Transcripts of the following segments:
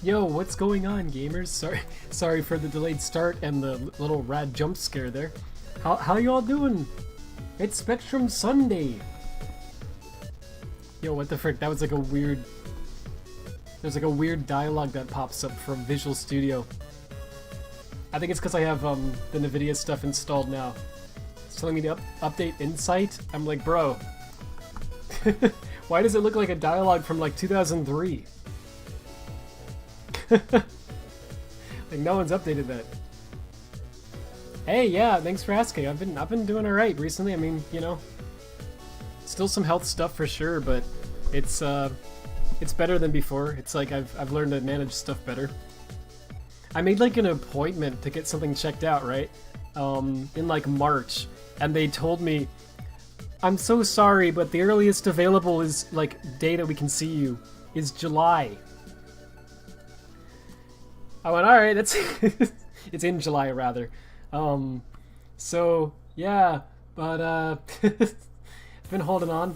Yo, what's going on, gamers? Sorry for the delayed start and the little rad jump scare there. How y'all doing? It's Spectrum Sunday. Yo, what the frick? That was like a weird. There's like a weird dialogue that pops up from Visual Studio. I think it's because I have the NVIDIA stuff installed now. It's telling me to update Insight. I'm like, bro, why does it look like a dialogue from like 2003? Like no one's updated that. Hey, yeah, thanks for asking. I've been doing alright recently. I mean, you know, still some health stuff for sure, but it's better than before. It's like I've learned to manage stuff better. I made like an appointment to get something checked out, right? In like March, and they told me, I'm so sorry, but the earliest available is like day that we can see you is July. I went, alright, that's it's in July rather. So yeah, but I've been holding on.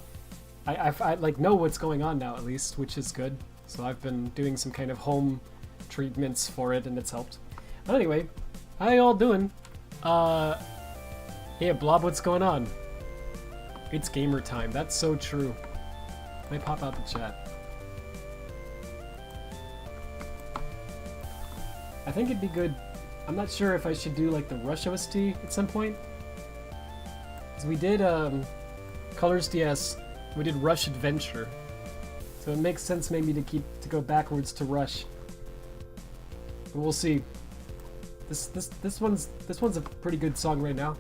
I like know what's going on now at least, which is good. So I've been doing some kind of home treatments for it and it's helped. But anyway, how y'all doing? Yeah, Blob, what's going on? It's gamer time. That's so true. Let me pop out the chat. I think it'd be good. I'm not sure if I should do like the Rush OST at some point. Because we did Colors DS, we did Rush Adventure. So it makes sense maybe to go backwards to Rush. But we'll see. This one's a pretty good song right now.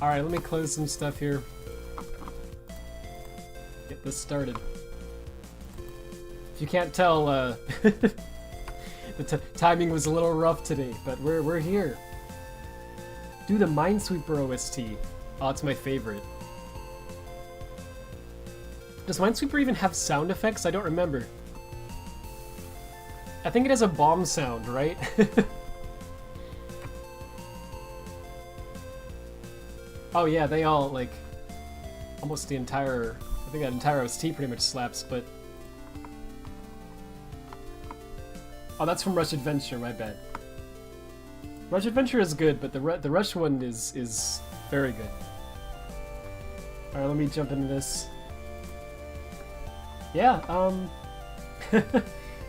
Alright, let me close some stuff here. Get this started. If you can't tell, the timing was a little rough today, but we're here. Do the Minesweeper OST. Oh, it's my favorite. Does Minesweeper even have sound effects? I don't remember. I think it has a bomb sound, right? Oh yeah, they all, like, almost the entire, I think that entire OST pretty much slaps, but... Oh, that's from Rush Adventure, my bad. Rush Adventure is good, but the Rush one is very good. Alright, let me jump into this. Yeah,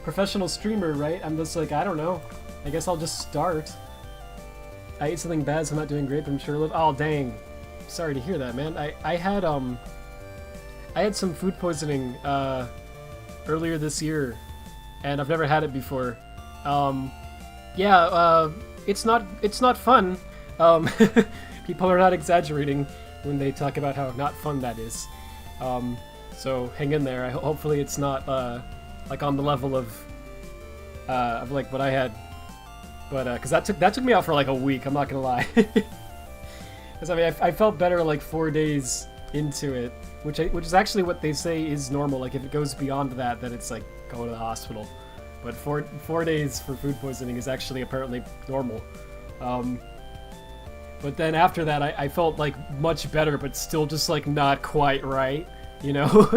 professional streamer, right? I'm just like, I don't know. I guess I'll just start. I ate something bad, so I'm not doing great, but I'm sure oh, dang. Sorry to hear that, man. I had some food poisoning, earlier this year. And I've never had it before. Yeah, it's not fun. People are not exaggerating when they talk about how not fun that is. So hang in there. Hopefully it's not like on the level of like what I had. But because that took me out for like a week. I'm not gonna lie. Because I mean I felt better like 4 days into it, which is actually what they say is normal. Like if it goes beyond that, then it's like go to the hospital. But four days for food poisoning is actually apparently normal. But then after that, I felt like much better, but still just like not quite right. You know,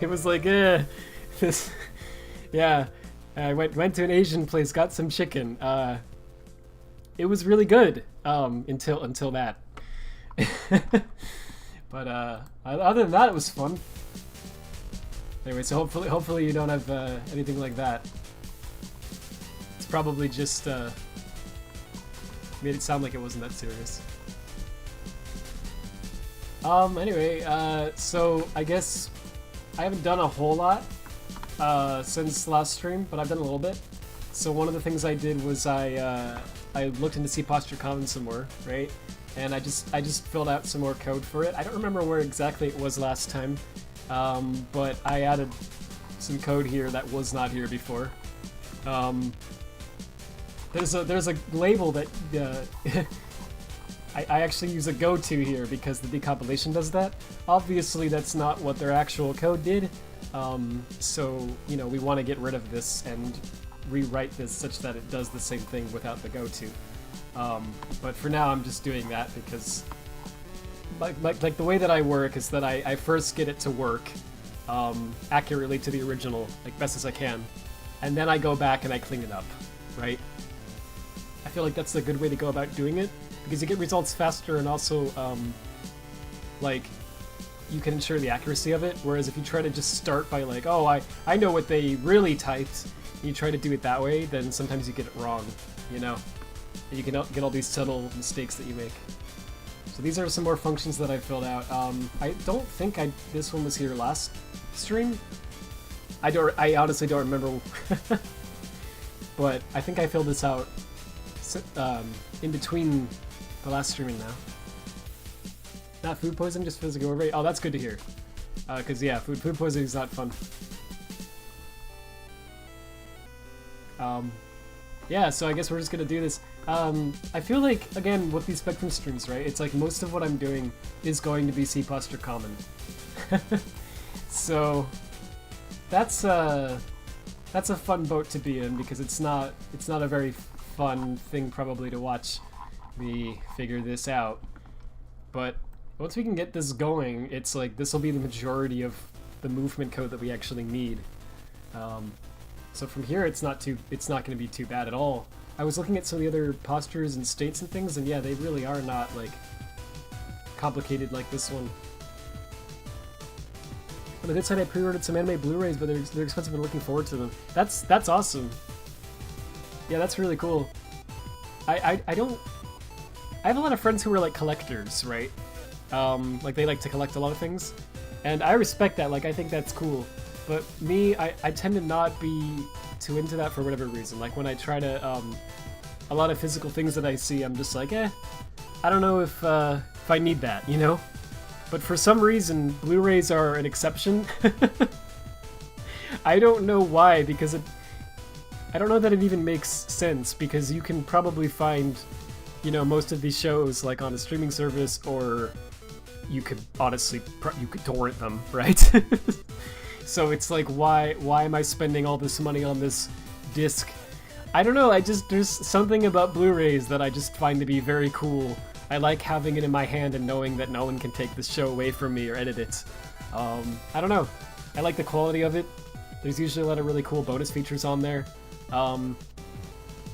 it was like, this, yeah. I went to an Asian place, got some chicken. It was really good until that. But other than that, it was fun. Anyway, so hopefully you don't have anything like that. It's probably just made it sound like it wasn't that serious. Anyway, so I guess I haven't done a whole lot since last stream, but I've done a little bit. So one of the things I did was I looked into C Posture Common some more, right? And I just filled out some more code for it. I don't remember where exactly it was last time. But I added some code here that was not here before. There's a label that I actually use a go-to here because the decompilation does that. Obviously, that's not what their actual code did. So you know we want to get rid of this and rewrite this such that it does the same thing without the go-to. But for now, I'm just doing that because. Like the way that I work is that I first get it to work accurately to the original, like best as I can, and then I go back and I clean it up, right? I feel like that's a good way to go about doing it, because you get results faster, and also, like, you can ensure the accuracy of it, whereas if you try to just start by like, oh, I know what they really typed, and you try to do it that way, then sometimes you get it wrong, you know? And you can get all these subtle mistakes that you make. So these are some more functions that I filled out. I don't think this one was here last stream. I honestly don't remember, but I think I filled this out in between the last stream and now. Not food poisoning, just physical overweight. Oh, that's good to hear. Because yeah, food poisoning is not fun. Yeah, so I guess we're just gonna do this. I feel like, again, with these Spectrum streams, right, it's like most of what I'm doing is going to be C+ or Common. So that's a fun boat to be in, because it's not a very fun thing probably to watch me figure this out. But once we can get this going, it's like this will be the majority of the movement code that we actually need. So from here, it's not going to be too bad at all. I was looking at some of the other postures and states and things, and yeah, they really are not like complicated like this one. On the good side, I pre-ordered some anime Blu-rays, but they're expensive and looking forward to them. That's awesome. Yeah, that's really cool. I have a lot of friends who are like collectors, right? Like they like to collect a lot of things, and I respect that. Like I think that's cool. But me, I tend to not be too into that for whatever reason. Like when I try to, a lot of physical things that I see, I'm just like, I don't know if I need that, you know? But for some reason, Blu-rays are an exception. I don't know why, because I don't know that it even makes sense, because you can probably find, you know, most of these shows like on a streaming service, or you could honestly, you could torrent them, right? So it's like, why am I spending all this money on this disc? I don't know, there's something about Blu-rays that I just find to be very cool. I like having it in my hand and knowing that no one can take this show away from me or edit it. I don't know. I like the quality of it. There's usually a lot of really cool bonus features on there. I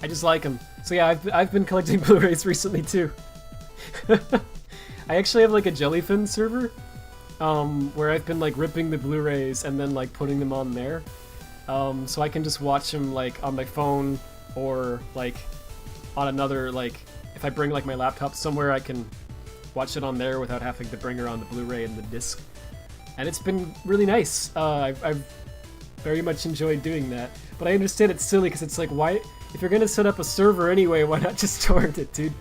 just like them. So yeah, I've been collecting Blu-rays recently too. I actually have like a Jellyfin server, where I've been like ripping the Blu-rays and then like putting them on there. So I can just watch them like on my phone, or like on another, like if I bring like my laptop somewhere, I can watch it on there without having to bring around the Blu-ray and the disc. And it's been really nice. I've very much enjoyed doing that. But I understand it's silly, because it's like, why, if you're gonna set up a server anyway, why not just torrent it, dude?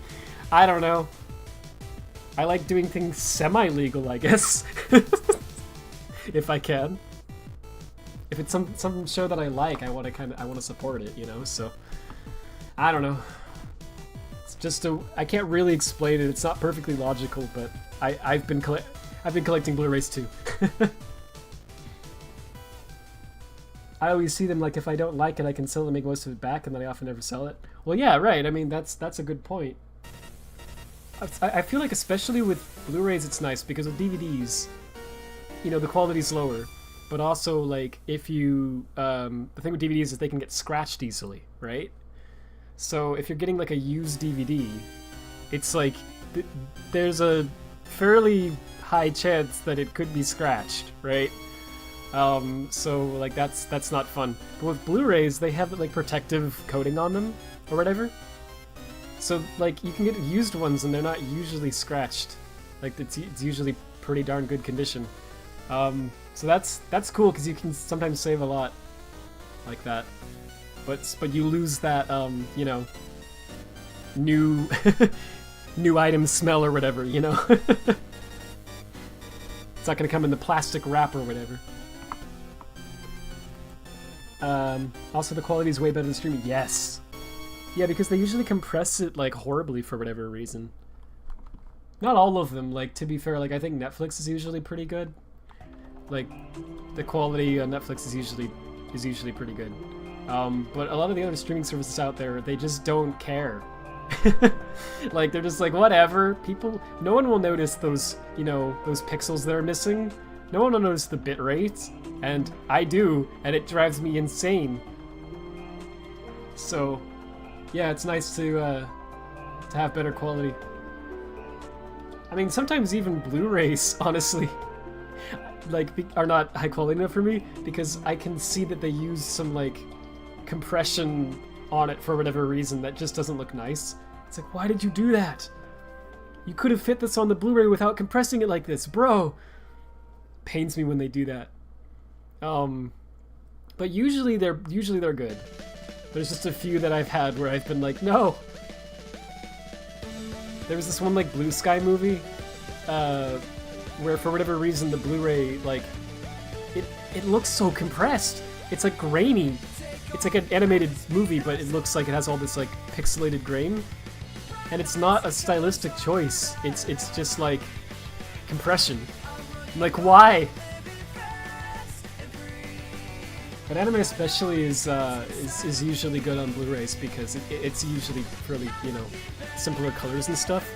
I don't know. I like doing things semi-legal, I guess. If I can. If it's some show that I like, I want to support it, you know. So I don't know. It's just I can't really explain it. It's not perfectly logical, but I've been collecting Blu-rays too. I always see them like, if I don't like it, I can sell it and make most of it back, and then I often never sell it. Well, yeah, right. I mean, that's a good point. I feel like especially with Blu-rays it's nice, because with DVDs, you know, the quality's lower, but also like if you the thing with DVDs is they can get scratched easily, right? So if you're getting like a used DVD, it's like there's a fairly high chance that it could be scratched, right? So like that's not fun. But with Blu-rays, they have like protective coating on them or whatever. So like you can get used ones and they're not usually scratched. Like it's usually pretty darn good condition. So that's cool, because you can sometimes save a lot like that. But you lose that you know, new new item smell or whatever, you know. It's not gonna come in the plastic wrap or whatever. Also the quality is way better than streaming. Yes. Yeah, because they usually compress it like horribly for whatever reason. Not all of them, like to be fair, like I think Netflix is usually pretty good. Like the quality on Netflix is usually pretty good. But a lot of the other streaming services out there, they just don't care. Like they're just like, whatever, no one will notice those, you know, those pixels that are missing. No one will notice the bit rate, and I do, and it drives me insane. So, yeah, it's nice to have better quality. I mean, sometimes even Blu-rays, honestly, like, are not high quality enough for me, because I can see that they use some, like, compression on it for whatever reason that just doesn't look nice. It's like, why did you do that? You could have fit this on the Blu-ray without compressing it like this, bro! Pains me when they do that. But usually they're good. There's just a few that I've had where I've been like, no! There was this one, like, Blue Sky movie, where for whatever reason the Blu-ray, like, it looks so compressed. It's like grainy. It's like an animated movie, but it looks like it has all this, like, pixelated grain. And it's not a stylistic choice. It's just, like, compression. I'm like, why? But anime especially is usually good on Blu-rays because it's usually fairly, you know, simpler colors and stuff.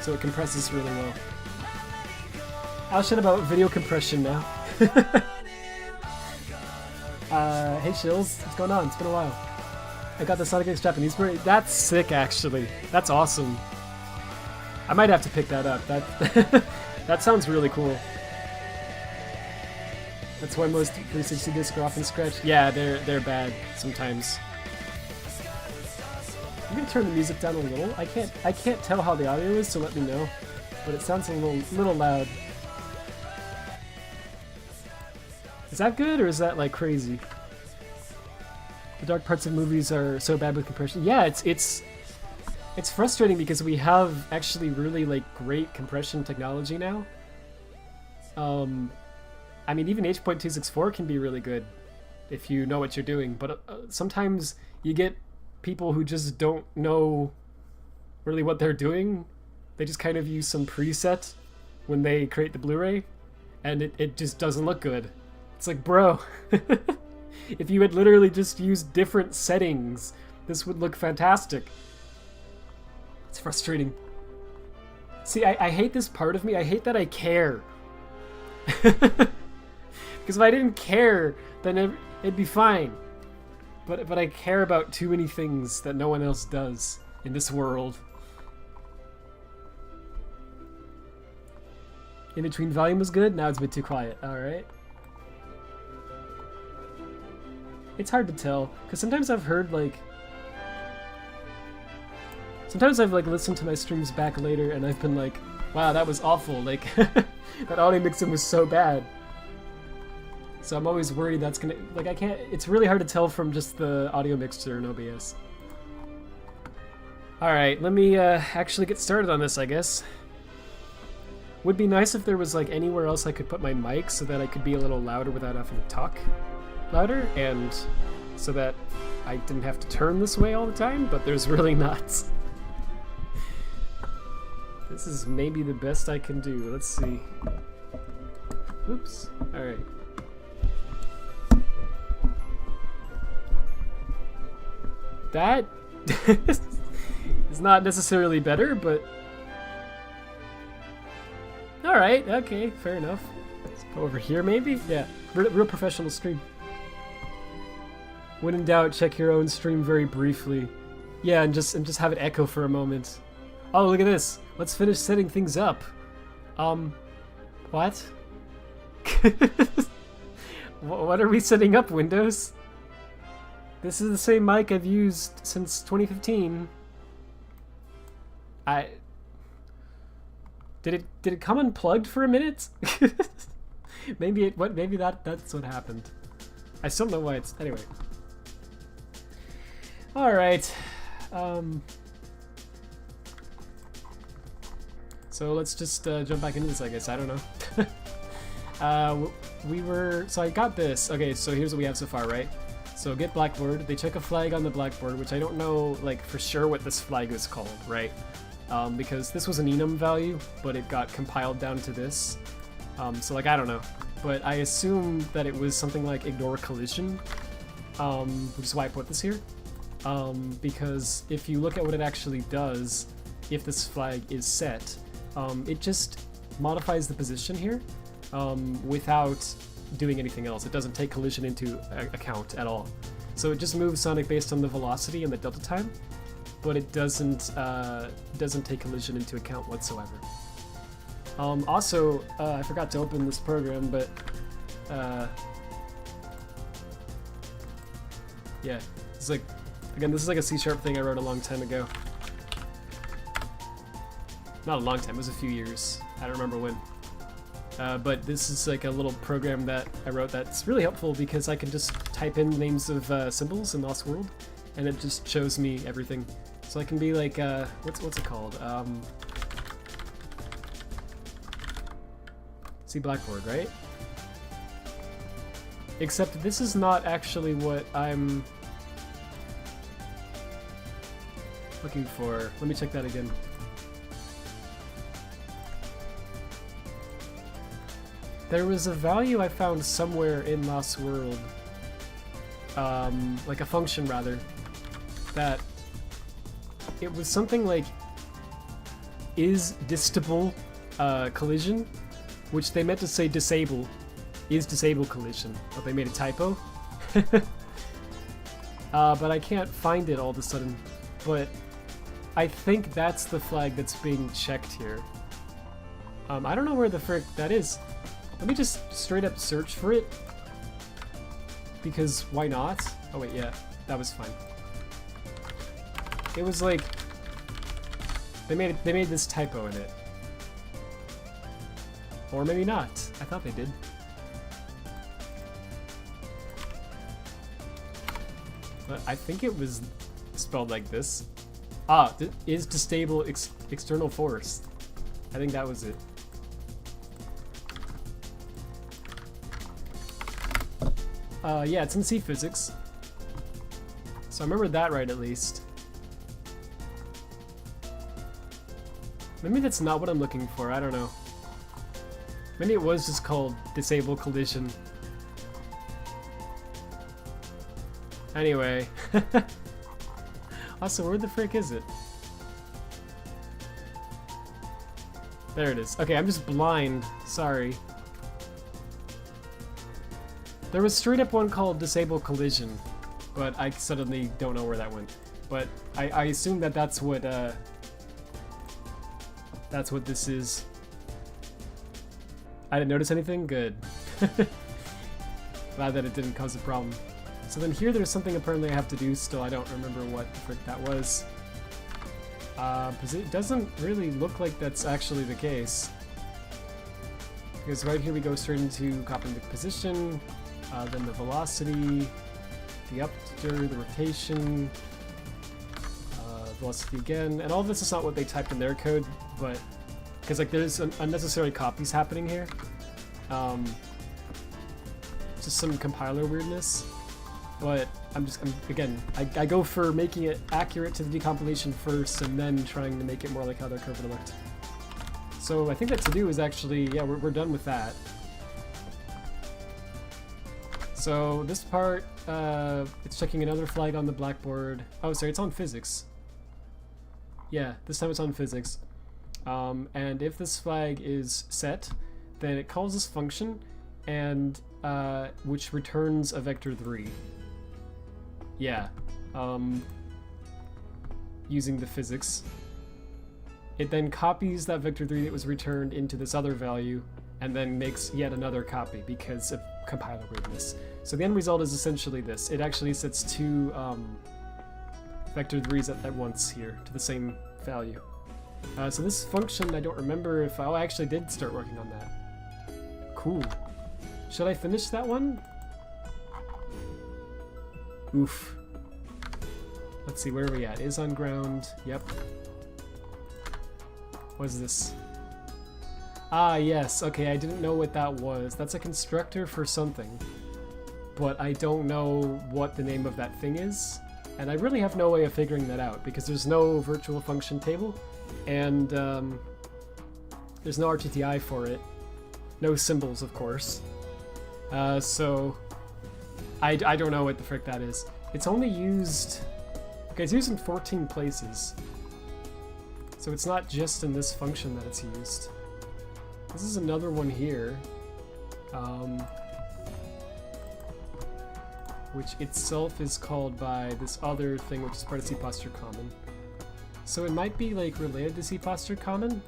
So it compresses really well. I'll shit about video compression now. Hey Shills, what's going on? It's been a while. I got the Sonic X Japanese version. That's sick, actually. That's awesome. I might have to pick that up. That that sounds really cool. That's why most 360 discs are often scratched. Yeah, they're bad sometimes. I'm gonna turn the music down a little. I can't tell how the audio is, so let me know. But it sounds a little loud. Is that good, or is that like crazy? The dark parts of movies are so bad with compression. Yeah, it's frustrating because we have actually really like great compression technology now. I mean, even H.264 can be really good if you know what you're doing, but sometimes you get people who just don't know really what they're doing. They just kind of use some preset when they create the Blu-ray, and it just doesn't look good. It's like, bro, if you had literally just used different settings, this would look fantastic. It's frustrating. See, I hate this part of me. I hate that I care. Because if I didn't care, then it'd be fine. But I care about too many things that no one else does in this world. In between volume was good, now it's a bit too quiet. Alright. It's hard to tell, because sometimes I've heard, like... Sometimes I've, like, listened to my streams back later, and I've been like, wow, that was awful, like, that audio mixing was so bad. So I'm always worried that's gonna, like, I can't, it's really hard to tell from just the audio mixer in OBS. Alright, let me, actually get started on this, I guess. Would be nice if there was, like, anywhere else I could put my mic so that I could be a little louder without having to talk louder, and so that I didn't have to turn this way all the time, but there's really not. This is maybe the best I can do. Let's see. Oops. Alright. That is not necessarily better, but... Alright, okay, fair enough. Let's go over here, maybe? Yeah, real professional stream. When in doubt, check your own stream very briefly. Yeah, and just have it echo for a moment. Oh, look at this. Let's finish setting things up. What? What are we setting up, Windows? This is the same mic I've used since 2015. Did it come unplugged for a minute? Maybe that's what happened. I still don't know why it's anyway. All right. So let's just jump back into this, I guess. I don't know. So I got this. Okay, so here's what we have so far, right? So get blackboard. They check a flag on the blackboard, which I don't know, like, for sure what this flag is called, right? Because this was an enum value, but it got compiled down to this. So, like, I don't know. But I assume that it was something like ignore collision, which is why I put this here. Because if you look at what it actually does, if this flag is set, it just modifies the position here without doing anything else. It doesn't take collision into account at all. So it just moves Sonic based on the velocity and the delta time, but it doesn't take collision into account whatsoever. Also, I forgot to open this program, but yeah, it's like, again, this is like a C# thing I wrote a long time ago. Not a long time, it was a few years. I don't remember when. But this is like a little program that I wrote that's really helpful because I can just type in names of symbols in Lost World, and it just shows me everything. So I can be like, what's it called? See Blackboard, right? Except this is not actually what I'm looking for. Let me check that again. There was a value I found somewhere in Lost World, like a function rather, that it was something like is distable collision, which they meant to say disable, is disable collision, but they made a typo. But I can't find it all of a sudden. But I think that's the flag that's being checked here. I don't know where the frick that is. Let me just straight up search for it. Because why not? Oh wait, yeah, that was fine. It was like they made this typo in it. Or maybe not. I thought they did. But I think it was spelled like this. Ah, is distable external force. I think that was it. Yeah, it's in C physics. So I remember that right at least. Maybe that's not what I'm looking for, I don't know. Maybe it was just called disable collision. Anyway. Also, where the frick is it? There it is. Okay, I'm just blind. Sorry. There was straight up one called disable collision, but I suddenly don't know where that went. But I assume that that's what this is. I didn't notice anything? Good. Glad that it didn't cause a problem. So then here there's something apparently I have to do still. I don't remember what the frick that was. Because it doesn't really look like that's actually the case. Because right here we go straight into copying the position, then the velocity, the upster, the rotation, velocity again, and all of this is not what they typed in their code, but because like there's unnecessary copies happening here. Just some compiler weirdness. But again, I go for making it accurate to the decompilation first and then trying to make it more like how their code would have looked. So I think that to do is actually, yeah, we're done with that. So this part, it's checking another flag on the blackboard. Oh, sorry, it's on physics. Yeah, this time it's on physics. And if this flag is set, then it calls this function, and which returns a vector 3. Yeah, using the physics. It then copies that vector 3 that was returned into this other value, and then makes yet another copy because of compiler weirdness. So the end result is essentially this. It actually sets two vector 3s at once here to the same value. So this function, I don't remember if I actually did start working on that. Cool. Should I finish that one? Oof. Let's see, where are we at? Is on ground. Yep. What is this? Ah, yes. Okay, I didn't know what that was. That's a constructor for something. But I don't know what the name of that thing is. And I really have no way of figuring that out because there's no virtual function table. And there's no RTTI for it. No symbols, of course. So I don't know what the frick that is. It's only used... Okay, it's used in 14 places. So it's not just in this function that it's used. This is another one here. which itself is called by this other thing, which is part of C posture common. So it might be like related to C posture common.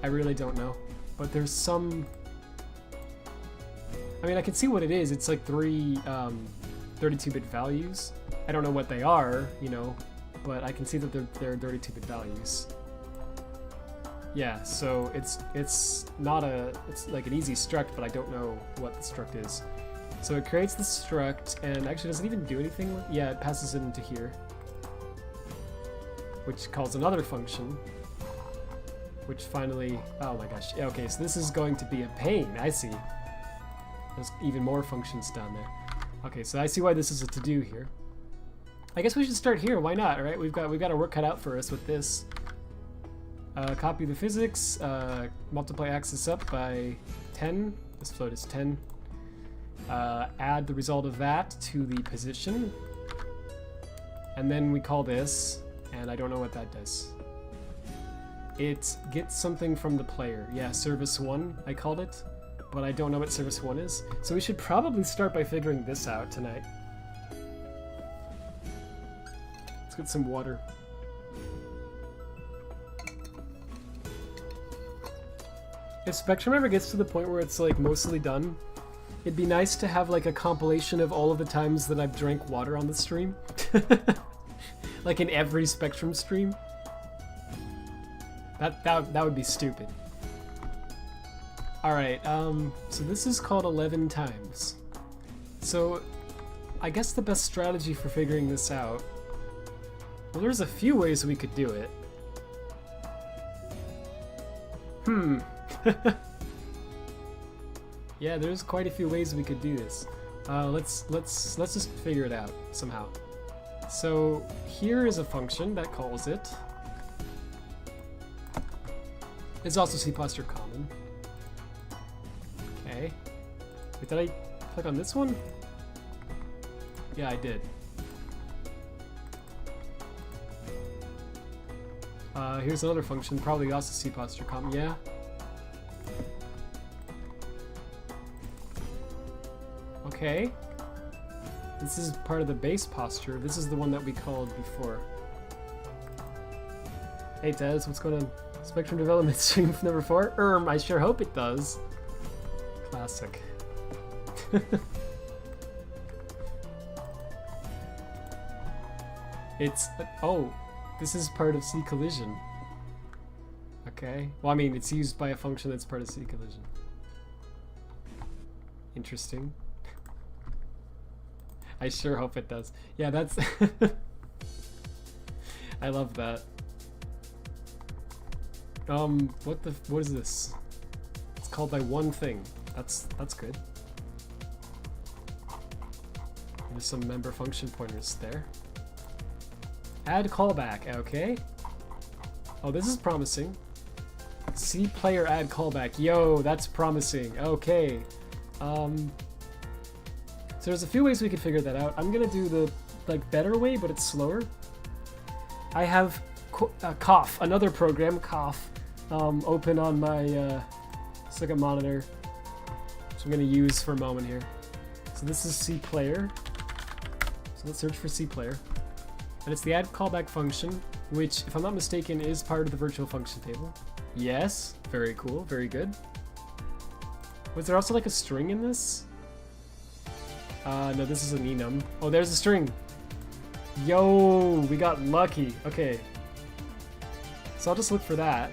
I really don't know, but there's some. I mean, I can see what it is. It's like three 32-bit values. I don't know what they are, you know, but I can see that they're 32-bit values. Yeah, so it's not it's like an easy struct, but I don't know what the struct is. So it creates the struct, and actually doesn't even do anything. Yeah, it passes it into here, which calls another function, which finally, oh my gosh. Okay, so this is going to be a pain. I see. There's even more functions down there. Okay, so I see why this is a to-do here. I guess we should start here. Why not? All right, we've got our work cut out for us with this. Copy the physics. Multiply axis up by 10. This float is 10. Add the result of that to the position, and then we call this, and I don't know what that does. It gets something from the player. Yeah, service 1, I called it, but I don't know what service 1 is. So we should probably start by figuring this out tonight. Let's get some water. If Spectrum ever gets to the point where it's like mostly done, it'd be nice to have like a compilation of all of the times that I've drank water on the stream. Like in every Spectrum stream. That would be stupid. Alright, so this is called 11 times. So I guess the best strategy for figuring this out, well, there's a few ways we could do it. Yeah, there's quite a few ways we could do this. Let's just figure it out somehow. So here is a function that calls it. It's also C posture common. Okay. Wait, did I click on this one? Yeah, I did. Here's another function, probably also C posture common. Yeah. Okay. This is part of the base posture. This is the one that we called before. Hey Tez, what's going on? Spectrum development stream number 4? I sure hope it does. Classic. It's... oh, this is part of C collision. Okay. Well, I mean, it's used by a function that's part of C collision. Interesting. I sure hope it does. Yeah, that's... I love that. What is this? It's called by one thing. That's good. There's some member function pointers there. Add callback, okay. Oh, this is promising. C player add callback. Yo, that's promising. Okay. So there's a few ways we could figure that out. I'm gonna do the better way, but it's slower. I have Cough, another program, Cough, open on my second monitor, which I'm gonna use for a moment here. So this is C player. So let's search for C player, and it's the add callback function, which, if I'm not mistaken, is part of the virtual function table. Yes, very cool, very good. Was there also like a string in this? No, this is an enum. Oh, there's a string. Yo, we got lucky. Okay. So I'll just look for that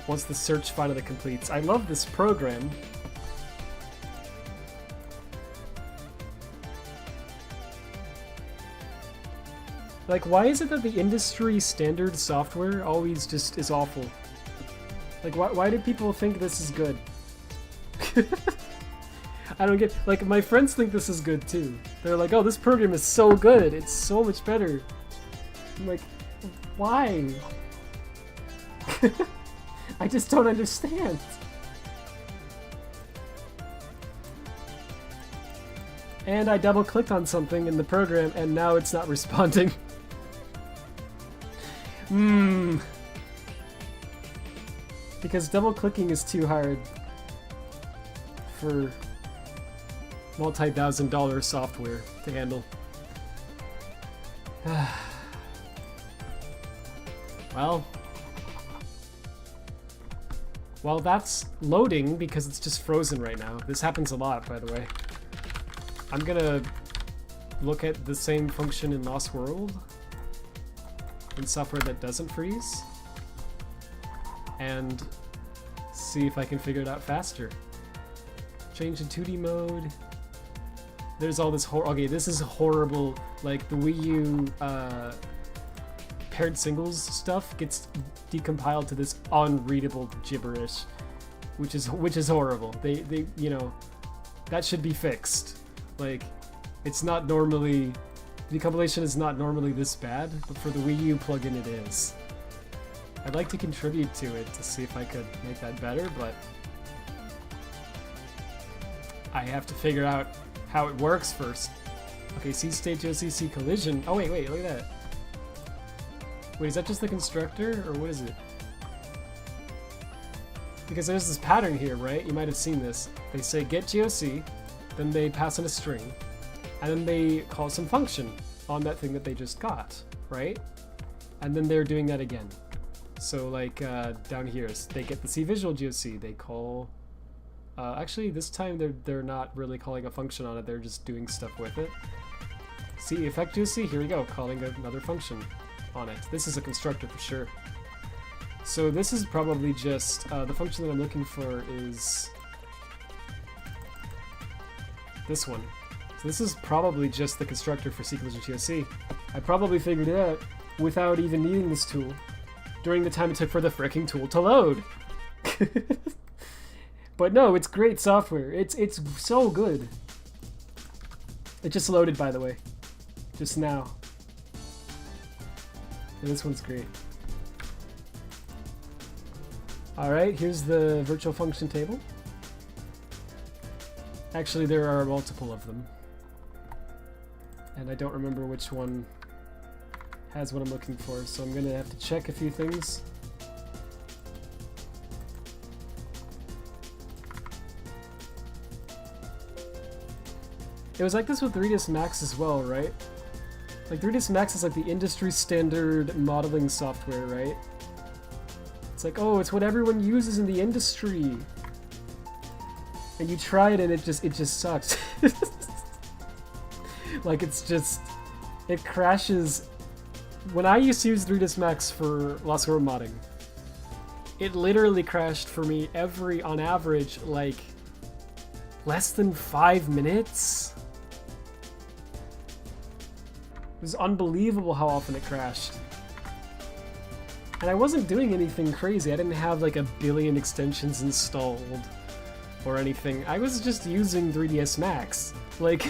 once the search finally completes. I love this program. Like, why is it that the industry standard software always just is awful? Like, why do people think this is good? I don't get... like, my friends think this is good too. They're like, oh, this program is so good. It's so much better. I'm like, why? I just don't understand. And I double-clicked on something in the program, and now it's not responding. Because double-clicking is too hard for multi-thousand-dollar software to handle. Well, while that's loading because it's just frozen right now. This happens a lot, by the way. I'm gonna look at the same function in Lost World in software that doesn't freeze and see if I can figure it out faster. Change to 2D mode. There's all this okay, this is horrible. Like the Wii U paired singles stuff gets decompiled to this unreadable gibberish, which is horrible. They you know, that should be fixed. Like, it's not normally, decompilation is not normally this bad, but for the Wii U plugin it is. I'd like to contribute to it to see if I could make that better, but I have to figure out how it works first. Okay, C stage OCC collision. Oh wait, look at that. Wait, is that just the constructor, or what is it? Because there's this pattern here, right? You might have seen this. They say get GOC, then they pass in a string, and then they call some function on that thing that they just got, right? And then they're doing that again. So like down here, they get the C visual GOC, they call, actually this time they're not really calling a function on it, they're just doing stuff with it. C effect GOC, here we go, calling another function on it. This is a constructor for sure. So this is probably just, the function that I'm looking for is this one. So this is probably just the constructor for C collision GOC. I probably figured it out without even needing this tool during the time it took for the fricking tool to load. But no, it's great software. It's so good. It just loaded, by the way, just now. And this one's great. Alright, here's the virtual function table. Actually, there are multiple of them. And I don't remember which one has what I'm looking for, so I'm gonna have to check a few things. It was like this with 3ds Max as well, right? Like 3ds Max is like the industry standard modeling software, right? It's like, oh, it's what everyone uses in the industry. And you try it and it just sucks. Like it crashes. When I used to use 3ds Max for Lost World modding, it literally crashed for me on average, like less than 5 minutes. It was unbelievable how often it crashed. And I wasn't doing anything crazy. I didn't have like a billion extensions installed or anything. I was just using 3ds Max. Like,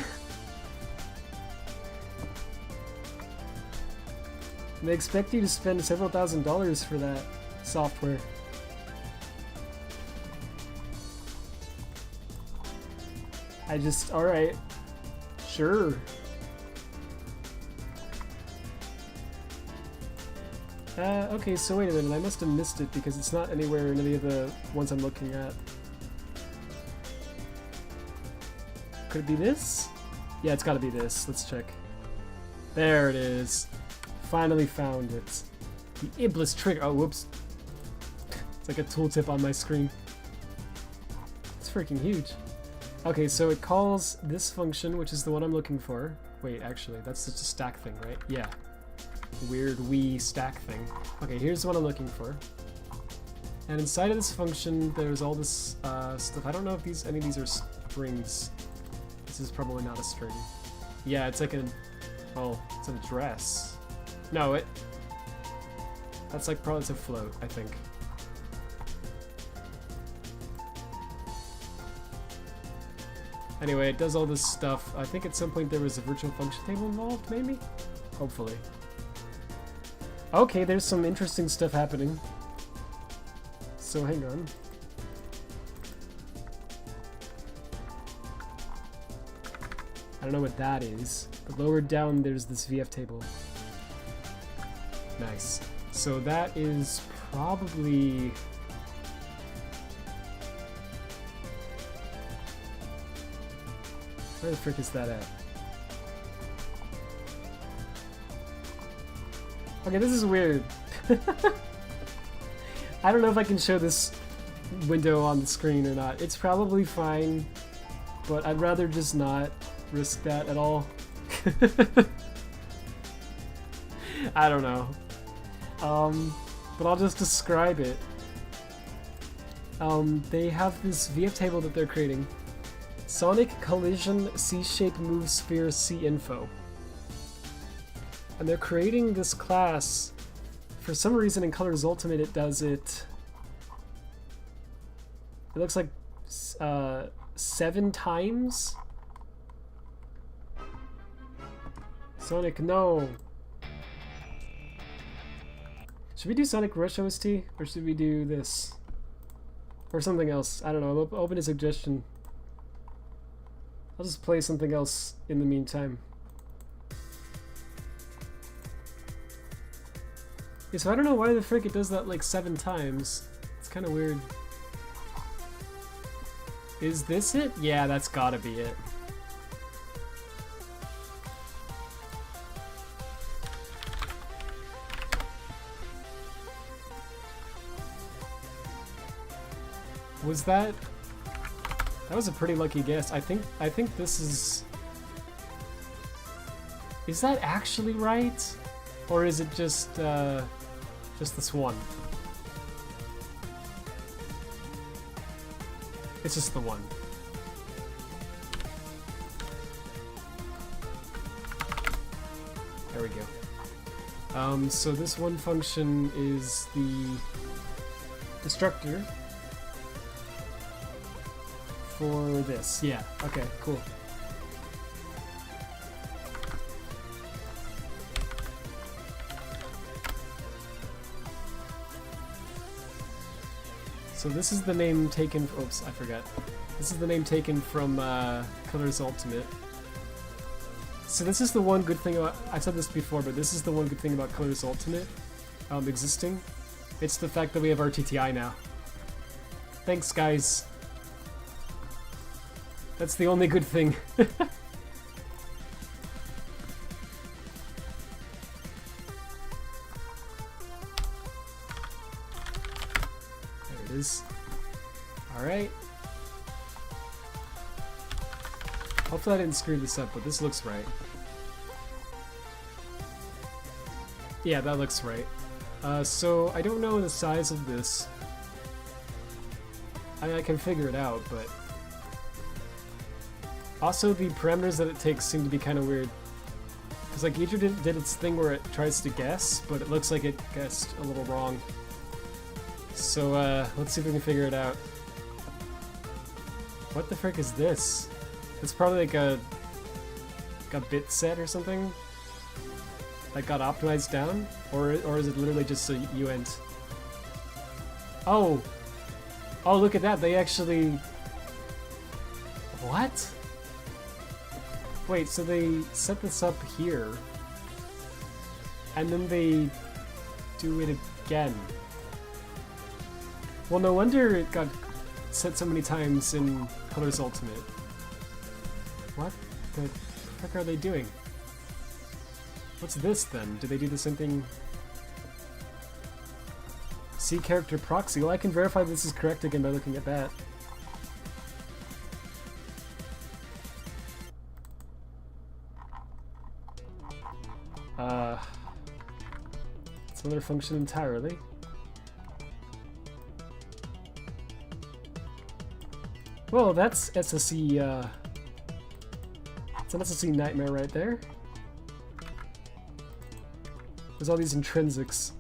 they expect you to spend several $1,000s for that software. Alright. Sure. Okay, so wait a minute, I must have missed it because it's not anywhere in any of the ones I'm looking at. Could it be this? Yeah, it's gotta be this. Let's check. There it is. Finally found it. The Iblis trigger. Oh, whoops. It's like a tooltip on my screen. It's freaking huge. Okay, so it calls this function, which is the one I'm looking for. Wait, actually, that's just a stack thing, right? Yeah. Weird Wii stack thing. Okay, here's what I'm looking for. And inside of this function, there's all this stuff. I don't know if any of these are strings. This is probably not a string. Yeah, it's like oh, it's an address. No, that's like probably it's a float, I think. Anyway, it does all this stuff. I think at some point there was a virtual function table involved, maybe? Hopefully. Okay, there's some interesting stuff happening. So hang on. I don't know what that is, but lower down there's this VF table. Nice. So that is probably... Where the frick is that at? Okay, this is weird. I don't know if I can show this window on the screen or not. It's probably fine, but I'd rather just not risk that at all. I don't know. But I'll just describe it. They have this VF table that they're creating. Sonic Collision C-Shape Move Sphere C-Info. And they're creating this class. For some reason in Colors Ultimate it does it... It looks like 7 times? Sonic, no! Should we do Sonic Rush OST? Or should we do this? Or something else? I don't know, I'm open to suggestion. I'll just play something else in the meantime. Yeah, so I don't know why the frick it does that like 7 times. It's kind of weird. Is this it? Yeah, that's gotta be it. Was that... That was a pretty lucky guess. I think this is... Is that actually right? Or is it just this one? It's just the one. There we go. So this one function is the destructor for this. Yeah, okay, cool. So this is the name taken. Oops, I forgot. This is the name taken from Colors Ultimate. So this is the one good thing about. I've said this before, but this is the one good thing about Colors Ultimate existing. It's the fact that we have RTTI now. Thanks, guys. That's the only good thing. There it is. Alright. Hopefully I didn't screw this up, but this looks right. Yeah, that looks right. So I don't know the size of this. I mean, I can figure it out, but... Also, the parameters that it takes seem to be kind of weird. Because, like, Idra did its thing where it tries to guess, but it looks like it guessed a little wrong. So, let's see if we can figure it out. What the frick is this? It's probably like a bit set or something that got optimized down? Or is it literally just a uint? Oh! Oh, look at that, they actually... What? Wait, so they set this up here, and then they do it again. Well, no wonder it got set so many times in Colors Ultimate. What the heck are they doing? What's this then? Do they do the same thing? See character proxy. Well, I can verify this is correct again by looking at that. It's another function entirely. Well, that's SSE, it's an SSE nightmare right there. There's all these intrinsics.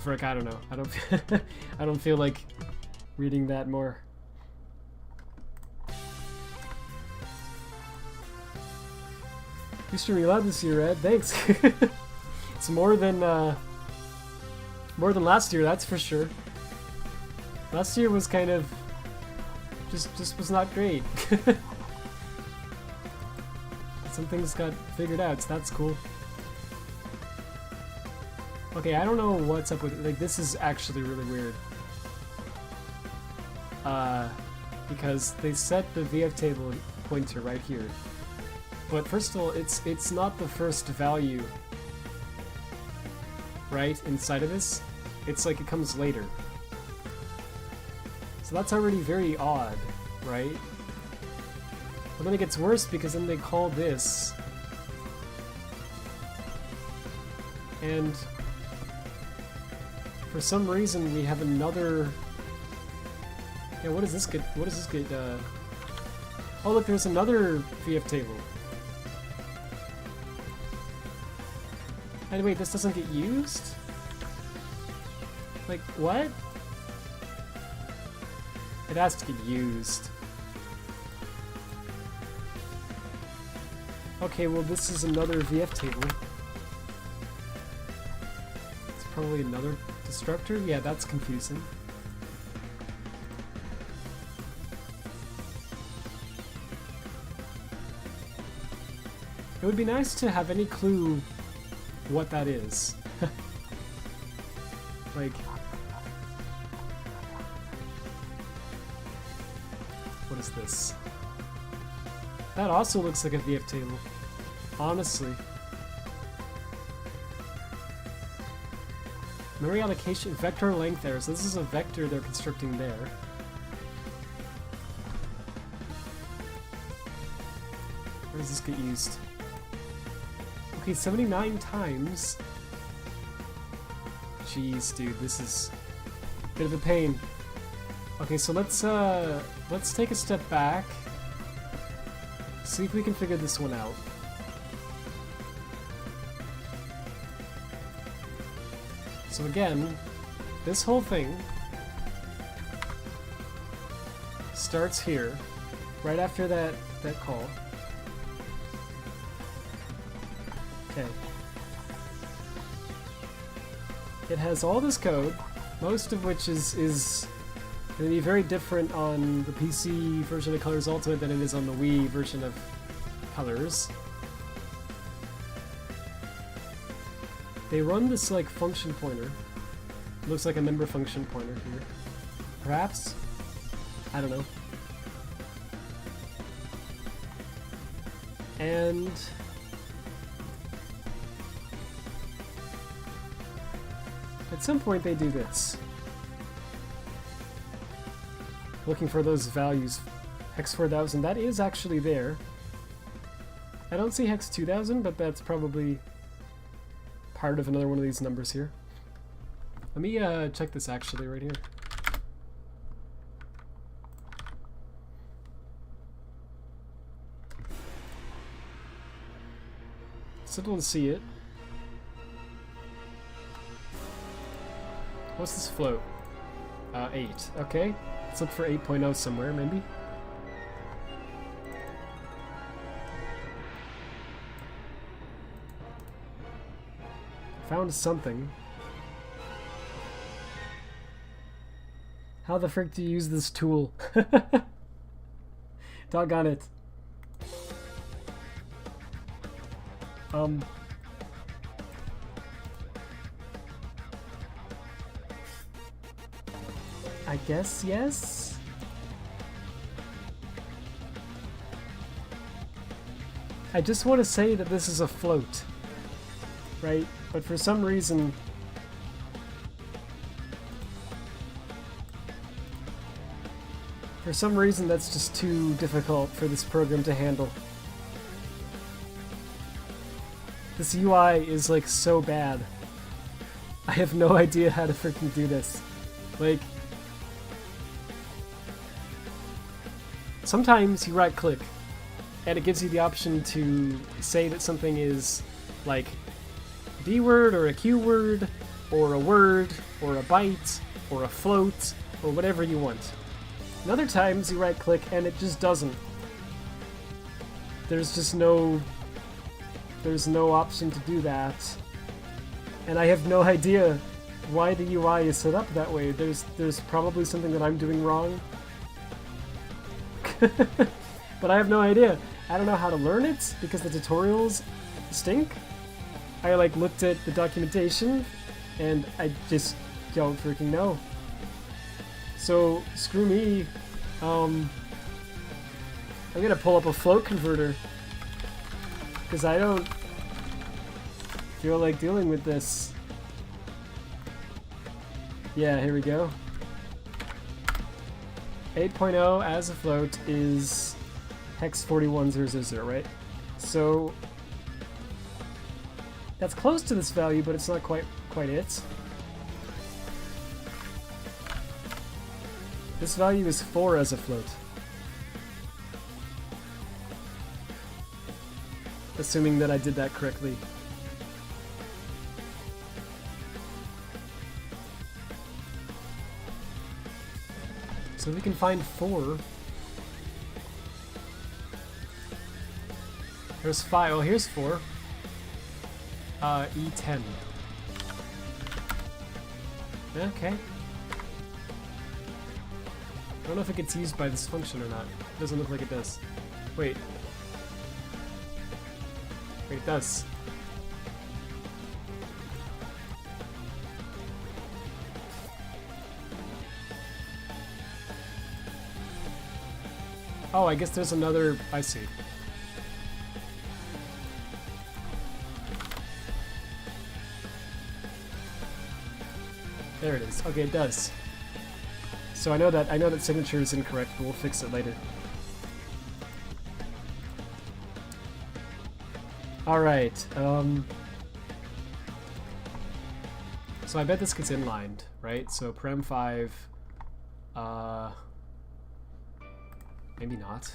Frick, I don't know. I don't I don't feel like reading that more. You streaming loud this year, Ed. Thanks. It's more than last year, that's for sure. Last year was kind of just was not great. Some things got figured out, so that's cool. Okay, I don't know what's up with it. Like, this is actually really weird. because they set the VF table pointer right here. But first of all, it's not the first value, right, inside of this. It's like it comes later. So that's already very odd, right? But then it gets worse because then they call this, and for some reason we have another. Yeah, what does this get? What does this get? Oh, look, there's another VF table. And wait, this doesn't get used? Like, what? It has to get used. Okay, well, this is another VF table. It's probably another destructor? Yeah, that's confusing. It would be nice to have any clue what that is. Like, what is this? That also looks like a VF table, honestly. Memory allocation, vector length error. So this is a vector they're constructing there. Where does this get used? Okay, 79 times. Jeez, dude, this is a bit of a pain. Okay, so let's take a step back. See if we can figure this one out. So again, this whole thing starts here, right after that call. Okay. It has all this code, most of which is going to be very different on the PC version of Colors Ultimate than it is on the Wii version of Colors. They run this like function pointer. Looks like a member function pointer here. Perhaps? I don't know. And at some point they do this. Looking for those values. Hex 4000, that is actually there. I don't see Hex 2000, but that's probably part of another one of these numbers here. Let me check this actually right here. Still don't see it. What's this float? 8. Okay. Let's look for 8.0 somewhere, maybe. Found something. How the frick do you use this tool? Doggone it. I guess yes? I just want to say that this is a float, right? But for some reason that's just too difficult for this program to handle. This UI is like so bad. I have no idea how to freaking do this. Like, sometimes you right click and it gives you the option to say that something is like a D word or a Q word or a word or a byte or a float or whatever you want. And other times you right click and it just doesn't. There's no option to do that. And I have no idea why the UI is set up that way. There's probably something that I'm doing wrong. But I have no idea. I don't know how to learn it because the tutorials stink. I like looked at the documentation and I just don't freaking know. So, screw me. I'm gonna pull up a float converter. Because I don't feel like dealing with this. Yeah, here we go. 8.0 as a float is hex 41000, right? So that's close to this value, but it's not quite it. This value is 4 as a float. Assuming that I did that correctly. So we can find 4. There's 5. Oh, here's 4. E10. Okay. I don't know if it gets used by this function or not. It doesn't look like it does. Wait. Wait, it does. Oh, I guess there's another... I see. There it is. Okay, it does. So I know that signature is incorrect, but we'll fix it later. Alright, so I bet this gets inlined, right? So parem 5, maybe not.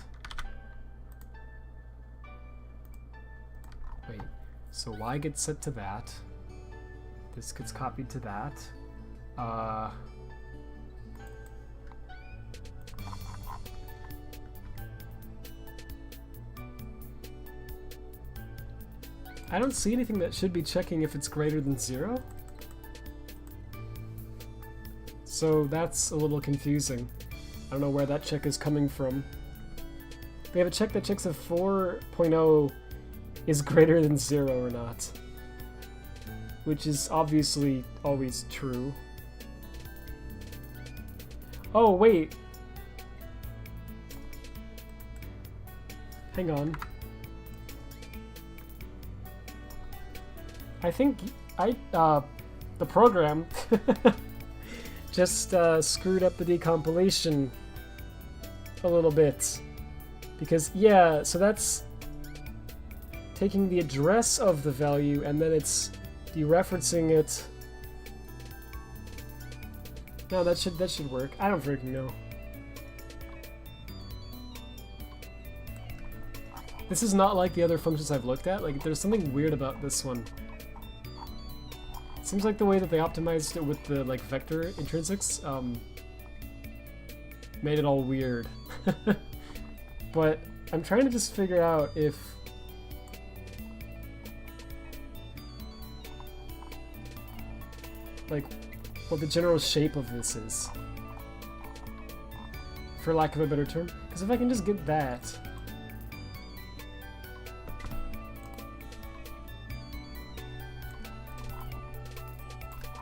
Wait, so y gets set to that. This gets copied to that. I don't see anything that should be checking if it's greater than 0. So that's a little confusing. I don't know where that check is coming from. They have a check that checks if 4.0 is greater than 0 or not. Which is obviously always true. Oh, wait. Hang on. I think the program just screwed up the decompilation a little bit. Because, yeah, so that's taking the address of the value and then it's dereferencing it. No, that should work. I don't freaking know. This is not like the other functions I've looked at. Like, there's something weird about this one. Seems like the way that they optimized it with the like vector intrinsics made it all weird. But I'm trying to just figure out if like what the general shape of this is, for lack of a better term. Because if I can just get that.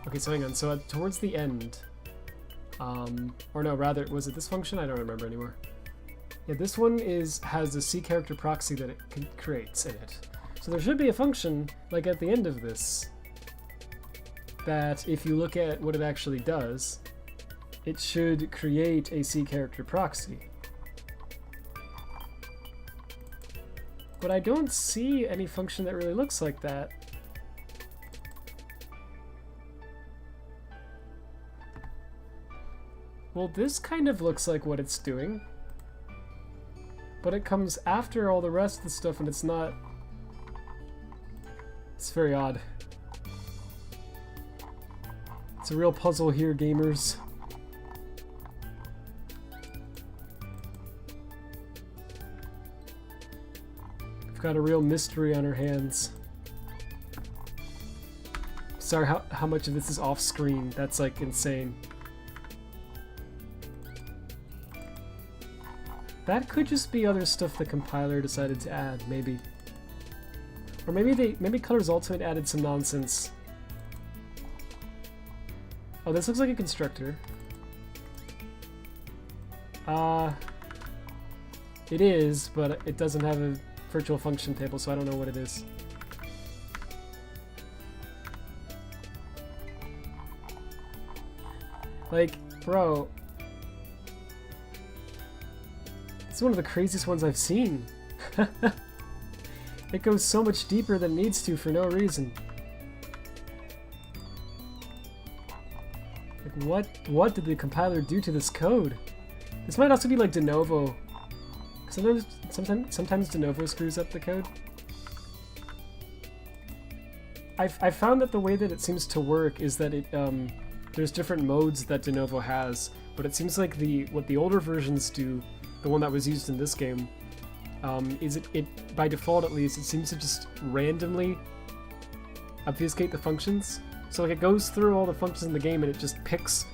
Okay, so hang on. So towards the end, or no, rather, was it this function? I don't remember anymore. Yeah, this one has a C character proxy that it creates in it. So there should be a function, like at the end of this, that if you look at what it actually does, it should create a C character proxy. But I don't see any function that really looks like that. Well, this kind of looks like what it's doing. But it comes after all the rest of the stuff and it's not... It's very odd. It's a real puzzle here, gamers. We've got a real mystery on our hands. Sorry how much of this is off screen. That's like insane. That could just be other stuff the compiler decided to add, maybe. Or maybe Colors Ultimate added some nonsense. Oh, this looks like a constructor. It is, but it doesn't have a virtual function table, so I don't know what it is. Like, bro. It's one of the craziest ones I've seen. It goes so much deeper than it needs to for no reason. Like, what did the compiler do to this code? This might also be like de novo. Sometimes de novo screws up the code. I found that the way that it seems to work is that it there's different modes that de novo has, but it seems like what the older versions do, the one that was used in this game, is it by default at least, it seems to just randomly obfuscate the functions. So like it goes through all the functions in the game and it just picks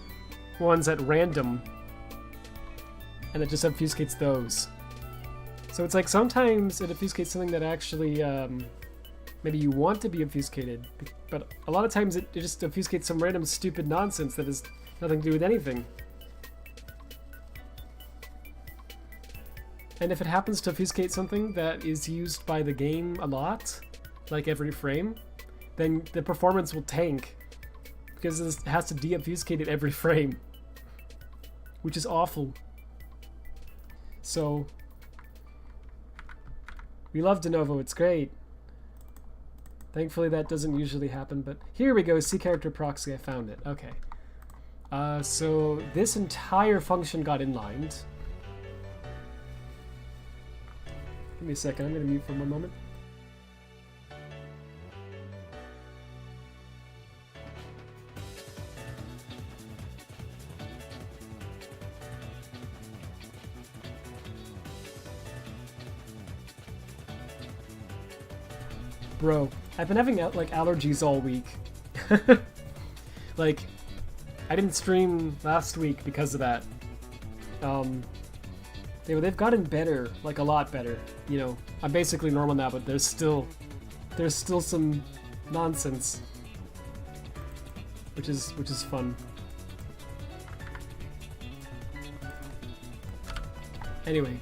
ones at random and it just obfuscates those. So it's like sometimes it obfuscates something that actually maybe you want to be obfuscated, but a lot of times it just obfuscates some random stupid nonsense that has nothing to do with anything. And if it happens to obfuscate something that is used by the game a lot, like every frame, then the performance will tank because it has to de-obfuscate it every frame, which is awful. So we love de novo, it's great. Thankfully that doesn't usually happen, but here we go, C character proxy, I found it. Okay. So this entire function got inlined. Give me a second, I'm gonna mute for one moment. Bro, I've been having like allergies all week. Like, I didn't stream last week because of that. They've gotten better, like a lot better. You know, I'm basically normal now, but there's still some nonsense, which is fun. Anyway,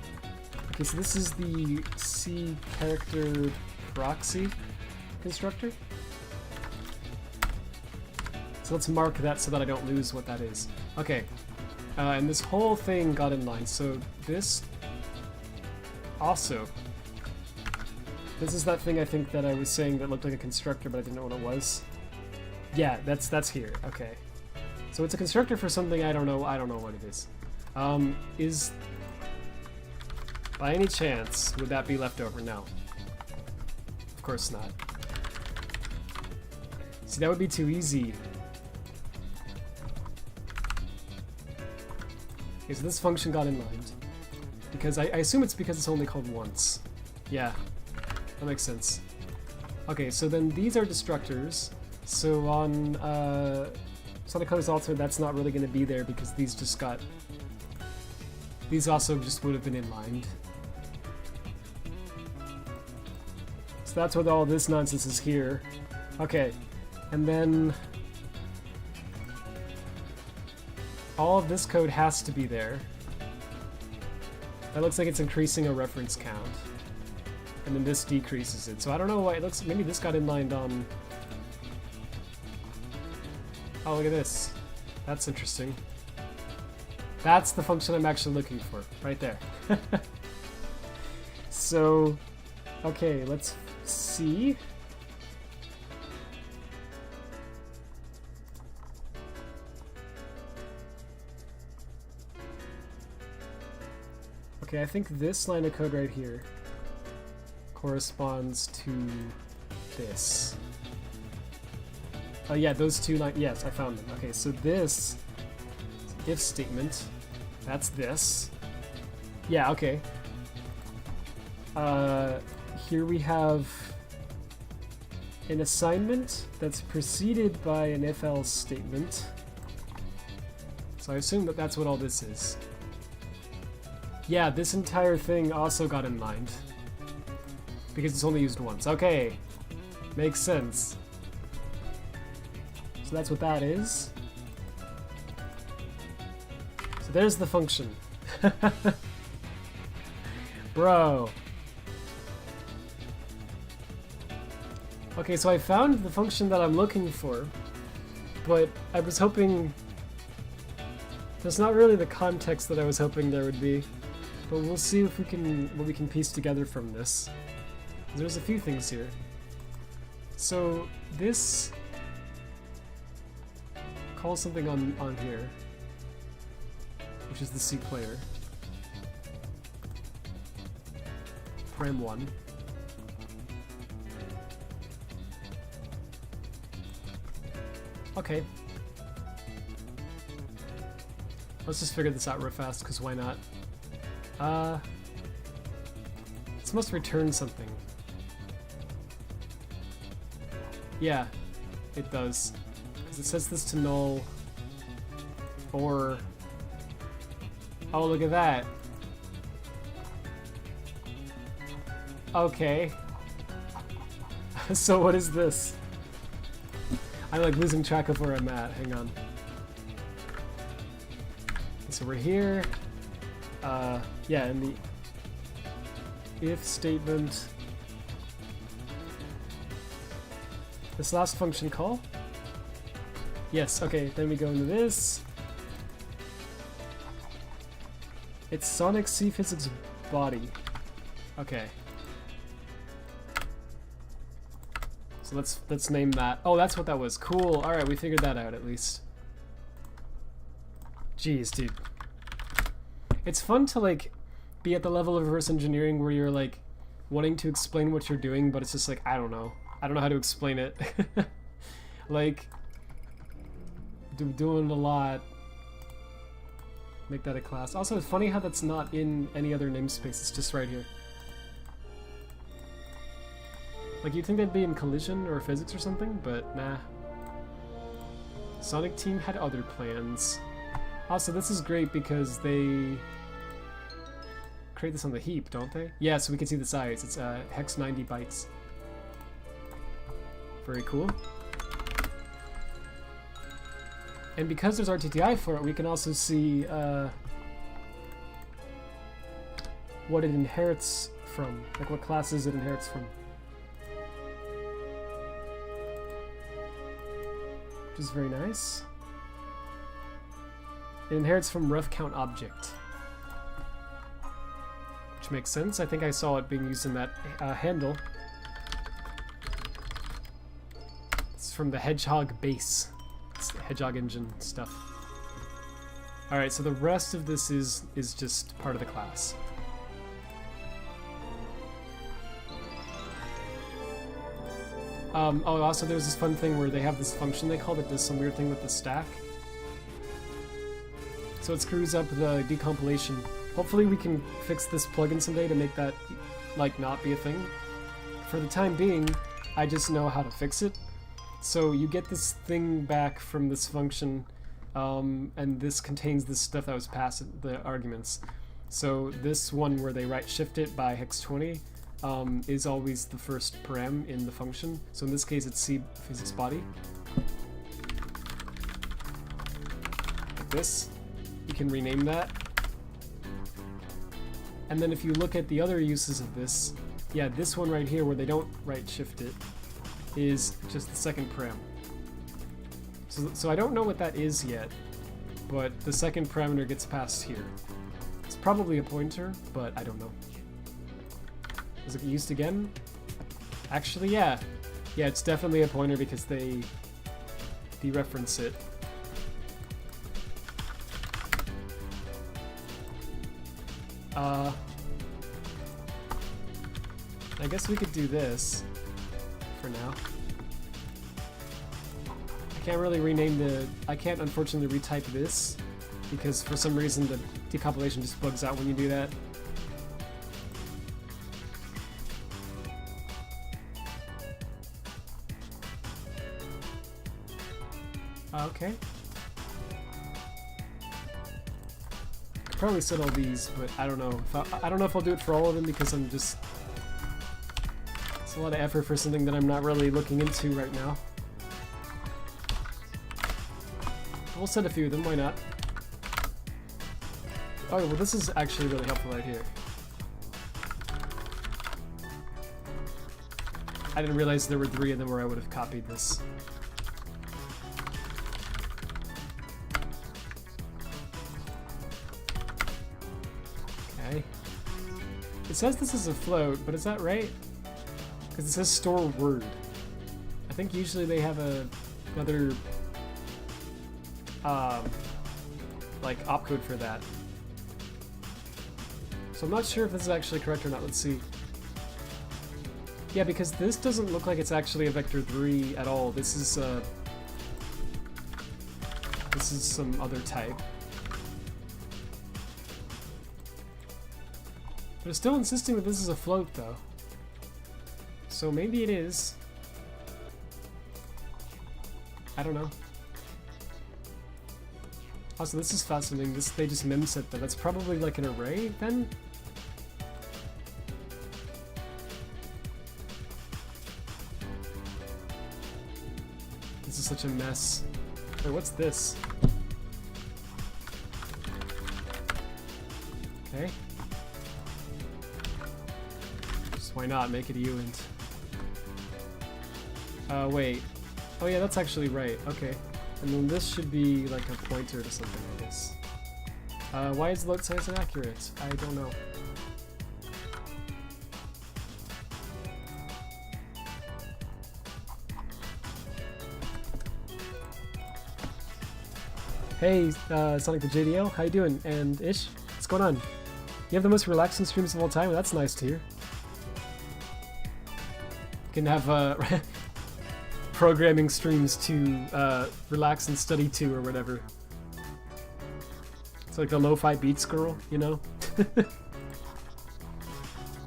okay, so this is the C character proxy constructor. So let's mark that so that I don't lose what that is. Okay, and this whole thing got inline. So this also, this is that thing I think that I was saying that looked like a constructor, but I didn't know what it was. Yeah, that's here. Okay, so it's a constructor for something I don't know what it is. Is by any chance would that be left over? No. Of course not. See, that would be too easy. Okay, so this function got inlined. Because I assume it's because it's only called once. Yeah, that makes sense. Okay, so then these are destructors. So on Sonic Colors Altered, that's not really going to be there because these just got... These also just would have been inlined. So that's what all this nonsense is here. Okay, and then all of this code has to be there. That looks like it's increasing a reference count. And then this decreases it. So I don't know why it looks, maybe this got inlined on... Oh, look at this. That's interesting. That's the function I'm actually looking for, right there. So, okay, let's see. Okay, I think this line of code right here corresponds to this. Oh yeah, those two lines, yes, I found them. Okay, so this if statement, that's this. Yeah, okay. Here we have an assignment that's preceded by an if-else statement. So I assume that that's what all this is. Yeah, this entire thing also got inlined. Because it's only used once. Okay. Makes sense. So that's what that is. So there's the function. Bro. Okay, so I found the function that I'm looking for, but I was hoping... There's not really the context that I was hoping there would be, but we'll see if we can what we can piece together from this. There's a few things here. So this calls something on here, which is the C player. Param 1. Okay. Let's just figure this out real fast, because why not? This must return something. Yeah, it does. Because it sets this to null, or... Oh, look at that. Okay. So what is this? I'm like losing track of where I'm at. Hang on. So we're here. Yeah, in the if statement. This last function call? Yes, okay, then we go into this. It's Sonic C physics body. Okay. So let's name that. Oh, that's what that was. Cool. Alright, we figured that out at least. Jeez, dude. It's fun to like be at the level of reverse engineering where you're like wanting to explain what you're doing, but it's just like, I don't know how to explain it. Like doing a lot. Make that a class. Also, it's funny how that's not in any other namespace. It's just right here. Like you'd think that'd be in collision or physics or something, but nah. Sonic Team had other plans. Also, this is great because they create this on the heap, don't they? Yeah, so we can see the size. It's hex 90 bytes. Very cool. And because there's RTTI for it, we can also see what it inherits from, like what classes it inherits from. Which is very nice. It inherits from ref count object. Which makes sense. I think I saw it being used in that handle. It's from the Hedgehog base. It's the Hedgehog engine stuff. Alright, so the rest of this is just part of the class. Oh, also there's this fun thing where they have this function they call that does some weird thing with the stack. So it screws up the decompilation. Hopefully we can fix this plugin someday to make that, like, not be a thing. For the time being, I just know how to fix it. So you get this thing back from this function, and this contains this stuff that was passed, the arguments. So this one where they right shift it by hex 20 is always the first param in the function. So in this case it's C physics body. Like this. You can rename that. And then if you look at the other uses of this, yeah, this one right here where they don't right shift it is just the second param. So I don't know what that is yet, but the second parameter gets passed here. It's probably a pointer, but I don't know. Does it get used again? Actually, yeah. Yeah, it's definitely a pointer because they dereference it. I guess we could do this for now. I can't really rename the... I can't unfortunately retype this because for some reason the decompilation just bugs out when you do that. Okay. Could probably set all these, but I don't know. I don't know if I'll do it for all of them because I'm just... It's a lot of effort for something that I'm not really looking into right now. We'll set a few of them, why not? Oh, well, this is actually really helpful right here. I didn't realize there were 3 of them where I would have copied this. Okay. It says this is a float, but is that right? Because it says store word. I think usually they have another like opcode for that. So I'm not sure if this is actually correct or not. Let's see. Yeah, because this doesn't look like it's actually a vector 3 at all. This is some other type. They're still insisting that this is a float, though. So maybe it is. I don't know. Also, this is fascinating. They just memset that. That's probably like an array, then? This is such a mess. Wait, what's this? Okay. Just why not? Make it a uint. Wait. Oh yeah, that's actually right. Okay. And then this should be like a pointer to something, I guess. Why is load size inaccurate? I don't know. Hey, Sonic the JDL, how you doing? And Ish, what's going on? You have the most relaxing streams of all time? That's nice to hear. You can have programming streams to relax and study to, or whatever. It's like the lo-fi beats girl, you know?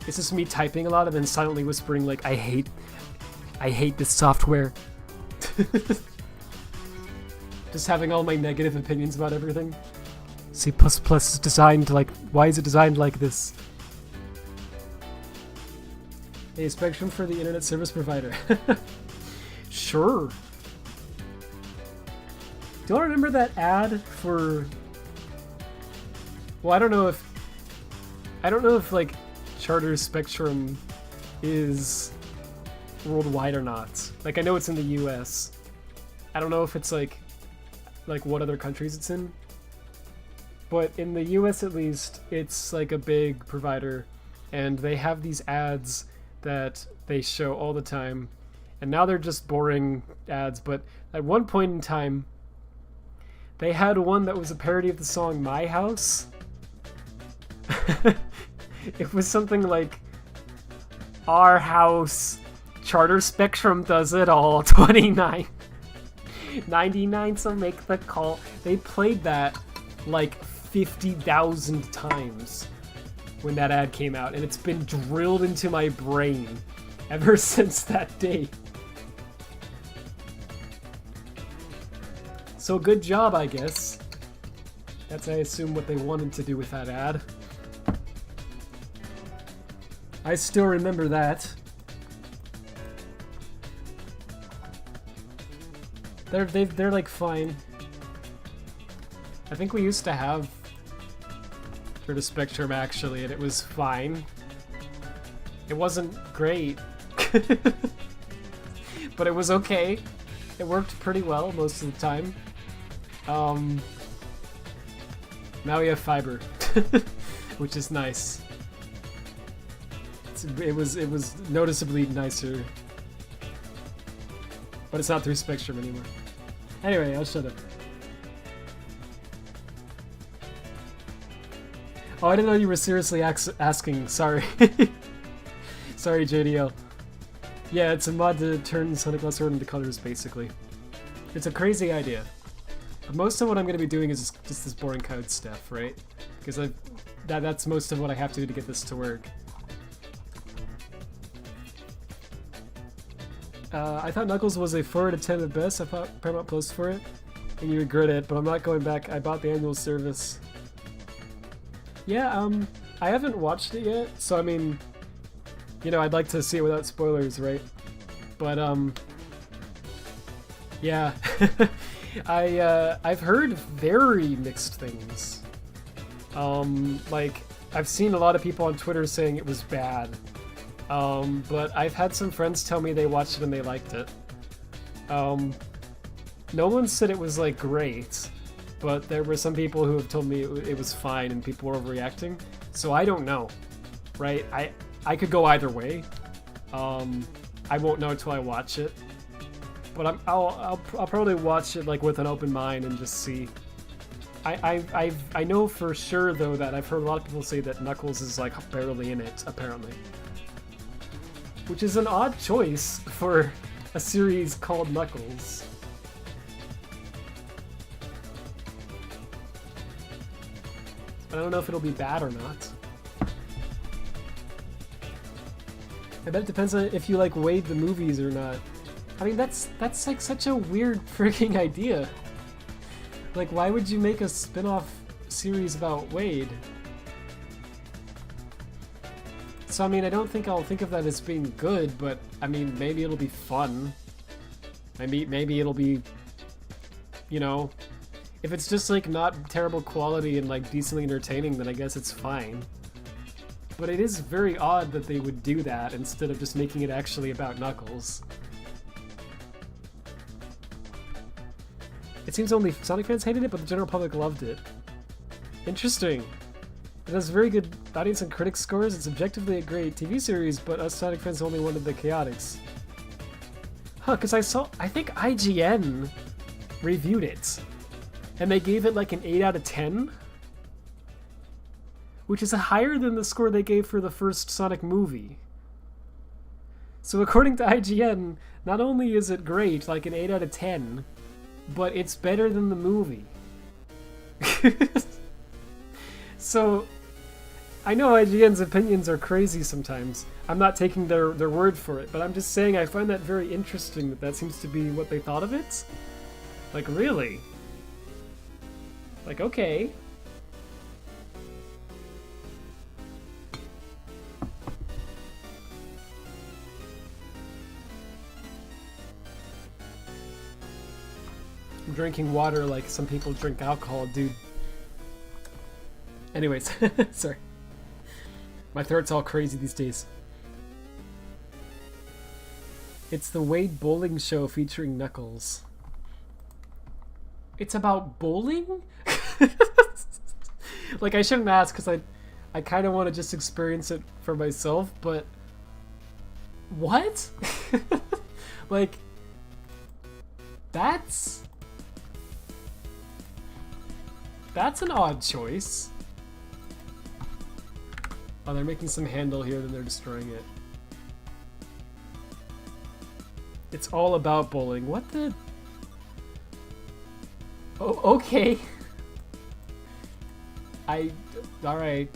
It's just me typing a lot and then silently whispering like, I hate this software. Just having all my negative opinions about everything. C++ is designed like, why is it designed like this? Hey, Spectrum for the internet service provider. Sure. Do I remember that ad for... Well, I don't know if like Charter Spectrum is worldwide or not. Like, I know it's in the US. I don't know if it's like what other countries it's in. But in the US at least, it's like a big provider, and they have these ads that they show all the time. And now they're just boring ads, but at one point in time, they had one that was a parody of the song My House. It was something like, our house, Charter Spectrum does it all, 29.99, so make the call. They played that like 50,000 times when that ad came out, and it's been drilled into my brain ever since that day. So good job, I guess. That's, I assume, what they wanted to do with that ad. I still remember that. They're like fine. I think we used to have Charter Spectrum actually, and it was fine. It wasn't great, but it was okay. It worked pretty well most of the time. Now we have fiber, which is nice. It was noticeably nicer, but it's not through Spectrum anymore. Anyway, I'll shut up. Oh, I didn't know you were seriously asking. Sorry. Sorry, JDL. Yeah, it's a mod to turn Sonic Lost Order into colors, basically. It's a crazy idea. But most of what I'm going to be doing is just this boring code stuff, right? Because that's most of what I have to do to get this to work. I thought Knuckles was a 4 out of 10 at best. I thought Paramount Plus for it, and you regret it, but I'm not going back. I bought the annual service. Yeah, I haven't watched it yet, so I mean, you know, I'd like to see it without spoilers, right? But, yeah. I've heard very mixed things. Like, I've seen a lot of people on Twitter saying it was bad. But I've had some friends tell me they watched it and they liked it. No one said it was, like, great, but there were some people who have told me it was fine and people were overreacting. So I don't know, right? I could go either way. I won't know until I watch it. But I'll probably watch it, like, with an open mind and just see. I know for sure, though, that I've heard a lot of people say that Knuckles is, like, barely in it, apparently. Which is an odd choice for a series called Knuckles. I don't know if it'll be bad or not. I bet it depends on if you like Wade the movies or not. I mean, that's like such a weird freaking idea. Like, why would you make a spin-off series about Wade? So, I mean, I don't think I'll think of that as being good, but, I mean, maybe it'll be fun. Maybe it'll be, you know, if it's just, like, not terrible quality and, like, decently entertaining, then I guess it's fine. But it is very odd that they would do that instead of just making it actually about Knuckles. It seems only Sonic fans hated it, but the general public loved it. Interesting. It has very good audience and critic scores. It's objectively a great TV series, but us Sonic fans only wanted the chaotics. Huh, because I think IGN reviewed it. And they gave it like an 8 out of 10? Which is higher than the score they gave for the first Sonic movie. So according to IGN, not only is it great, like an 8 out of 10, but it's better than the movie. So, I know IGN's opinions are crazy sometimes. I'm not taking their word for it, but I'm just saying I find that very interesting that seems to be what they thought of it. Like, really? Like, okay. I'm drinking water like some people drink alcohol, dude. Anyways, sorry. My throat's all crazy these days. It's the Wade Bowling Show featuring Knuckles. It's about bowling? Like, I shouldn't ask because I kind of want to just experience it for myself, but... What? Like, that's an odd choice. Oh, they're making some handle here, then they're destroying it. It's all about bowling. What the... Oh, okay. Alright.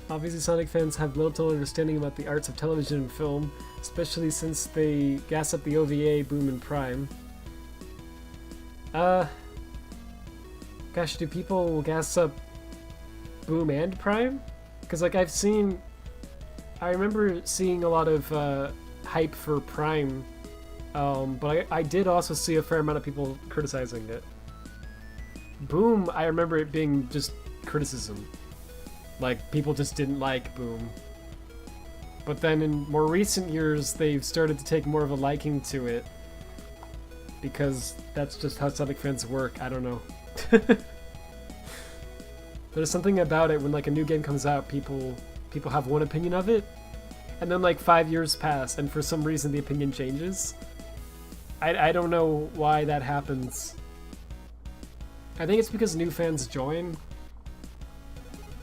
Obviously, Sonic fans have little to understanding about the arts of television and film, especially since they gas up the OVA, Boom, and Prime. Gosh, do people gas up Boom and Prime? Because, like, I remember seeing a lot of hype for Prime, but I did also see a fair amount of people criticizing it. Boom, I remember it being just criticism. Like, people just didn't like Boom. But then in more recent years, they've started to take more of a liking to it. Because that's just how Sonic fans work, I don't know. There's something about it when, like, a new game comes out, people have one opinion of it, and then, like, 5 years pass, and for some reason the opinion changes. I don't know why that happens. I think it's because new fans join,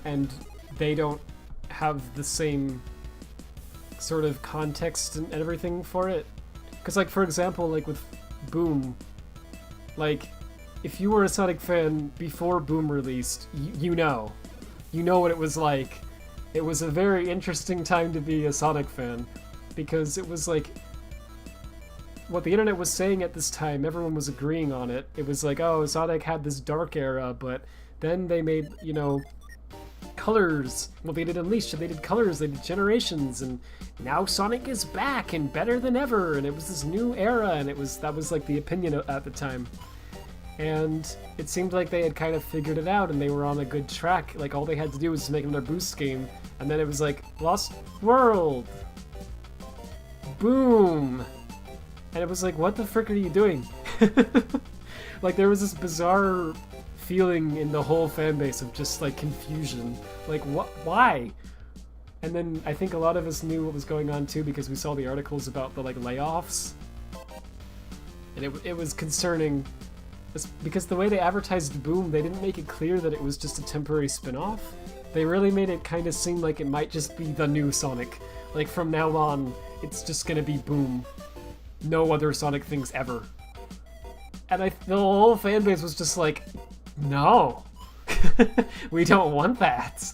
and they don't have the same sort of context and everything for it. Because, like, for example, like, with Boom, like, if you were a Sonic fan before Boom released, you know what it was like. It was a very interesting time to be a Sonic fan, because it was like, what the internet was saying at this time, everyone was agreeing on it. It was like, oh, Sonic had this dark era, but then they made, you know, Colors. Well, they did Unleashed, they did Colors, they did Generations, and now Sonic is back and better than ever, and it was this new era, and that was like the opinion at the time. And it seemed like they had kind of figured it out and they were on a good track. Like, all they had to do was make another Boost game, and then it was like, Lost World! Boom! And it was like, what the frick are you doing? Like, there was this bizarre feeling in the whole fan base of just, like, confusion. Like, what? Why? And then I think a lot of us knew what was going on, too, because we saw the articles about the, like, layoffs. And it was concerning, because the way they advertised Boom, they didn't make it clear that it was just a temporary spin-off. They really made it kind of seem like it might just be the new Sonic. Like, from now on, it's just gonna be Boom. No other Sonic things ever. And the whole fanbase was just like, no, we don't want that.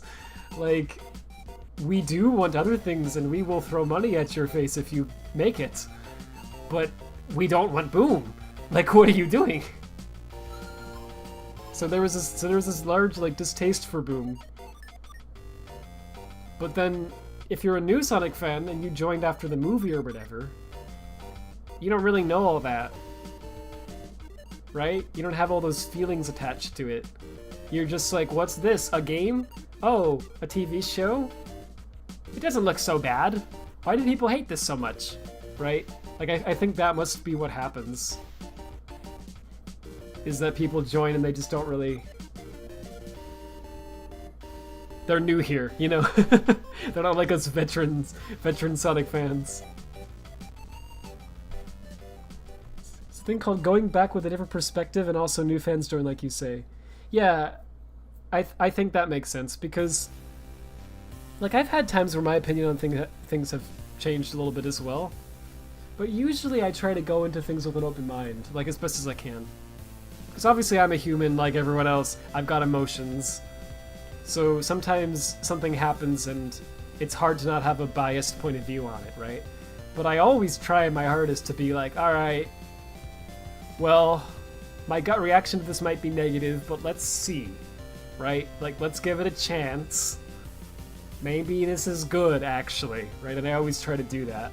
Like, we do want other things, and we will throw money at your face if you make it. But we don't want Boom. Like, what are you doing? So there was this large, like, distaste for Boom. But then, if you're a new Sonic fan and you joined after the movie or whatever, you don't really know all that. Right? You don't have all those feelings attached to it. You're just like, what's this? A game? Oh, a TV show? It doesn't look so bad. Why do people hate this so much? Right? Like, I think that must be what happens. Is that people join and they just don't really... They're new here, you know? They're not like us veteran Sonic fans. It's a thing called going back with a different perspective, and also new fans join, like you say. Yeah, I think that makes sense, because like, I've had times where my opinion on things have changed a little bit as well, but usually I try to go into things with an open mind, like, as best as I can. Because obviously I'm a human like everyone else. I've got emotions. So sometimes something happens and it's hard to not have a biased point of view on it, right? But I always try my hardest to be like, alright, well, my gut reaction to this might be negative, but let's see, right? Like, let's give it a chance. Maybe this is good, actually, right? And I always try to do that.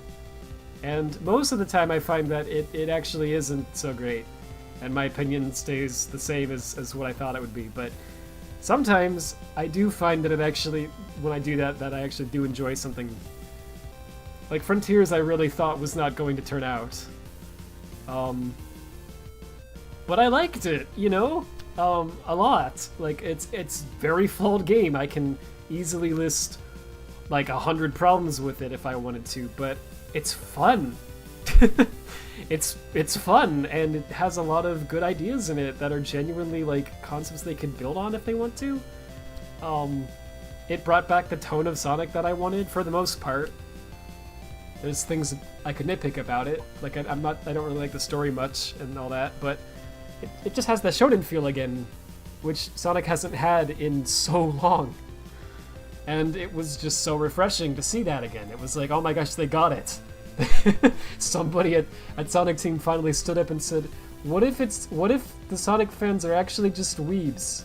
And most of the time I find that it actually isn't so great, and my opinion stays the same as what I thought it would be. But sometimes I do find that it actually, when I do that I actually do enjoy something. Like Frontiers, I really thought was not going to turn out. But I liked it, you know? A lot. Like, it's very flawed game. I can easily list like 100 problems with it if I wanted to, but it's fun. It's fun, and it has a lot of good ideas in it that are genuinely like concepts they could build on if they want to. It brought back the tone of Sonic that I wanted for the most part. There's things I could nitpick about it, like I don't really like the story much and all that, but it just has the shonen feel again, which Sonic hasn't had in so long. And it was just so refreshing to see that again. It was like, oh my gosh, they got it. Somebody at Sonic Team finally stood up and said, what if the Sonic fans are actually just weebs?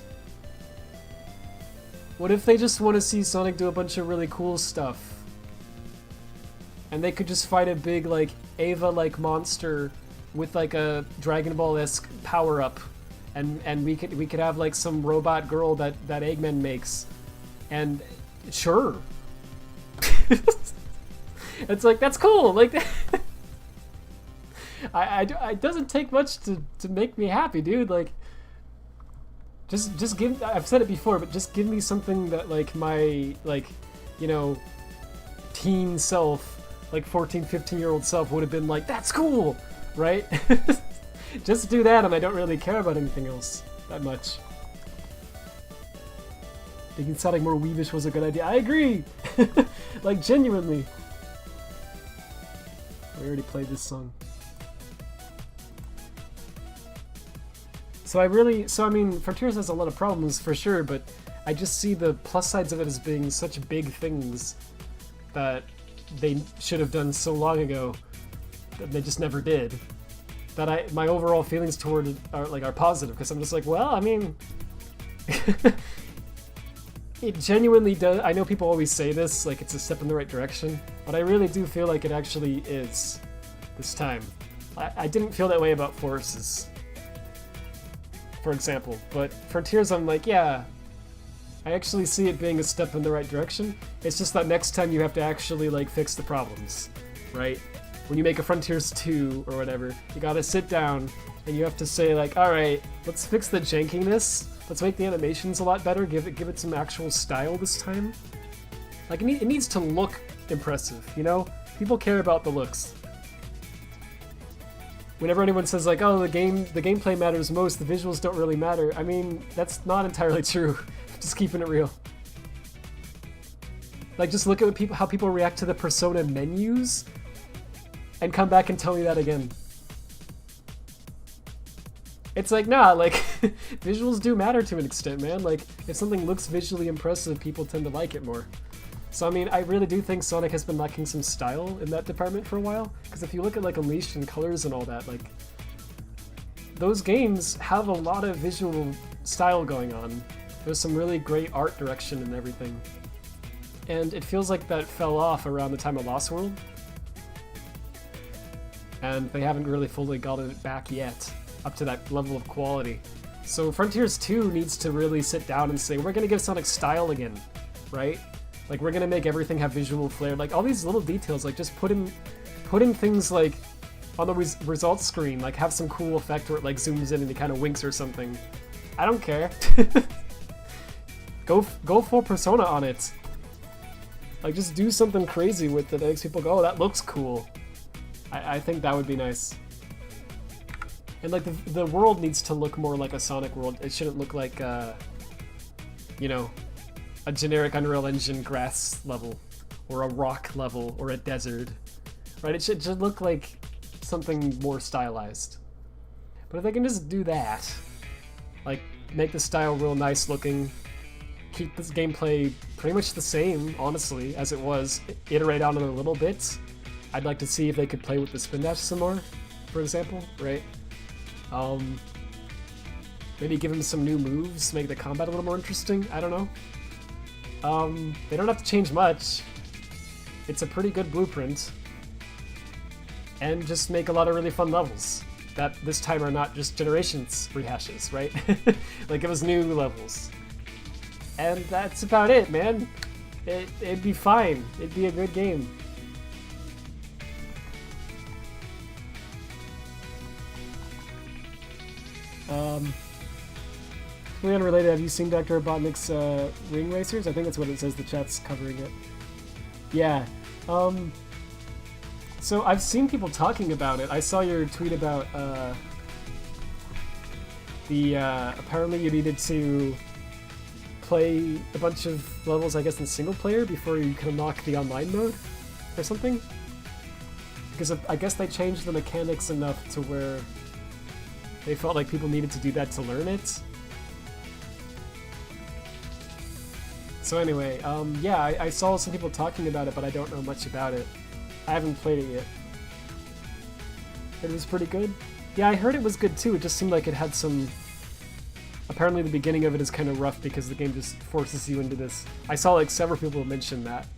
What if they just want to see Sonic do a bunch of really cool stuff? And they could just fight a big, like, Ava-like monster with, like, a Dragon Ball-esque power-up. And we could have, like, some robot girl that Eggman makes. And sure. It's like, that's cool. Like, it doesn't take much to make me happy, dude. Like, just give. I've said it before, but just give me something that, like, my, like, you know, teen self, like 14, 15-year-old self would have been like, that's cool, right? Just do that, and I don't really care about anything else that much. Making Sonic more weebish was a good idea. I agree. Like, genuinely. We already played this song. So I mean, Frontiers has a lot of problems for sure, but I just see the plus sides of it as being such big things that they should have done so long ago that they just never did. That my overall feelings toward it are positive, because I'm just like, well, I mean, it genuinely does. I know people always say this, like it's a step in the right direction, but I really do feel like it actually is this time. I didn't feel that way about Forces, for example, but Frontiers I'm like, yeah, I actually see it being a step in the right direction. It's just that next time you have to actually like fix the problems, right? When you make a Frontiers 2 or whatever, you gotta sit down and you have to say like, alright, let's fix the jankiness, let's make the animations a lot better, give it some actual style this time. Like it needs to look impressive, you know? People care about the looks. Whenever anyone says like, oh, the gameplay matters most, the visuals don't really matter, I mean, that's not entirely true. Just keeping it real. Like, just look at how people react to the Persona menus, and come back and tell me that again. It's like, nah, like, visuals do matter to an extent, man. Like, if something looks visually impressive, people tend to like it more. So, I mean, I really do think Sonic has been lacking some style in that department for a while. Because if you look at, like, Unleashed and Colors and all that, like, those games have a lot of visual style going on. There's some really great art direction and everything. And it feels like that fell off around the time of Lost World. And they haven't really fully gotten it back yet, up to that level of quality. So Frontiers 2 needs to really sit down and say, we're gonna give Sonic style again, right? Like, we're gonna make everything have visual flair. Like, all these little details, like, just put in things like, on the results screen, like, have some cool effect where it, like, zooms in and it kind of winks or something. I don't care. Go full Persona on it. Like, just do something crazy with it that makes people go, oh, that looks cool. I think that would be nice. And, like, the world needs to look more like a Sonic world. It shouldn't look like, you know, a generic Unreal Engine grass level, or a rock level, or a desert. Right? It should look like something more stylized. But if they can just do that, like, make the style real nice looking, keep this gameplay pretty much the same, honestly, as it was, iterate on it a little bit. I'd like to see if they could play with the spin dash some more, for example, right? Maybe give him some new moves, make the combat a little more interesting, I don't know. They don't have to change much. It's a pretty good blueprint. And just make a lot of really fun levels that this time are not just Generations rehashes, right? Like, give us new levels. And that's about it, man. It'd be fine. It'd be a good game. Completely unrelated, have you seen Dr. Robotnik's Ring Racers? I think that's what it says, the chat's covering it. Yeah. So I've seen people talking about it. I saw your tweet about apparently you needed to play a bunch of levels, I guess, in single player before you can unlock the online mode or something. Because I guess they changed the mechanics enough to where they felt like people needed to do that to learn it. So anyway, yeah, I saw some people talking about it, but I don't know much about it. I haven't played it yet. It was pretty good. Yeah, I heard it was good too. It just seemed like it had some... Apparently the beginning of it is kind of rough because the game just forces you into this. I saw like several people mention that.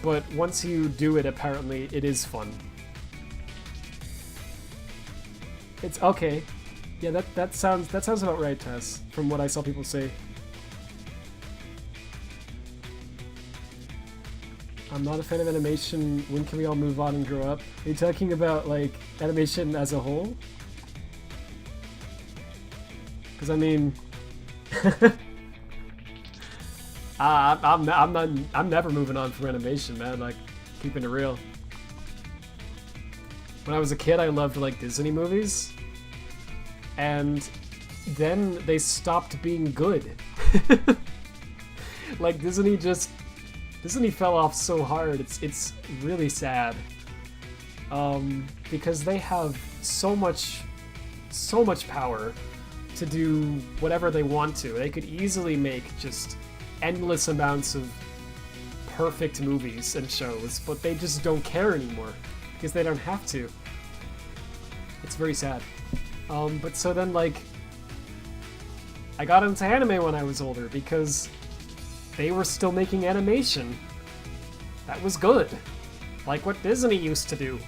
But once you do it, apparently it is fun. It's okay. Yeah, that sounds about right, Tess, from what I saw people say. I'm not a fan of animation. When can we all move on and grow up? Are you talking about, like, animation as a whole? Because, I mean... I'm never moving on from animation, man. Like, keeping it real. When I was a kid, I loved, like, Disney movies. And then they stopped being good. Like, Disney fell off so hard, it's really sad. Because they have so much power to do whatever they want to. They could easily make just endless amounts of perfect movies and shows, but they just don't care anymore because they don't have to. It's very sad. But so then, like, I got into anime when I was older because they were still making animation. That was good. Like what Disney used to do.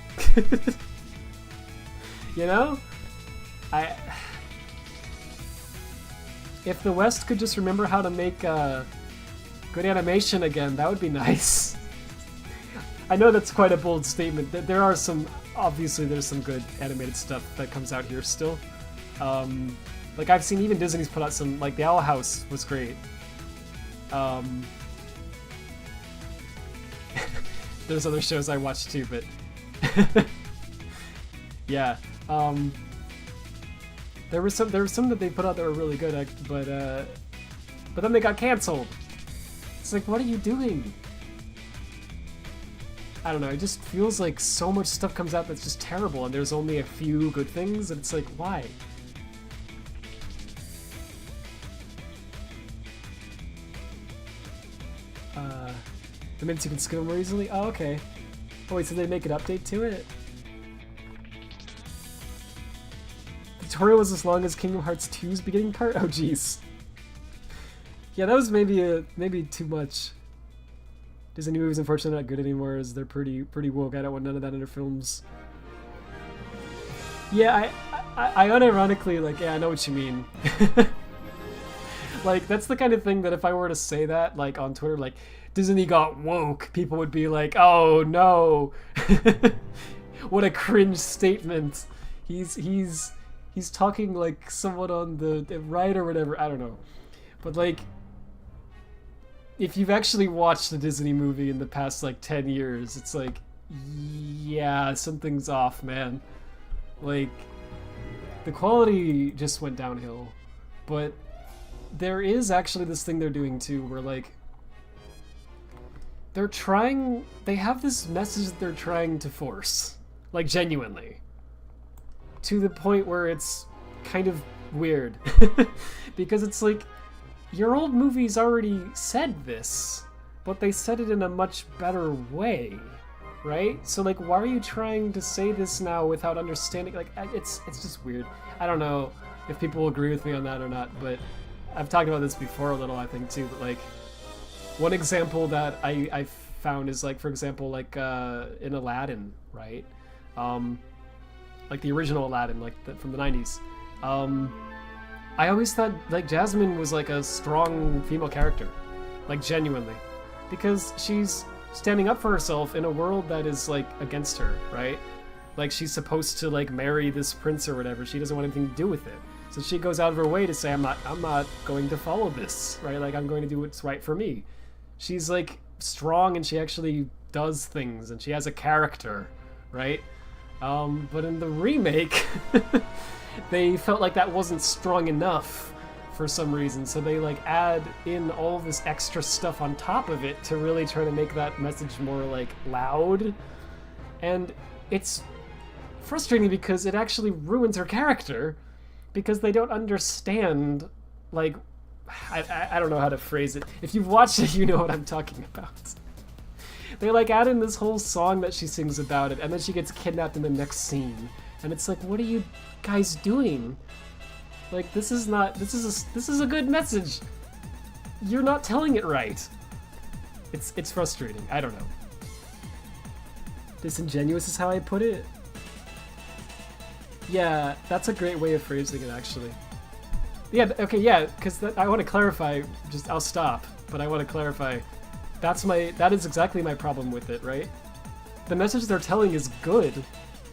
You know? If the West could just remember how to make good animation again, that would be nice. I know that's quite a bold statement. There are some, obviously there's some good animated stuff that comes out here still. Like I've seen even Disney's put out some, like the Owl House was great. There's other shows I watch too, but yeah. There were some that they put out that were really good, but then they got canceled. It's like, what are you doing? I don't know. It just feels like so much stuff comes out that's just terrible, and there's only a few good things, and it's like, why? The minutes you can skip more easily? Oh, okay. Oh wait, so they make an update to it? The tutorial was as long as Kingdom Hearts 2's beginning part? Oh jeez. Yeah, that was maybe too much. Disney movies unfortunately not good anymore, as they're pretty woke. I don't want none of that in their films. Yeah, I unironically, like, yeah, I know what you mean. Like, that's the kind of thing that if I were to say that, like, on Twitter, like, Disney got woke, people would be like, oh no. What a cringe statement. He's talking like someone on the right or whatever, I don't know. But like, if you've actually watched the Disney movie in the past like 10 years, it's like, yeah, something's off, man. Like, the quality just went downhill. But there is actually this thing they're doing too, where like, they have this message that they're trying to force. Like, genuinely. To the point where it's kind of weird. Because it's like, your old movies already said this, but they said it in a much better way, right? So like, why are you trying to say this now without understanding? Like, it's just weird. I don't know if people will agree with me on that or not, but I've talked about this before a little, I think, too. But like, one example that I found is like, for example, like in Aladdin, right? Like the original Aladdin, like from the 90s. I always thought like Jasmine was like a strong female character, like genuinely, because she's standing up for herself in a world that is like against her, right? Like she's supposed to like marry this prince or whatever. She doesn't want anything to do with it. So she goes out of her way to say, I'm not going to follow this, right? Like I'm going to do what's right for me. She's like strong and she actually does things and she has a character, right? But in the remake, they felt like that wasn't strong enough for some reason, so they like add in all this extra stuff on top of it to really try to make that message more like loud. And it's frustrating because it actually ruins her character, because they don't understand, like, I don't know how to phrase it. If you've watched it, you know what I'm talking about. They like add in this whole song that she sings about it, and then she gets kidnapped in the next scene. And it's like, what are you guys doing? Like, this is a good message. You're not telling it right. It's frustrating. I don't know. Disingenuous is how I put it. Yeah, that's a great way of phrasing it, actually. Yeah, okay, yeah, because I want to clarify, I'll stop, but I want to clarify. That is exactly my problem with it, right? The message they're telling is good,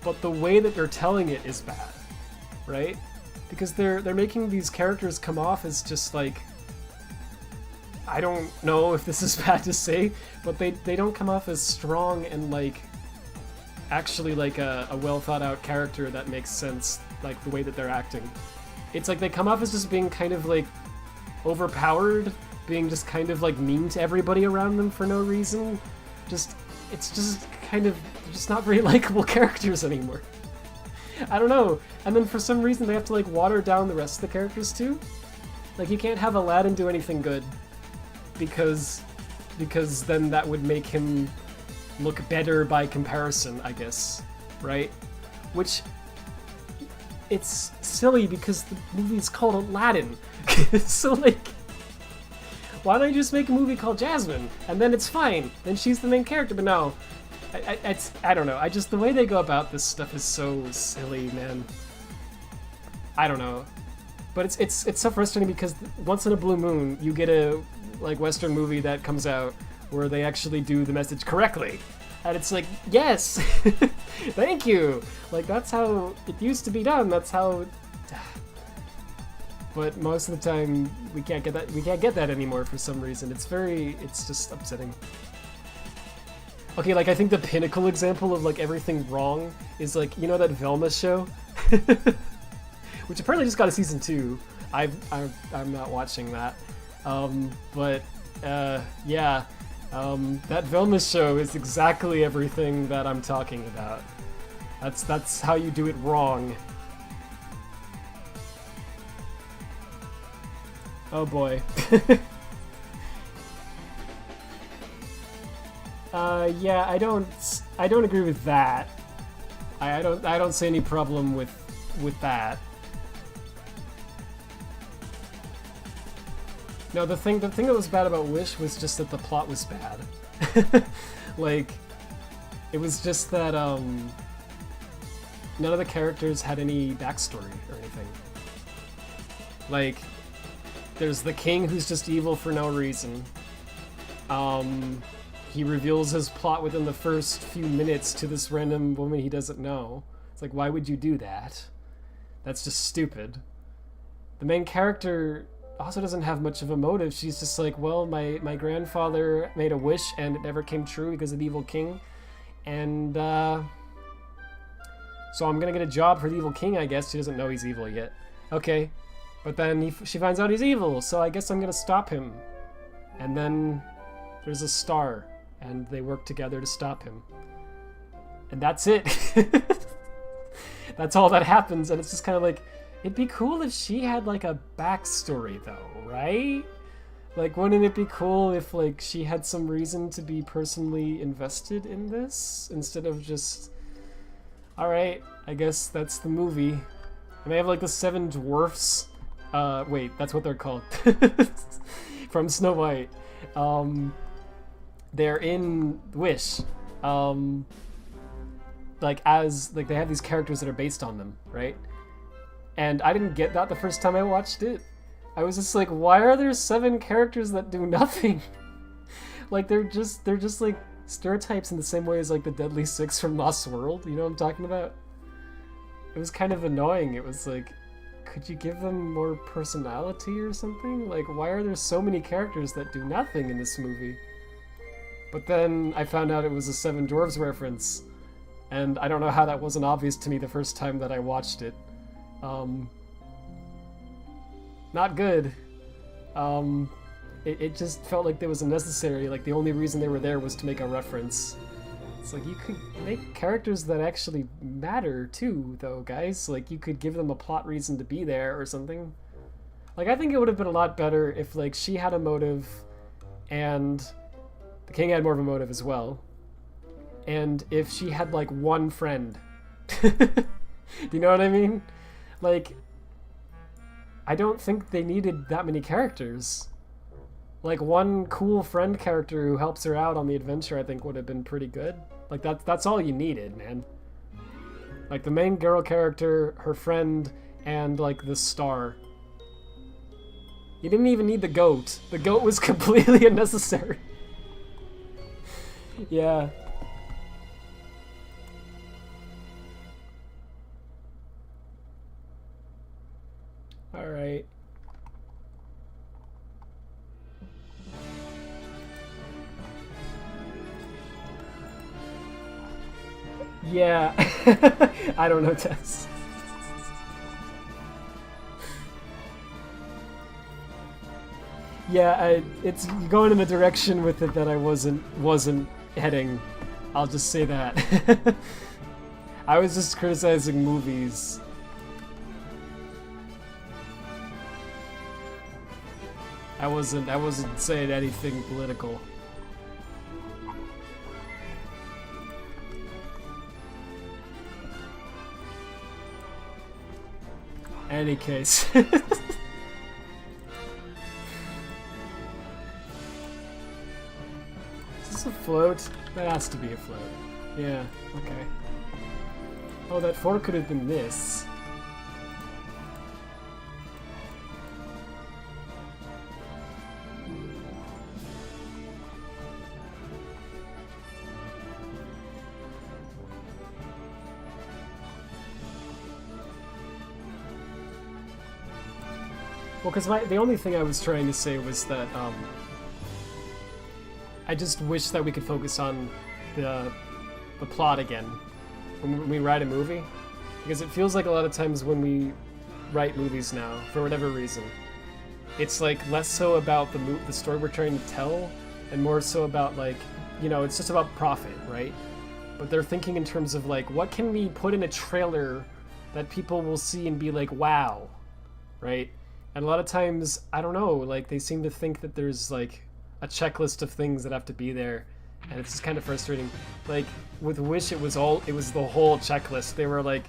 but the way that they're telling it is bad, right? Because they're making these characters come off as just like, I don't know if this is bad to say, but they don't come off as strong and like actually like a well thought out character that makes sense, like the way that they're acting. It's like they come off as just being kind of like overpowered, being just kind of like mean to everybody around them for no reason. It's just kind of just not very likable characters anymore. I don't know. And then for some reason they have to like water down the rest of the characters too. Like you can't have Aladdin do anything good because then that would make him look better by comparison, I guess, right? Which, it's silly because the movie's called Aladdin. So like, Why don't you just make a movie called Jasmine, and then it's fine, then she's the main character? But no, I don't know, the way they go about this stuff is so silly, man. I don't know. But it's so frustrating because once in a blue moon, you get a like Western movie that comes out where they actually do the message correctly. And it's like, yes! Thank you! Like, that's how it used to be done, that's how... But most of the time, we can't get that anymore for some reason. It's just upsetting. Okay, like, I think the pinnacle example of, like, everything wrong is, like, you know that Velma show? Which apparently just got a season 2. I'm not watching that. Yeah. That Velma show is exactly everything that I'm talking about. That's how you do it wrong. Oh boy. Yeah, I don't agree with that. I don't see any problem with that. No, the thing that was bad about Wish was just that the plot was bad. Like, it was just that none of the characters had any backstory or anything. Like, there's the king who's just evil for no reason. He reveals his plot within the first few minutes to this random woman he doesn't know. It's like, why would you do that? That's just stupid. The main character also doesn't have much of a motive. She's just like, well, my grandfather made a wish and it never came true because of the evil king. And, so I'm gonna get a job for the evil king, I guess. She doesn't know he's evil yet. Okay. But then she finds out he's evil, so I guess I'm gonna stop him. And then there's a star, and they work together to stop him. And that's it. That's all that happens, and it's just kind of like, it'd be cool if she had, like, a backstory, though, right? Like, wouldn't it be cool if, like, she had some reason to be personally invested in this? Instead of just, alright, I guess that's the movie. And they have, like, the 7 dwarfs. Wait, that's what they're called. From Snow White. They're in Wish. Like, they have these characters that are based on them, right? And I didn't get that the first time I watched it. I was just like, why are there 7 characters that do nothing? Like, they're just like stereotypes in the same way as like the Deadly Six from Lost World. You know what I'm talking about? It was kind of annoying. It was like, could you give them more personality or something? Like, why are there so many characters that do nothing in this movie? But then I found out it was a 7 Dwarves reference, and I don't know how that wasn't obvious to me the first time that I watched it. Not good. It just felt like there was unnecessary. Like, the only reason they were there was to make a reference. It's like, you could make characters that actually matter too, though, guys. Like, you could give them a plot reason to be there or something. Like, I think it would have been a lot better if, like, she had a motive and the king had more of a motive as well. And if she had, like, one friend. Do you know what I mean? Like, I don't think they needed that many characters. Like, one cool friend character who helps her out on the adventure, I think, would have been pretty good. Like, that's all you needed, man. Like, the main girl character, her friend, and, like, the star. You didn't even need the goat. The goat was completely unnecessary. Yeah. Alright. Yeah. I don't know, Tess. Yeah, it's going in the direction with it that I wasn't heading. I'll just say that. I was just criticizing movies. I wasn't saying anything political. Any case. Float? That has to be a float. Yeah, okay. Oh, that 4 could have been this. Well, because the only thing I was trying to say was that I just wish that we could focus on the plot again when we write a movie, because it feels like a lot of times when we write movies now, for whatever reason, it's like less so about the story we're trying to tell, and more so about like, you know, it's just about profit, right? But they're thinking in terms of like, what can we put in a trailer that people will see and be like, wow, right? And a lot of times, I don't know, like they seem to think that there's like a checklist of things that have to be there, and it's just kind of frustrating. Like with Wish, it was the whole checklist. They were like,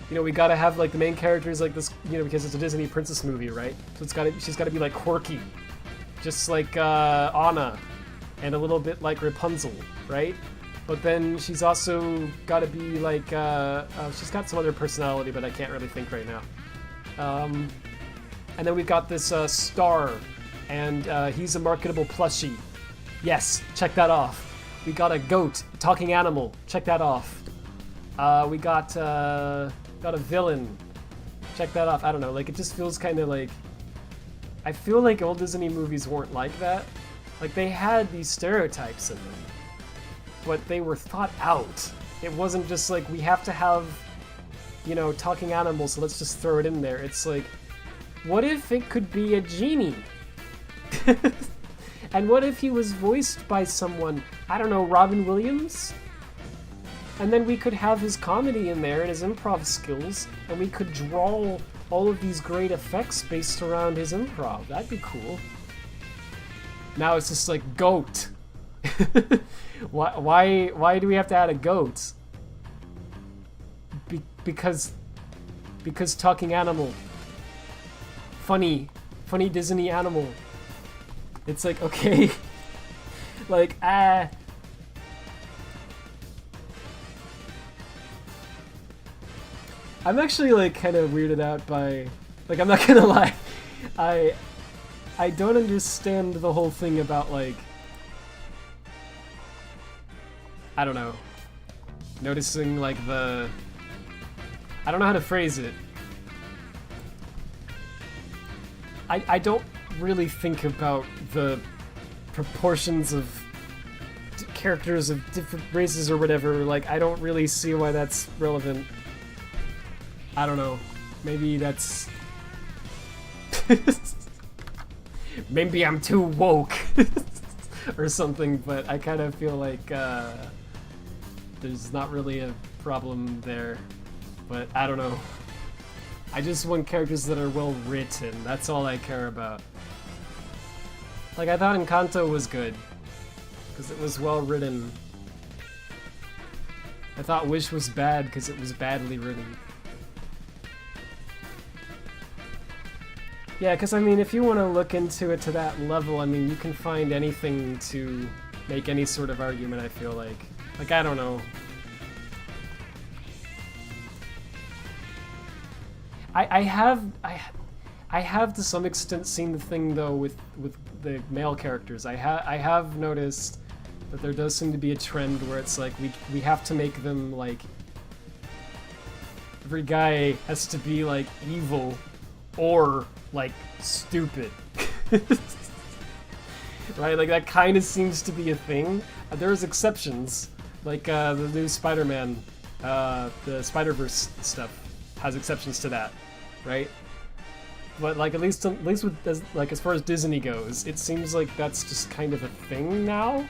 you know, we gotta have like the main characters like this, you know, because it's a Disney princess movie, right? So she's gotta be like quirky, just like Anna, and a little bit like Rapunzel, right? But then she's also gotta be like, she's got some other personality, but I can't really think right now. And then we've got this Star, and he's a marketable plushie. Yes, check that off. We got a goat, a talking animal. Check that off. We got a villain. Check that off. I don't know. Like it just feels kind of like. I feel like old Disney movies weren't like that. Like they had these stereotypes in them, but they were thought out. It wasn't just like we have to have, you know, talking animals, so let's just throw it in there. It's like, what if it could be a genie? And what if he was voiced by someone, I don't know, Robin Williams? And then we could have his comedy in there and his improv skills, and we could draw all of these great effects based around his improv. That'd be cool. Now it's just like, goat. Why do we have to add a goat? Because talking animal. Funny Disney animal. It's like, okay. Like, I'm actually like kind of weirded out by, like, I'm not gonna lie, I don't understand the whole thing about like, I don't know, noticing like I don't know how to phrase it. I don't really think about the proportions of characters of different races or whatever. Like, I don't really see why that's relevant. I don't know. Maybe that's... Maybe I'm too woke or something, but I kind of feel like there's not really a problem there. But I don't know. I just want characters that are well written. That's all I care about. Like, I thought Encanto was good because it was well written. I thought Wish was bad because it was badly written. Yeah, because I mean, if you want to look into it to that level, I mean, you can find anything to make any sort of argument, I feel like. Like, I don't know. I have to some extent seen the thing though with the male characters. I have noticed that there does seem to be a trend where it's like we have to make them like every guy has to be like evil or like stupid. Right? Like that kind of seems to be a thing. There's exceptions, like the new Spider-Man, the Spider-Verse stuff has exceptions to that, right? But like at least with as far as Disney goes, it seems like that's just kind of a thing now,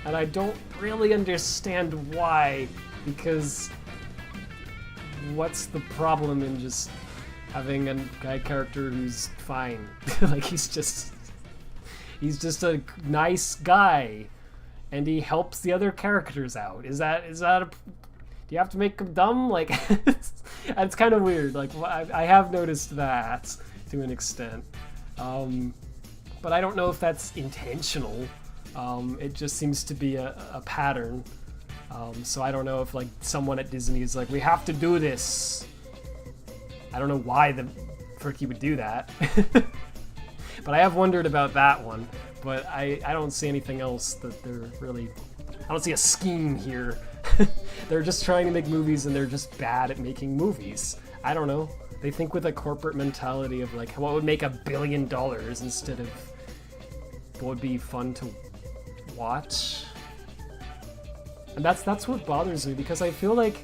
and I don't really understand why. Because what's the problem in just having a guy character who's fine? Like he's just a nice guy, and he helps the other characters out. Is that a? Do you have to make him dumb? Like, it's kind of weird. Like, I have noticed that to an extent, but I don't know if that's intentional. It just seems to be a pattern. So I don't know if like someone at Disney is like, we have to do this. I don't know why the frick he would do that. But I have wondered about that one. But I don't see anything else that they're really... I don't see a scheme here. They're just trying to make movies and they're just bad at making movies. I don't know. They think with a corporate mentality of like, what would make $1 billion instead of what would be fun to watch? And that's what bothers me, because I feel like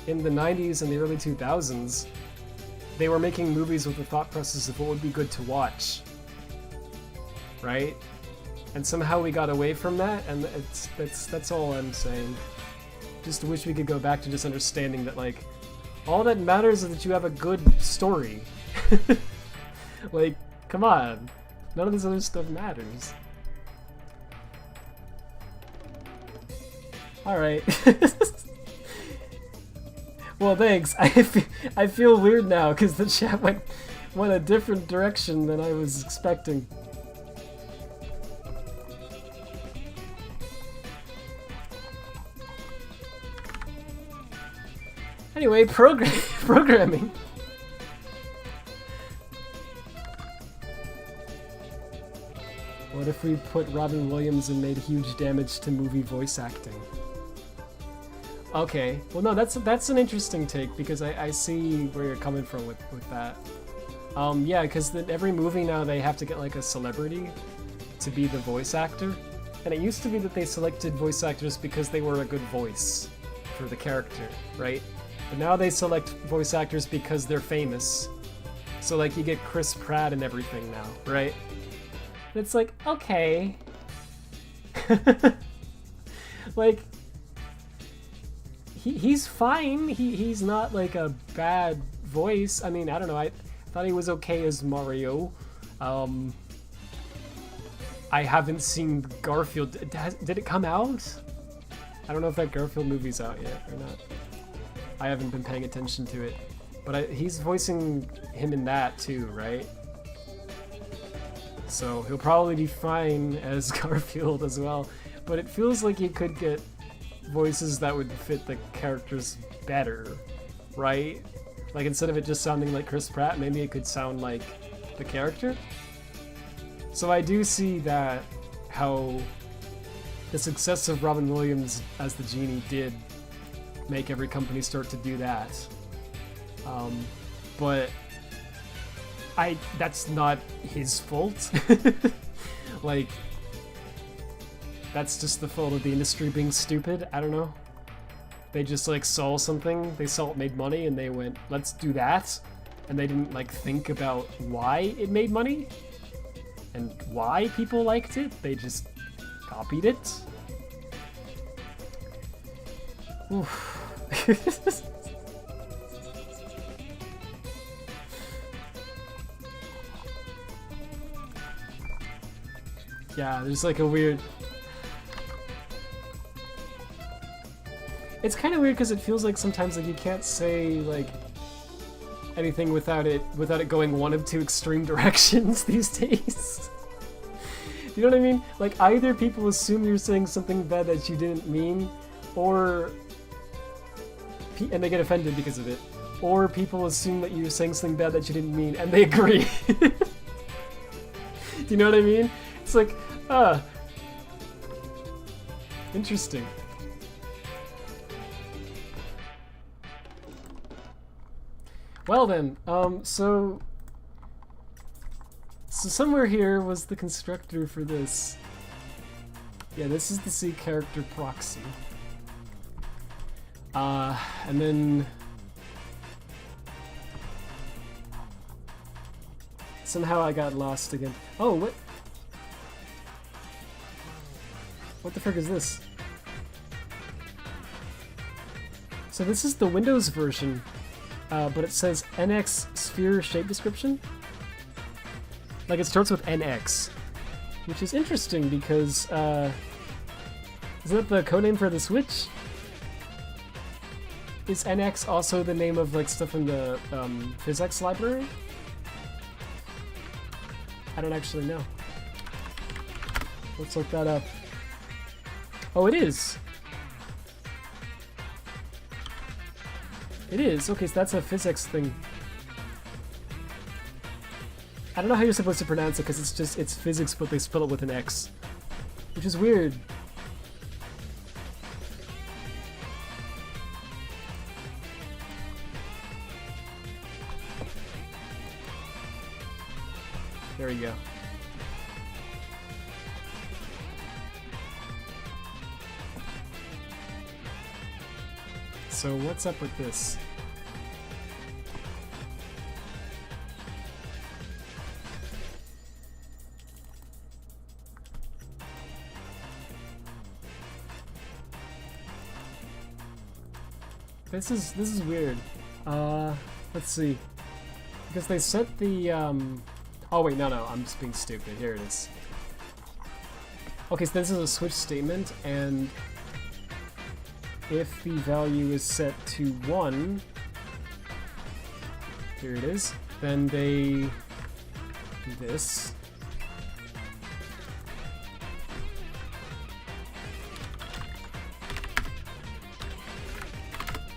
in the 90s and the early 2000s, they were making movies with the thought process of what would be good to watch. Right? And somehow we got away from that, and that's all I'm saying. Just wish we could go back to just understanding that, like, all that matters is that you have a good story. Like, come on. None of this other stuff matters. Alright. Well, thanks. I feel weird now, because the chat went a different direction than I was expecting. Anyway, programming. What if we put Robin Williams and made huge damage to movie voice acting? Okay, well no, that's an interesting take, because I see where you're coming from with that. Yeah, because every movie now they have to get like a celebrity to be the voice actor. And it used to be that they selected voice actors because they were a good voice for the character, right? But now they select voice actors because they're famous. So like you get Chris Pratt and everything now, right? And it's like, okay. Like, he's fine. He's not like a bad voice. I mean, I don't know. I thought he was okay as Mario. I haven't seen Garfield. Did it come out? I don't know if that Garfield movie's out yet or not. I haven't been paying attention to it. But he's voicing him in that too, right? So he'll probably be fine as Garfield as well. But it feels like you could get voices that would fit the characters better, right? Like instead of it just sounding like Chris Pratt, maybe it could sound like the character. So I do see that how the success of Robin Williams as the genie did make every company start to do that. But that's not his fault. Like, that's just the fault of the industry being stupid. I don't know. They just like saw something, they saw it made money, and they went, let's do that. And they didn't like think about why it made money and why people liked it. They just copied it. Oof. Yeah, there's like a weird... It's kind of weird because it feels like sometimes like you can't say like anything without it going one of two extreme directions these days. You know what I mean? Like either people assume you're saying something bad that you didn't mean, or and they get offended because of it, or people assume that you're saying something bad that you didn't mean and they agree. Do you know what I mean? It's like, interesting. Well then, so somewhere here was the constructor for this. Yeah, this is the C character proxy. And then somehow I got lost again. Oh, what? What the frick is this? So this is the Windows version, but it says NX sphere shape description. Like it starts with NX, which is interesting because isn't that the codename for the Switch? Is NX also the name of like stuff in the physics library? I don't actually know. Let's look that up. Oh, it is. It is. Okay, so that's a physics thing. I don't know how you're supposed to pronounce it because it's physics, but they spell it with an X, which is weird. There we go. So what's up with this? This is weird. Let's see. Because they set the oh wait, no, I'm just being stupid. Here it is. Okay, so this is a switch statement, and if the value is set to 1, here it is, then they do this.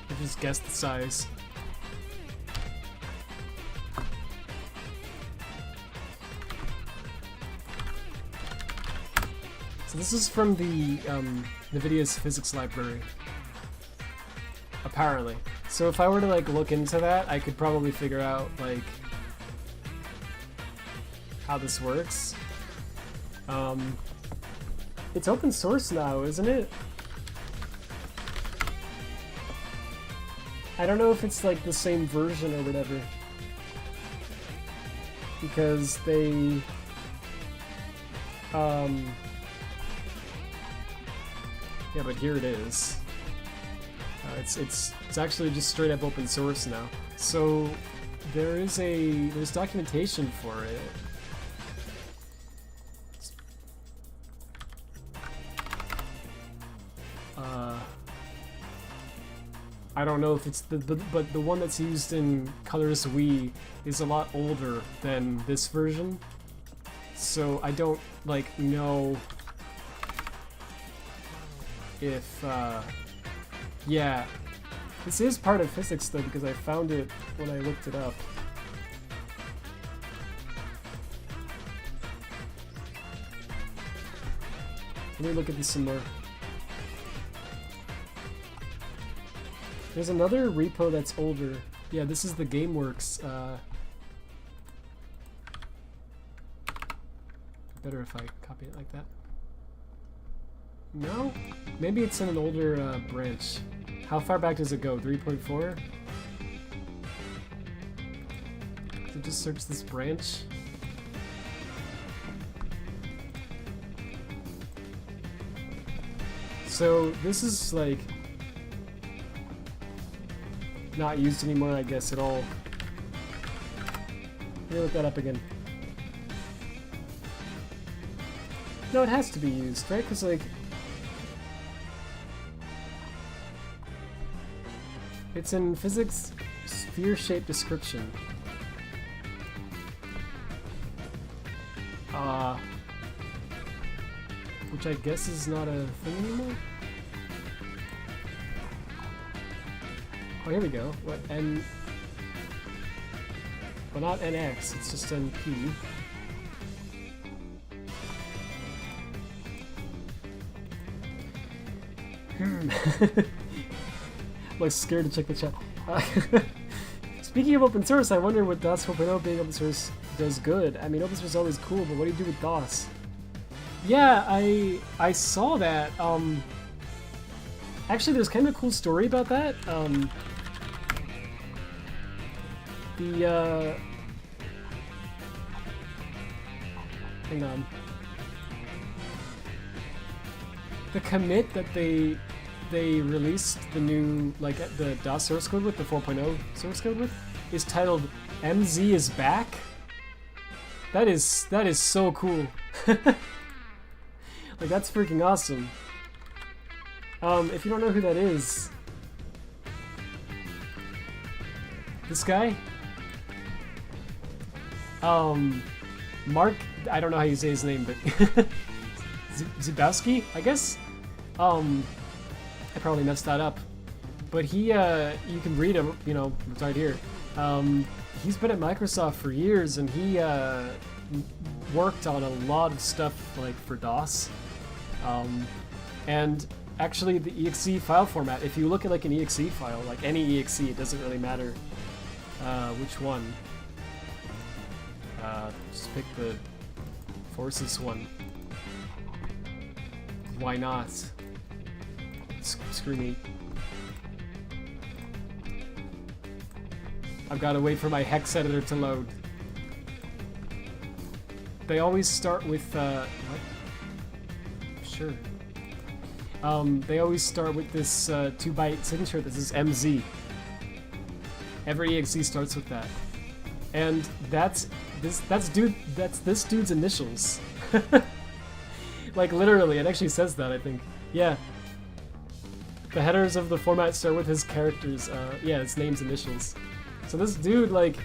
I just guessed the size. So this is from the NVIDIA's physics library, apparently. So if I were to like look into that, I could probably figure out like how this works. It's open source now, isn't it? I don't know if it's like the same version or whatever, because they yeah, but here it is. It's actually just straight up open source now. So there's documentation for it. I don't know if it's but the one that's used in Colorless Wii is a lot older than this version. So I don't like know if yeah, this is part of physics though, because I found it when I looked it up. Let me look at this some more. There's another repo that's older. Yeah, this is the GameWorks. Better if I copy it like that. No? Maybe it's in an older branch. How far back does it go? 3.4? So just search this branch. So this is like not used anymore, I guess, at all. Let me look that up again. No, it has to be used, right? Because like it's in physics sphere shape description. Which I guess is not a thing anymore. Oh, here we go. What, N... Well, not NX, it's just NP. I'm like scared to check the chat. Speaking of open source, I wonder what DOS 4.0 being open source does good. I mean, open source is always cool, but what do you do with DOS? Yeah, I saw that. Actually, there's kind of a cool story about that. Hang on. The commit that they released the new, like, the DOS source code with, the 4.0 source code with, is titled MZ is back. That is so cool. Like, that's freaking awesome. If you don't know who that is, this guy, Mark, I don't know how you say his name, but Zibowski, I guess. I probably messed that up, but he, you can read him, you know, it's right here. He's been at Microsoft for years, and he worked on a lot of stuff like for DOS, and actually the exe file format. If you look at like an exe file, like any exe, it doesn't really matter which one. Just pick the Forces one. Why not? Screw me. I've got to wait for my hex editor to load. They always start with, what? Sure. They always start with this 2-byte signature. This is MZ. Every exe starts with that. And that's this dude's initials. Like literally, it actually says that, I think. Yeah. The headers of the format start with his characters, yeah, his name's initials. So this dude, like,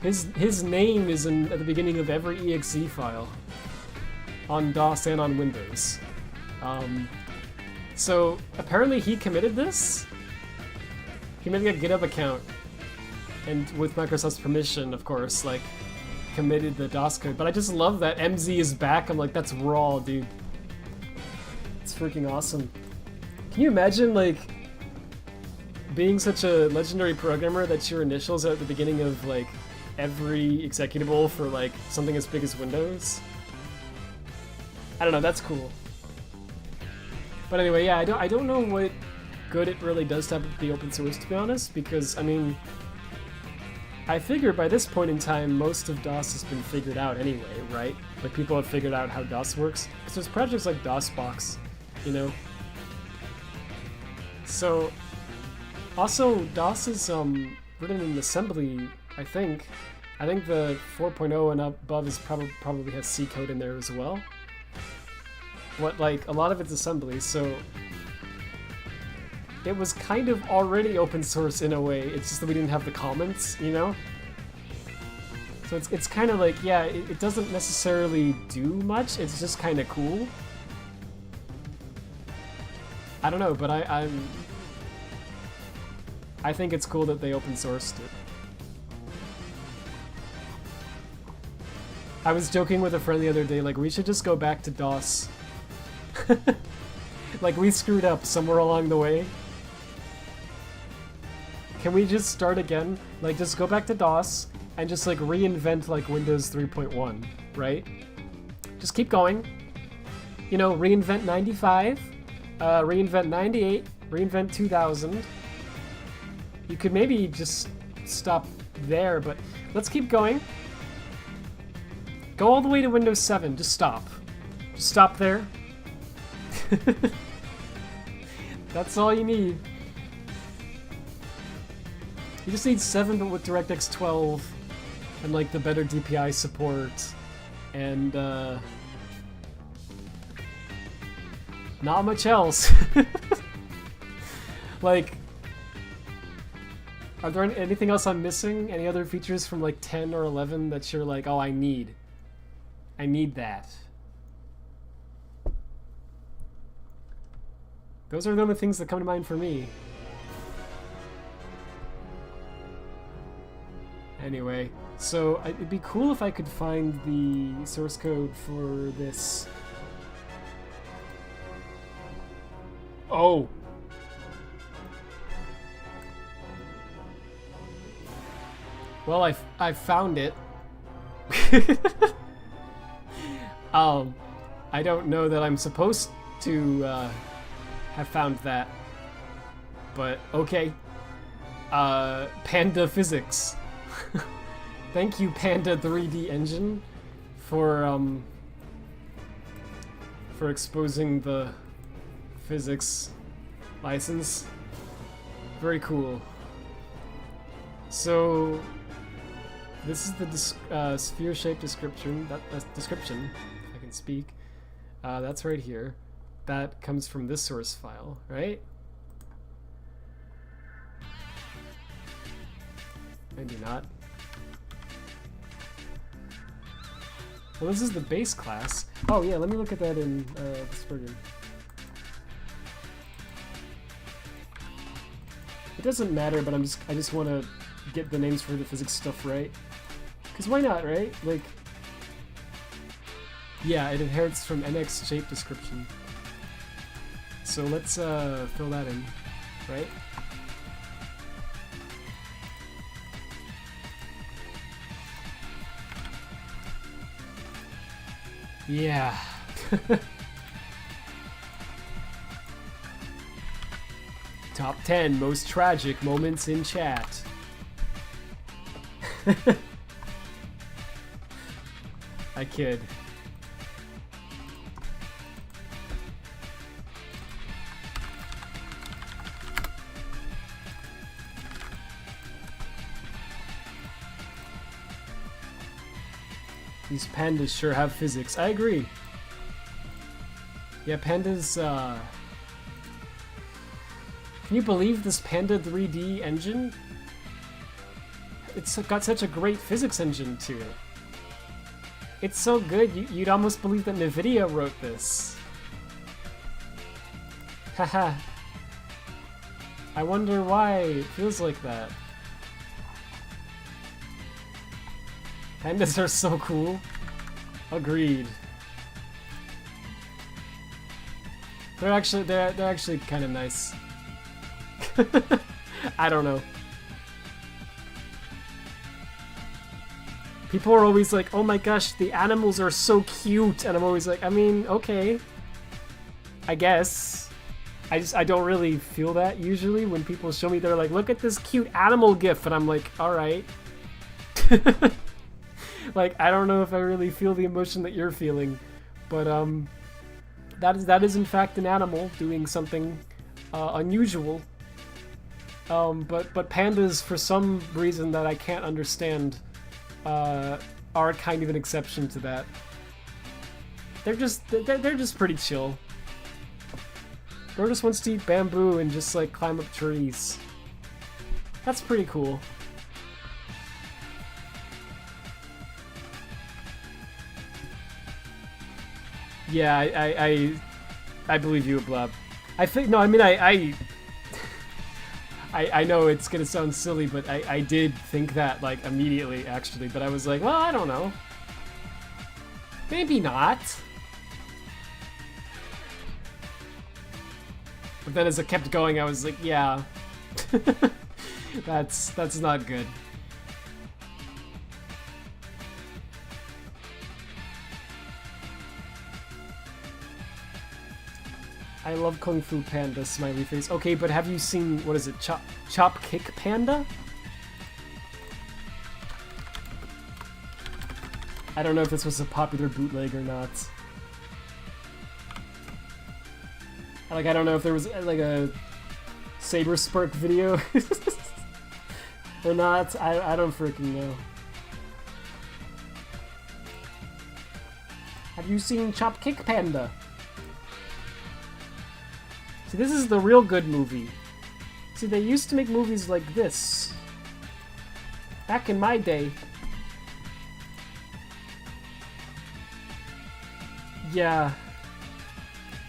his name is at the beginning of every exe file on DOS and on Windows. So apparently he committed this. He made a GitHub account, and with Microsoft's permission, of course, like, committed the DOS code. But I just love that MZ is back. I'm like, that's raw, dude. It's freaking awesome. Can you imagine, like, being such a legendary programmer that your initials are at the beginning of, like, every executable for, like, something as big as Windows? I don't know, that's cool. But anyway, yeah, I don't know what good it really does to have the open source, to be honest, because, I mean, I figure by this point in time, most of DOS has been figured out anyway, right? Like, people have figured out how DOS works. Because there's projects like DOSBox, you know? So, also, DOS is written in assembly, I think. I think the 4.0 and above is probably has C code in there as well. Like, a lot of it's assembly, so it was kind of already open source in a way. It's just that we didn't have the comments, you know? So it's kind of like, yeah, it doesn't necessarily do much. It's just kind of cool. I don't know, but I think it's cool that they open sourced it. I was joking with a friend the other day, like, we should just go back to DOS. Like, we screwed up somewhere along the way. Can we just start again? Like, just go back to DOS and just, like, reinvent, like, Windows 3.1, right? Just keep going. You know, reinvent 95, reinvent 98, reinvent 2000. You could maybe just stop there, but let's keep going. Go all the way to Windows 7, just stop. Just stop there. That's all you need. You just need 7, but with DirectX 12 and like the better DPI support and not much else. Like, are there anything else I'm missing? Any other features from like 10 or 11 that you're like, oh, I need that? Those are the only things that come to mind for me. Anyway, so it'd be cool if I could find the source code for this. Oh! Well, I found it. I don't know that I'm supposed to have found that, but okay. Panda Physics. Thank you, Panda 3D Engine, for exposing the physics license. Very cool. So this is the sphere-shaped description. Description, if I can speak. That's right here. That comes from this source file, right? Maybe not. Well, this is the base class. Oh yeah, let me look at that in this version. It doesn't matter, but I just want to get the names for the physics stuff right. Cause why not, right? Like, yeah, it inherits from NX shape description. So let's fill that in, right? Yeah. Top 10 most tragic moments in chat. I kid. These pandas sure have physics. I agree. Yeah, pandas, Can you believe this Panda 3D engine? It's got such a great physics engine to it. It's so good, you'd almost believe that NVIDIA wrote this. Haha. I wonder why it feels like that. Pandas are so cool. Agreed. They're actually kind of nice. I don't know. People are always like, "Oh my gosh, the animals are so cute," and I'm always like, I mean, okay, I guess. I don't really feel that usually when people show me. They're like, "Look at this cute animal gif," and I'm like, all right. Like, I don't know if I really feel the emotion that you're feeling, but that is in fact an animal doing something unusual. But pandas, for some reason that I can't understand, are kind of an exception to that. They're just pretty chill. Bro just wants to eat bamboo and just like climb up trees. That's pretty cool. Yeah, I believe you, Blob. I think, no, I mean, I know it's gonna sound silly, but I did think that, like, immediately, actually, but I was like, well, I don't know. Maybe not. But then as it kept going, I was like, yeah. That's not good. I love Kung Fu Panda, smiley face. Okay, but have you seen, what is it, Chop Kick Panda? I don't know if this was a popular bootleg or not. Like, I don't know if there was, like, a Saber Spark video or not. I don't freaking know. Have you seen Chop Kick Panda? See, this is the real good movie. See, they used to make movies like this. Back in my day. Yeah.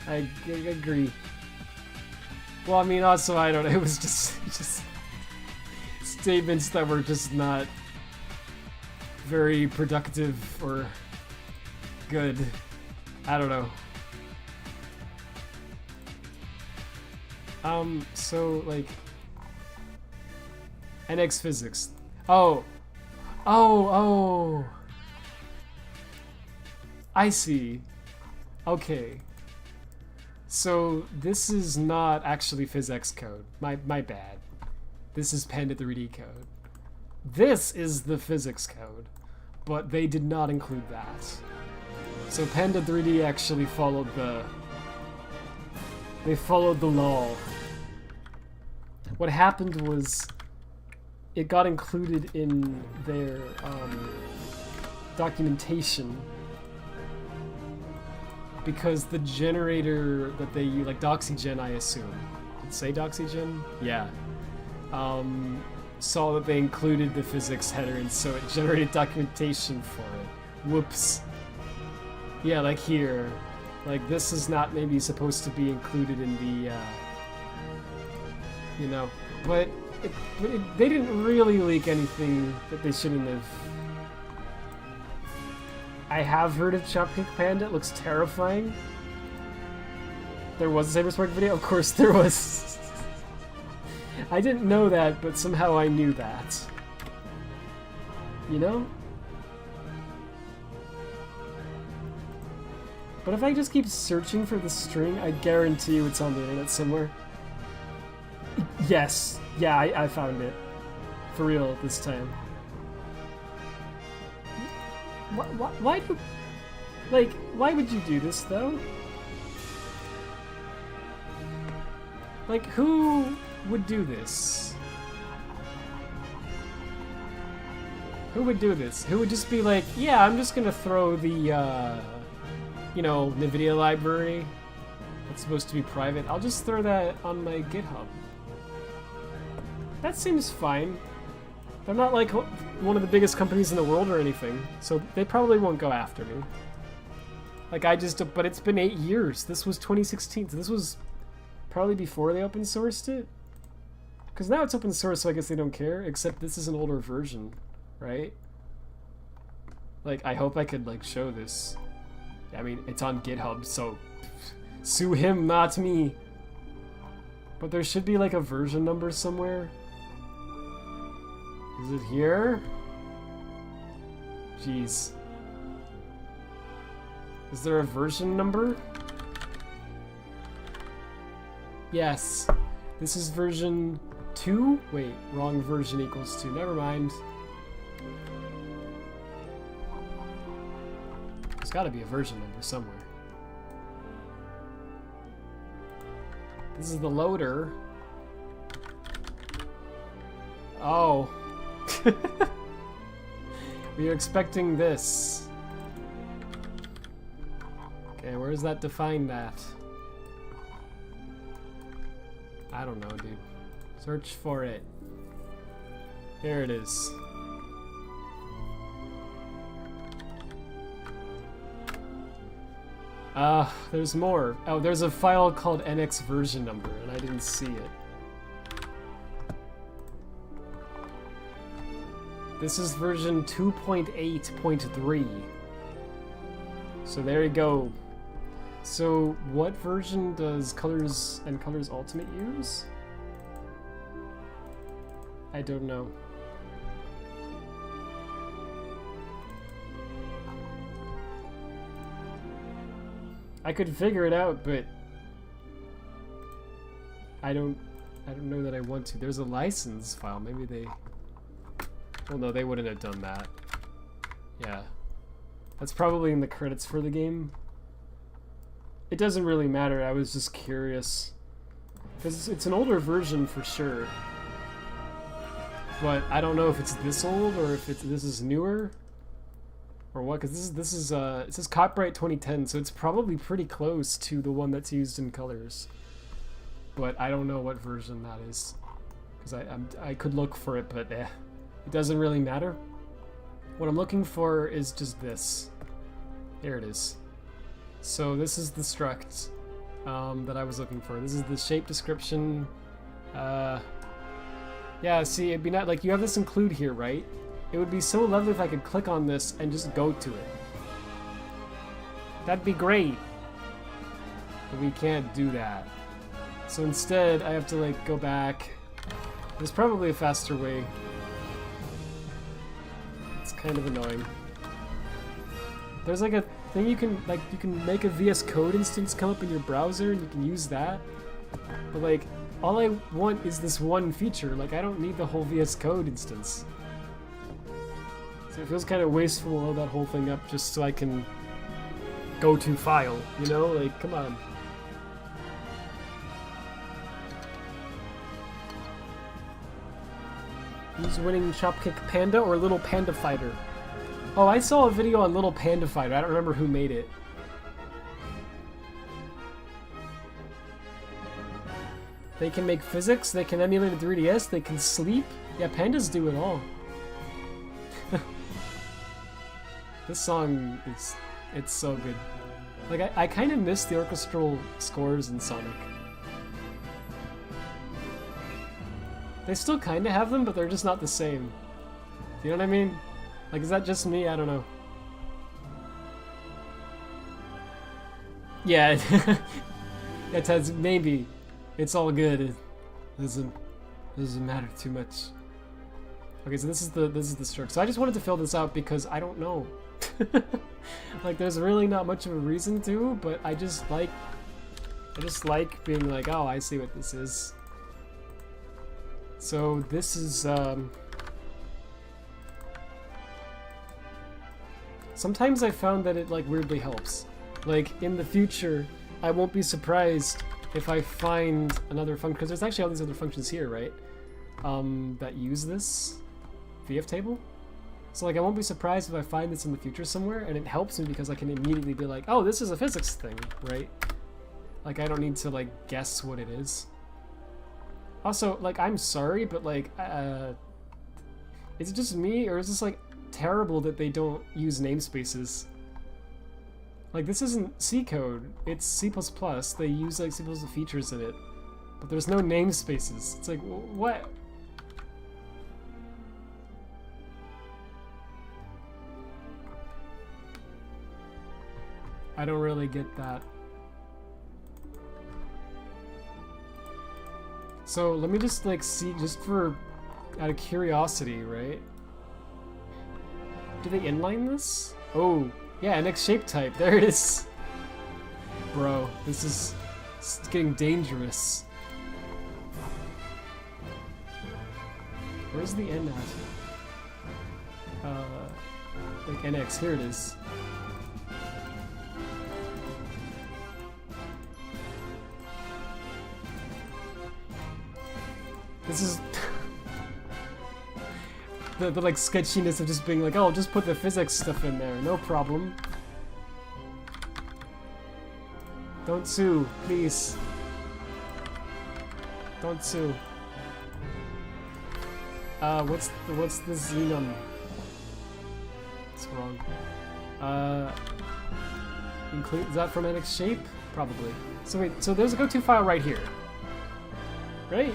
I agree. Well, I mean, also, I don't know, it was just statements that were just not very productive or good. I don't know. So, like, NX physics. Oh. I see. Okay. So, this is not actually PhysX code. My bad. This is Panda 3D code. This is the physics code, but they did not include that. So Panda 3D actually followed the... They followed the law. What happened was, it got included in their documentation because the generator that they use, like Doxygen, I assume. Did it say Doxygen? Yeah. Saw that they included the physics header, and so it generated documentation for it. Whoops. Yeah, like here. Like, this is not maybe supposed to be included in the, you know, but they didn't really leak anything that they shouldn't have. I have heard of Chopkick Panda. It looks terrifying. There was a Cyberspark video? Of course there was. I didn't know that, but somehow I knew that. You know? But if I just keep searching for the string, I guarantee you it's on the internet somewhere. Yes. Yeah, I found it. For real, this time. Why do... Like, why would you do this, though? Like, who would do this? Who would do this? Who would just be like, yeah, I'm just gonna throw the, you know, NVIDIA library that's supposed to be private. I'll just throw that on my GitHub. That seems fine. They're not like one of the biggest companies in the world or anything, so they probably won't go after me. Like, but it's been 8 years. This was 2016, so this was probably before they open sourced it. Because now it's open source, so I guess they don't care, except this is an older version, right? Like, I hope I could, like, show this. I mean, it's on GitHub, so sue him, not me. But there should be, like, a version number somewhere. Is it here? Jeez. Is there a version number? Yes. This is version 2? Wait, wrong version equals 2. Never mind. There's gotta be a version number somewhere. This is the loader. Oh. We are expecting this. Okay, where is that defined at? I don't know, dude. Search for it. Here it is. There's more. Oh, there's a file called NX version number, and I didn't see it. This is version 2.8.3. So there you go. So what version does Colors and Colors Ultimate use? I don't know. I could figure it out, but I don't know that I want to. There's a license file. Maybe they... Well, no, they wouldn't have done that. Yeah. That's probably in the credits for the game. It doesn't really matter. I was just curious. Because it's an older version for sure. But I don't know if it's this old or if this is newer. Or what, because this is it says copyright 2010, so it's probably pretty close to the one that's used in Colors. But I don't know what version that is. Because I could look for it, but it doesn't really matter. What I'm looking for is just this. Here it is. So this is the struct that I was looking for. This is the shape description. Yeah, see, it'd be not like you have this include here, right? It would be so lovely if I could click on this and just go to it. That'd be great. But we can't do that. So instead, I have to like go back. There's probably a faster way. It's kind of annoying. There's like a thing you can make a VS Code instance come up in your browser and you can use that. But like, all I want is this one feature. Like, I don't need the whole VS Code instance. So it feels kind of wasteful to load that whole thing up just so I can go to file, you know? Like, come on. Who's winning Chopkick Panda or Little Panda Fighter? Oh, I saw a video on Little Panda Fighter. I don't remember who made it. They can make physics, they can emulate a 3DS, they can sleep. Yeah, pandas do it all. This song it's so good. Like, I kind of miss the orchestral scores in Sonic. They still kind of have them, but they're just not the same. Do you know what I mean? Like, is that just me? I don't know. Yeah, it has, maybe. It's all good. It doesn't matter too much. Okay, so this is the stroke. So I just wanted to fill this out because I don't know. Like, there's really not much of a reason to, but I just like being like, oh, I see what this is. So this is sometimes I found that it like weirdly helps. Like in the future, I won't be surprised if I find another function, because there's actually all these other functions here, right? That use this VF table. So like I won't be surprised if I find this in the future somewhere, and it helps me because I can immediately be like, oh, this is a physics thing, right? Like I don't need to like guess what it is. Also, like, I'm sorry, but like, is it just me, or is this like terrible that they don't use namespaces? Like, this isn't C code, it's C++. They use like C++ features in it, but there's no namespaces. It's like, what? I don't really get that. So let me just like see, just for out of curiosity, right? Do they inline this? Oh, yeah, NX shape type. There it is. Bro, this is getting dangerous. Where's the N at? Like NX, here it is. This is the like sketchiness of just being like, oh, just put the physics stuff in there, no problem. Don't sue, please. Don't sue. What's the xenum? It's wrong. Include, is that from NX shape? Probably. So wait, so there's a go-to file right here, right?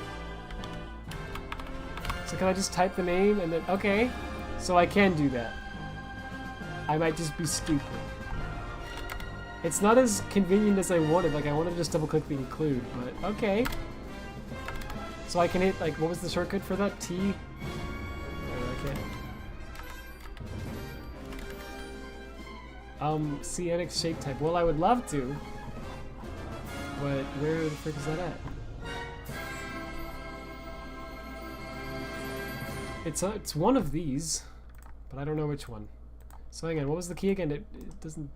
So can I just type the name and then, okay, so I can do that. I might just be stupid. It's not as convenient as I wanted, like I wanted to just double click the include, but okay. So I can hit, like, what was the shortcut for that? T? Oh, okay. See NX shape type. Well, I would love to, but where the frick is that at? It's one of these, but I don't know which one. So hang on, what was the key again? It doesn't...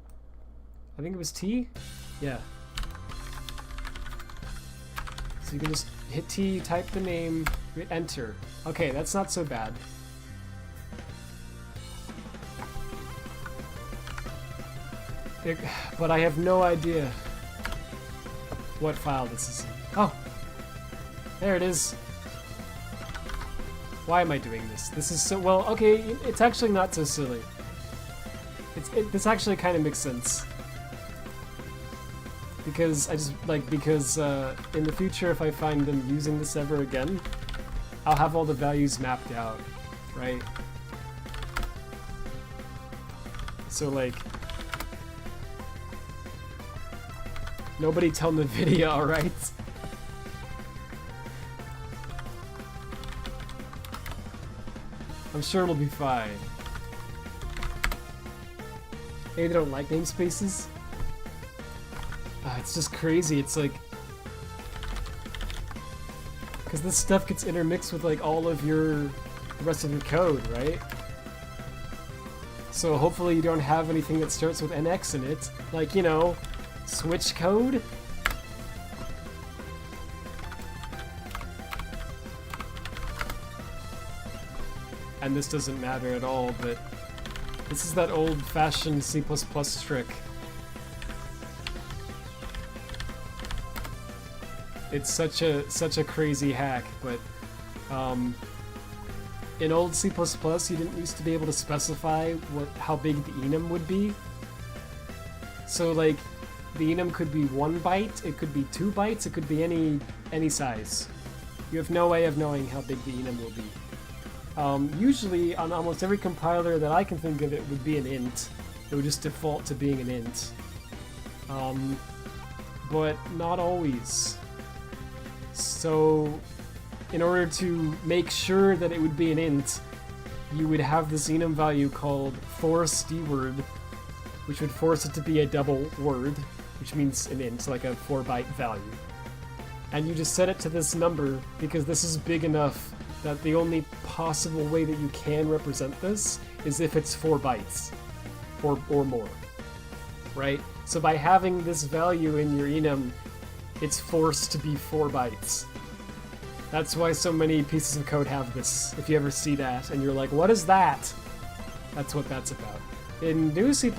I think it was T? Yeah. So you can just hit T, type the name, hit enter. Okay, that's not so bad. But I have no idea what file this is in. Oh! There it is. Why am I doing this? This is so... Well, okay, it's actually not so silly. This actually kind of makes sense. Because I just, like, because in the future, if I find them using this ever again, I'll have all the values mapped out, right? So, like... Nobody tell NVIDIA, alright? I'm sure it'll be fine. Maybe they don't like namespaces? It's just crazy, it's like... Because this stuff gets intermixed with like all of the rest of your code, right? So hopefully you don't have anything that starts with NX in it. Like, you know, switch code? And this doesn't matter at all, but this is that old-fashioned C++ trick. It's such a crazy hack, but in old C++ you didn't used to be able to specify how big the enum would be. So like the enum could be 1 byte, it could be 2 bytes, it could be any size. You have no way of knowing how big the enum will be. Usually, on almost every compiler that I can think of, it would be an int. It would just default to being an int. But not always. So, in order to make sure that it would be an int, you would have this enum value called force dword, which would force it to be a double word, which means an int, like a 4-byte value. And you just set it to this number because this is big enough that the only possible way that you can represent this is if it's 4 bytes or more, right? So by having this value in your enum, it's forced to be 4 bytes. That's why so many pieces of code have this. If you ever see that and you're like, what is that? That's what that's about. In new C++,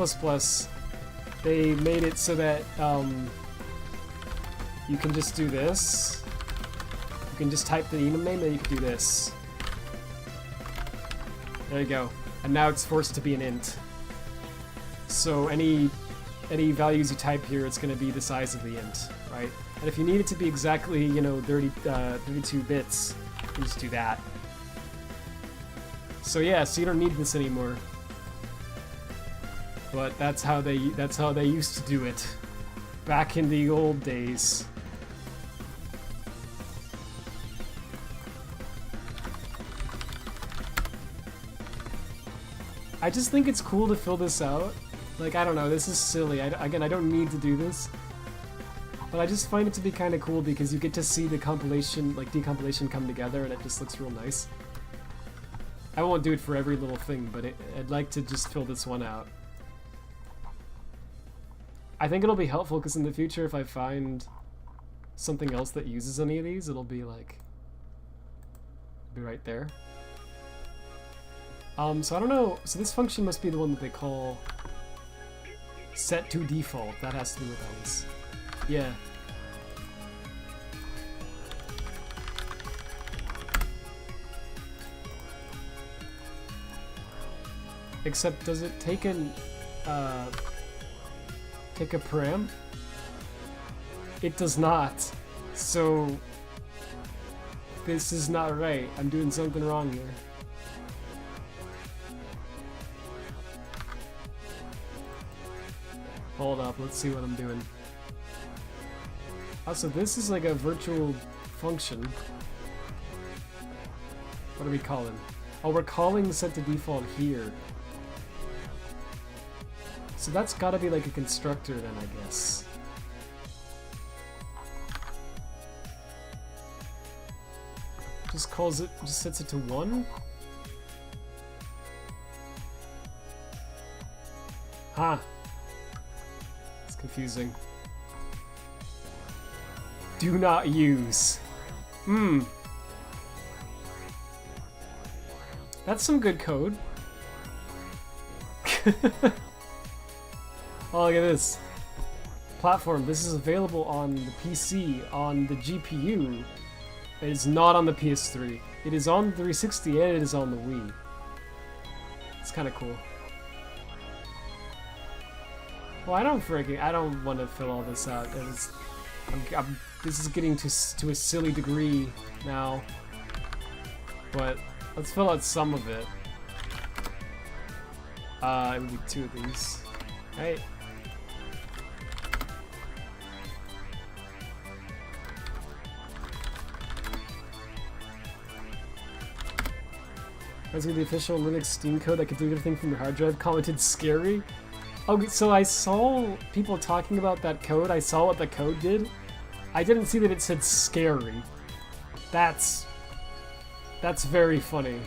they made it so that you can just do this. You can just type the enum name and you can do this. There you go. And now it's forced to be an int. So any values you type here, it's going to be the size of the int, right? And if you need it to be exactly, 32 bits, you just do that. So yeah, so you don't need this anymore. But that's how they used to do it back in the old days. I just think it's cool to fill this out. Like, I don't know, this is silly. Again, I don't need to do this. But I just find it to be kind of cool because you get to see the compilation, like decompilation come together and it just looks real nice. I won't do it for every little thing, but I'd like to just fill this one out. I think it'll be helpful because in the future if I find something else that uses any of these, it'll be like, right there. So I don't know, so this function must be the one that they call set to default. That has to do with those. Yeah. Except does it take a param? It does not. So this is not right. I'm doing something wrong here. Hold up, let's see what I'm doing. Also, this is like a virtual function. What are we calling? Oh, we're calling set to default here. So that's gotta be like a constructor then, I guess. Just calls it, just sets it to 1? Huh. It's confusing. Do not use. That's some good code. Oh, look at this. Platform. This is available on the PC, on the GPU. It is not on the PS3. It is on the 360 and it is on the Wii. It's kind of cool. Well, I don't want to fill all this out. This is getting to a silly degree now. But let's fill out some of it. It would be 2 of these. Right. That's the official Linux Steam code that can do everything from your hard drive. Commented scary. Okay, so I saw people talking about that code. I saw what the code did. I didn't see that it said scary. That's very funny.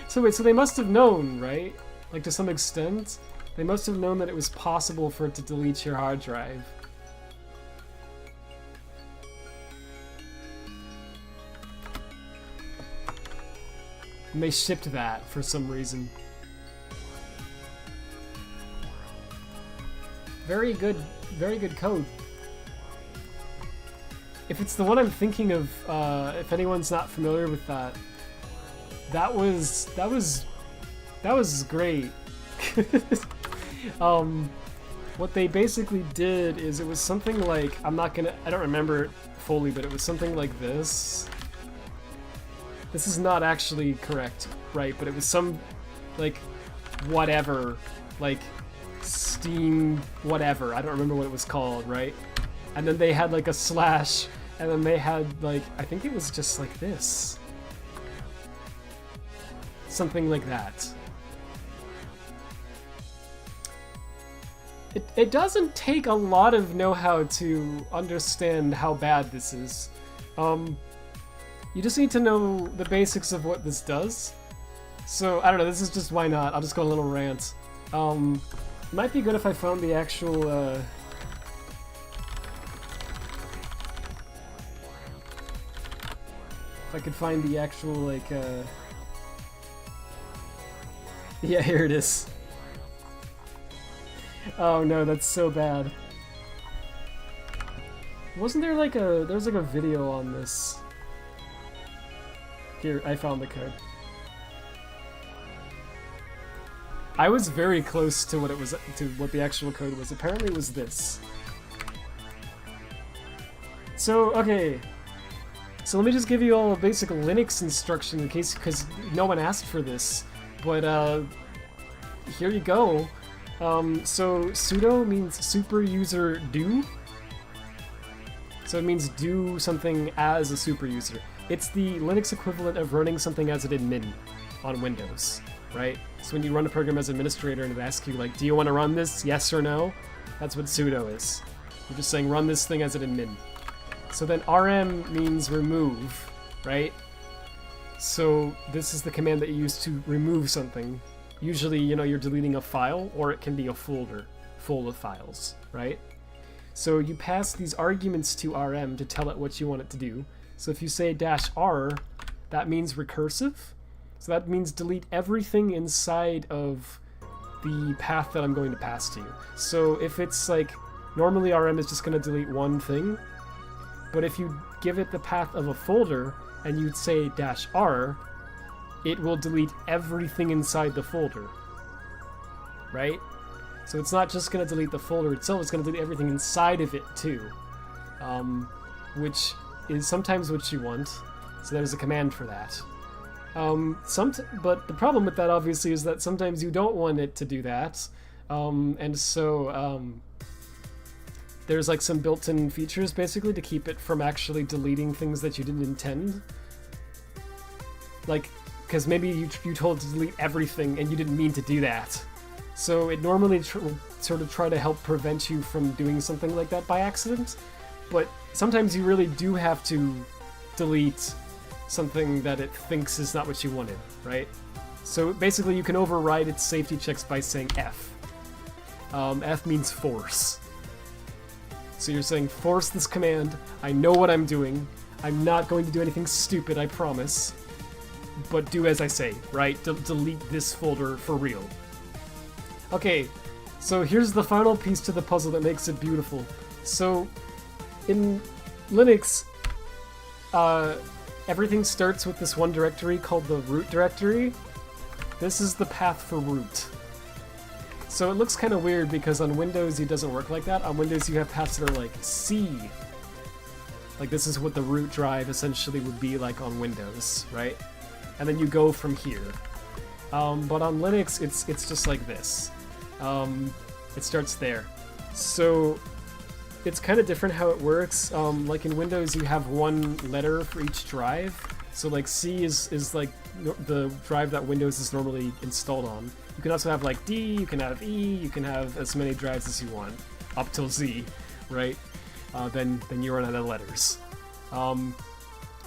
So wait, so they must have known, right? Like to some extent? They must have known that it was possible for it to delete your hard drive. And they shipped that for some reason. Very good code. If it's the one I'm thinking of, if anyone's not familiar with that, that was great. What they basically did is it was something like, I don't remember it fully, but it was something like this. This is not actually correct, right? But it was some, like, whatever, like, Steam whatever. I don't remember what it was called, right? And then they had, like, a slash, and then they had, like, I think it was just like this. Something like that. It doesn't take a lot of know-how to understand how bad this is. You just need to know the basics of what this does. So, I don't know, this is just why not. I'll just go on a little rant. It might be good if I found the actual, if I could find the actual, like, yeah, here it is. Oh no, that's so bad. Wasn't there like there's like a video on this. Here, I found the code. I was very close to what it was, to what the actual code was. Apparently it was this. So, okay. So let me just give you all a basic Linux instruction in case, because no one asked for this. But, here you go. So sudo means super user do. So it means do something as a super user. It's the Linux equivalent of running something as an admin on Windows, right? So when you run a program as administrator and it asks you, like, do you want to run this, yes or no? That's what sudo is. You're just saying run this thing as an admin. So then rm means remove, right? So this is the command that you use to remove something. Usually, you know, you're deleting a file, or it can be a folder full of files, right? So you pass these arguments to rm to tell it what you want it to do. So if you say -r, that means recursive. So that means delete everything inside of the path that I'm going to pass to you. So if it's like, normally rm is just going to delete one thing, but if you give it the path of a folder and you'd say -r, it will delete everything inside the folder, right? So it's not just going to delete the folder itself, it's going to delete everything inside of it too, which is sometimes what you want, so there's a command for that. But the problem with that, obviously, is that sometimes you don't want it to do that, and so there's like some built-in features, basically, to keep it from actually deleting things that you didn't intend. Like, because maybe you told it to delete everything and you didn't mean to do that. So it normally sort of try to help prevent you from doing something like that by accident, but sometimes you really do have to delete something that it thinks is not what you wanted, right? So basically you can override its safety checks by saying F. F means force. So you're saying, force this command, I know what I'm doing, I'm not going to do anything stupid, I promise, but do as I say, right? Delete this folder for real. Okay, so here's the final piece to the puzzle that makes it beautiful. So, in Linux, everything starts with this one directory called the root directory. This is the path for root. So it looks kind of weird because on Windows it doesn't work like that. On Windows you have paths that are like C. Like this is what the root drive essentially would be like on Windows, right? And then you go from here. But on Linux it's just like this. It starts there. So it's kind of different how it works. Like in Windows you have one letter for each drive. So like C is like the drive that Windows is normally installed on. You can also have like D, you can have E, you can have as many drives as you want, up till Z, right? Then you run out of letters. On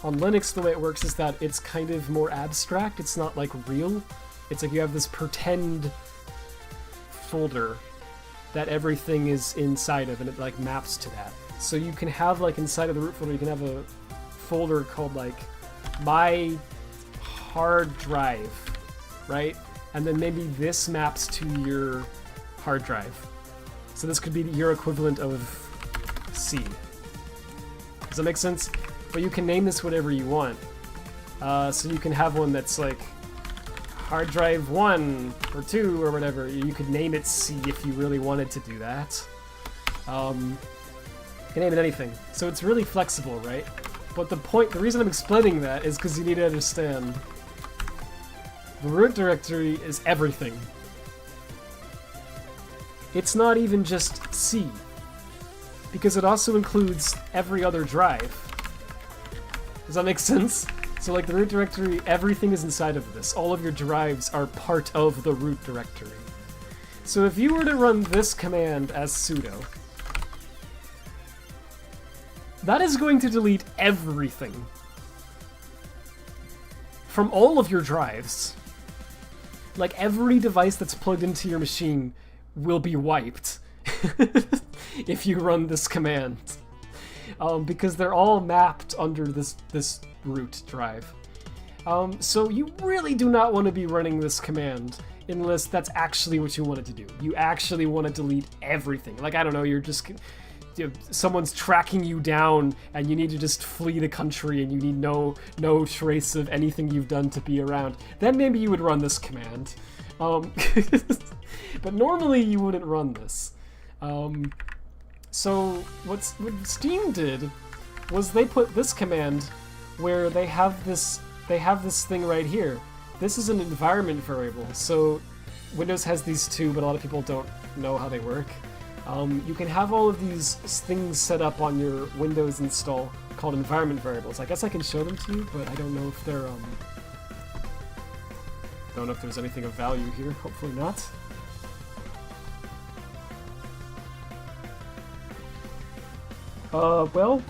Linux, the way it works is that it's kind of more abstract. It's not like real. It's like you have this pretend folder that everything is inside of, and it like maps to that. So you can have like inside of the root folder, you can have a folder called like my hard drive, right? And then maybe this maps to your hard drive. So this could be your equivalent of C. Does that make sense? But you can name this whatever you want. So you can have one that's like hard drive 1 or 2 or whatever. You could name it C if you really wanted to do that. You can name it anything. So it's really flexible, right? But the reason I'm explaining that is because you need to understand the root directory is everything. It's not even just C, because it also includes every other drive. Does that make sense? So like the root directory, everything is inside of this. All of your drives are part of the root directory. So if you were to run this command as sudo, that is going to delete everything from all of your drives. Like every device that's plugged into your machine will be wiped if you run this command. Because they're all mapped under this root drive. So you really do not want to be running this command unless that's actually what you wanted to do. You actually want to delete everything. Like, I don't know, someone's tracking you down and you need to just flee the country and you need no trace of anything you've done to be around. Then maybe you would run this command. But normally you wouldn't run this. So what Steam did was they put this command where they have this thing right here. This is an environment variable. So Windows has these too, but a lot of people don't know how they work. You can have all of these things set up on your Windows install called environment variables. I guess I can show them to you, but I don't know if they're don't know if there's anything of value here. Hopefully not. Well,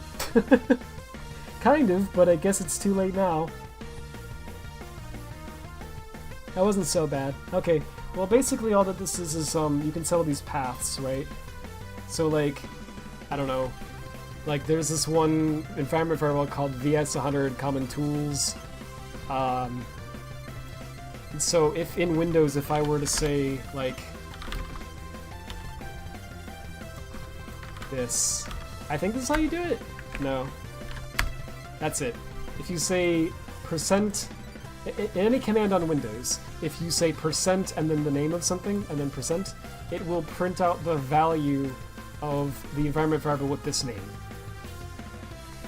kind of, but I guess it's too late now. That wasn't so bad. Okay, well basically all that this is you can set all these paths, right? So like, I don't know, like there's this one environment variable called VS100 common tools. So if in Windows, if I were to say like this, I think this is how you do it? No. That's it. If you say percent, in any command on Windows, if you say percent and then the name of something and then percent, it will print out the value of the environment variable with this name.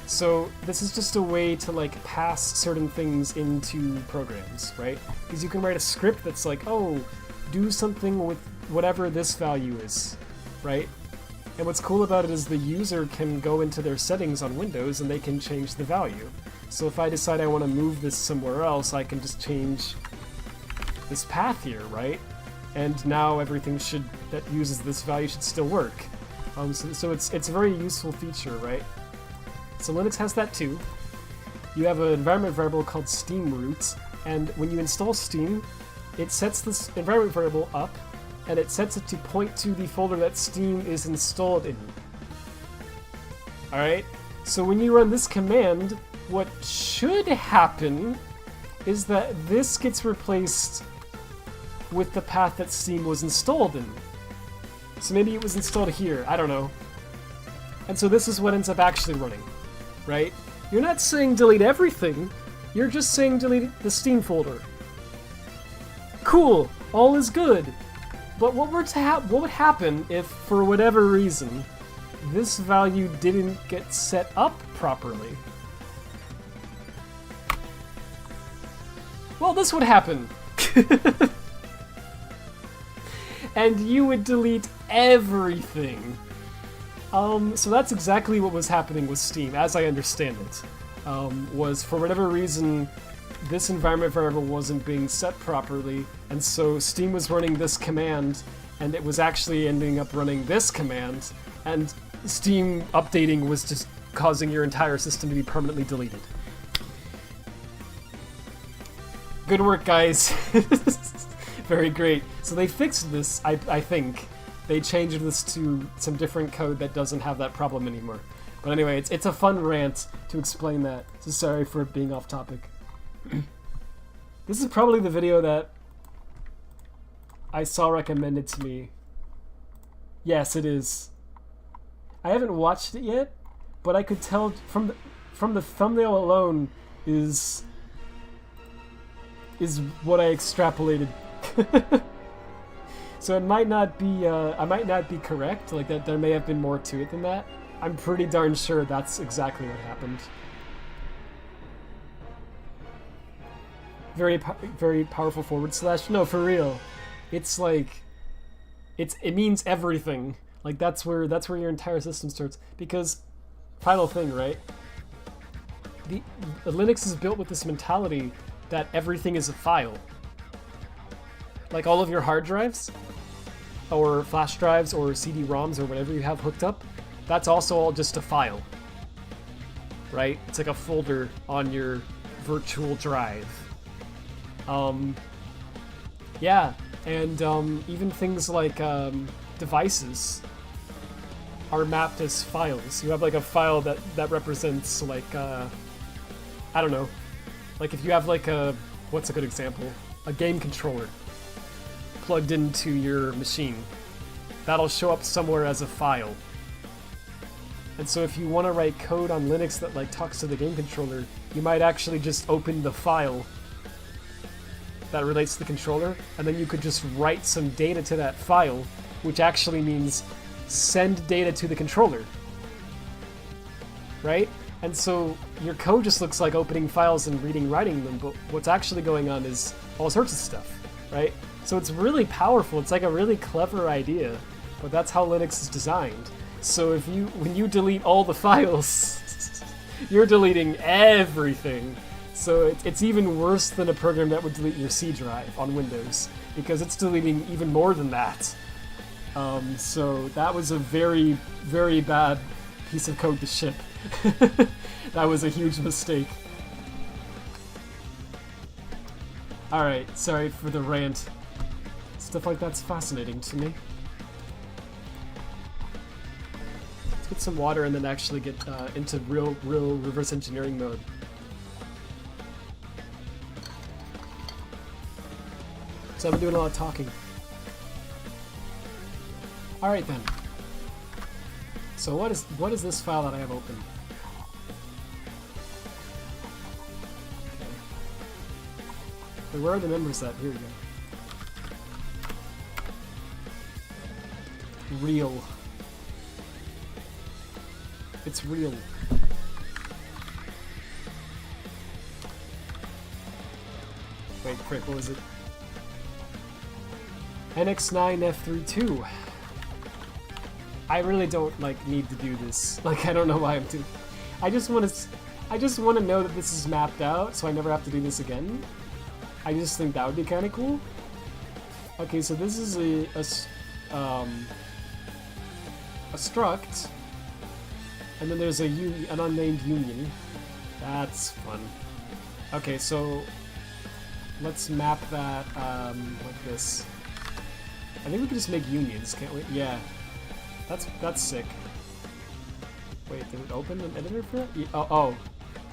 So this is just a way to like pass certain things into programs, right? Because you can write a script that's like, oh, do something with whatever this value is, right? And what's cool about it is the user can go into their settings on Windows and they can change the value. So if I decide I want to move this somewhere else, I can just change this path here, right? And now everything that uses this value should still work. So it's a very useful feature, right? So Linux has that too. You have an environment variable called Steam root, and when you install Steam, it sets this environment variable up, and it sets it to point to the folder that Steam is installed in. Alright? So when you run this command, what should happen is that this gets replaced with the path that Steam was installed in. So maybe it was installed here, I don't know. And so this is what ends up actually running, right? You're not saying delete everything, you're just saying delete the Steam folder. Cool, all is good. But what would happen if, for whatever reason, this value didn't get set up properly? Well, this would happen. And you would delete everything. So that's exactly what was happening with Steam, as I understand it. Was for whatever reason, this environment variable wasn't being set properly, and so Steam was running this command, and it was actually ending up running this command, and Steam updating was just causing your entire system to be permanently deleted. Good work, guys. Very great. So they fixed this, I think. They changed this to some different code that doesn't have that problem anymore. But anyway, it's a fun rant to explain that. So sorry for being off topic. This is probably the video that I saw recommended to me. Yes, it is. I haven't watched it yet, but I could tell from the thumbnail alone is is what I extrapolated. So it might not be, I might not be correct, like that there may have been more to it than that. I'm pretty darn sure that's exactly what happened. Very powerful forward slash. No, for real. It's like, it means everything. Like that's where your entire system starts. Because, final thing, right? The Linux is built with this mentality that everything is a file. Like all of your hard drives, or flash drives, or CD-ROMs, or whatever you have hooked up, that's also all just a file, right? It's like a folder on your virtual drive. Yeah, and even things like devices are mapped as files. You have like a file that represents like, I don't know, like if you have like what's a good example? A game controller plugged into your machine. That'll show up somewhere as a file. And so if you want to write code on Linux that like talks to the game controller, you might actually just open the file that relates to the controller, and then you could just write some data to that file, which actually means send data to the controller. Right? And so your code just looks like opening files and writing them, but what's actually going on is all sorts of stuff, right? So it's really powerful. It's like a really clever idea, but that's how Linux is designed. So when you delete all the files, you're deleting everything. So it's even worse than a program that would delete your C drive on Windows, because it's deleting even more than that. So that was a very, very bad piece of code to ship. That was a huge mistake. Alright, sorry for the rant. Stuff like that's fascinating to me. Let's get some water and then actually get into real reverse engineering mode. So I've been doing a lot of talking. Alright then. So what is this file that I have open? Okay. Wait, where are the members at? Here we go. Real. It's real. Wait, frick, what was it? NX9F32. I really don't need to do this. I don't know why I'm doing. I just want to know that this is mapped out, so I never have to do this again. I just think that would be kind of cool. Okay, so this is a struct, and then there's an unnamed union. That's fun. Okay, so let's map that like this. I think we can just make unions, can't we? Yeah. That's sick. Wait, did it open an editor for it? Yeah, oh,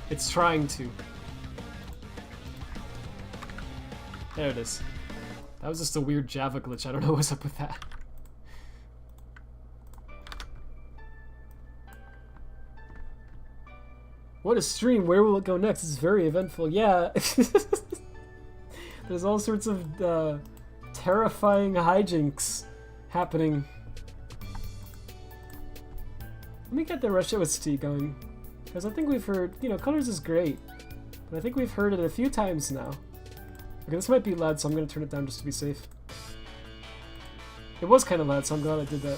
it's trying to. There it is. That was just a weird Java glitch. I don't know what's up with that. What a stream! Where will it go next? It's very eventful. Yeah. There's all sorts of terrifying hijinks happening. Let me get the Rush OST going, because I think we've heard, Colors is great, but I think we've heard it a few times now. Okay, this might be loud, so I'm going to turn it down just to be safe. It was kind of loud, so I'm glad I did that.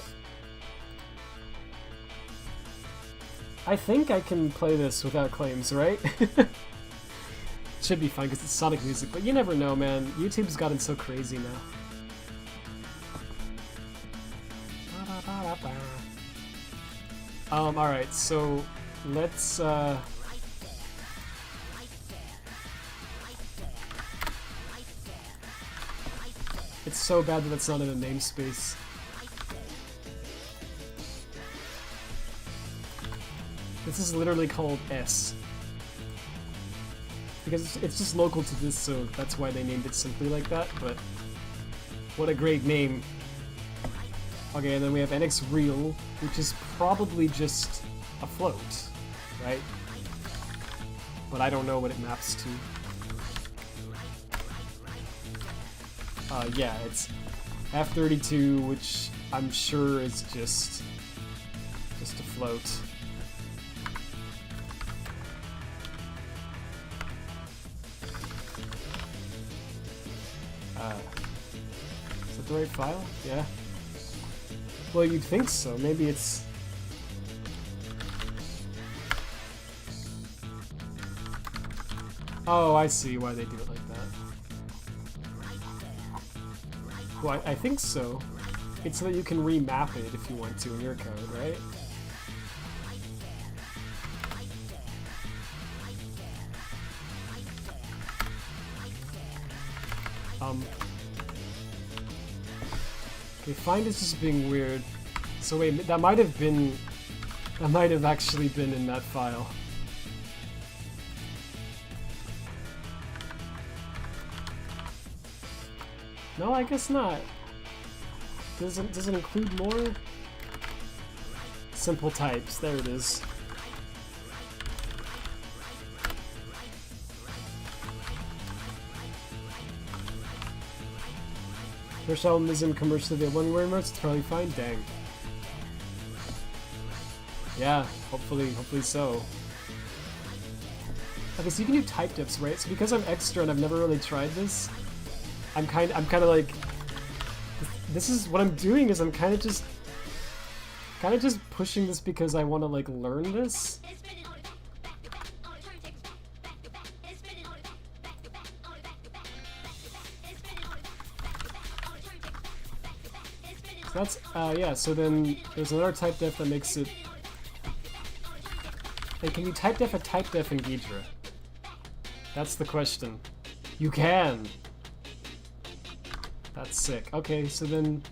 I think I can play this without claims, right? Should be fine, because it's Sonic music, but you never know, man. YouTube's gotten so crazy now. Alright, so let's it's so bad that it's not in a namespace. This is literally called S. Because it's just local to this, so that's why they named it simply like that, but what a great name. Okay, and then we have NX Real, which is probably just a float, right? But I don't know what it maps to. Yeah, it's F32, which I'm sure is just a float. Is that the right file? Yeah. Well, you'd think so. Maybe it's... Oh, I see why they do it like that. Well, I think so. It's so that you can remap it if you want to in your code, right? Okay, find is just being weird. So wait, that might have actually been in that file. No, I guess not. Does it include more? Simple types, there it is. First album isn't commercially available anywhere in March, it's probably fine. Dang. Yeah, hopefully so. Okay, so you can do type diffs, right? So because I'm extra and I've never really tried this, I'm kind of like, this is what I'm doing is I'm kind of just pushing this because I want to like learn this. So that's yeah. So then there's another type def that makes it. Hey, can you type def a type def in Ghidra? That's the question. You can. That's sick. Okay, so then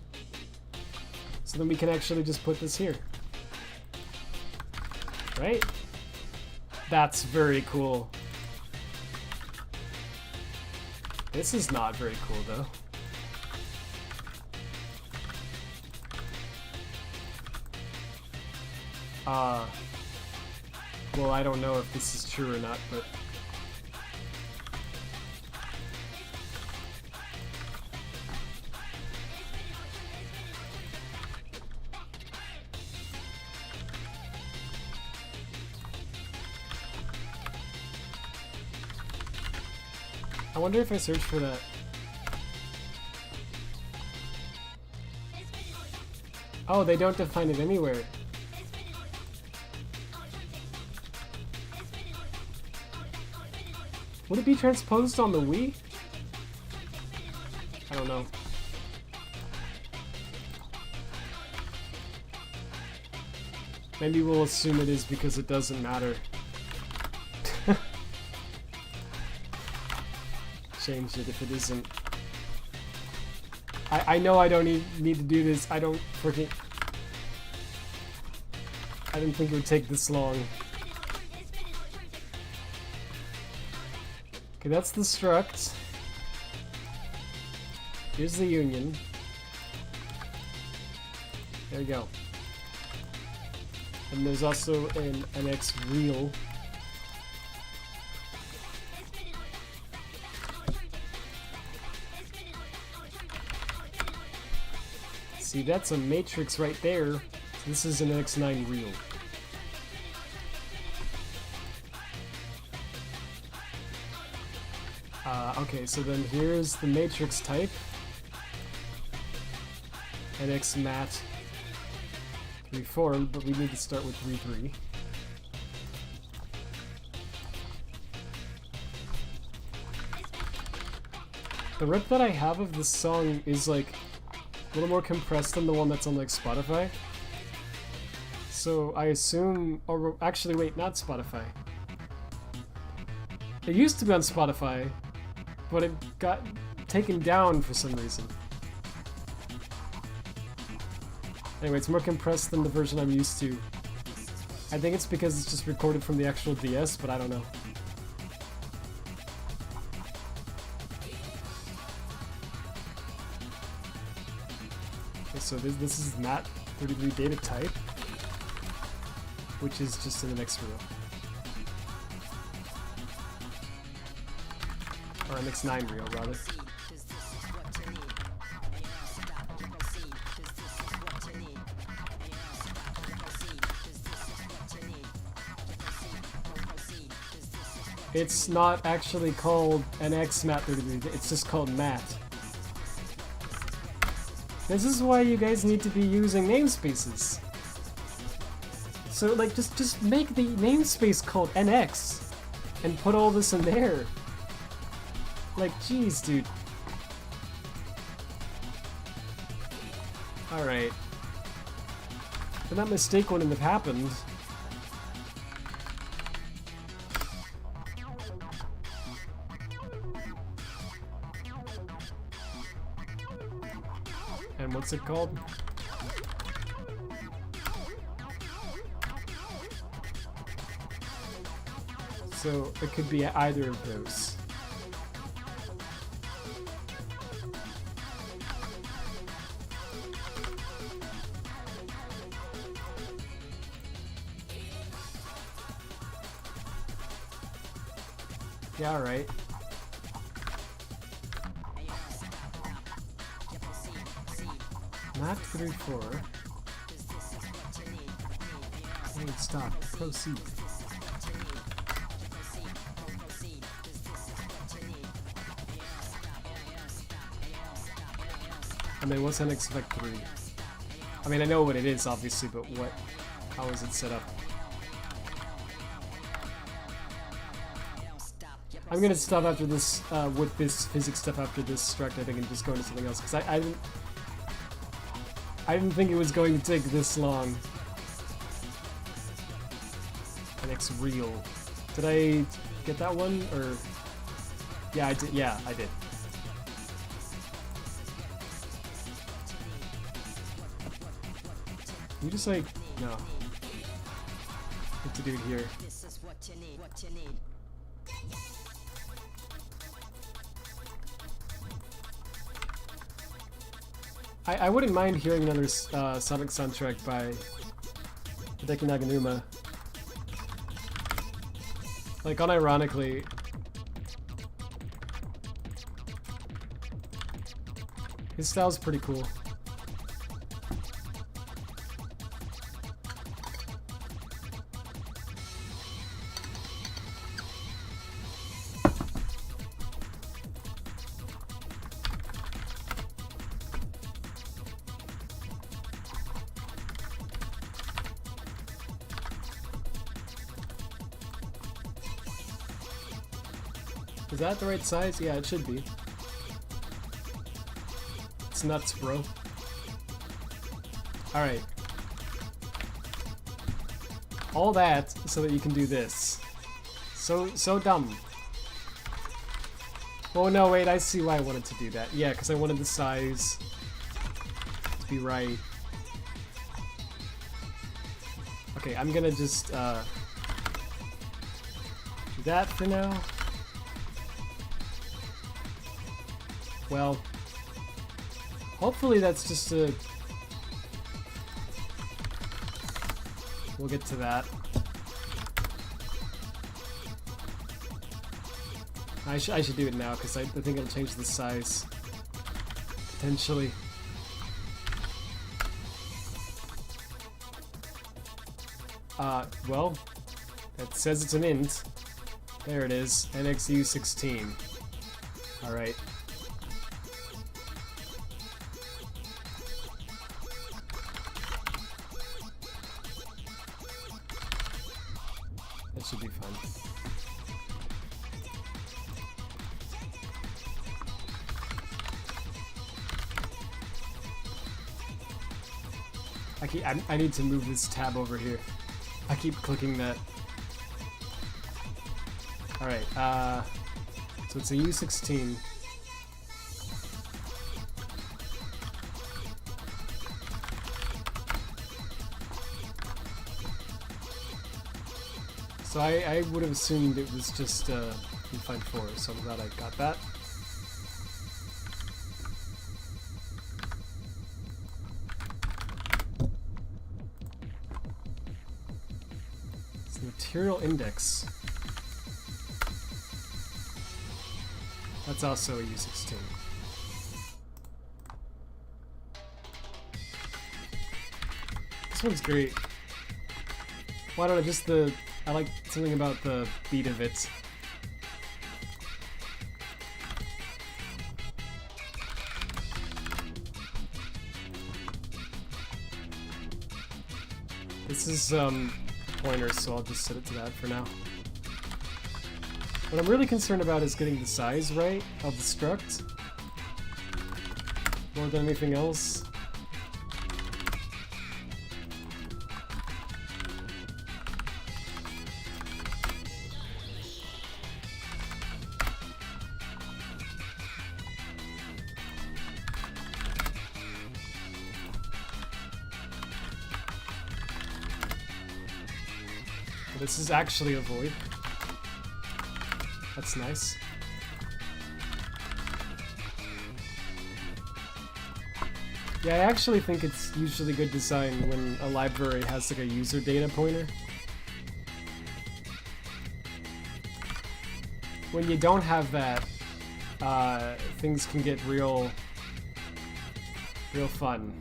we can actually just put this here. Right? That's very cool. This is not very cool though. Well, I don't know if this is true or not, but I wonder if I search for that. Oh, they don't define it anywhere. Would it be transposed on the Wii? I don't know. Maybe we'll assume it is because it doesn't matter. Change it if it isn't. I know I don't need to do this. I don't freaking... I didn't think it would take this long. Okay, that's the struct. Here's the union. There we go. And there's also an NX real. See, that's a matrix right there. So this is an NX9 real. Okay, so then here's the matrix type. NX mat reformed, but we need to start with 3.3. The rip that I have of this song is like a little more compressed than the one that's on like Spotify. So I assume, or actually wait, not Spotify. It used to be on Spotify, but it got taken down for some reason. Anyway, it's more compressed than the version I'm used to. I think it's because it's just recorded from the actual DS, but I don't know. Okay, so this is MAT33 data type, which is just in the next reel. Or NX9 reel, rather. It's not actually called NX Mat 33, it's just called Mat. This is why you guys need to be using namespaces. So like just make the namespace called NX and put all this in there. Like jeez, dude. Alright. But that mistake wouldn't have happened. And what's it called? So it could be either of those. Yeah, alright. Not 34. Wait, stop. Proceed. I mean, what's NX Vec 3? I mean, I know what it is, obviously, but what? How is it set up? I'm gonna stop after this, with this physics stuff after this struct, I think, and just go into something else, because I didn't think it was going to take this long. NX Real. Did I get that one, or? Yeah, I did. Yeah, I did. You just like, no. What to do here? This is what you need. What you need. I wouldn't mind hearing another Sonic soundtrack by Hideki Naganuma. Like, unironically, his style's pretty cool. Is that the right size? Yeah, it should be. It's nuts, bro. Alright. All that so that you can do this. So dumb. Oh no, wait, I see why I wanted to do that. Yeah, because I wanted the size to be right. Okay, I'm gonna just, do that for now. Well, hopefully that's just a... We'll get to that. I should do it now, because I think it'll change the size. Potentially. Well, it says it's an int. There it is, NXU16. Alright. That should be fun. I need to move this tab over here. I keep clicking that. Alright, so it's a U16. So I would have assumed it was just Confined 4, so I'm glad I got that. It's the material index. That's also a U16. This one's great. Why don't I just I like something about the beat of it. This is pointer, so I'll just set it to that for now. What I'm really concerned about is getting the size right of the struct. More than anything else. This is actually a void. That's nice. Yeah, I actually think it's usually good design when a library has like a user data pointer. When you don't have that, things can get real fun.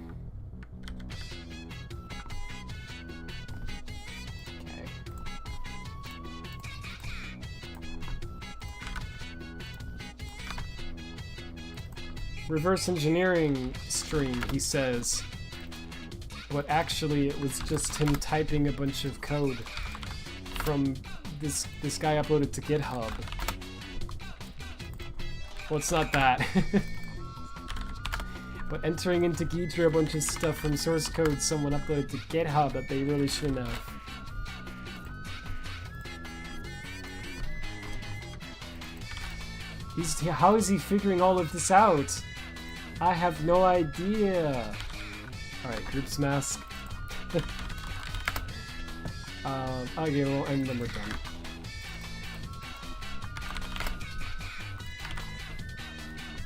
Reverse engineering stream, he says, but actually it was just him typing a bunch of code from this guy uploaded to GitHub. Well, it's not that. But entering into Ghidra a bunch of stuff from source code someone uploaded to GitHub that they really shouldn't have. How is he figuring all of this out? I have no idea. Alright, groups mask. Okay, well, and then we're done.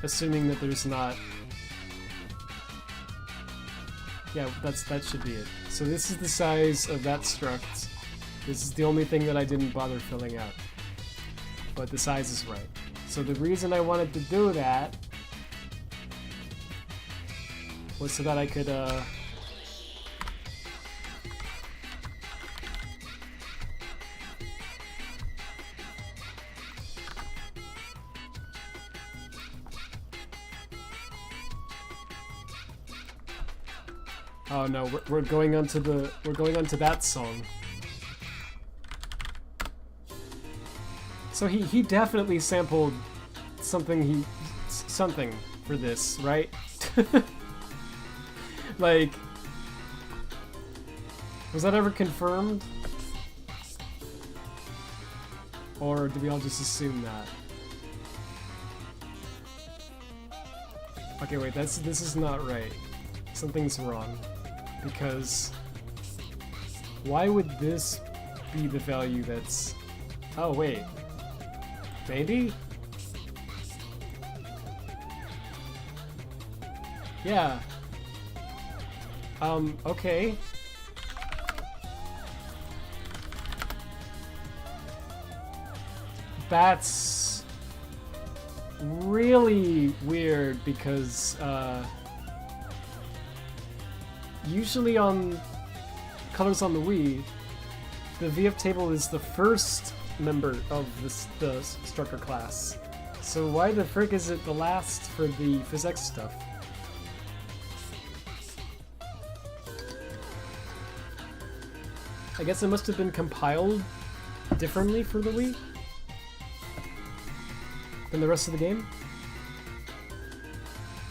Assuming that there's not... Yeah, that should be it. So this is the size of that struct. This is the only thing that I didn't bother filling out. But the size is right. So the reason I wanted to do that was so that I could, Oh no, we're going on to that song. So he definitely sampled something for this, right? Like, was that ever confirmed? Or do we all just assume that? Okay, wait, this is not right. Something's wrong. Because why would this be the value that's... Oh, wait. Maybe? Yeah. Okay. That's really weird because, usually on Colors on the Wii, the VF table is the first member of the Strucker class. So why the frick is it the last for the PhysX stuff? I guess it must have been compiled differently for the Wii than the rest of the game.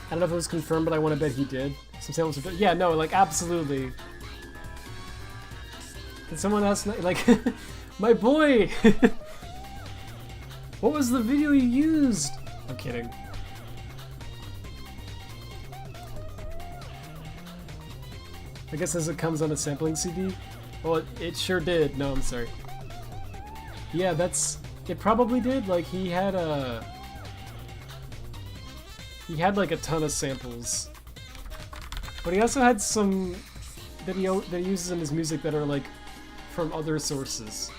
I don't know if it was confirmed, but I want to bet he did. Some samples are... Yeah, no, like, absolutely. Did someone ask... Like, my boy! What was the video you used? I'm kidding. I guess as it comes on a sampling CD? Well, it sure did. No, I'm sorry. Yeah, that's... It probably did. Like, he had like a ton of samples. But he also had some that he uses in his music that are like from other sources.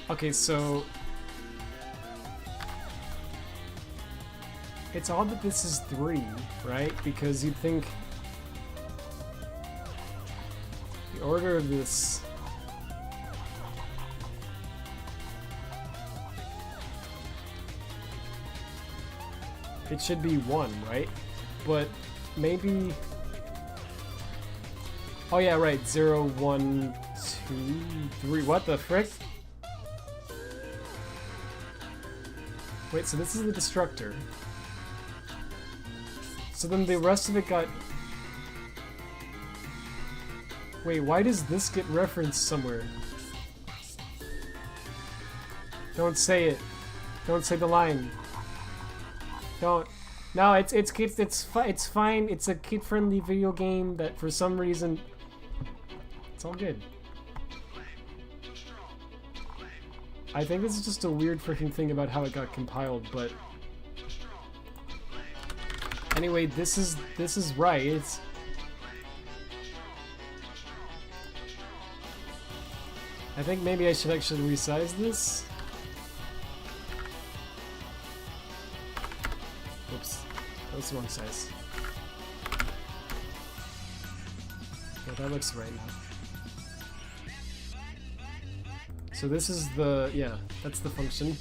Okay, so it's odd that this is 3, right? Because you'd think the order of this... it should be 1, right? But maybe... Oh yeah, right, 0, 1, 2, 3, what the frick? Wait, so this is the destructor. So then the rest of it got... Wait, why does this get referenced somewhere? Don't say it. Don't say the line. Don't. No, it's fine. It's a kid-friendly video game that for some reason it's all good. I think this is just a weird freaking thing about how it got compiled, but anyway, this is right. It's I think maybe I should actually resize this. Oops, that was the wrong size. Yeah, that looks right now. So this is the, yeah, that's the function.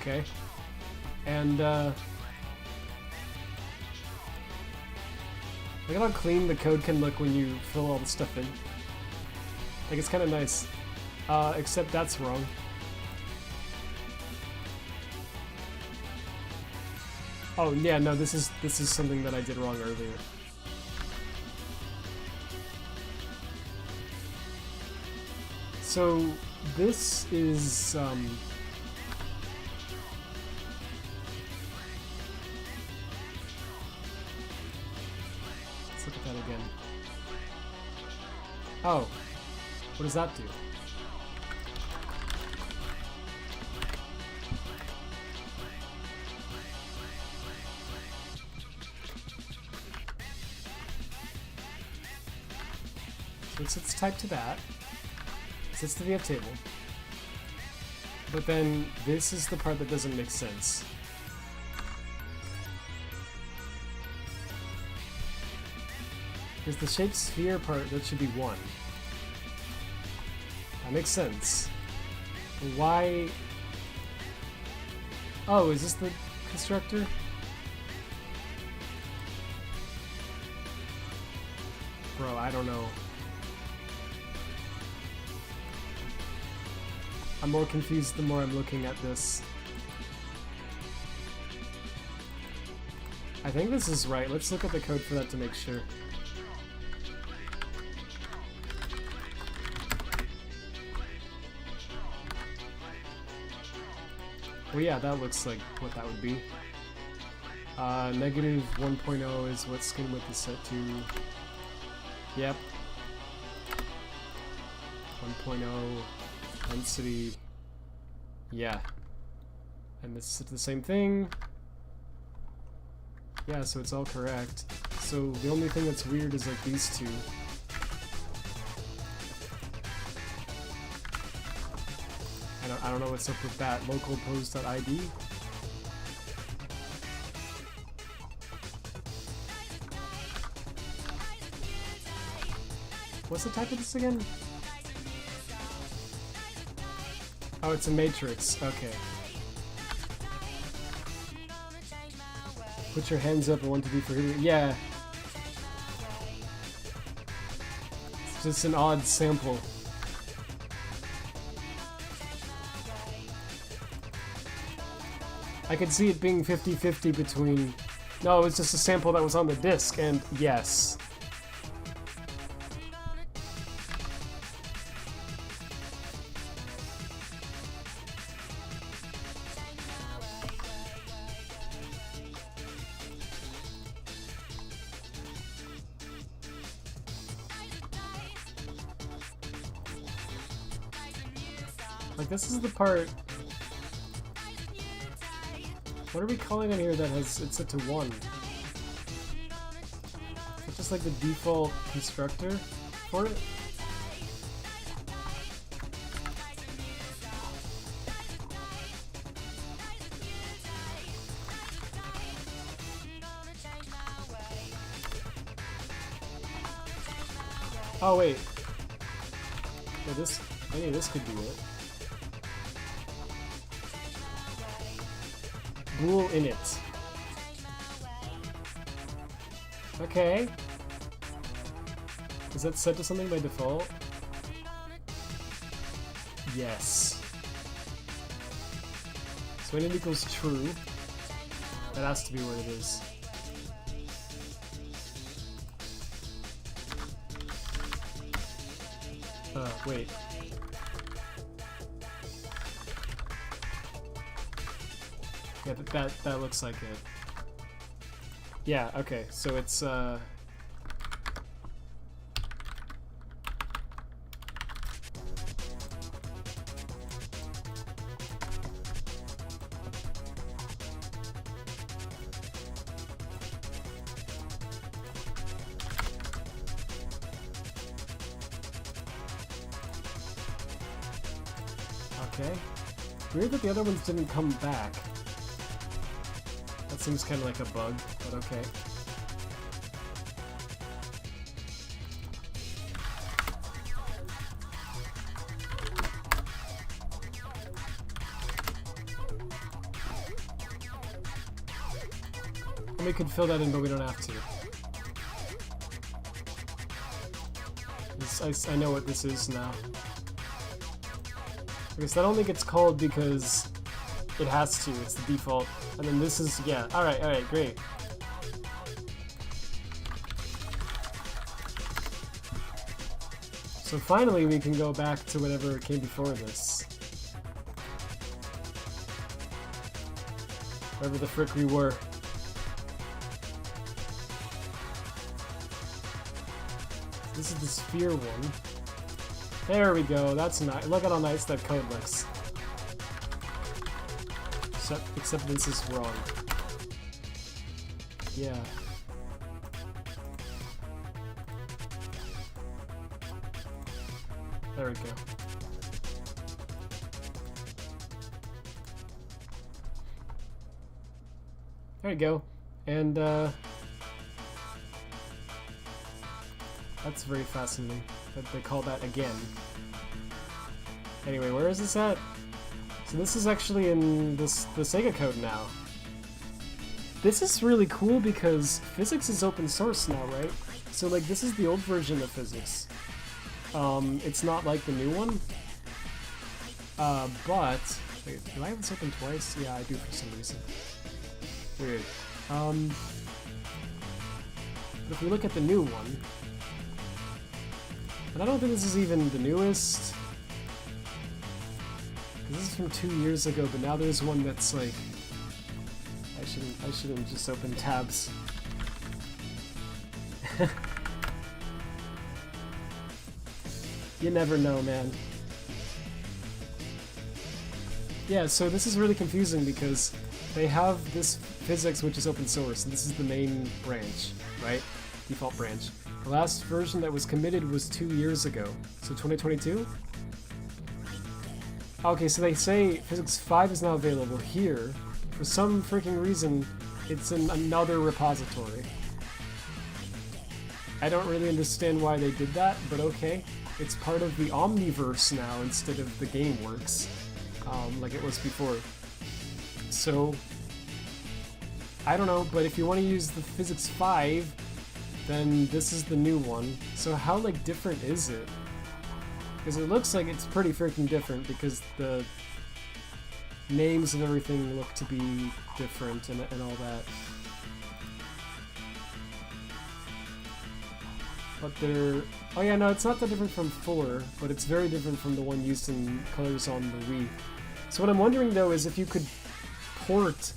Okay. And, look at how clean the code can look when you fill all the stuff in. Like, it's kind of nice. Except that's wrong. Oh, yeah, no, this is something that I did wrong earlier. So, this is, let's look at that again. Oh. What does that do? So it sets type to that. It sets to the table. But then this is the part that doesn't make sense. Because the shaped sphere part, that should be 1. That makes sense. Why? Oh, is this the constructor? Bro, I don't know. I'm more confused the more I'm looking at this. I think this is right. Let's look at the code for that to make sure. Well, yeah, that looks like what that would be. Negative 1.0 is what skin width is set to. Yep. 1.0 density. Yeah. And this is the same thing. Yeah, so it's all correct. So the only thing that's weird is like these two. I don't know what's up with that. Localpose.id. What's the type of this again? Oh, it's a matrix. Okay. Put your hands up and 1, 2, 3 for hitting. Yeah. It's just an odd sample. I could see it being 50-50 between... No, it was just a sample that was on the disc, and yes. Like, this is the part... What are we calling it here that has it set to 1? It's just like the default constructor for it? Oh wait. Yeah, maybe this could be it. Bool init. Okay. Is that set to something by default? Yes. So init equals true. That has to be what it is. Wait. Yeah, that looks like it. Yeah, okay, so it's, okay. Weird that the other ones didn't come back. That seems kind of like a bug, but okay. And we could fill that in, but we don't have to. I know what this is now. I guess that only gets called because it has to, it's the default. And then this is, yeah, alright, great. So finally we can go back to whatever came before this. Wherever the frick we were. This is the sphere one. There we go, that's nice. Look at how nice that code looks. Except this is wrong. Yeah. There we go. There we go. And, that's very fascinating that they call that again. Anyway, where is this at? So this is actually in the Sega code now. This is really cool because physics is open source now, right? So like this is the old version of physics. It's not like the new one. But wait, do I have this open twice? Yeah, I do for some reason. Weird. But if we look at the new one, and I don't think this is even the newest. This is from 2 years ago, but now there's one that's like I shouldn't just open tabs. You never know, man. Yeah, so this is really confusing because they have this physics which is open source, and this is the main branch, right? Default branch. The last version that was committed was 2 years ago, so 2022? Okay, so they say Physics 5 is now available here. For some freaking reason, it's in another repository. I don't really understand why they did that, but okay. It's part of the Omniverse now instead of the GameWorks, like it was before. So, I don't know, but if you want to use the Physics 5, then this is the new one. So how, like, different is it? Because it looks like it's pretty freaking different because the names and everything look to be different and all that. But they're... Oh yeah, no, it's not that different from 4, but it's very different from the one used in colors on the Wii. So what I'm wondering, though, is if you could port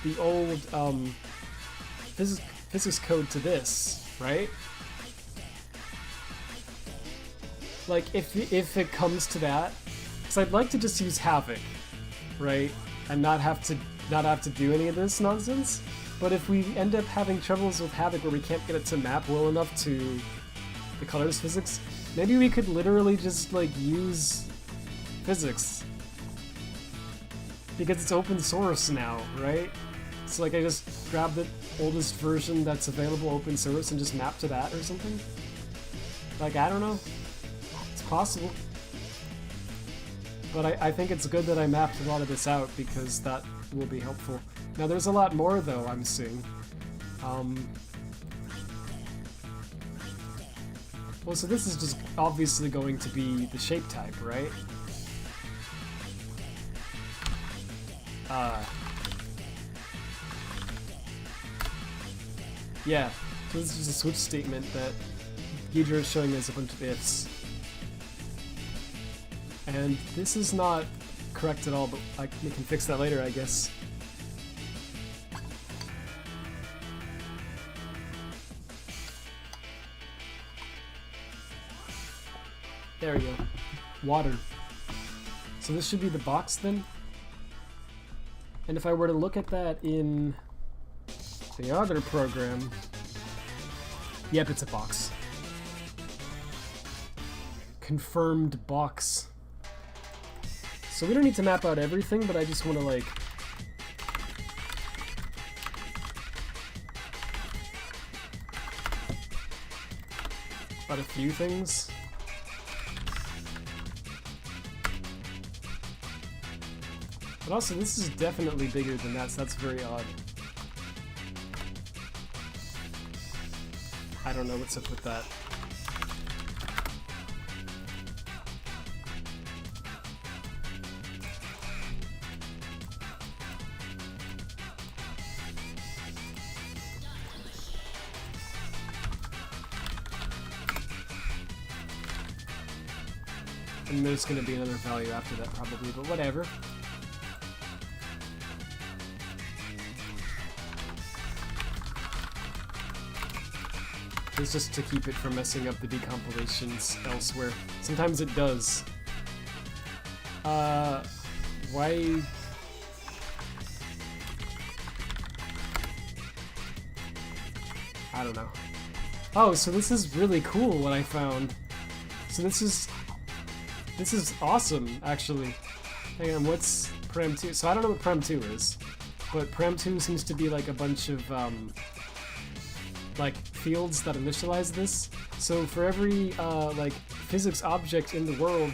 the old physics code to this, right? Like, if it comes to that, because I'd like to just use Havoc, right, and not have to do any of this nonsense. But if we end up having troubles with Havoc where we can't get it to map well enough to the colors physics, maybe we could literally just like use physics because it's open source now, right? So like I just grab the oldest version that's available open source and just map to that or something. Like, I don't know. It's possible. But I think it's good that I mapped a lot of this out because that will be helpful. Now there's a lot more though I'm seeing. Well, so this is just obviously going to be the shape type, right? Yeah, so this is a switch statement that Ghidra is showing us a bunch of ifs. And this is not correct at all, but we can fix that later, I guess. There we go. Water. So this should be the box then? And if I were to look at that in the other program, yep, it's a box. Confirmed box. So we don't need to map out everything, but I just want to like about a few things. But also, this is definitely bigger than that, so that's very odd. I don't know what's up with that. And there's going to be another value after that probably, but whatever. It's just to keep it from messing up the decompilations elsewhere. Sometimes it does. Why? I don't know. Oh, so this is really cool what I found. So this is awesome, actually. Hang on, what's Param 2? So I don't know what Param 2 is, but Param 2 seems to be like a bunch of like fields that initialize this. So for every like physics object in the world,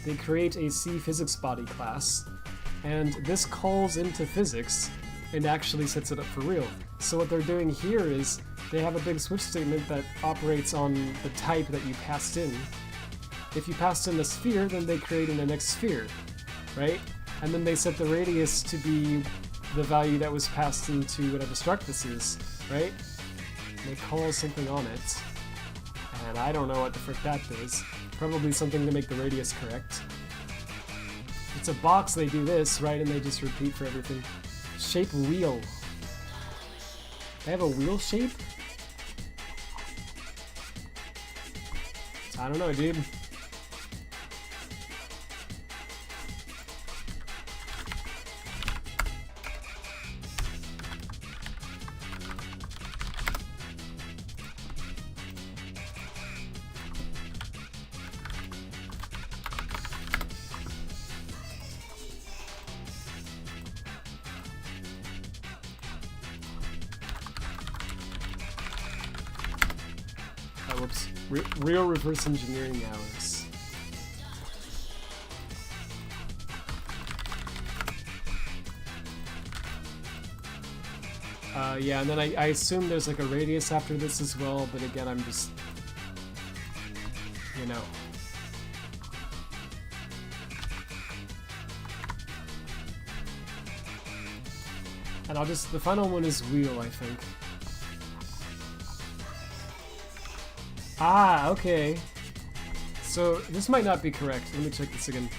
they create a C physics body class, and this calls into physics and actually sets it up for real. So what they're doing here is they have a big switch statement that operates on the type that you passed in. If you passed in a sphere, then they create in the next sphere, right? And then they set the radius to be the value that was passed into whatever struct this is, right? They call something on it, and I don't know what the frick that is. Probably something to make the radius correct. It's a box, they do this, right, and they just repeat for everything. Shape wheel. They have a wheel shape? I don't know, dude. Whoops. Real reverse engineering hours. Yeah, and then I assume there's like a radius after this as well, but again, I'm just, you know. And the final one is wheel, I think. Ah, okay. So this might not be correct. Let me check this again.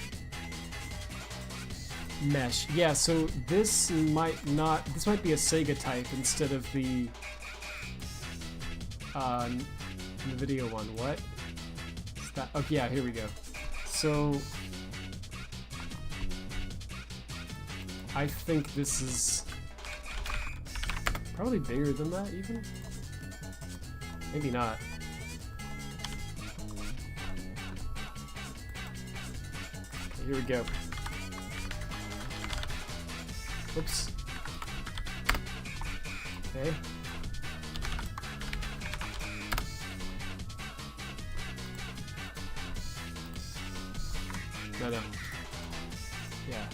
Mesh. Yeah, so this might be a Sega type instead of the video one. What? Is that? Okay, yeah, here we go. So I think this is probably bigger than that even. Maybe not. Here we go. Oops. Okay. No. Yeah.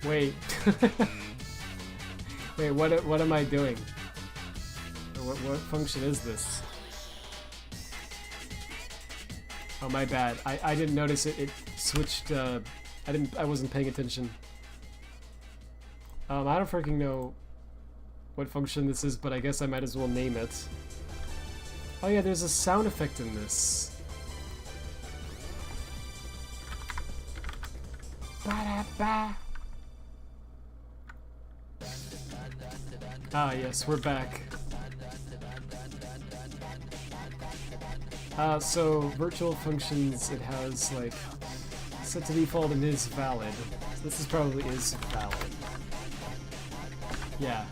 Wait. Wait, what am I doing? What function is this? Oh, my bad. I didn't notice it. It switched. I wasn't paying attention. I don't freaking know what function this is, but I guess I might as well name it. Oh yeah, there's a sound effect in this. Ba-da-ba. Ah yes, we're back. So virtual functions, it has like set to default and is valid. So this is probably is valid. Yeah.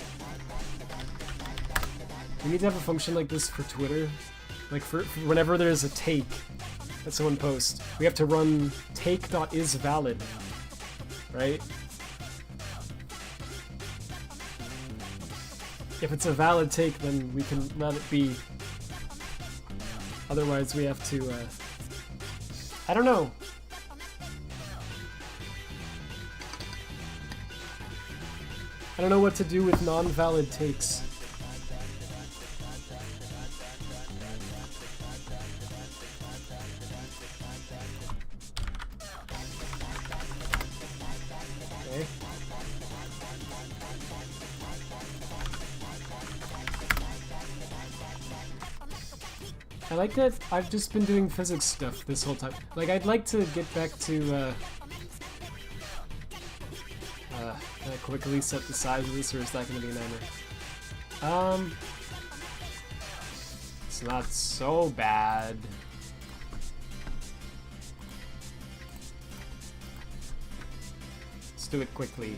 We need to have a function like this for Twitter. Like for whenever there's a take that someone posts, we have to run take.isValid, right? If it's a valid take, then we can let it be. Otherwise, we have to, I don't know. I don't know what to do with non-valid takes. Okay. I like that I've just been doing physics stuff this whole time. Like, I'd like to get back to, can I quickly set the size of this, or is that going to be an timer? It's not so bad. Let's do it quickly.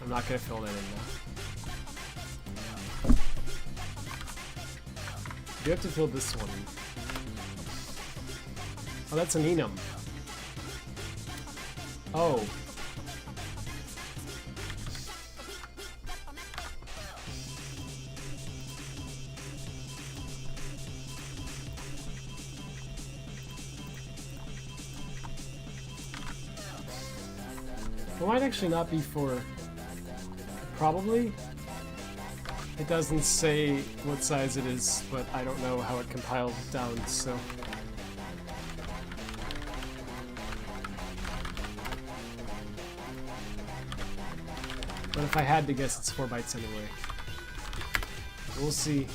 I'm not gonna fill that in now. You have to fill this one. Oh, that's an enum. Oh. It might actually not be for... Probably. It doesn't say what size it is, but I don't know how it compiled down, so... But if I had to guess, it's 4 bytes anyway. We'll see.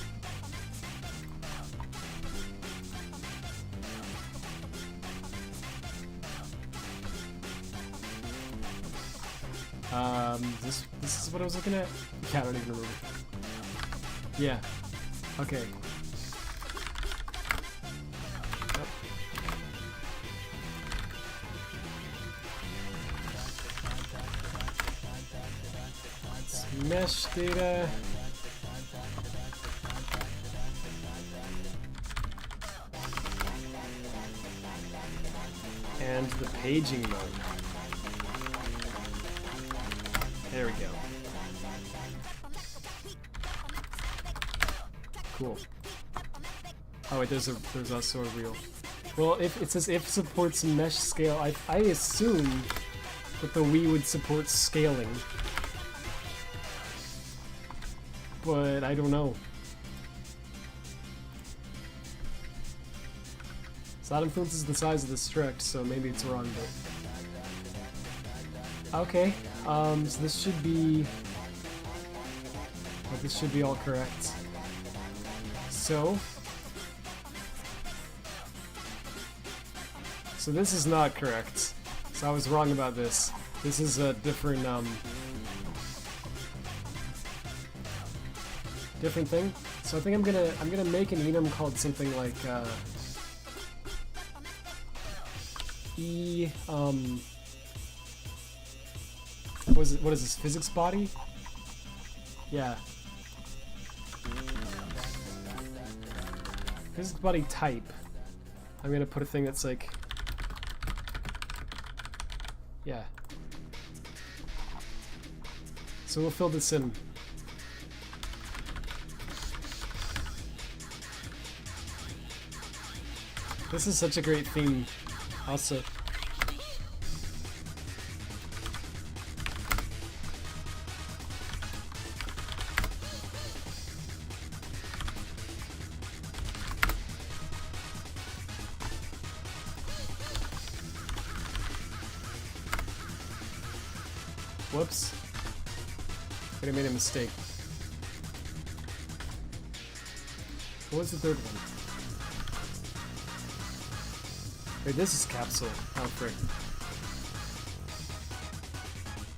This is what I was looking at? Yeah, I don't even remember. Yeah. Okay. Yep. It's mesh data. And the paging mode. There we go. Cool. Oh wait, there's also a real. Well, if it says if supports mesh scale, I assume that the Wii would support scaling, but I don't know. So that influences the size of the struct, so maybe it's wrong, but okay. So this should be. Well, this should be all correct. So this is not correct. So I was wrong about this. This is a different different thing. So I think I'm gonna make an enum called something like what is this, physics body? Yeah. Physics body type. I'm gonna put a thing that's like Yeah. So we'll fill this in. This is such a great theme, also. Whoops. I made a mistake. What was the third one? Wait, this is capsule. Oh, frick.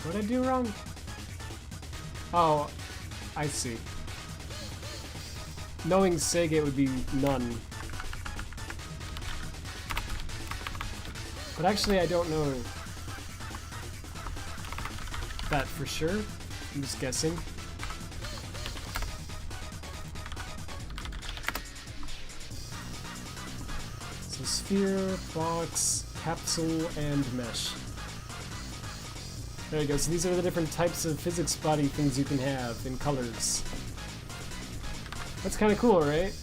What did I do wrong? Oh, I see. Knowing Sega, it would be none. But actually, I don't know that for sure. I'm just guessing. So sphere, box, capsule, and mesh. There you go. So these are the different types of physics body things you can have in colors. That's kind of cool, right?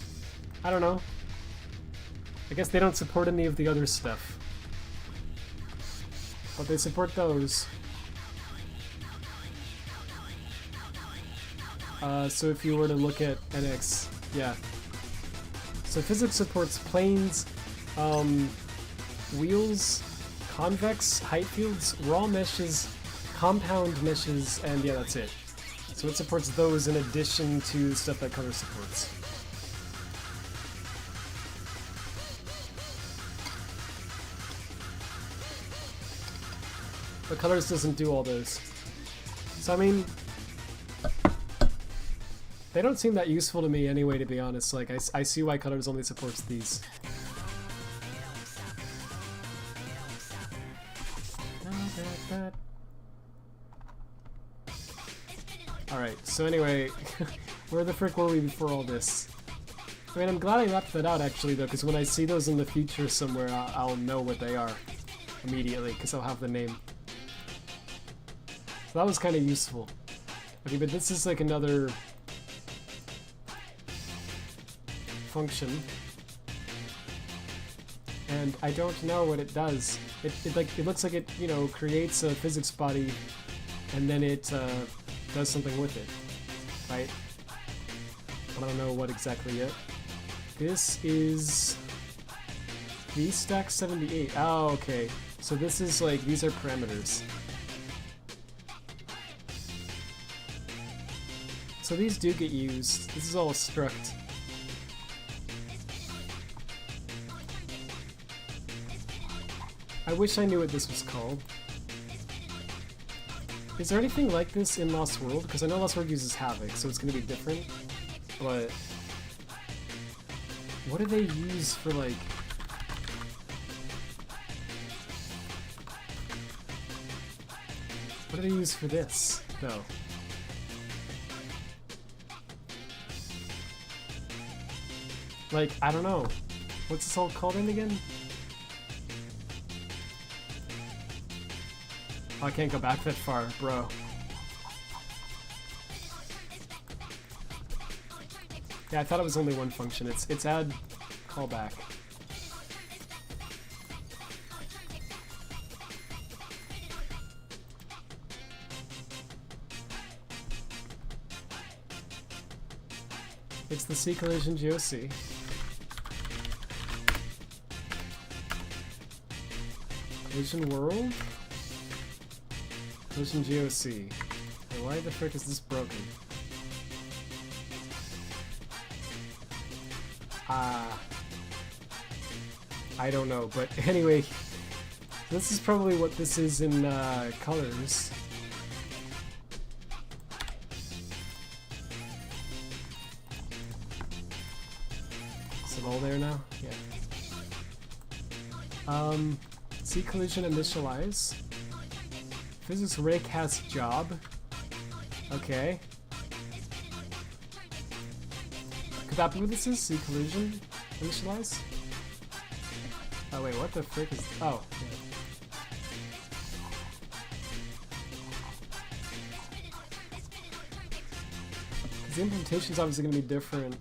I don't know. I guess they don't support any of the other stuff. But they support those. So if you were to look at NX, yeah. So physics supports planes, wheels, convex, height fields, raw meshes, compound meshes, and yeah, that's it. So it supports those in addition to the stuff that color supports. But colors doesn't do all those. So I mean, they don't seem that useful to me anyway, to be honest. Like, I see why colors only supports these. Alright, so anyway, where the frick were we before all this? I mean, I'm glad I mapped that out actually, though, because when I see those in the future somewhere, I'll know what they are immediately, because I'll have the name. So that was kind of useful. Okay, but this is like another function, and I don't know what it does. It looks like it, you know, creates a physics body, and then it does something with it, right? I don't know what exactly yet. This is VStack 78. Oh, okay. So this is like, these are parameters. So these do get used. This is all struct. I wish I knew what this was called. Is there anything like this in Lost World? Because I know Lost World uses Havoc, so it's going to be different. But what do they use for, like... What do they use for this, though? Like, I don't know. What's this all called in again? Oh, I can't go back that far, bro. Yeah, I thought it was only one function. It's add callback. It's the C collision GOC. Collision world? Collision GOC. Hey, why the frick is this broken? I don't know, but anyway, this is probably what this is in colors. Is it all there now? Yeah. C collision initialize. Physics raycast job. Okay. Could that be what this is? C collision initialize? Oh wait, what the frick is... Oh. The implementation's obviously going to be different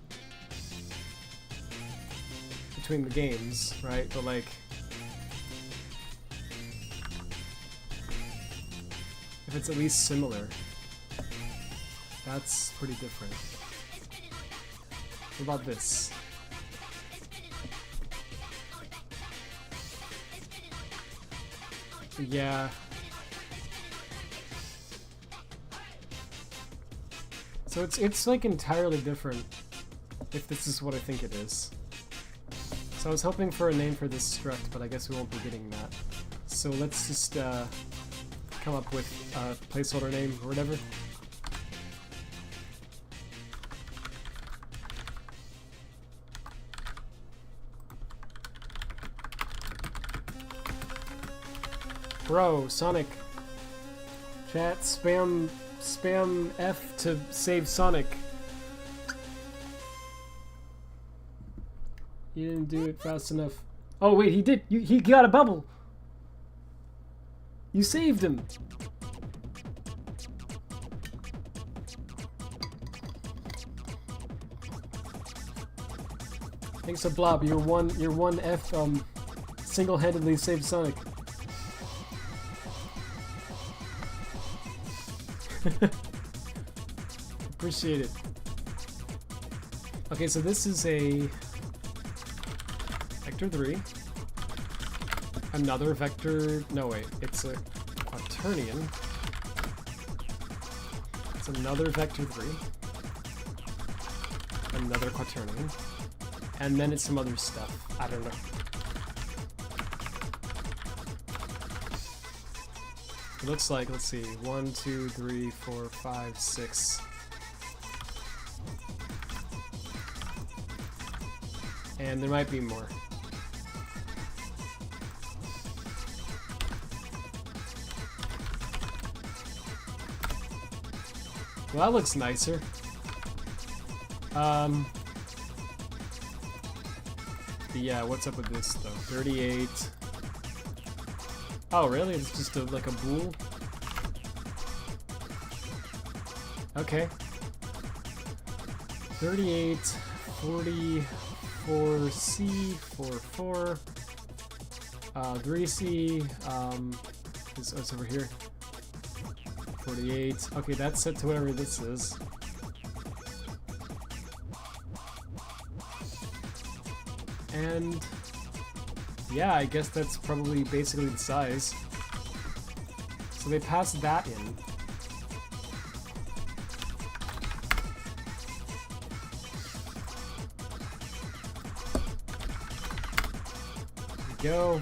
between the games, right? But like, if it's at least similar, that's pretty different. What about this? Yeah. So it's like entirely different if this is what I think it is. So I was hoping for a name for this struct, but I guess we won't be getting that. So let's just come up with a placeholder name or whatever. Bro, Sonic. Chat, spam F to save Sonic. You didn't do it fast enough. Oh wait, he did. He got a bubble. You saved him. Thanks to Blob. Your one F single-handedly saved Sonic. Appreciate it. Okay, so this is a vector 3. Another vector. No, wait. It's a quaternion. It's another vector 3. Another quaternion. And then it's some other stuff. I don't know. It looks like, let's see, 1, 2, 3, 4, 5, 6. And there might be more. Well, that looks nicer. Yeah, what's up with this though? 38. Oh, really? It's just like a bool? Okay. 38, 44C, 44, 3C, it's over here. 48. Okay, that's set to whatever this is. And yeah, I guess that's probably basically the size. So they passed that in. There we go.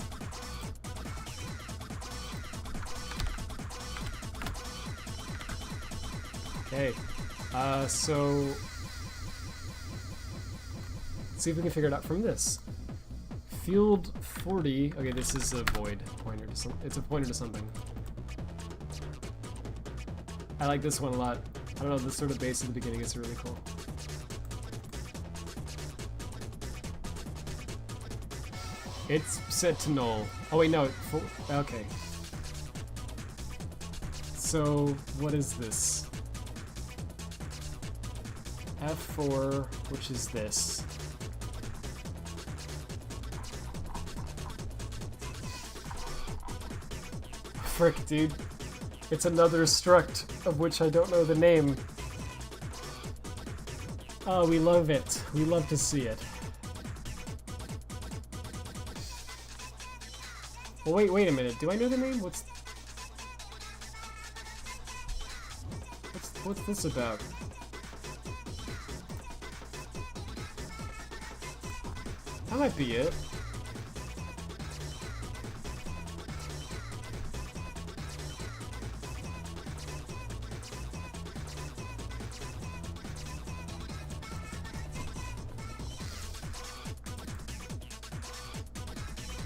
Okay, so let's see if we can figure it out from this. Field 40. Okay, this is a void pointer to some. It's a pointer to something. I like this one a lot. I don't know, this sort of base at the beginning is really cool. It's set to null. Oh wait, no. Okay. So what is this? F4, which is this. Frick, dude. It's another struct, of which I don't know the name. Oh, we love it. We love to see it. Well, wait a minute. Do I know the name? What's this about? That might be it.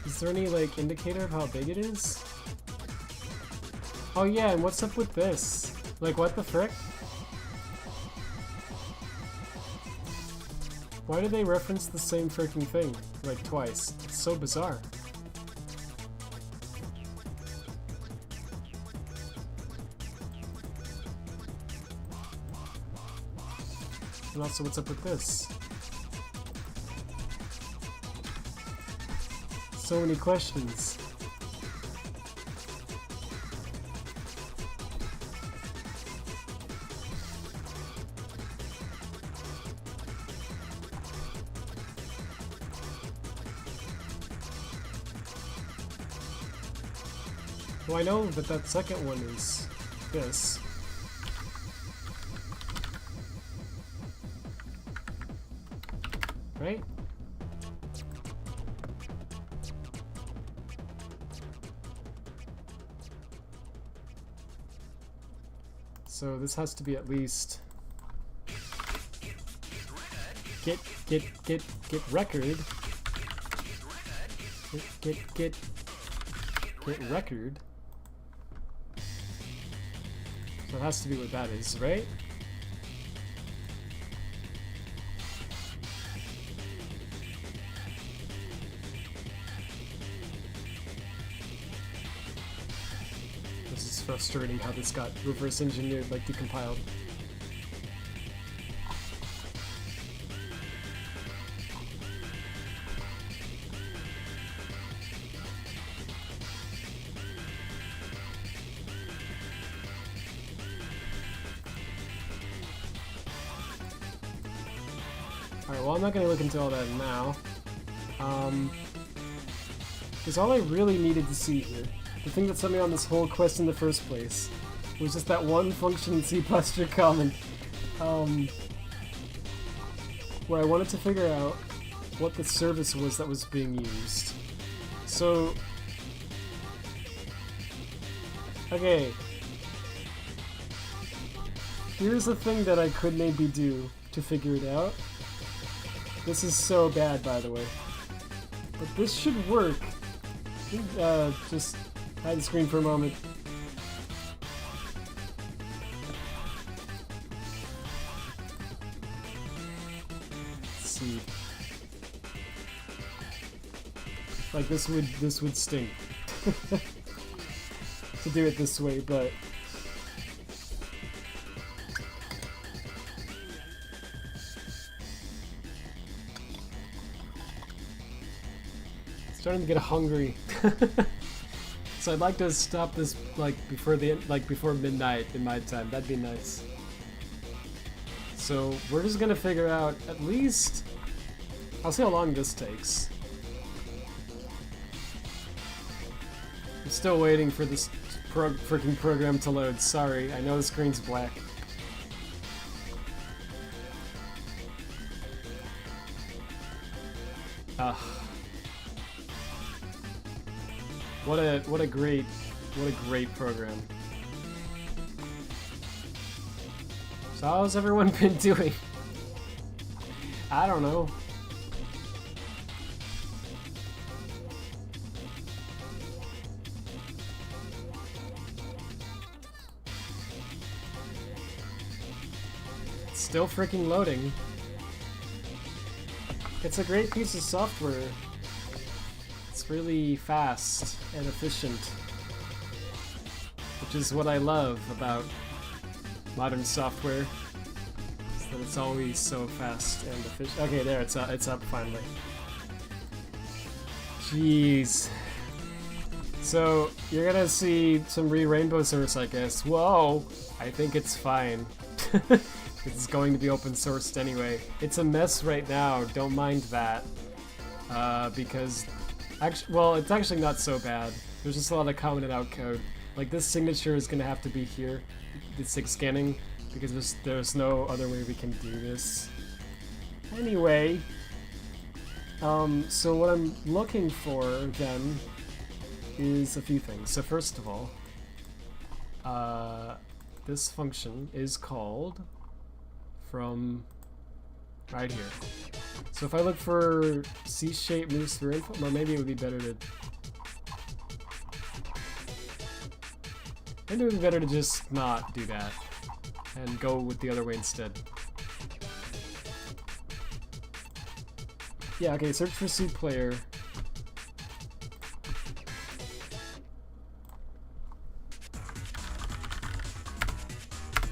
Is there any, like, indicator of how big it is? Oh yeah, and what's up with this? Like, what the frick? Why do they reference the same freaking thing, like, twice? It's so bizarre. And also, what's up with this? So many questions. Well, I know that that second one is this. Right? So this has to be at least get record. Get record. So it has to be what that is, right? This is frustrating how this got reverse engineered, like decompiled. Alright, well, I'm not going to look into all that now. Because all I really needed to see here, the thing that set me on this whole quest in the first place, was just that one function in C posture comment, where I wanted to figure out what the service was that was being used. So, okay, here's the thing that I could maybe do to figure it out. This is so bad, by the way. But this should work. Just hide the screen for a moment. Let's see. Like this would stink to do it this way, but starting to get hungry. So I'd like to stop this like before midnight in my time. That'd be nice. So we're just gonna figure out at least. I'll see how long this takes. I'm still waiting for this freaking program to load. Sorry, I know the screen's black. Ugh. What a great program. So how's everyone been doing? I don't know. It's still freaking loading. It's a great piece of software. It's really fast and efficient, which is what I love about modern software, is that it's always so fast and efficient. Okay, there, it's up finally. Jeez. So, you're gonna see some rainbow source, I guess. Whoa! I think it's fine. It's going to be open sourced anyway. It's a mess right now, don't mind that. Because well, it's actually not so bad. There's just a lot of commented out code. Like this signature is gonna have to be here. It's like scanning because there's no other way we can do this. Anyway, so what I'm looking for then is a few things. So first of all, this function is called from right here. So if I look for C-shape moves through input, well, maybe it would be better to... Maybe it would be better to just not do that and go with the other way instead. Yeah, okay, search for C player.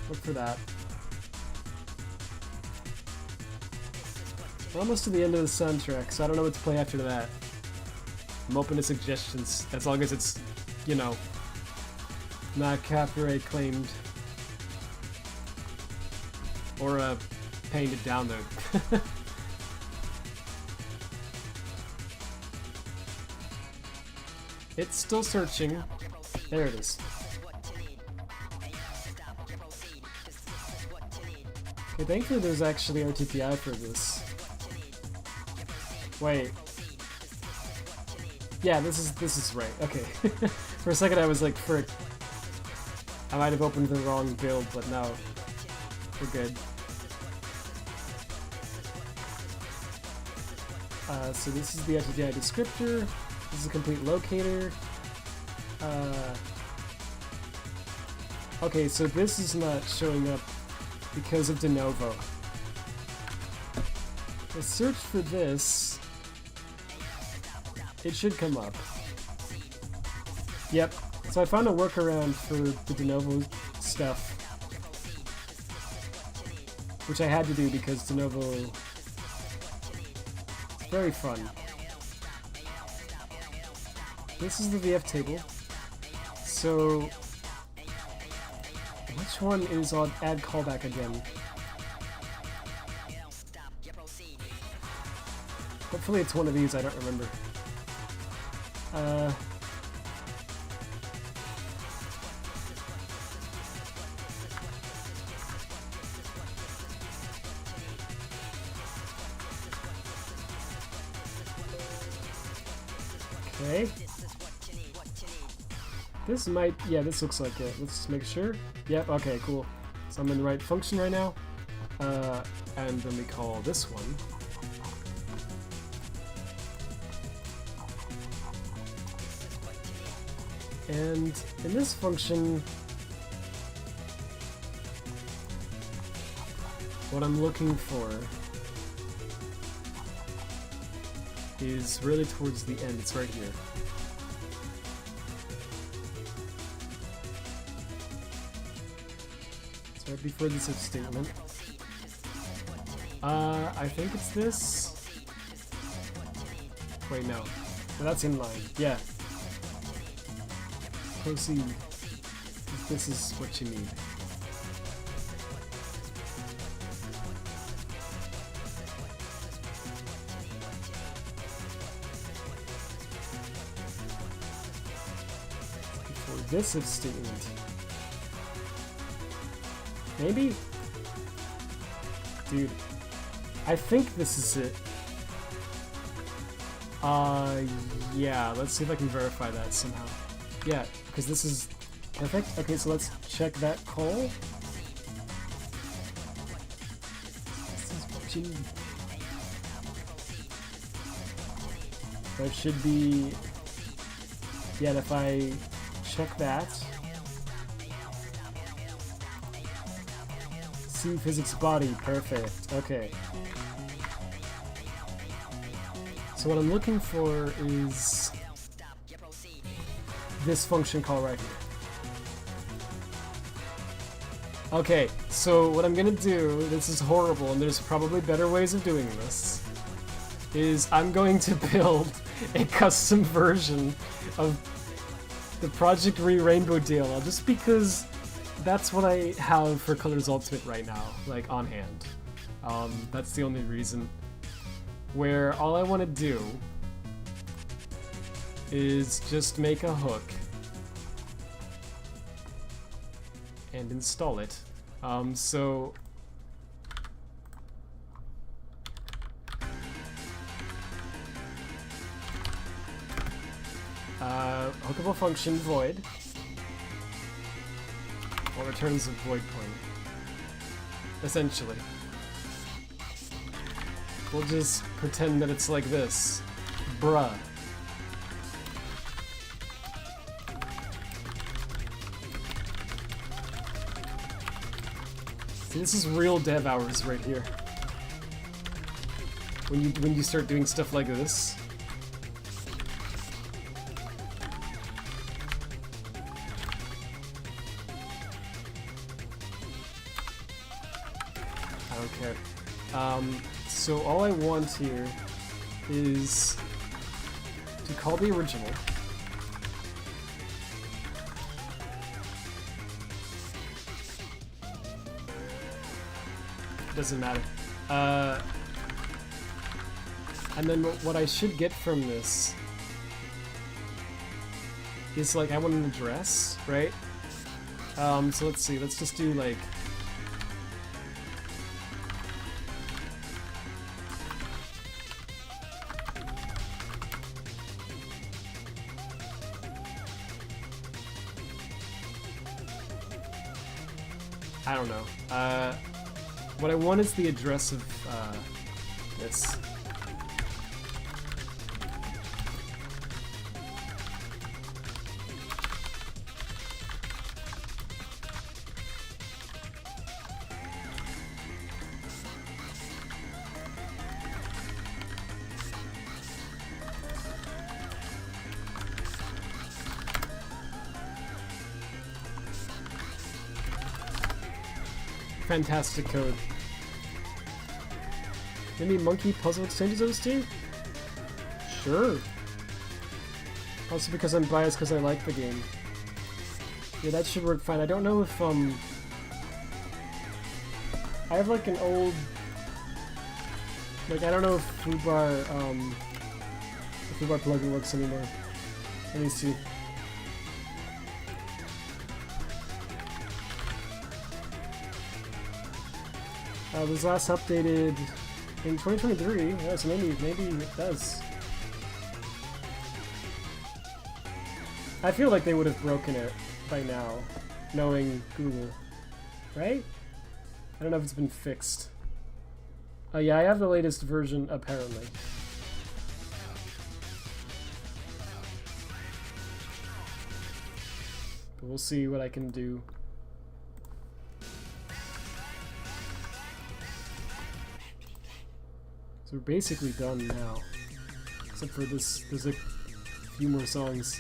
Look for that. We're almost to the end of the soundtrack, so I don't know what to play after that. I'm open to suggestions, as long as it's, you know, not copyright claimed. Or paying to download. It's still searching. There it is. Okay, thankfully there's actually RTPI for this. Wait. Yeah, this is right. Okay. For a second I was like, frick. I might have opened the wrong build, but no. We're good. So this is the RTPI descriptor. This is a complete locator. Okay, so this is not showing up because of de novo. Let's search for this. It should come up. Yep. So I found a workaround for the de novo stuff, which I had to do because de novo is very fun. This is the VF table. So which one is on add callback again? Hopefully it's one of these, I don't remember. Okay. This might, yeah, this looks like it. Let's just make sure. Yep, okay, cool. So I'm in the right function right now. And then we call this one. And in this function, what I'm looking for is really towards the end. It's right here. It's right before this if statement. I think it's this. Wait, no. No, that's inline. Yeah. Proceed. This is what you need. Before this if statement. Maybe? Dude. I think this is it. Yeah, let's see if I can verify that somehow. Yeah, because this is perfect. Okay, so let's check that call. This is what you need. That should be... Yeah, if I check that... See physics body, perfect, okay. So what I'm looking for is this function call right here. Okay, so what I'm gonna do, this is horrible and there's probably better ways of doing this, is I'm going to build a custom version of the Project Rainbow deal, just because that's what I have for Colors Ultimate right now, like on hand. That's the only reason. Where all I want to do is just make a hook and install it. So hookable function void, or returns a void point, essentially. We'll just pretend that it's like this. Bruh. See, this is real dev hours right here. When you start doing stuff like this. I don't care. So all I want here is to call the original. Doesn't matter. And then what I should get from this is like I want an address, right? So let's see. Let's just do like. I don't know. What I want is the address of this. Fantastic code. Maybe monkey puzzle exchanges those two? Sure. Also because I'm biased because I like the game. Yeah, that should work fine. I don't know if, I have like an old... Like, I don't know if foobar, the foobar plugin works anymore. Let me see. It was last updated in 2023. Yeah, so maybe it does. I feel like they would have broken it by now, knowing Google, right? I don't know if it's been fixed. Oh yeah, I have the latest version apparently. But we'll see what I can do. So we're basically done now. Except for this, there's a few more songs.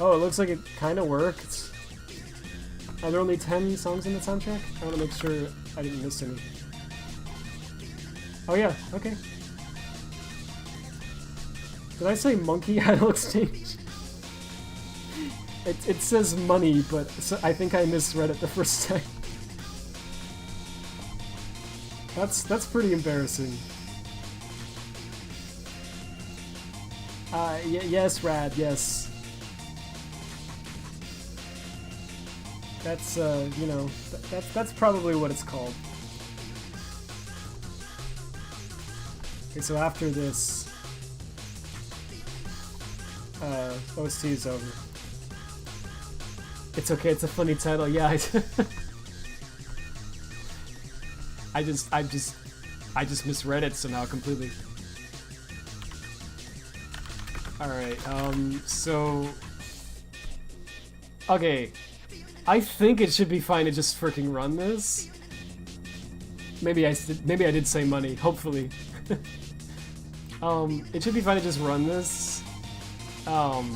Oh, it looks like it kind of worked. Are there only 10 songs in the soundtrack? I want to make sure I didn't miss any. Oh yeah, okay. Did I say monkey idol exchange? It says money, but I think I misread it the first time. That's pretty embarrassing. Yes, Rad, yes. That's, you know, that's probably what it's called. Okay, so after this, OST is over. It's okay, it's a funny title, yeah. I just misread it somehow completely. Alright, so... Okay. I think it should be fine to just freaking run this. Maybe I did say money, hopefully. It should be fine to just run this. But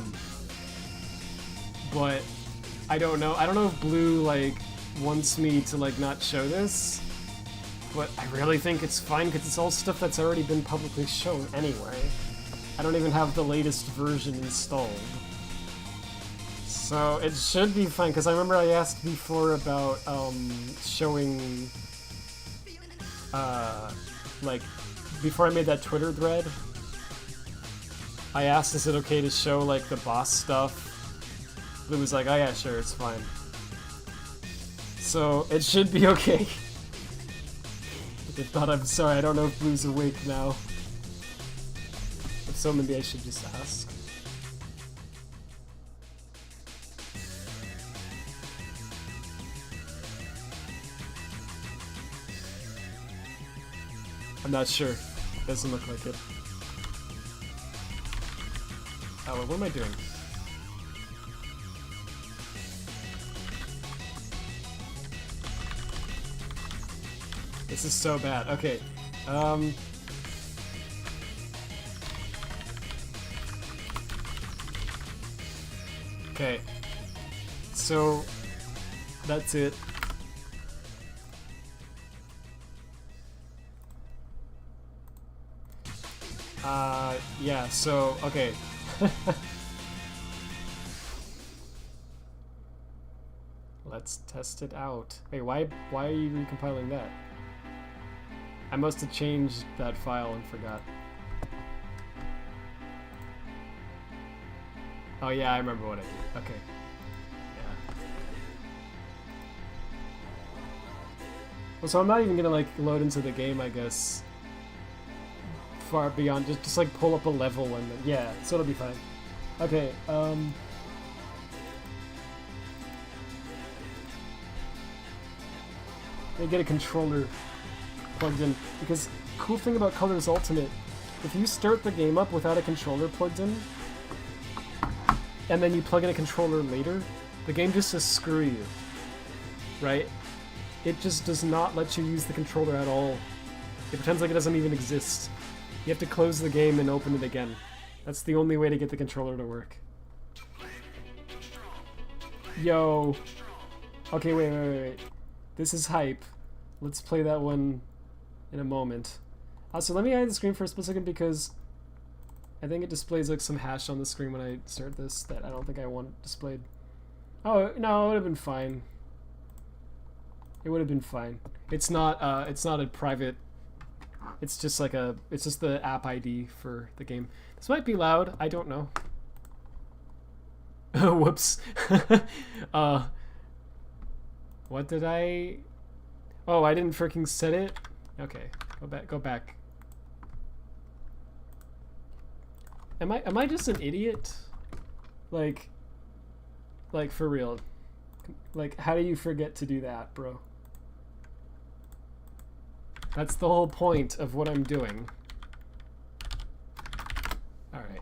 I don't know. I don't know if Blue, like, wants me to, like, not show this. But I really think it's fine because it's all stuff that's already been publicly shown anyway. I don't even have the latest version installed. So it should be fine, because I remember I asked before about showing, like, before I made that Twitter thread, I asked, is it okay to show, like, the boss stuff? Blue was like, oh yeah, sure, it's fine. So it should be okay. If not, I'm sorry, I don't know if Blue's awake now. If so, maybe I should just ask. I'm not sure. Doesn't look like it. Oh, what am I doing? This is so bad. Okay. Okay. So that's it. Yeah, so, okay. Let's test it out. Wait, why are you recompiling that? I must have changed that file and forgot. Oh yeah, I remember what I did. Okay. Yeah. Well, so I'm not even gonna like load into the game, I guess. Far beyond, just like pull up a level and then, yeah, so it'll be fine. Okay, they get a controller plugged in, because cool thing about Colors Ultimate, if you start the game up without a controller plugged in, and then you plug in a controller later, the game just says screw you, right? It just does not let you use the controller at all. It pretends like it doesn't even exist. You have to close the game and open it again. That's the only way to get the controller to work. Yo. Okay, wait. This is hype. Let's play that one in a moment. So let me hide the screen for a split second because I think it displays like some hash on the screen when I start this that I don't think I want displayed. Oh, no, it would have been fine. It would have been fine. It's not a private, it's just like it's just the app ID for the game. This might be loud, I don't know. Whoops. What did I... Oh, I didn't freaking set it? Okay, go back. Am I just an idiot? Like for real. Like, how do you forget to do that, bro? That's the whole point of what I'm doing. Alright.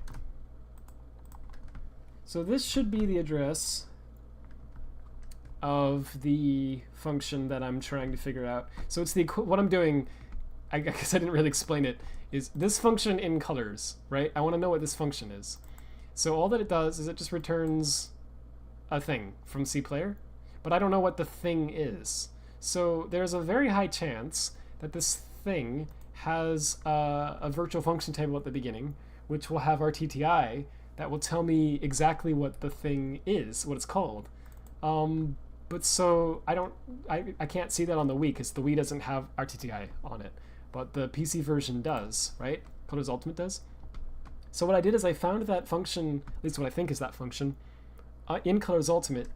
So this should be the address of the function that I'm trying to figure out. So it's what I'm doing, I guess I didn't really explain it, is this function in colors, right? I want to know what this function is. So all that it does is it just returns a thing from CPlayer, but I don't know what the thing is. So there's a very high chance that this thing has a virtual function table at the beginning, which will have RTTI that will tell me exactly what the thing is, what it's called. But so I can't see that on the Wii because the Wii doesn't have RTTI on it, but the PC version does, right? Colors Ultimate does. So what I did is I found that function, at least what I think is that function, in Colors Ultimate,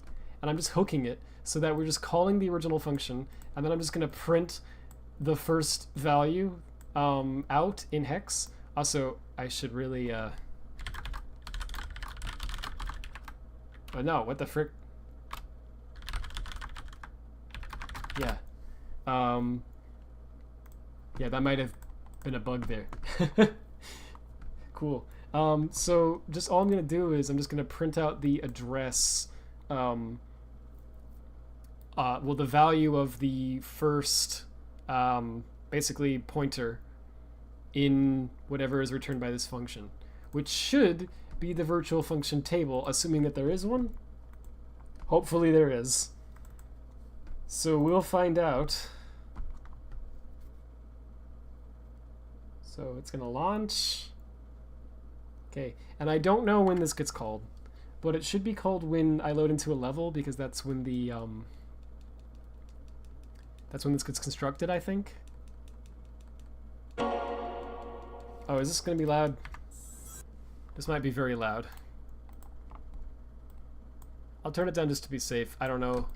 and I'm just hooking it so that we're just calling the original function, and then I'm just going to print the first value out in hex. Also, I should really... Oh no, what the frick? Yeah. Yeah, that might have been a bug there. Cool. So just all I'm going to do is I'm just going to print out the address, well, the value of the first, basically pointer in whatever is returned by this function, which should be the virtual function table, assuming that there is one. Hopefully there is. So we'll find out. So it's going to launch. Okay, and I don't know when this gets called, but it should be called when I load into a level, because that's when the that's when this gets constructed, I think. Oh, is this going to be loud? This might be very loud. I'll turn it down just to be safe. I don't know.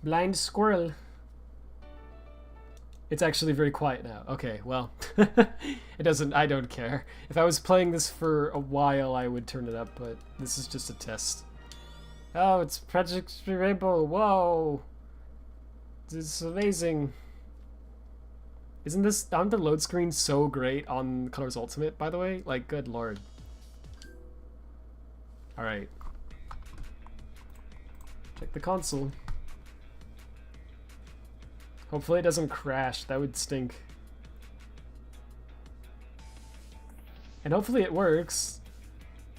Blind squirrel. It's actually very quiet now. Okay, well, it doesn't, I don't care. If I was playing this for a while, I would turn it up, but this is just a test. Oh, it's Project Rainbow. Whoa. This is amazing. Aren't the load screens so great on Colors Ultimate, by the way? Like, good lord. Alright. Check the console. Hopefully it doesn't crash. That would stink. And hopefully it works.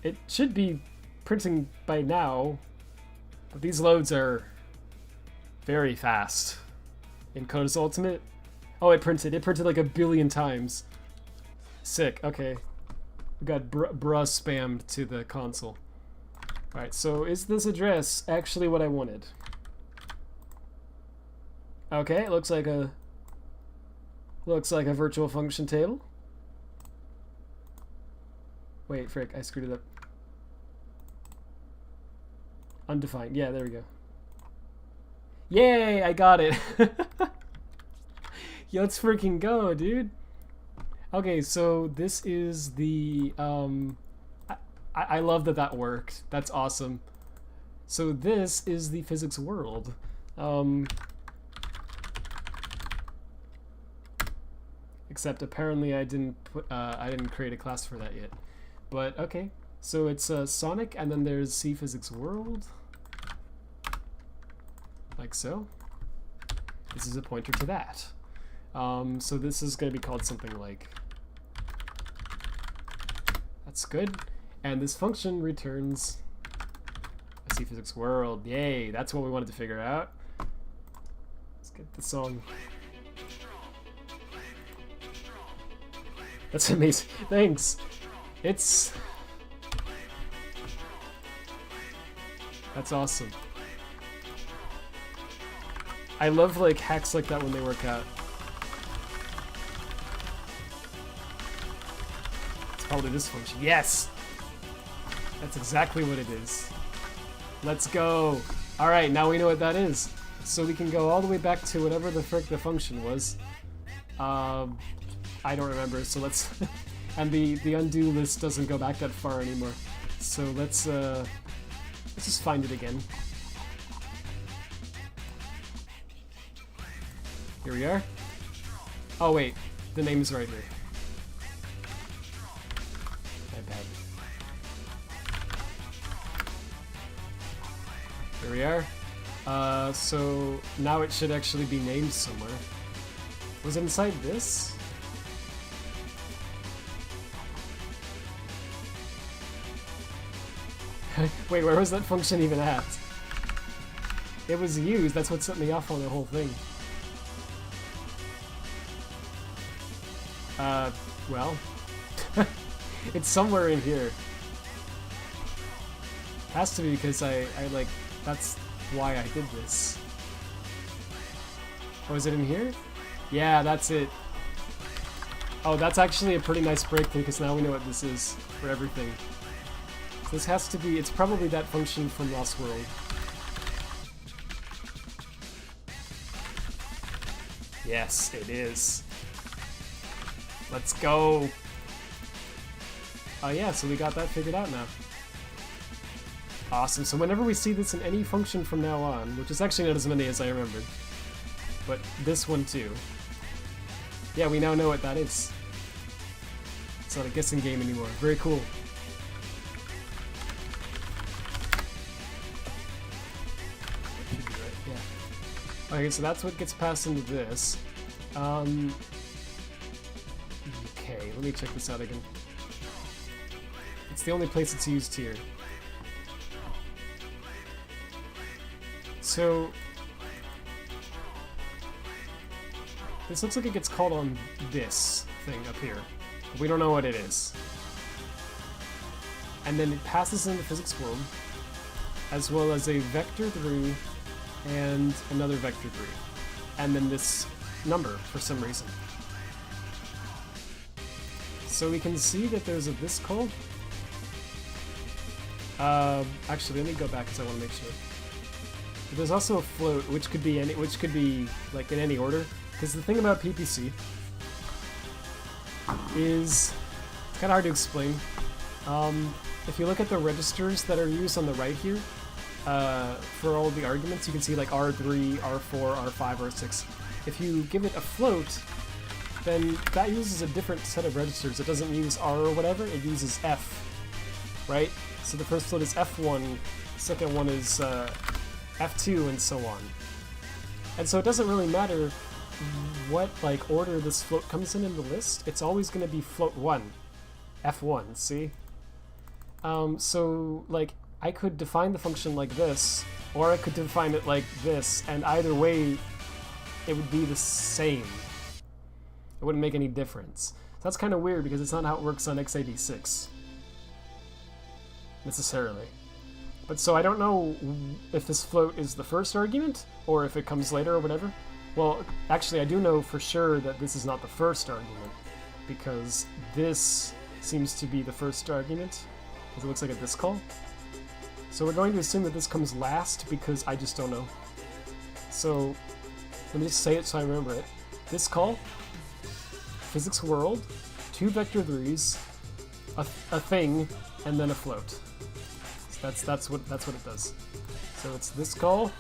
It should be printing by now, but these loads are very fast in Colors Ultimate. Oh, it printed. It printed like a billion times. Sick. Okay. We got bruh spammed to the console. Alright, so is this address actually what I wanted? Okay, it looks like a virtual function table. Wait, frick, I screwed it up. Undefined. Yeah, there we go. Yay, I got it. Yo, let's freaking go, dude. Okay, so this is the I love that worked. That's awesome. So this is the physics world. Except apparently I didn't create a class for that yet. But okay, so it's Sonic, and then there's C Physics World, like so. This is a pointer to that. So this is going to be called something like, that's good. And this function returns a C Physics World. Yay, that's what we wanted to figure out. Let's get the song. That's amazing. Thanks. That's awesome. I love like hacks like that when they work out. It's probably this function. Yes! That's exactly what it is. Let's go. Alright, now we know what that is. So we can go all the way back to whatever the frick the function was. I don't remember, so let's... and the undo list doesn't go back that far anymore. So let's just find it again. Here we are. Oh wait, the name's right here. My bad. Here we are. So now it should actually be named somewhere. Was it inside this? Wait, where was that function even at? It was used, that's what set me off on the whole thing. Well, it's somewhere in here. Has to be because I like, that's why I did this. Oh, is it in here? Yeah, that's it. Oh, that's actually a pretty nice breakthrough because now we know what this is for everything. So this has to be, it's probably that function from Lost World. Yes, it is. Let's go. Oh yeah, so we got that figured out now. Awesome, so whenever we see this in any function from now on, which is actually not as many as I remembered, but this one too. Yeah, we now know what that is. It's not a guessing game anymore. Very cool. Should be right, yeah. Okay, so that's what gets passed into this. Okay, let me check this out again. It's the only place it's used here. So this looks like it gets called on this thing up here. But we don't know what it is. And then it passes into physics world, as well as a vector through and another vector through. And then this number for some reason. So we can see that there's a this call. Actually, let me go back because I want to make sure. But there's also a float, which could be like in any order. Because the thing about PPC is it's kind of hard to explain. If you look at the registers that are used on the right here, for all the arguments, you can see like R3, R4, R5, R6. If you give it a float, then that uses a different set of registers. It doesn't use R or whatever, it uses F, right? So the first float is F1, the second one is F2, and so on. And so it doesn't really matter what like order this float comes in the list. It's always going to be float 1, F1, see? So like I could define the function like this, or I could define it like this, and either way it would be the same. It wouldn't make any difference. So that's kind of weird because it's not how it works on x86. Necessarily. But so I don't know if this float is the first argument, or if it comes later or whatever. Well, actually I do know for sure that this is not the first argument, because this seems to be the first argument, because it looks like a this call. So we're going to assume that this comes last, because I just don't know. So, let me just say it so I remember it. This call, physics world, 2 vector 3s, a thing, and then a float. So that's what it does. So it's this call,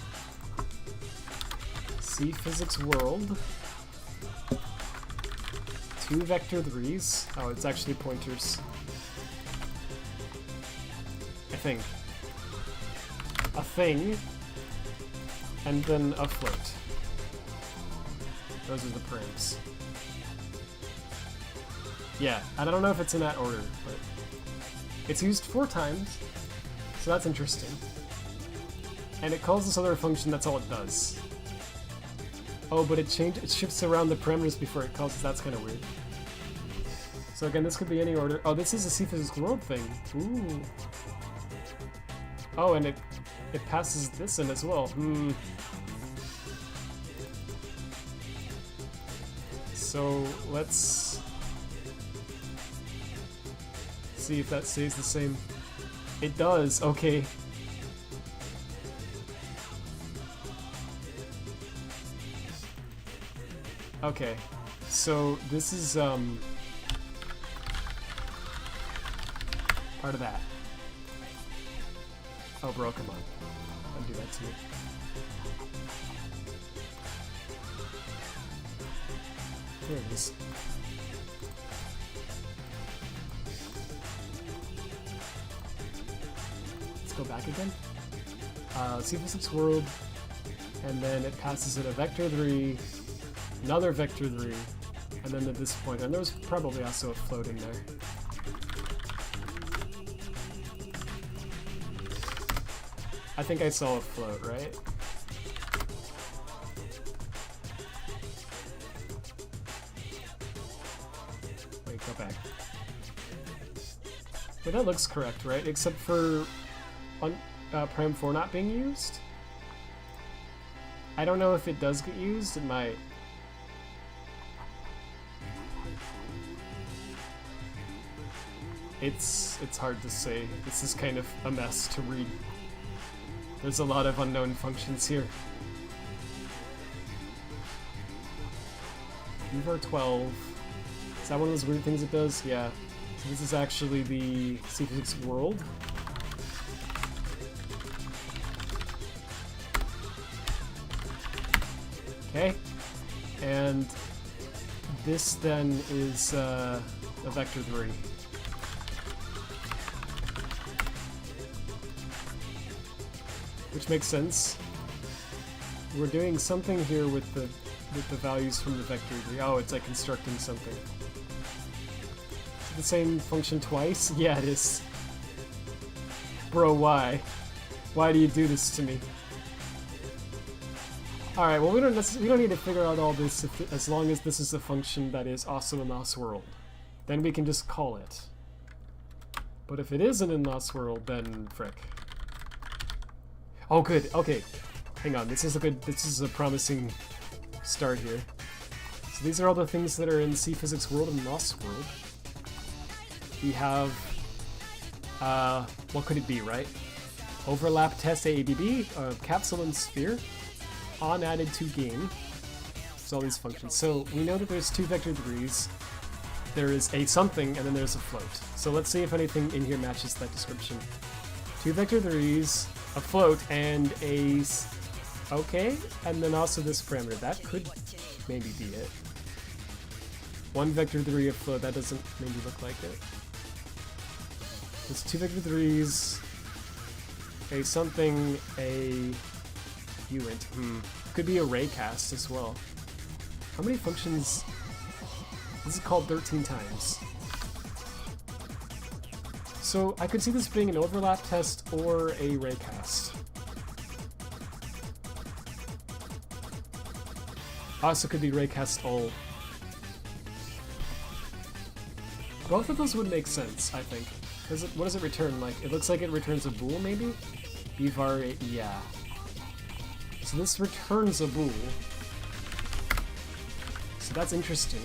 C physics world, 2 vector 3s. Oh, it's actually pointers. I think. A thing, and then a float. Those are the params. Yeah, and I don't know if it's in that order, but it's used 4 times, so that's interesting. And it calls this other function, that's all it does. Oh, but it shifts around the parameters before it calls it, that's kind of weird. So again, this could be any order. Oh, this is a C physics world thing. Ooh. Oh, and it passes this in as well. So let's see if that stays the same. It does, okay. Okay, so this is part of that. Oh, bro, come on. Don't do that to me. There it is. Let's go back again. C physics world, and then it passes it a vector 3, another vector 3, and then at this point, and there was probably also a float in there. I think I saw a float, right? Wait, go back. Well, that looks correct, right? Except for param 4 not being used? I don't know if it does get used, it might. It's hard to say. This is kind of a mess to read. There's a lot of unknown functions here. UVAR12. Is that one of those weird things it does? Yeah. So this is actually the C physics world. Okay. And this then is a vector 3. Which makes sense. We're doing something here with the values from the vector 3. Oh, it's like constructing something. Is it the same function twice? Yeah, it is. Bro, why? Why do you do this to me? Alright, well we don't need to figure out all this as long as this is a function that is also in Lost World. Then we can just call it. But if it isn't in Lost World, then frick. Oh, good. Okay, hang on. This is a promising start here. So these are all the things that are in C physics world and Lost World. We have, what could it be, right? Overlap test AABB, capsule and sphere, on added to game. There's all these functions. So we know that there's 2 vector 3s. There is a something, and then there's a float. So let's see if anything in here matches that description. 2 vector 3s. A float and a okay, and then also this parameter. That could maybe be it. 1 vector 3 a float. That doesn't maybe look like it. There's 2 vector 3s, a something, a uint. Could be a raycast as well. How many functions? This is called 13 times. So I could see this being an overlap test or a raycast. Also could be raycast all. Both of those would make sense, I think. What does it return? Like, it looks like it returns a bool, maybe? Bevar, yeah. So this returns a bool. So that's interesting.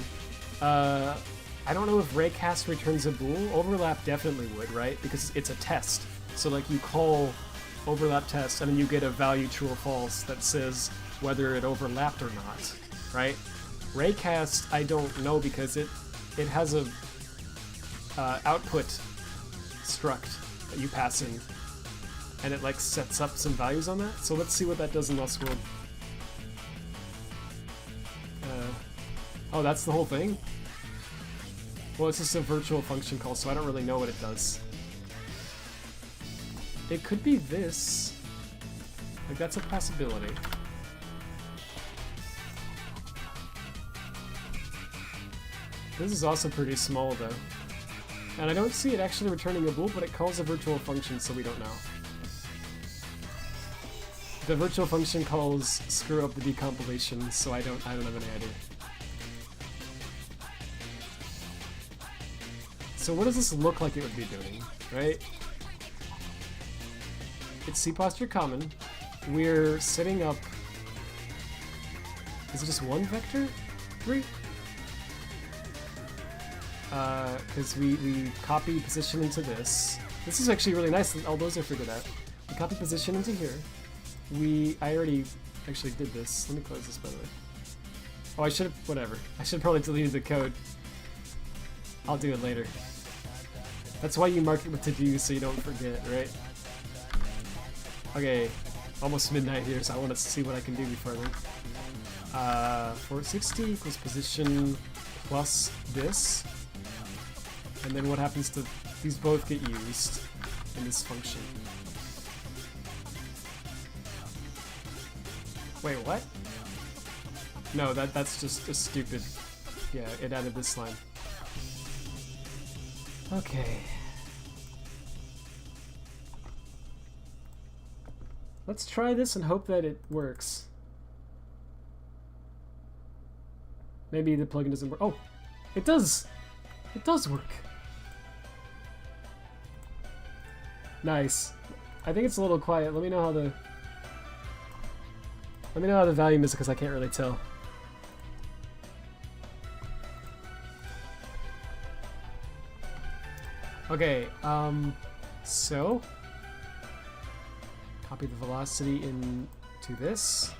I don't know if raycast returns a bool. Overlap definitely would, right? Because it's a test. So like you call overlap test and then you get a value true or false that says whether it overlapped or not, right? Raycast, I don't know because it has a output struct that you pass in, and it like sets up some values on that. So let's see what that does in Lost World. Oh, that's the whole thing? Well, it's just a virtual function call, so I don't really know what it does. It could be this. Like, that's a possibility. This is also pretty small, though. And I don't see it actually returning a bool, but it calls a virtual function, so we don't know. The virtual function calls screw up the decompilation, so I don't have any idea. So what does this look like it would be doing, right? It's C posture common. We're setting up... Is it just one vector? 3? Because we copy position into this. This is actually really nice that all those are figured out. We copy position into here. I already actually did this. Let me close this, by the way. Oh, I should have... Whatever. I should probably delete the code. I'll do it later. That's why you mark it with to-do, so you don't forget, right? Okay, almost midnight here, so I want to see what I can do before then. 460 equals position plus this. And then what happens to... These both get used in this function. Wait, what? No, that's just a stupid... Yeah, it added this line. Okay. Let's try this and hope that it works. Maybe the plugin doesn't work. Oh! It does! It does work! Nice. I think it's a little quiet. Let me know how the... Let me know how the volume is, because I can't really tell. Okay, so... Copy the velocity into this,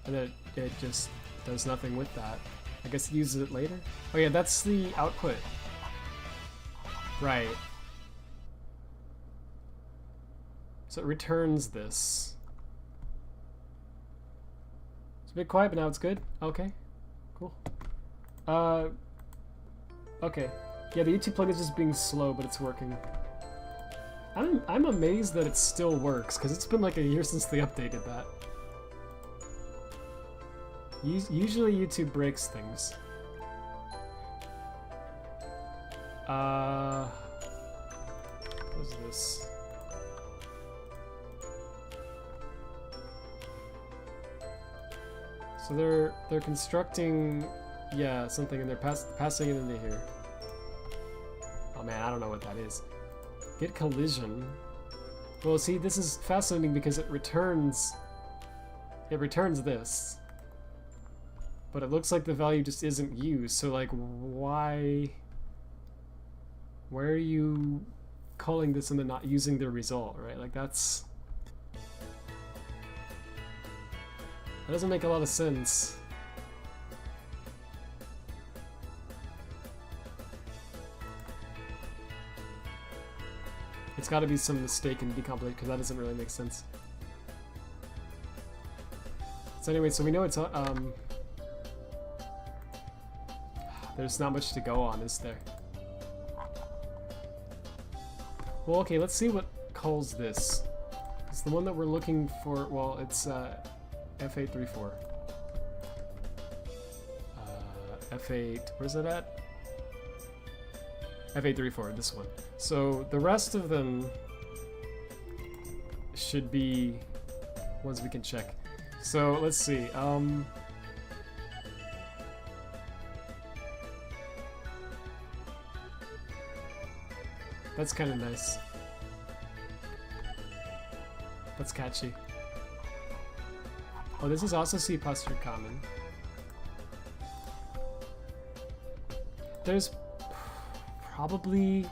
and then it just does nothing with that. I guess it uses it later? Oh yeah, that's the output. Right. So it returns this. It's a bit quiet, but now it's good. Okay, cool. Okay. Yeah, the YouTube plugin is just being slow, but it's working. I'm amazed that it still works, because it's been like a year since they updated that. Usually YouTube breaks things. What is this? So they're constructing, yeah, something, and they're passing it into here. Oh man, I don't know what that is. Get collision. Well, see, this is fascinating because it returns this. But it looks like the value just isn't used, so like, why are you calling this and then not using the result, right? Like, that doesn't make a lot of sense. It's got to be some mistake in decompilation, because that doesn't really make sense. So anyway, so we know it's there's not much to go on, is there? Well, okay, let's see what calls this. It's the one that we're looking for. Well, it's F834. F8, where's it at? F834, this one. So the rest of them should be ones we can check. So let's see. That's kind of nice. That's catchy. Oh, this is also C+ or common. There's probably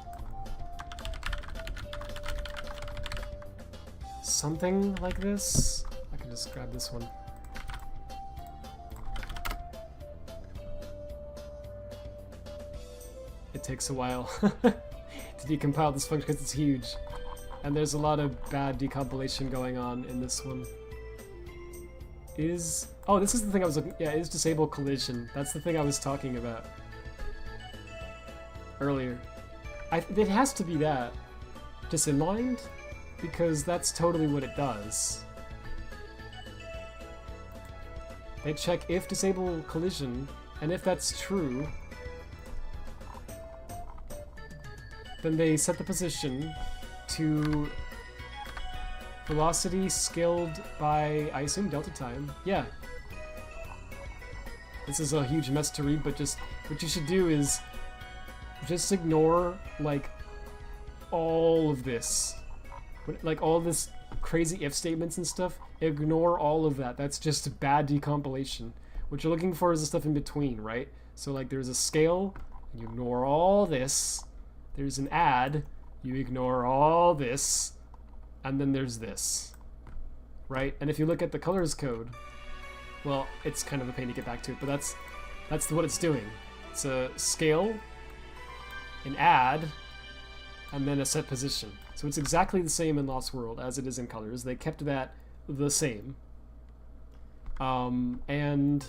something like this. I can just grab this one. It takes a while to decompile this function because it's huge. And there's a lot of bad decompilation going on in this one. Oh, this is the thing I was looking, yeah, is disable collision. That's the thing I was talking about earlier. It has to be that. Disinlined? Because that's totally what it does. They check if disable collision, and if that's true, then they set the position to velocity scaled by, I assume, delta time. Yeah. This is a huge mess to read, but just what you should do is just ignore, like, all of this. Like, all this crazy if statements and stuff. Ignore all of that. That's just bad decompilation. What you're looking for is the stuff in between, right? So, like, there's a scale, you ignore all this. There's an add, you ignore all this. And then there's this, right? And if you look at the colors code, well, it's kind of a pain to get back to, but that's what it's doing. It's a scale, an add, and then a set position. So it's exactly the same in Lost World as it is in colors. They kept that the same. And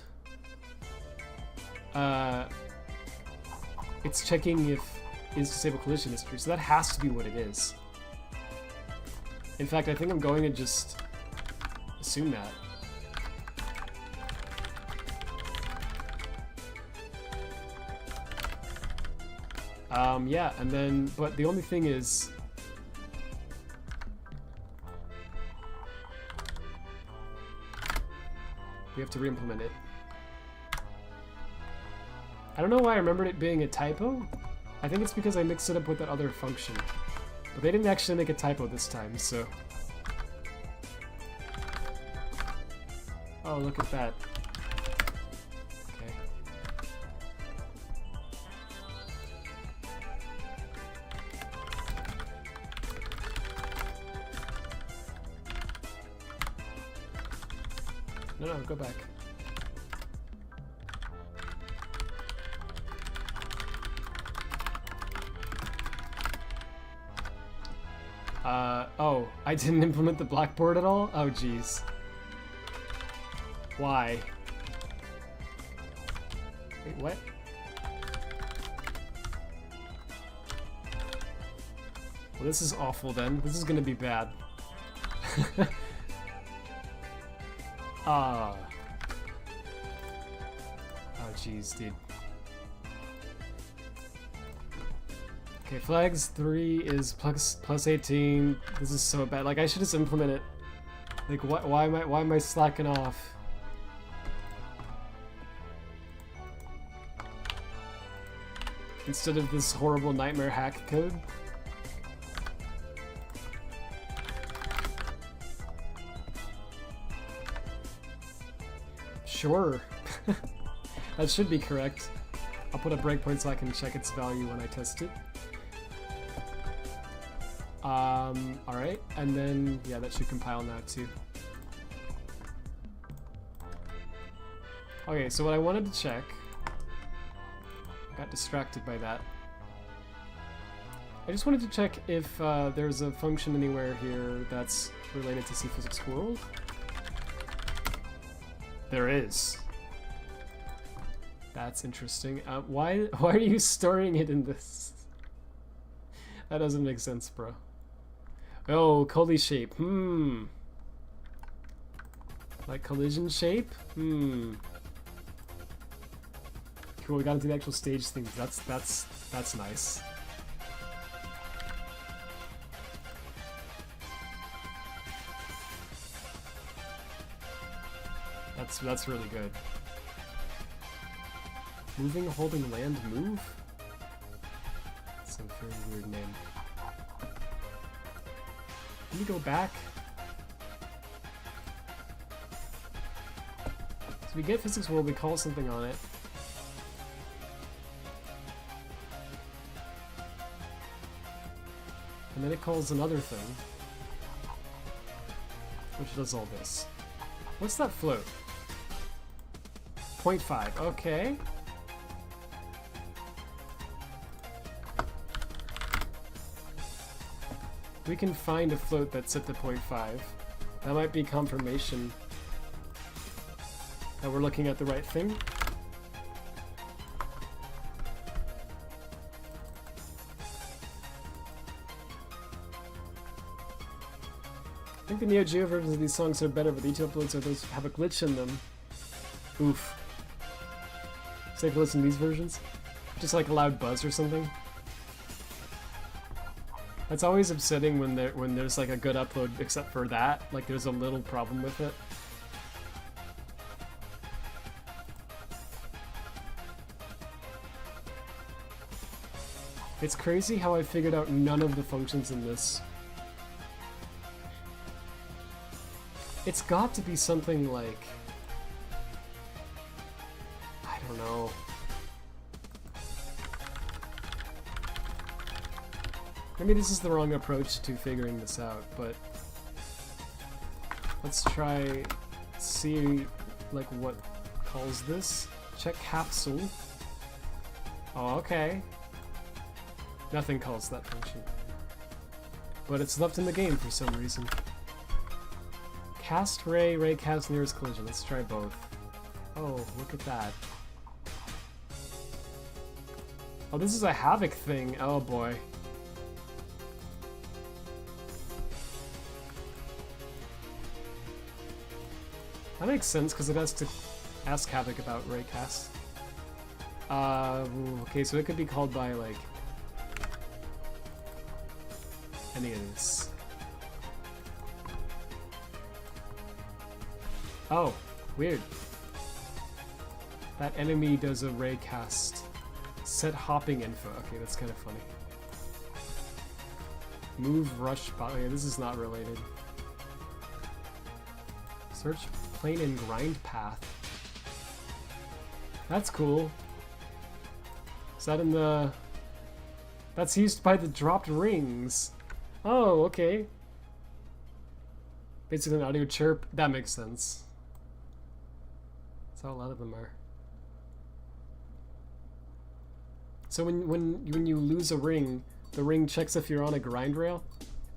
it's checking if is disable collision history, so that has to be what it is. In fact, I think I'm going to just assume that. Yeah, and then, but the only thing is, we have to re-implement it. I don't know why I remembered it being a typo. I think it's because I mixed it up with that other function. But they didn't actually make a typo this time, so... Oh, look at that. Okay. No, go back. Oh, I didn't implement the blackboard at all? Oh, jeez. Why? Wait, what? Well, this is awful then. This is gonna be bad. Ah. Oh, jeez, dude. Okay, flags 3 is plus 18. This is so bad. Like, I should just implement it. Like, why am I slacking off? Instead of this horrible nightmare hack code. Sure. That should be correct. I'll put a breakpoint so I can check its value when I test it. Alright, and then, yeah, that should compile now too. Okay, so what I wanted to check, I got distracted by that. I just wanted to check if there's a function anywhere here that's related to C Physics World. There is. That's interesting. Why are you storing it in this? That doesn't make sense, bro. Oh, Coley shape. Like collision shape? Cool, we got into the actual stage things. That's nice. That's really good. Moving, holding, land, move? That's a very weird name. Can you go back? So we get physics world, we call something on it. And then it calls another thing, which does all this. What's that float? 0.5, okay. We can find a float that's set to 0.5. That might be confirmation that we're looking at the right thing. I think the Neo Geo versions of these songs are better, but the YouTube uploads are those have a glitch in them. Oof. Safe to listen to these versions? Just like a loud buzz or something? That's always upsetting when there's like a good upload, except for that. Like there's a little problem with it. It's crazy how I figured out none of the functions in this. It's got to be something like... I don't know. Maybe this is the wrong approach to figuring this out, but... Let's try... see, like, what calls this. Check capsule. Oh, okay. Nothing calls that function. But it's left in the game for some reason. Cast ray, ray cast nearest collision. Let's try both. Oh, look at that. Oh, this is a Havoc thing. Oh boy. That makes sense because it has to ask Havoc about ray cast. Okay, so it could be called by like any of this. Oh, weird. That enemy does a ray cast. Set hopping info. Okay, that's kind of funny. Move rush bot. Okay, this is not related. Search plane and grind path. That's cool. Is that in the... That's used by the dropped rings. Oh, okay. Basically an audio chirp. That makes sense. That's how a lot of them are. So when you lose a ring, the ring checks if you're on a grind rail.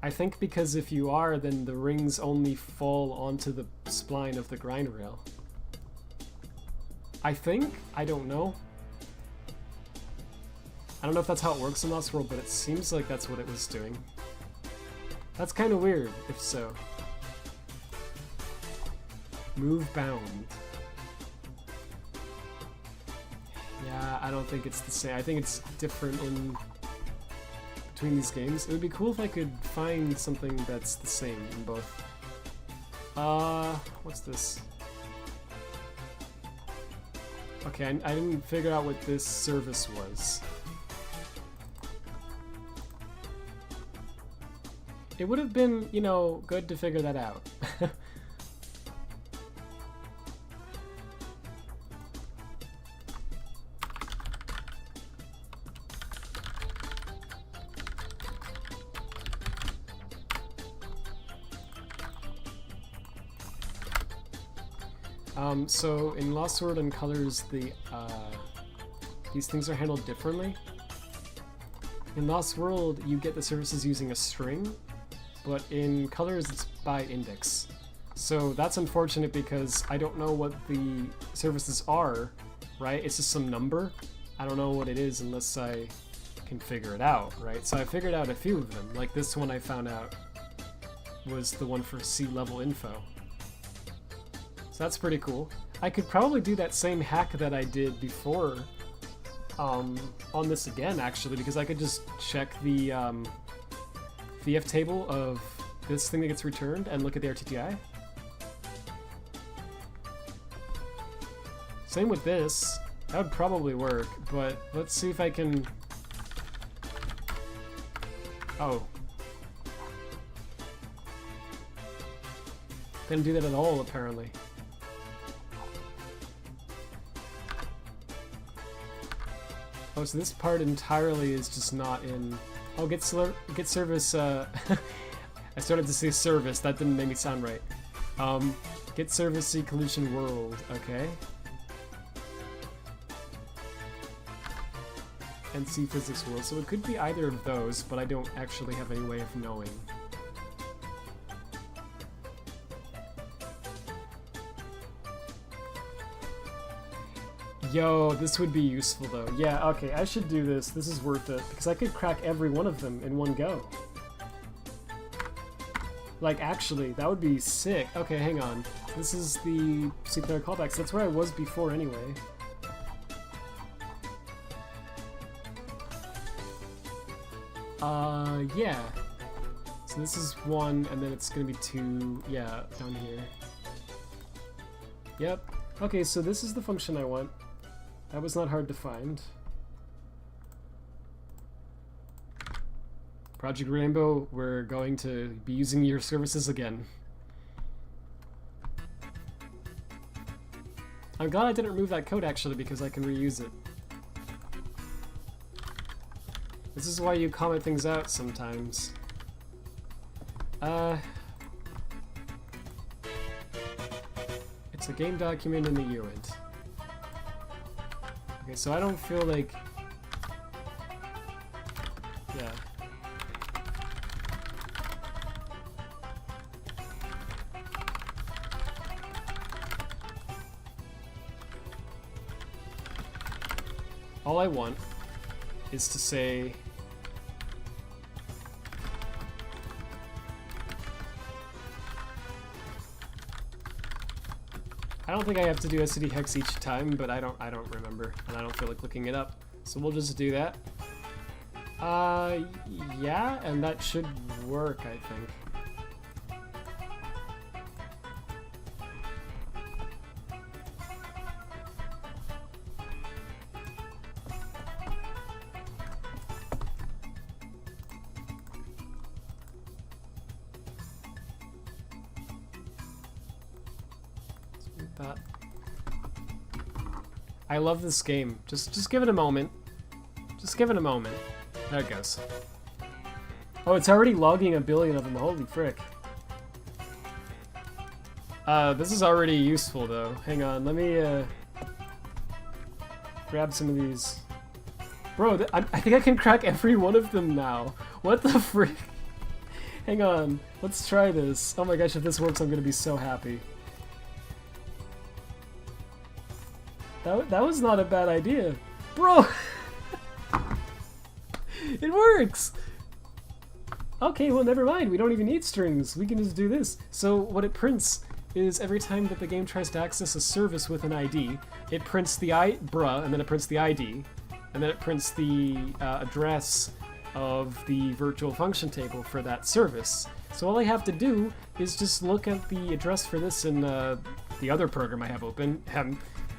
I think because if you are, then the rings only fall onto the spline of the grind rail. I think? I don't know. I don't know if that's how it works in Lost World, but it seems like that's what it was doing. That's kind of weird, if so. Move bound. Yeah, I don't think it's the same. I think it's different in between these games. It would be cool if I could find something that's the same in both. What's this? Okay, I didn't figure out what this service was. It would have been, you know, good to figure that out. So in Lost World and Colors, these things are handled differently. In Lost World, you get the services using a string, but in Colors, it's by index. So that's unfortunate because I don't know what the services are, right? It's just some number. I don't know what it is unless I can figure it out, right? So I figured out a few of them. Like this one I found out was the one for sea level info. So that's pretty cool. I could probably do that same hack that I did before on this again, actually, because I could just check the VF table of this thing that gets returned and look at the RTTI. Same with this. That would probably work, but let's see if I can... Oh. Didn't do that at all, apparently. Oh, so this part entirely is just not in... Oh, get service, I started to say service, that didn't make me sound right. Get service, see collision world, okay. And see physics world, so it could be either of those, but I don't actually have any way of knowing. Yo, this would be useful though. Yeah, okay, I should do this. This is worth it, because I could crack every one of them in one go. Like, actually, that would be sick. Okay, hang on. This is the single player callbacks. That's where I was before anyway. Yeah. So this is 1, and then it's gonna be 2, yeah, down here. Yep. Okay, so this is the function I want. That was not hard to find. Project Rainbow, we're going to be using your services again. I'm glad I didn't remove that code actually, because I can reuse it. This is why you comment things out sometimes. It's a game document in the UINT. Okay, so I don't feel like... Yeah. All I want is to say... I don't think I have to do SCD hex each time, but I don't remember, and I don't feel like looking it up. So we'll just do that. Yeah, and that should work, I think. That. I love this game. Just give it a moment. Just give it a moment. There it goes. Oh, it's already logging 1 billion of them. Holy frick. This is already useful though. Hang on, let me grab some of these. Bro, I think I can crack every one of them now. What the frick? Hang on, let's try this. Oh my gosh, if this works, I'm gonna be so happy. That was not a bad idea. Bro! It works! Okay, well never mind, we don't even need strings. We can just do this. So what it prints is every time that the game tries to access a service with an ID, it prints the bruh, and then it prints the ID, and then it prints the address of the virtual function table for that service. So all I have to do is just look at the address for this in the other program I have open,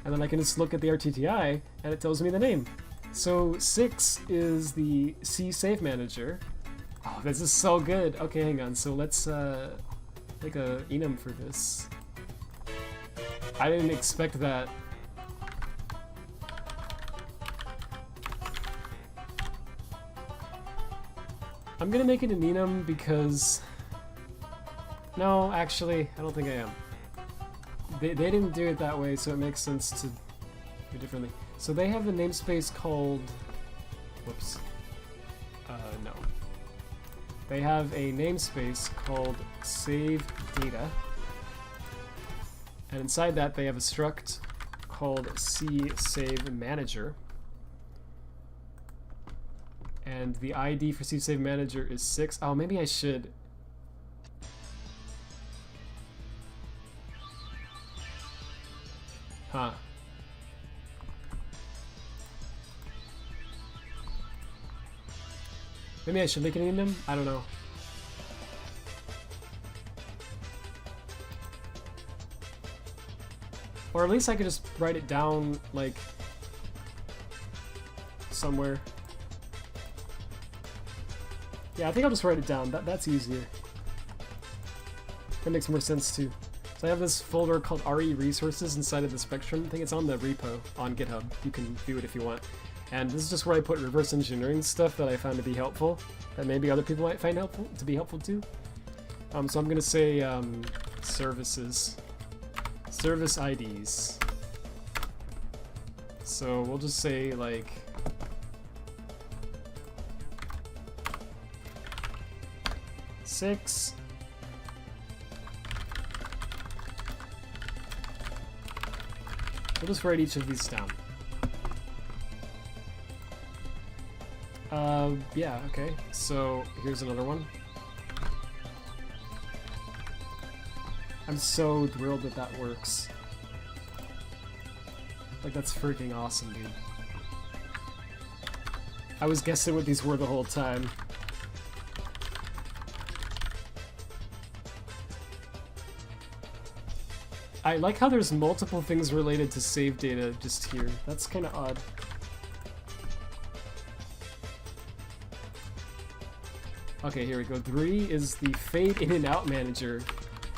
and then I can just look at the RTTI, and it tells me the name. So 6 is the C save manager. Oh, this is so good. Okay, hang on. So let's make a enum for this. I didn't expect that. I'm gonna make it an enum because... No, actually, I don't think I am. They didn't do it that way, so it makes sense to do differently. So they have a namespace called... Whoops. No. They have a namespace called save data. And inside that they have a struct called C save manager. And the ID for C save manager is 6. Oh, maybe I should... Huh. Maybe I should make an enum? I don't know. Or at least I could just write it down, like, somewhere. Yeah, I think I'll just write it down. That's easier. That makes more sense too. So I have this folder called RE Resources inside of the Spectrum. I think it's on the repo on GitHub. You can view it if you want. And this is just where I put reverse engineering stuff that I found to be helpful, that maybe other people might find to be helpful too. So I'm gonna say services, service IDs. So we'll just say like six. We'll just write each of these down. Yeah, okay. So here's another one. I'm so thrilled that that works. Like, that's freaking awesome, dude. I was guessing what these were the whole time. I like how there's multiple things related to save data just here. That's kind of odd. Okay, here we go. 3 is the fade in and out manager.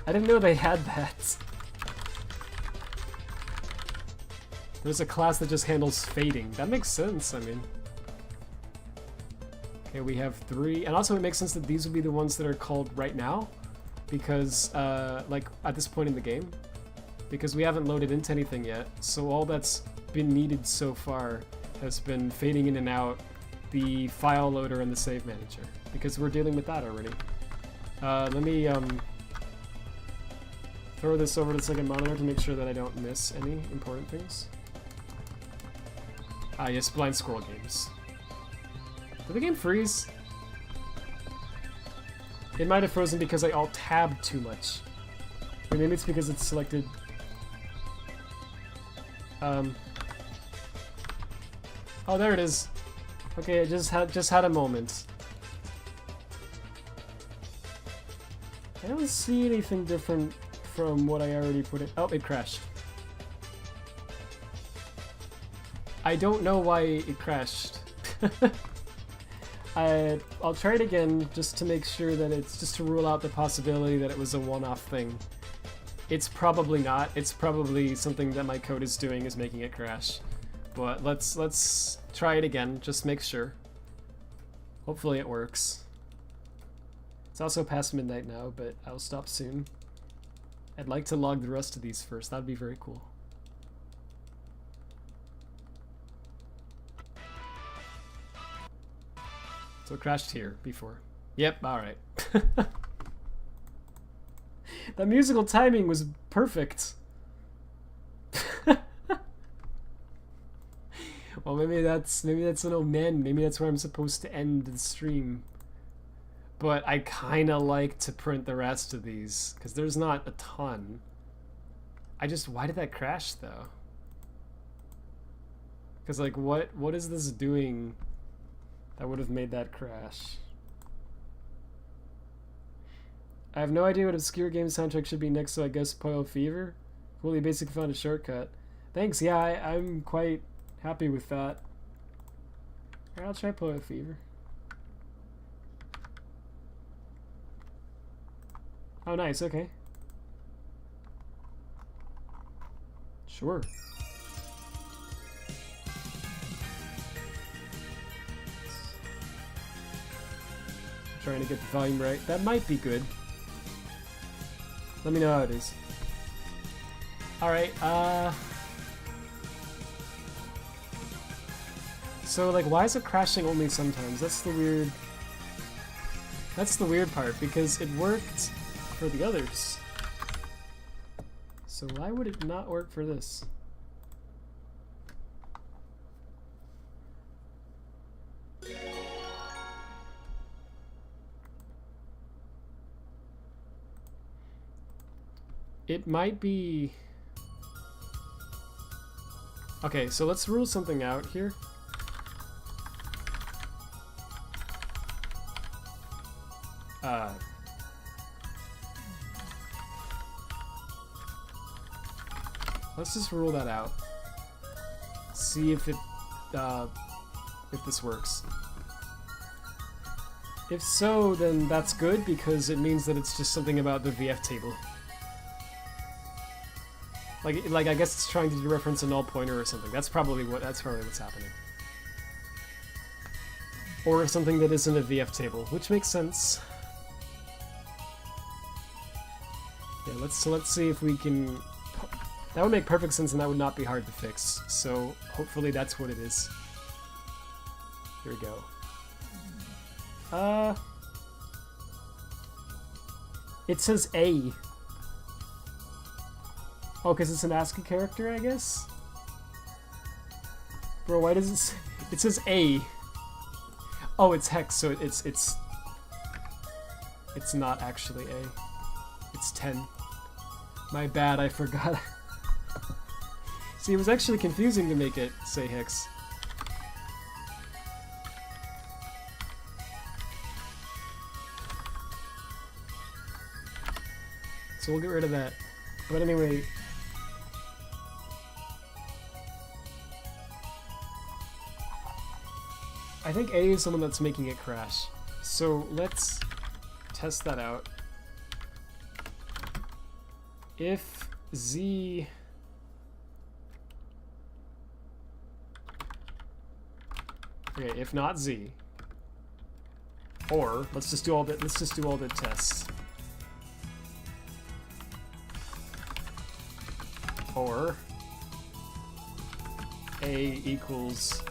I didn't know they had that. There's a class that just handles fading. That makes sense, I mean. Okay, we have 3. And also it makes sense that these would be the ones that are called right now. Because, like, at this point in the game. Because we haven't loaded into anything yet. So all that's been needed so far has been fading in and out the file loader and the save manager. Because we're dealing with that already. Let me, throw this over to the second monitor to make sure that I don't miss any important things. Ah, yes, blind squirrel games. Did the game freeze? It might have frozen because I alt-tabbed too much. Or maybe it's because it's selected... Oh, there it is. Okay, I just had a moment. I don't see anything different from what I already put in. Oh, it crashed. I don't know why it crashed. I'll try it again just to make sure that it's just to rule out the possibility that it was a one-off thing. It's probably not. It's probably something that my code is doing is making it crash. But let's try it again, just make sure. Hopefully it works. It's also past midnight now, but I'll stop soon. I'd like to log the rest of these first. That'd be very cool. So it crashed here before. Yep, alright. That musical timing was perfect. Well, maybe that's an omen. Maybe that's where I'm supposed to end the stream. But I kind of like to print the rest of these because there's not a ton. Why did that crash though? Because like what is this doing that would have made that crash? I have no idea what obscure game soundtrack should be next, so I guess Poil Fever. Cool, you basically found a shortcut. Thanks, yeah, I'm quite happy with that. Alright, I'll try Poil Fever. Oh, nice, okay. Sure. Trying to get the volume right. That might be good. Let me know how it is. Alright, so, like, why is it crashing only sometimes? That's the weird part, because it worked for the others. So why would it not work for this? It might be... Okay, so let's rule something out here. Let's just rule that out. See if if this works. If so, then that's good because it means that it's just something about the VF table. Like I guess it's trying to dereference a null pointer or something. That's probably what's happening. Or something that isn't a VF table, which makes sense. Yeah, let's see if we can. That would make perfect sense, and that would not be hard to fix. So hopefully that's what it is. Here we go. It says A. Oh, because it's an ASCII character, I guess? Bro, why does it say... It says A. Oh, it's hex, so it's not actually A. It's 10. My bad, I forgot. See, it was actually confusing to make it say hex. So we'll get rid of that. But anyway... I think A is the one that's making it crash. So let's test that out. If Z... Okay, if not Z. Or let's just do all the tests. Or A equals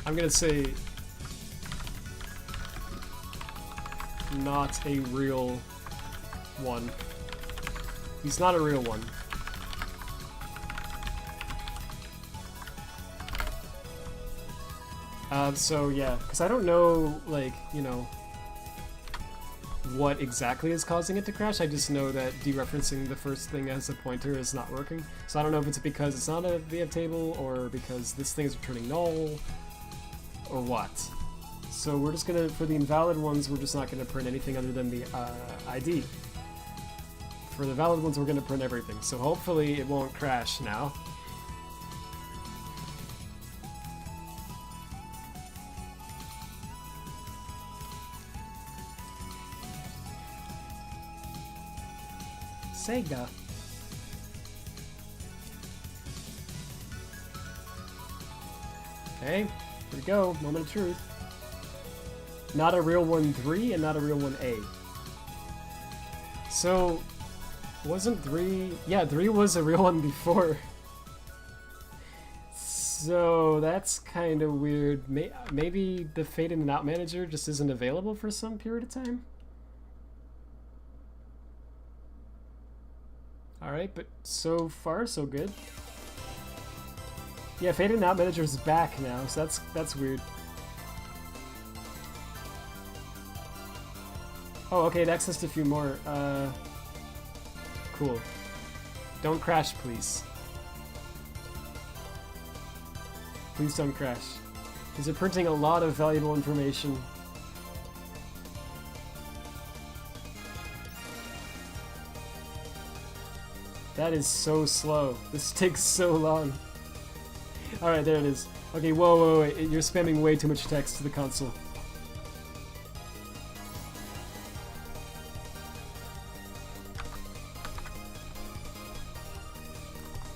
I'm gonna say not a real one. He's not a real one. So yeah, because I don't know, like, you know, what exactly is causing it to crash. I just know that dereferencing the first thing as a pointer is not working. So I don't know if it's because it's not a VF table, or because this thing is returning null, or what. So we're just gonna, for the invalid ones, we're just not gonna print anything other than the ID. For the valid ones, we're gonna print everything. So hopefully it won't crash now. Sega. Okay, here we go. Moment of truth. Not a real one 3 and not a real one A. So, wasn't 3... Yeah, 3 was a real one before. So, that's kind of weird. Maybe the Fade in and Out manager just isn't available for some period of time? Alright, but so far, so good. Yeah, Fade in and Out manager is back now, so that's weird. Oh, okay, it accessed a few more. Cool. Don't crash, please. Please don't crash. Because they're printing a lot of valuable information. That is so slow. This takes so long. Alright, there it is. Okay, whoa, wait. You're spamming way too much text to the console.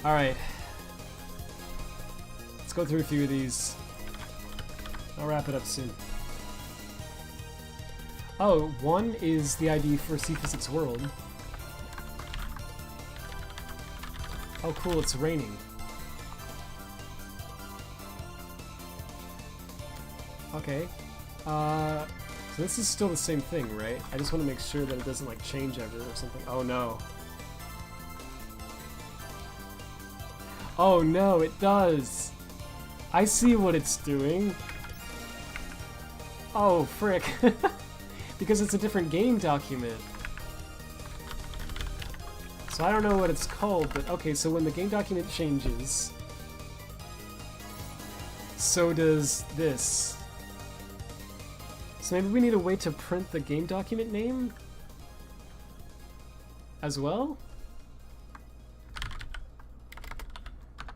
Alright. Let's go through a few of these. I'll wrap it up soon. Oh, one is the ID for C Physics World. Oh cool, it's raining. Okay. So this is still the same thing, right? I just want to make sure that it doesn't like change ever or something. Oh no. Oh no, it does! I see what it's doing. Oh, frick. Because it's a different game document. So I don't know what it's called, but okay, so when the game document changes, so does this. So maybe we need a way to print the game document name as well?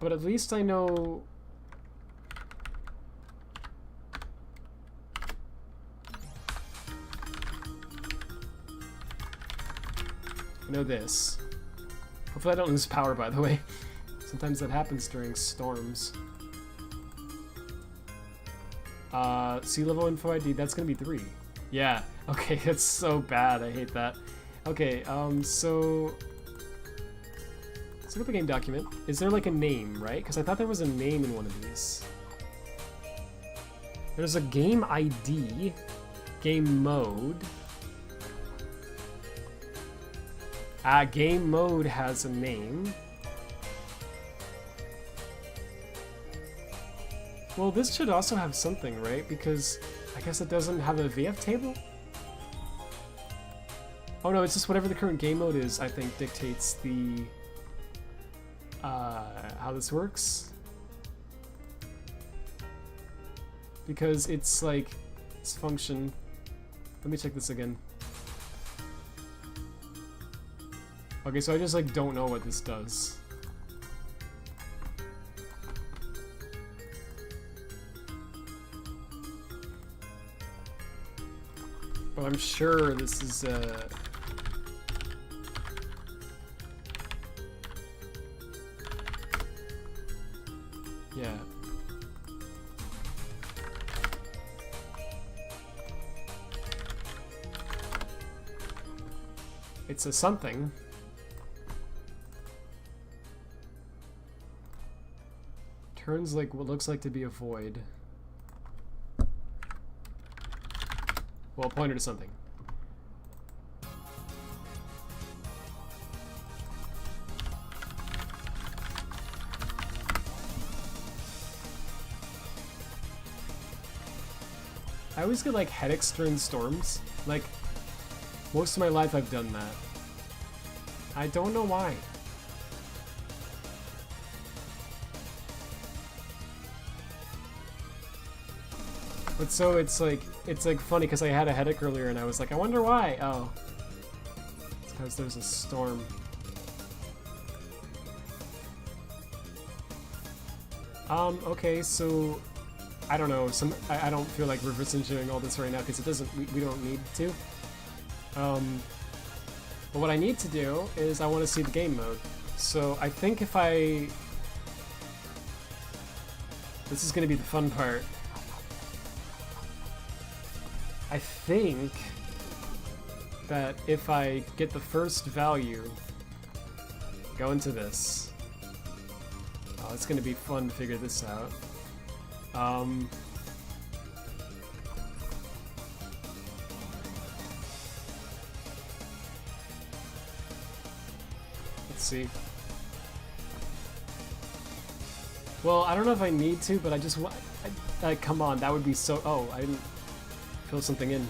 But at least I know... I know this. Hopefully I don't lose power, by the way. Sometimes that happens during storms. Sea level info ID, that's gonna be 3. Yeah, okay, that's so bad, I hate that. Okay, so... let's look at the game document. Is there like a name, right? Because I thought there was a name in one of these. There's a game ID, game mode. Game mode has a name. Well, this should also have something, right? Because I guess it doesn't have a VF table? Oh no, it's just whatever the current game mode is, I think, dictates the... how this works. Because it's like, its function... Let me check this again. Okay, so I just like don't know what this does. But I'm sure this is yeah. It's a something. Turns like what looks like to be a void. Well, pointer to something. I always get like headaches during storms. Like, most of my life I've done that. I don't know why. But so it's like funny because I had a headache earlier and I was like, I wonder why. Oh, it's because there's a storm. Okay, so I don't know. I don't feel like reverse engineering all this right now because it doesn't. We don't need to. But what I need to do is I want to see the game mode. So I think if I, this is going to be the fun part. I think that if I get the first value, go into this. Oh, it's gonna be fun to figure this out. Let's see. Well, I don't know if I need to, but I just want. Come on, that would be so. Oh, I didn't fill something in.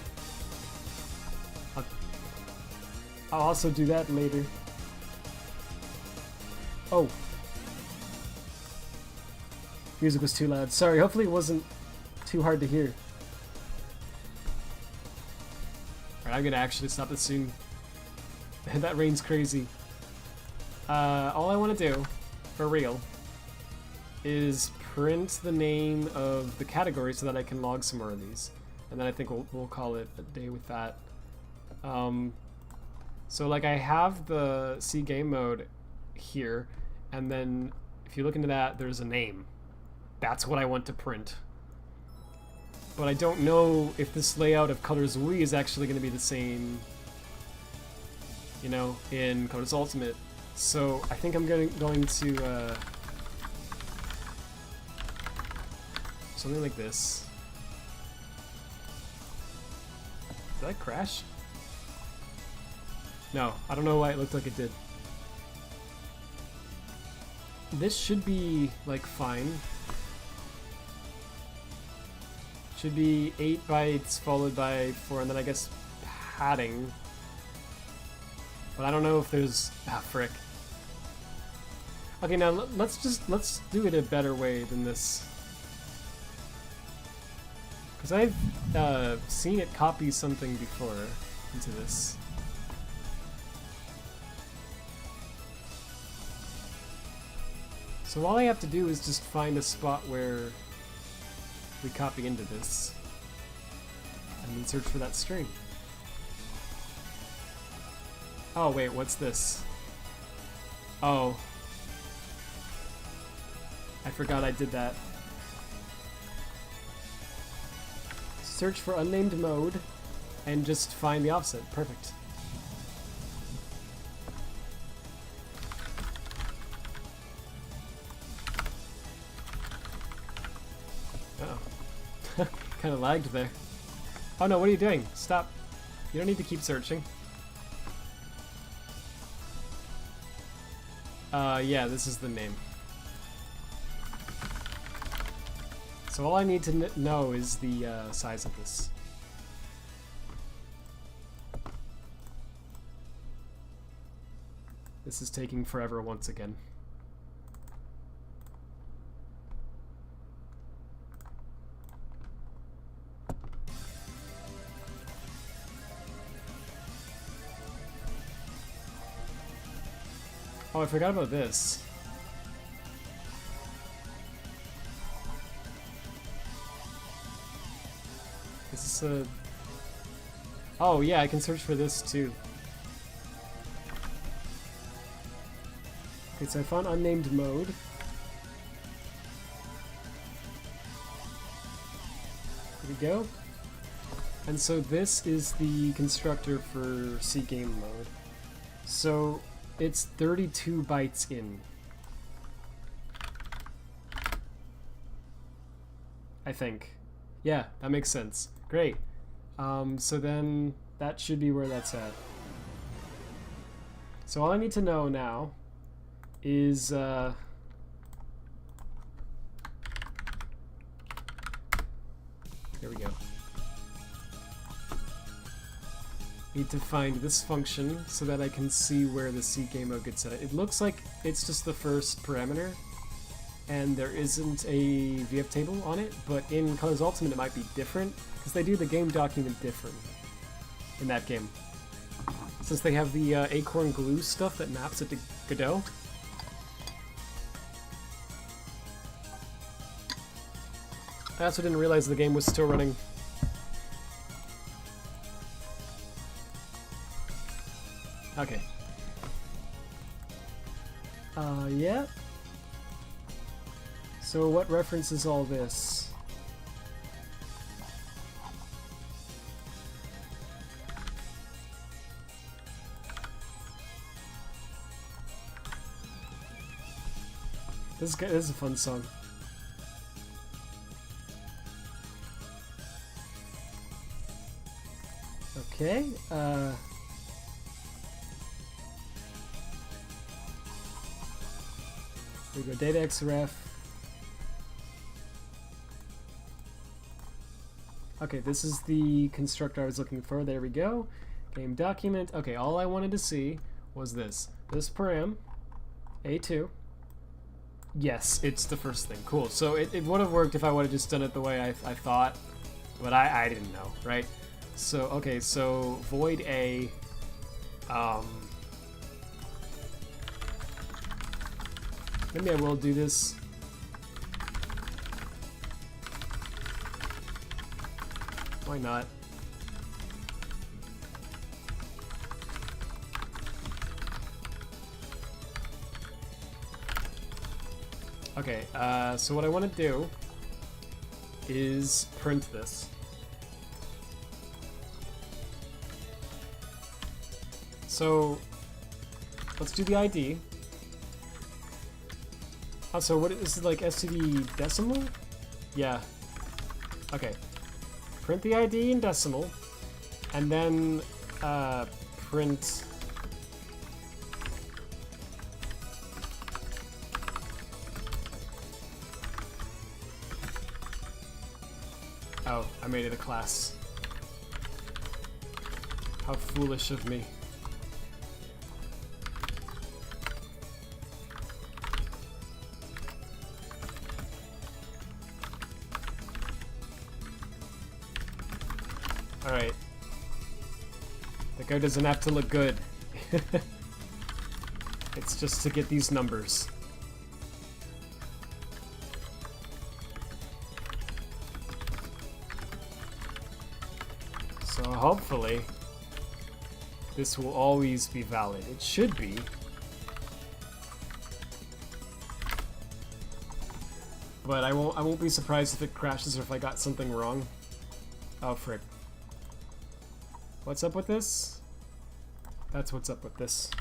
I'll also do that later. Oh. Music was too loud. Sorry, hopefully it wasn't too hard to hear. Alright, I'm gonna actually stop this soon. That rain's crazy. All I want to do, for real, is print the name of the category so that I can log some more of these. And then I think we'll call it a day with that. So like I have the C game mode here, and then if you look into that, there's a name. That's what I want to print. But I don't know if this layout of Colors Wii is actually going to be the same, you know, in Colors Ultimate. So I think I'm going to something like this. Did that crash? No, I don't know why it looked like it did. This should be, like, fine. Should be 8 bytes followed by 4, and then I guess padding. But I don't know if there's... ah, frick. Okay, now let's do it a better way than this. Because I've seen it copy something before into this. So all I have to do is just find a spot where we copy into this and then search for that string. Oh wait, what's this? Oh. I forgot I did that. Search for unnamed mode and just find the offset. Perfect. Uh-oh. Kind of lagged there. Oh no, what are you doing? Stop. You don't need to keep searching. Yeah, this is the name. So all I need to know is the size of this. This is taking forever once again. Oh, I forgot about this. Is this a... Oh yeah, I can search for this too. Okay, so I found unnamed mode. There we go. And so this is the constructor for C game mode. So it's 32 bytes in. I think. Yeah, that makes sense. Great. So then that should be where that's at. So all I need to know now is here we go. Need to find this function so that I can see where the C game mode gets set. It looks like it's just the first parameter and there isn't a VF table on it, but in Colors Ultimate it might be different because they do the game document different in that game. Since they have the acorn glue stuff that maps it to Godot. I also didn't realize the game was still running. Okay. Yeah. So what references all this? This is a fun song. Okay, here we go, data xref. Okay, this is the constructor I was looking for. There we go. Game document. Okay, all I wanted to see was this. This param, A2. Yes, it's the first thing. Cool. So it would have worked if I would have just done it the way I thought, but I didn't know, right? So, okay, so void A, maybe I will do this. Why not? Okay, so what I want to do is print this. So let's do the ID. Oh, so what is it, like STD decimal? Yeah. Okay. Print the ID in decimal, and then print oh, I made it a class. How foolish of me. Alright. The code doesn't have to look good. It's just to get these numbers. So hopefully, this will always be valid. It should be. But I won't be surprised if it crashes or if I got something wrong. Oh frick. What's up with this? That's what's up with this.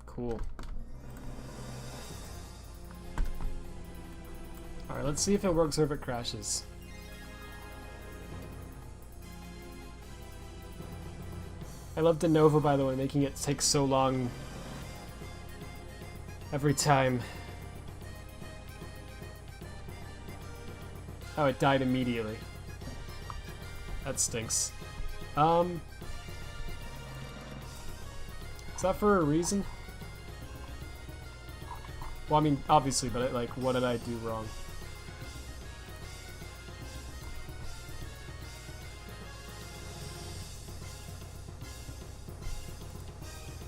Cool. Alright, let's see if it works or if it crashes. I love de novo, by the way, making it take so long every time. Oh, it died immediately. That stinks. Is that for a reason? Well, I mean, obviously, but like, what did I do wrong?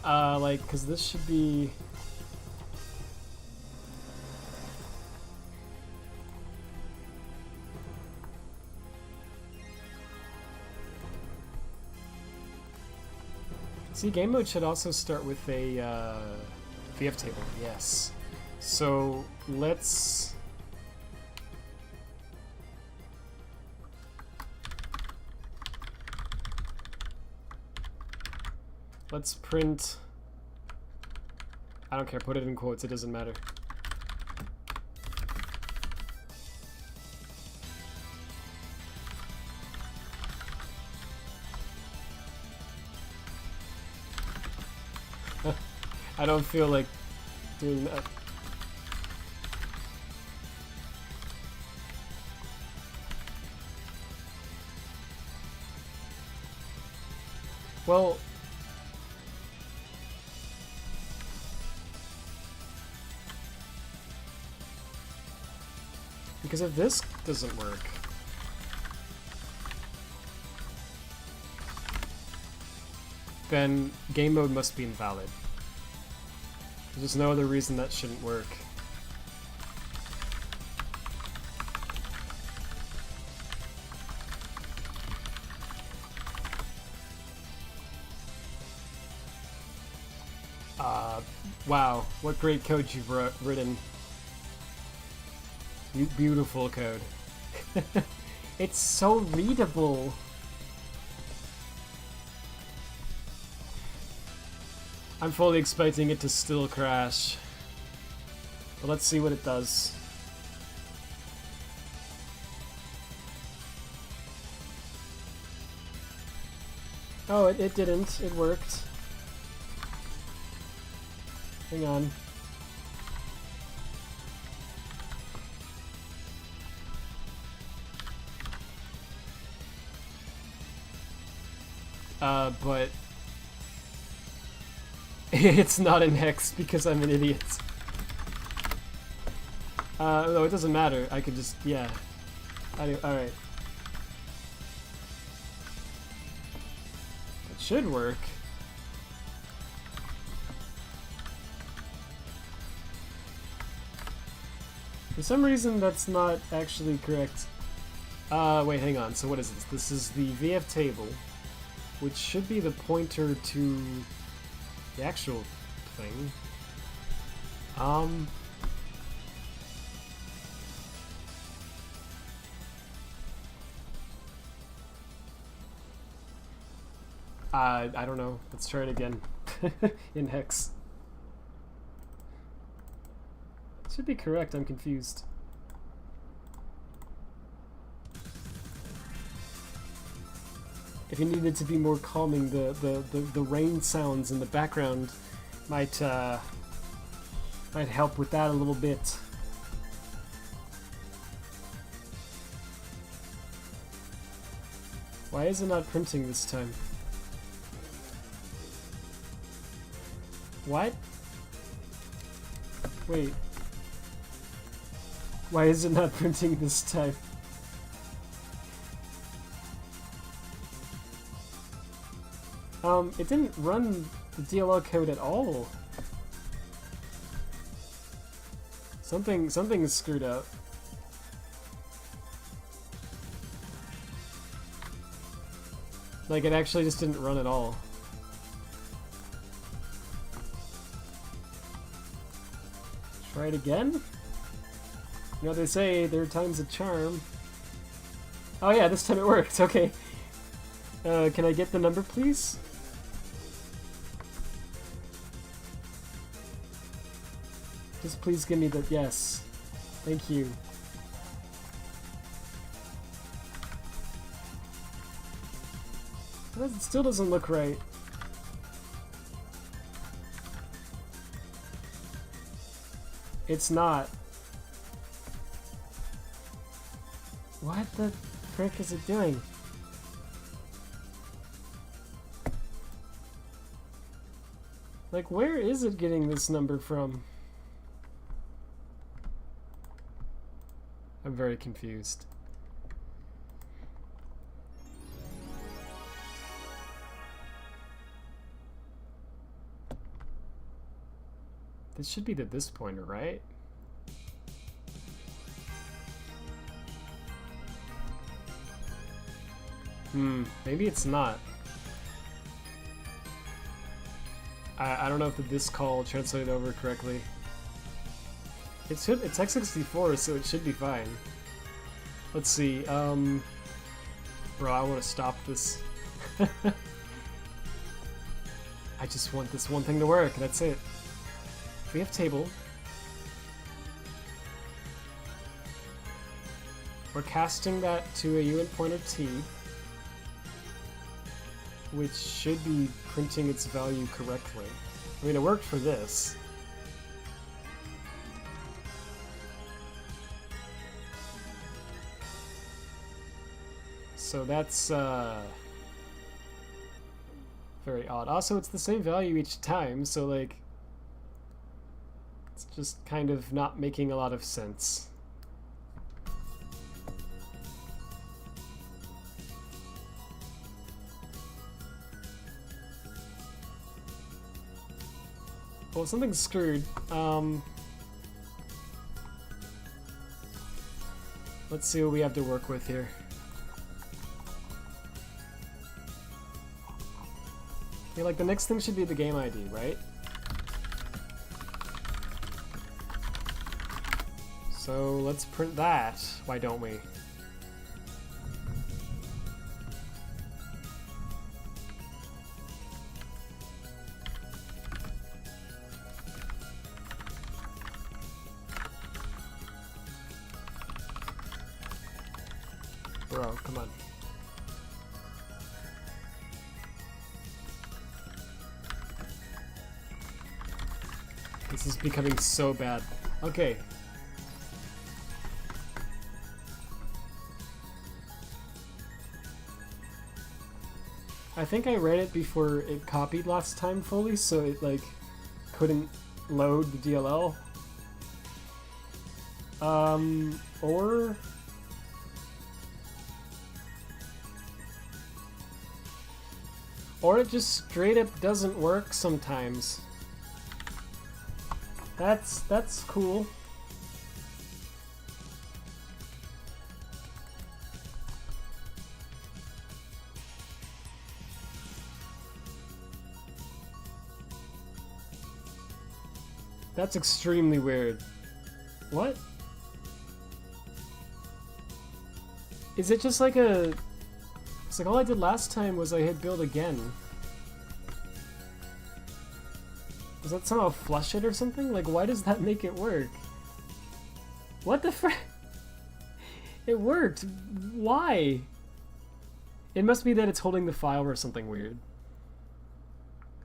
Like, because this should be... See, game mode should also start with a VF table, yes. So, let's... Let's print... I don't care, put it in quotes, it doesn't matter. I don't feel like doing that. Well... Because if this doesn't work... then game mode must be invalid. There's no other reason that shouldn't work. Wow, what great code you've written. Beautiful code. It's so readable. I'm fully expecting it to still crash. But let's see what it does. Oh, it didn't. It worked. Hang on. But... it's not in hex because I'm an idiot. No, it doesn't matter. I could just, yeah. Alright. It should work. For some reason, that's not actually correct. Wait, hang on. So what is this? This is the VF table, which should be the pointer to the actual thing. I don't know. Let's try it again. In hex. Should be correct, I'm confused. If you needed to be more calming, the rain sounds in the background might help with that a little bit. Why is it not printing this time? What? Wait. Why is it not printing this time? It didn't run the DLL code at all. Something is screwed up. Like, it actually just didn't run at all. Try it again? You know, they say third time's a charm. Oh yeah, this time it worked, okay. Can I get the number, please? Just please give me the... yes. Thank you. It still doesn't look right. It's not. What the frick is it doing? Like, where is it getting this number from? I'm very confused. This should be the this pointer, right? Maybe it's not. I don't know if the this call translated over correctly. It's x64, so it should be fine. Let's see, bro, I want to stop this. I just want this one thing to work, that's it. We have table. We're casting that to a UN pointer T, which should be printing its value correctly. I mean, it worked for this. So that's very odd. Also, it's the same value each time, so like, it's just kind of not making a lot of sense. Well, something's screwed. Let's see what we have to work with here. Okay, like the next thing should be the game ID, right? So let's print that. Why don't we? Bro, come on. This is becoming so bad. Okay. I think I read it before it copied last time fully, so it like couldn't load the DLL. Or it just straight up doesn't work sometimes. That's cool. That's extremely weird. What? Is it just like a... It's like all I did last time was I hit build again. Does that somehow flush it or something? Like, why does that make it work? What the frick? It worked. Why? It must be that it's holding the file or something weird.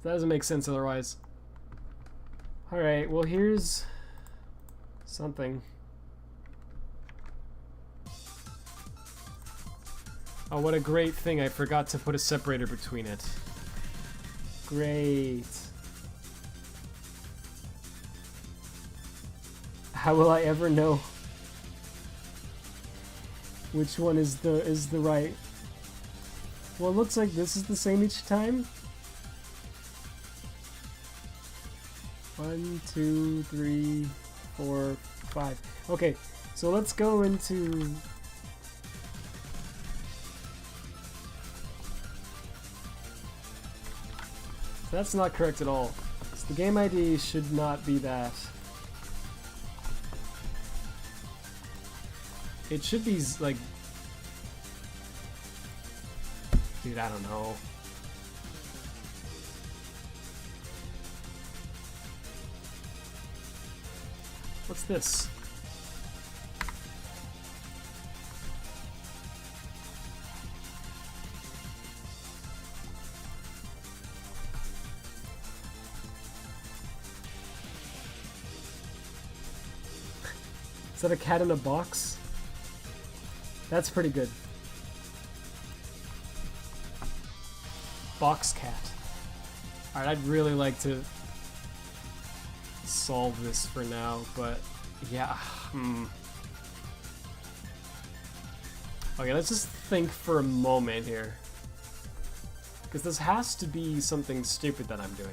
That doesn't make sense otherwise. Alright, well here's something. Oh, what a great thing. I forgot to put a separator between it. Great. How will I ever know which one is the right. Well, it looks like this is the same each time. 1, 2, 3, 4, 5. Okay, so let's go into. That's not correct at all. So the game ID should not be that. It should be like, dude, I don't know. What's this? Is that a cat in a box? That's pretty good. Box cat. Alright, I'd really like to solve this for now, but yeah. Okay, let's just think for a moment here. Because this has to be something stupid that I'm doing.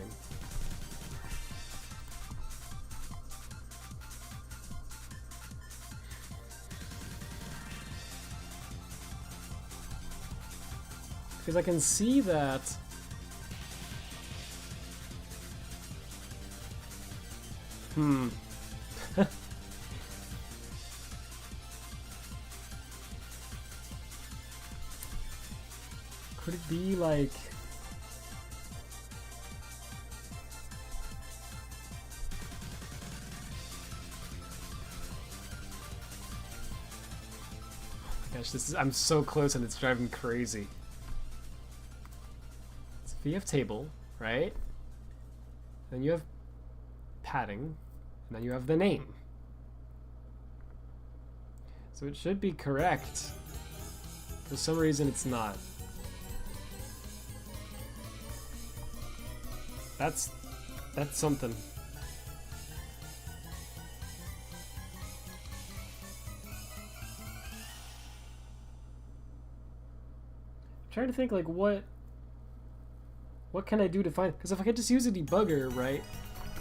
Because I can see that could it be like gosh, this is I'm so close and it's driving me crazy. VF table, right? Then you have padding, and then you have the name. So it should be correct. For some reason it's not. That's something. I'm trying to think like what can I do to find, because if I could just use a debugger, right,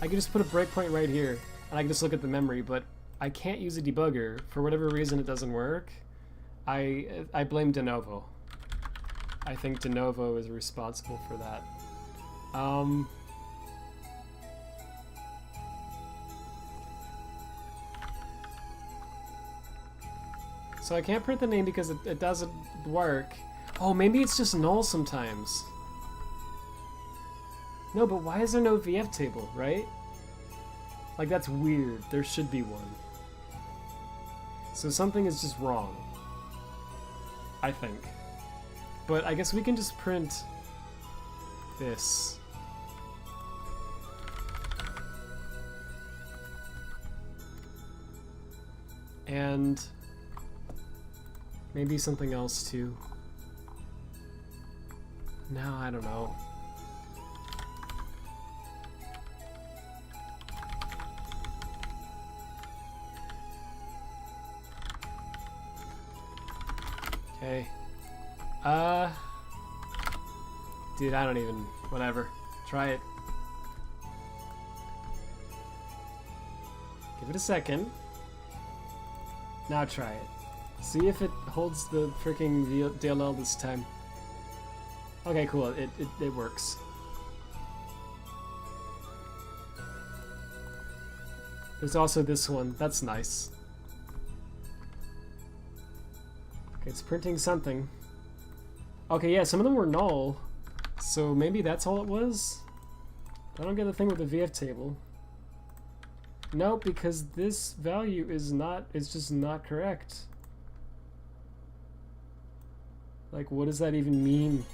I could just put a breakpoint right here and I can just look at the memory, but I can't use a debugger. For whatever reason it doesn't work. I blame de novo. I think de novo is responsible for that. So I can't print the name because it doesn't work. Oh, maybe it's just null sometimes. No, but why is there no VF table, right? Like, that's weird. There should be one. So something is just wrong. I think. But I guess we can just print this. And maybe something else too. No, I don't know. Okay. Dude, I don't even... Whatever. Try it. Give it a second. Now try it. See if it holds the freaking DLL this time. Okay, cool. It works. There's also this one. That's nice. Okay, it's printing something. Okay, yeah, some of them were null. So maybe that's all it was? I don't get the thing with the VF table. Nope, because this value is not, it's just not correct. Like, what does that even mean?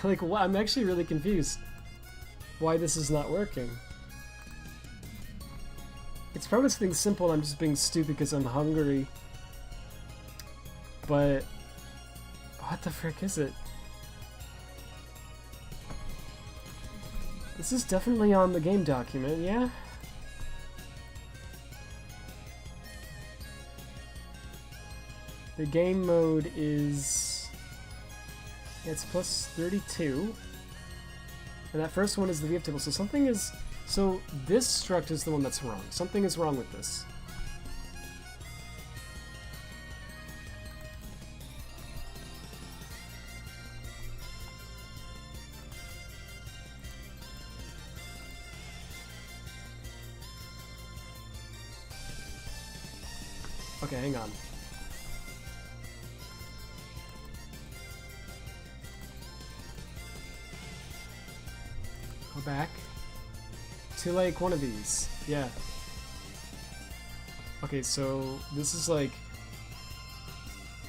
Like, what? I'm actually really confused why this is not working. It's probably something simple, I'm just being stupid because I'm hungry. But what the frick is it? This is definitely on the game document, yeah? The game mode is... it's plus 32. And that first one is the VF table, so something is... so this struct is the one that's wrong. Something is wrong with this. Okay, hang on. Go back to like one of these. Yeah. Okay, so this is like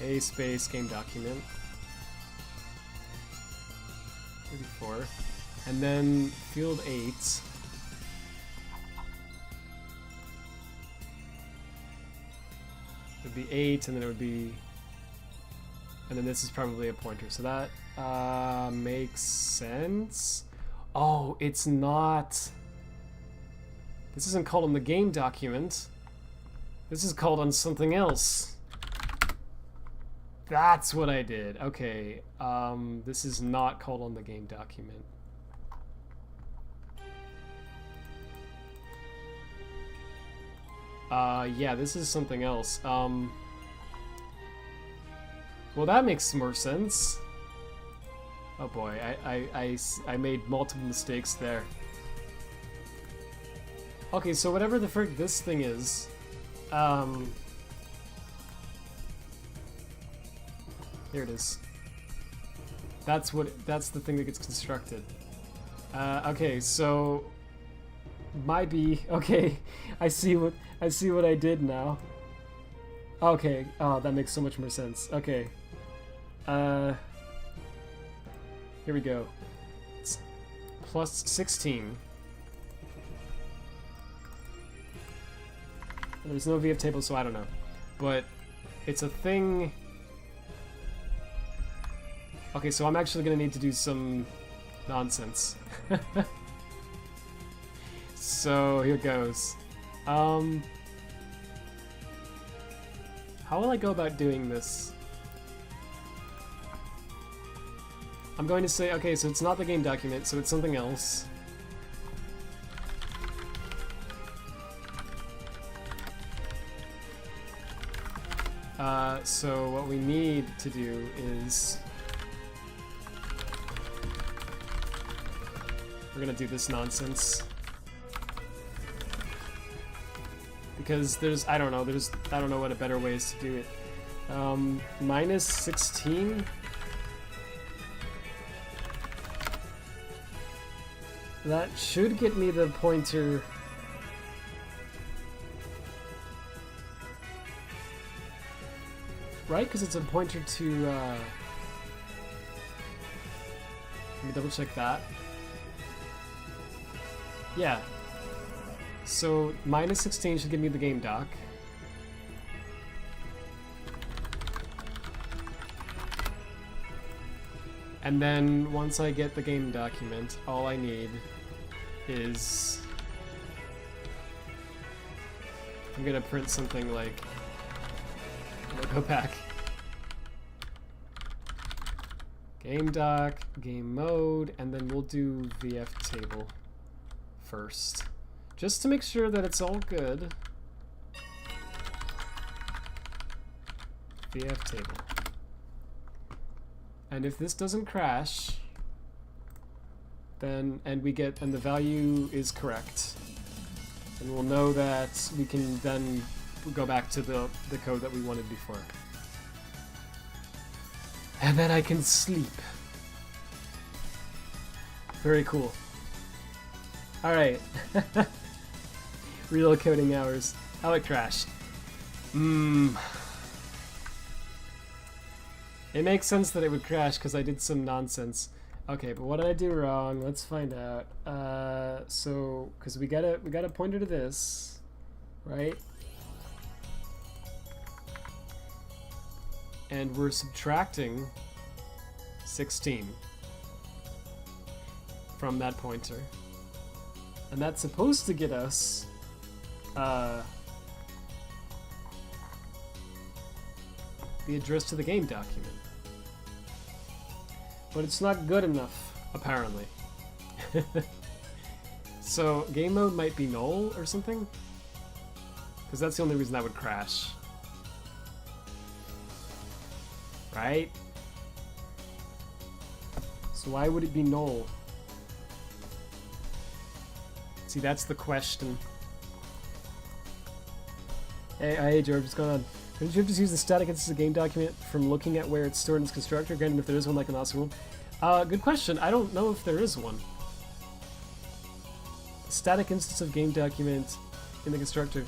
a space game document. 34. And then field 8. It would be 8, and then it would be... and then this is probably a pointer. So that makes sense. Oh, it's not... this isn't called on the game document. This is called on something else. That's what I did. Okay, this is not called on the game document. Yeah, this is something else. Well, that makes more sense. Oh boy, I made multiple mistakes there. Okay, so whatever the frick this thing is, here it is. That's the thing that gets constructed. Okay, so might be okay. I see what I did now. Okay, oh, that makes so much more sense. Okay, here we go. It's plus 16. And there's no VF table, so I don't know. But it's a thing. Okay, so I'm actually gonna need to do some nonsense. So here goes. How will I go about doing this? I'm going to say, okay, so it's not the game document, so it's something else. So what we need to do is... we're gonna do this nonsense. Because I don't know what a better way is to do it. Minus 16? That should get me the pointer. Right? Because it's a pointer to, let me double check that. Yeah. So, minus 16 should give me the game doc. And then, once I get the game document, all I need is... I'm gonna print something like... I'll go back. Game doc, game mode, and then we'll do VF table first. Just to make sure that it's all good. VF table. And if this doesn't crash, then, and the value is correct, and we'll know that we can then go back to the code that we wanted before. And then I can sleep. Very cool. Alright. Real coding hours. How it crashed. It makes sense that it would crash because I did some nonsense. Okay, but what did I do wrong? Let's find out. So, because we got a pointer to this, right? And we're subtracting 16 from that pointer. And that's supposed to get us the address to the game document. But it's not good enough, apparently. So, game mode might be null or something? Because that's the only reason that would crash. Right? So why would it be null? See, that's the question. Hey George, what's going on? Don't you have to use the static instance of game document from looking at where it's stored in its constructor? Granted, if there is one like an awesome world. Good question. I don't know if there is one. Static instance of game document in the constructor.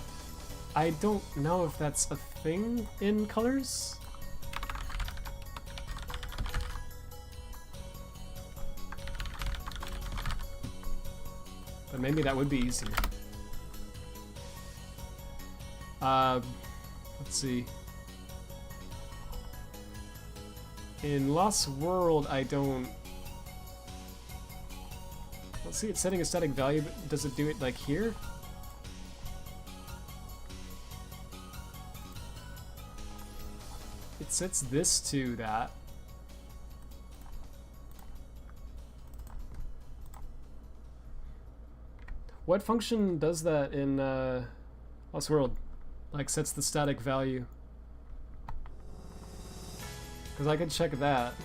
I don't know if that's a thing in colors. But maybe that would be easier. Let's see. In Lost World, I don't... Let's see, it's setting a static value, but does it do it like here? It sets this to that. What function does that in Lost World? Like, sets the static value? Because I could check that.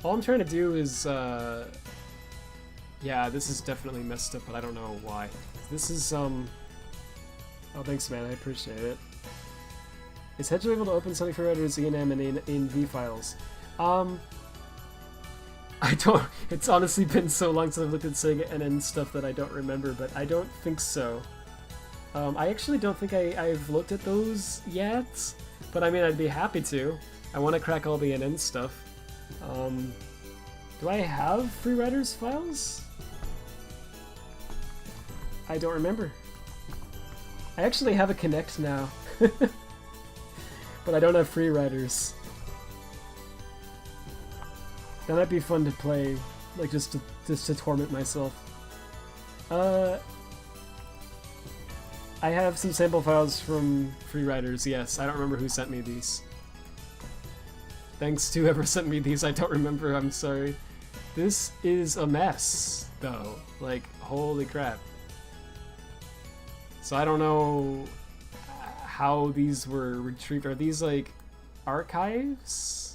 All I'm trying to do is, yeah, this is definitely messed up, but I don't know why. This is, oh, thanks, man, I appreciate it. Is Hedgehog able to open something for writers E&M and in V files? I don't, it's honestly been so long since I've looked at Sega NN stuff that I don't remember, but I don't think so. I actually don't think I've looked at those yet, but I mean, I'd be happy to. I want to crack all the NN stuff. Do I have Free Riders files? I don't remember. I actually have a Kinect now, but I don't have Free Riders. That might be fun to play, like just to torment myself. I have some sample files from Free Riders, yes. I don't remember who sent me these. Thanks to whoever sent me these, I don't remember, I'm sorry. This is a mess, though. Like, holy crap. So I don't know how these were retrieved. Are these, like, archives?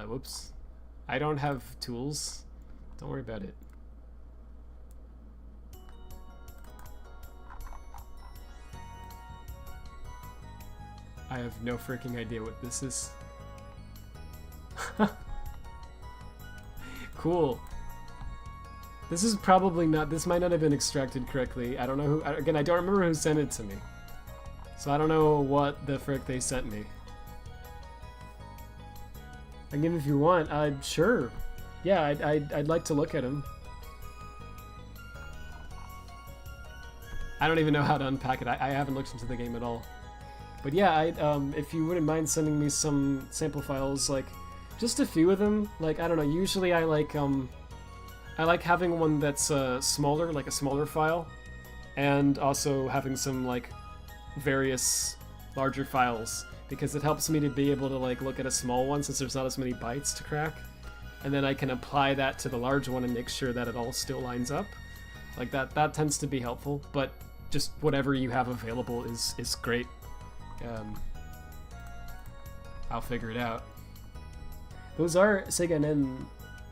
Whoops. I don't have tools. Don't worry about it. I have no freaking idea what this is. Cool. This is probably not, this might not have been extracted correctly. I don't know who, again, I don't remember who sent it to me. So I don't know what the frick they sent me. Again, if you want, sure. Yeah, I'd like to look at them. I don't even know how to unpack it. I haven't looked into the game at all. But yeah, if you wouldn't mind sending me some sample files, like, just a few of them. Like, I don't know, usually I like having one that's smaller, like a smaller file, and also having some, like, various larger files, because it helps me to be able to, like, look at a small one since there's not as many bytes to crack, and then I can apply that to the large one and make sure that it all still lines up. Like, that tends to be helpful, but just whatever you have available is great. I'll figure it out. Those are Sega NN,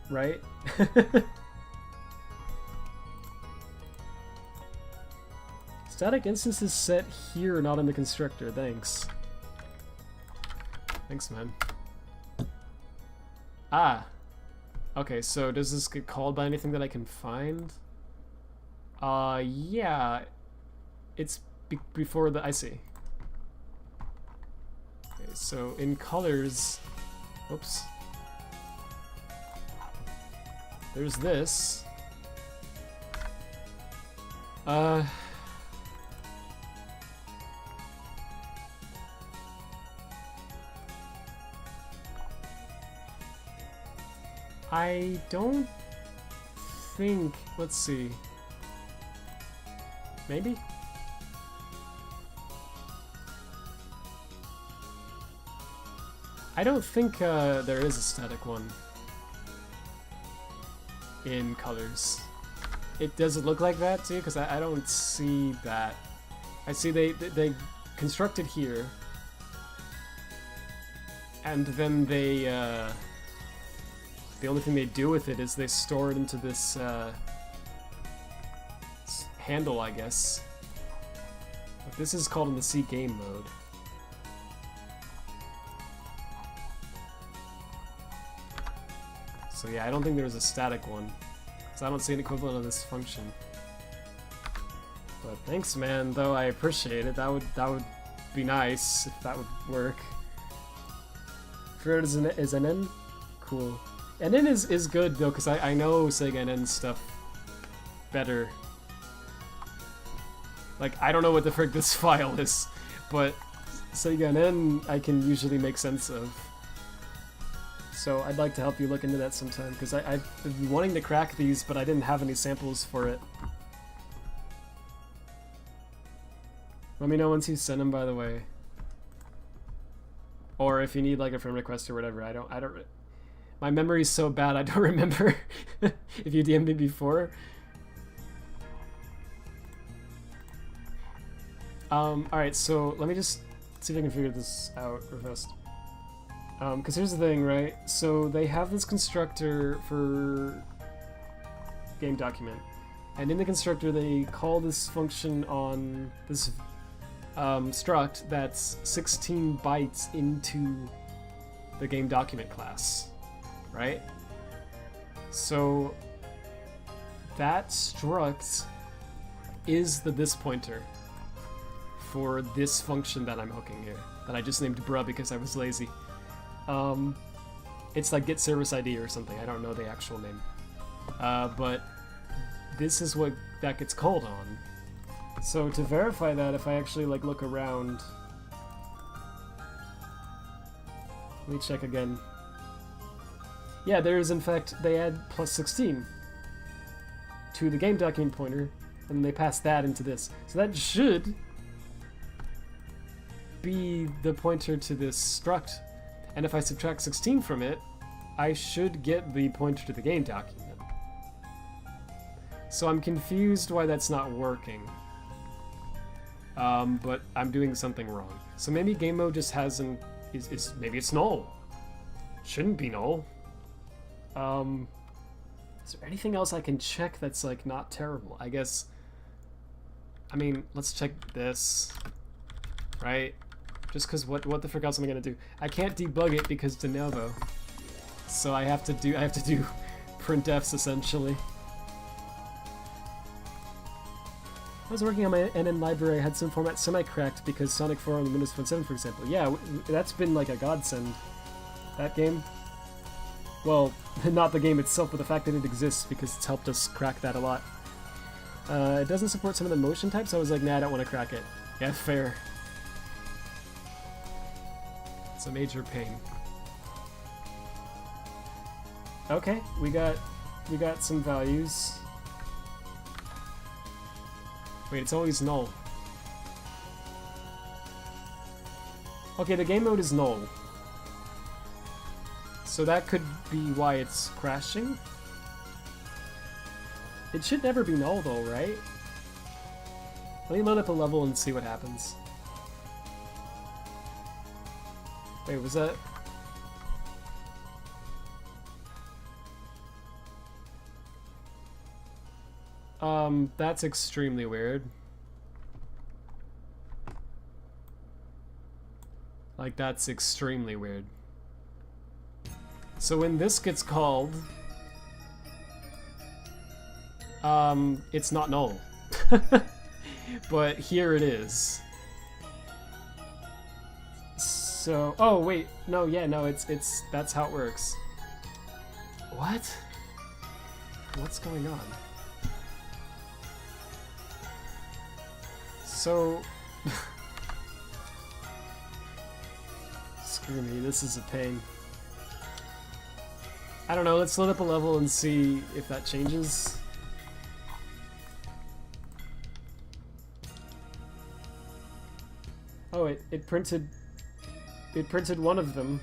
right? Static instance is set here, not in the constructor. Thanks. Thanks, man. Ah. Okay, so does this get called by anything that I can find? Yeah. It's before the... I see. Okay, so in colors... Whoops. There's this. I don't think... Let's see. Maybe? I don't think there is a static one in colors. It doesn't look like that too, because I don't see that. I see they construct it here, and then they the only thing they do with it is they store it into this handle, I guess. But this is called in the C game mode. So yeah, I don't think there's a static one, because I don't see an equivalent of this function. But thanks, man, though I appreciate it. That would be nice if that would work. Favorite is NN? Cool. NN is good though, because I know Sega NN stuff better. Like, I don't know what the frick this file is, but Sega NN I can usually make sense of. So I'd like to help you look into that sometime, because I've been wanting to crack these, but I didn't have any samples for it. Let me know once you send them, by the way. Or if you need like a friend request or whatever. I don't. My memory's so bad I don't remember if you DM'd me before. Alright, so let me just see if I can figure this out real fast. Because here's the thing, right? So they have this constructor for game document, and in the constructor they call this function on this struct that's 16 bytes into the game document class, right? So that struct is the this pointer for this function that I'm hooking here, that I just named bruh because I was lazy. It's like get service ID or something, I don't know the actual name. But this is what that gets called on. So to verify that, if I actually like look around, let me check again. Yeah, there is in fact, they add plus 16 to the game document pointer, and they pass that into this. So that should be the pointer to this struct. And if I subtract 16 from it, I should get the pointer to the game document. So I'm confused why that's not working. But I'm doing something wrong. So maybe game mode just hasn't... maybe it's null. Shouldn't be null. Is there anything else I can check that's like not terrible? I guess... I mean, let's check this. Right? Just because what the frick else am I gonna do? I can't debug it because de novo. So I have to do printfs essentially. I was working on my NN library. I had some format semi-cracked because Sonic 4 on the Windows Phone 7, for example. Yeah, that's been like a godsend. That game. Well, not the game itself, but the fact that it exists, because it's helped us crack that a lot. It doesn't support some of the motion types. I was like, nah, I don't want to crack it. Yeah, fair. It's a major pain. Okay, we got some values. Wait, it's always null. Okay, the game mode is null. So that could be why it's crashing. It should never be null though, right? Let me load up a level and see what happens. Wait, was that... that's extremely weird. Like, that's extremely weird. So when this gets called, it's not null. But here it is. So, oh wait, no, yeah, no, it's that's how it works. What? What's going on? So, screw me, this is a pain. I don't know, let's load up a level and see if that changes. Oh, it printed one of them.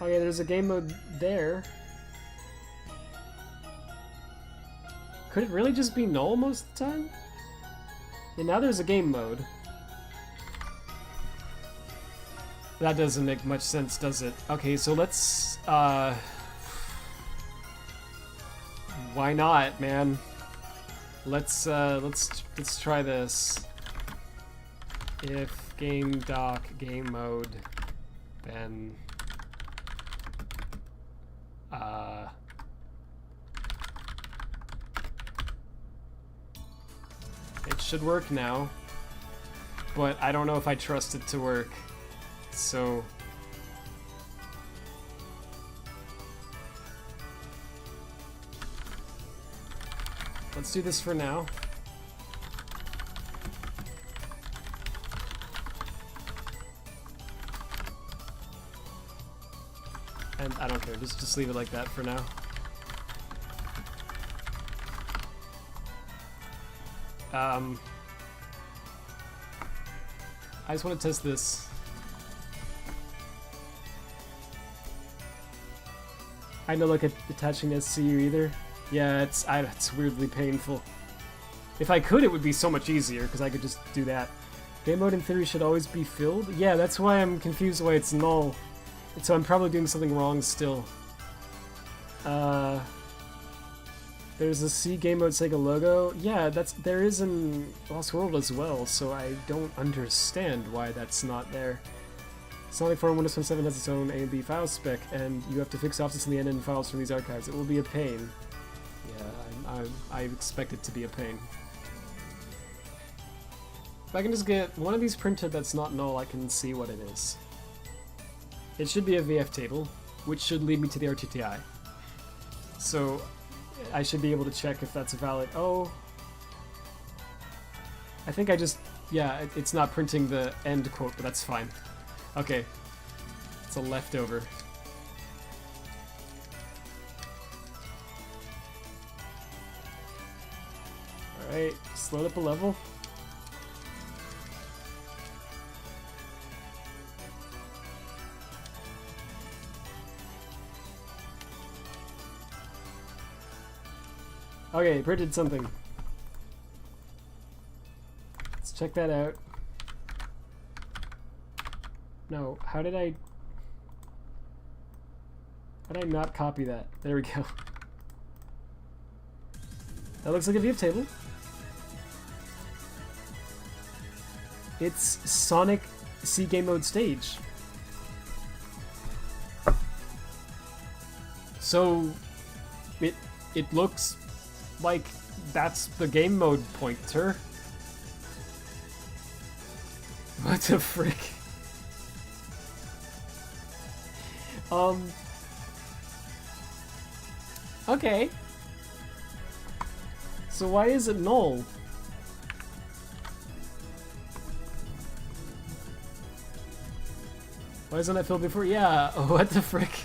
Oh yeah, there's a game mode there. Could it really just be null most of the time? Yeah, now there's a game mode. That doesn't make much sense, does it? Okay, so let's, why not, man? Let's try this. If game doc game mode, then, it should work now, but I don't know if I trust it to work. So let's do this for now. And I don't care, just leave it like that for now. I just want to test this. I know, look at attaching SCU either. Yeah, it's weirdly painful. If I could, it would be so much easier, because I could just do that. Game mode in theory should always be filled? Yeah, that's why I'm confused why it's null. So I'm probably doing something wrong still. There's a C game mode Sega logo. Yeah, there is in Lost World as well, so I don't understand why that's not there. Sonic 4 and Windows Phone 7 has its own A and B file spec, and you have to fix offsets in the NN files from these archives. It will be a pain. Yeah, I expect it to be a pain. If I can just get one of these printed that's not null, I can see what it is. It should be a VF table, which should lead me to the RTTI. So I should be able to check if that's valid. Oh, I think I just, yeah, it's not printing the end quote, but that's fine. Okay, it's a leftover. Alright, just load up a level. Okay, printed something. Let's check that out. No, how did I not copy that? There we go. That looks like a VF table. It's Sonic C game mode stage. So it looks like that's the game mode pointer. What the frick? Okay. So why is it null? Why isn't that filled before? Yeah, what the frick?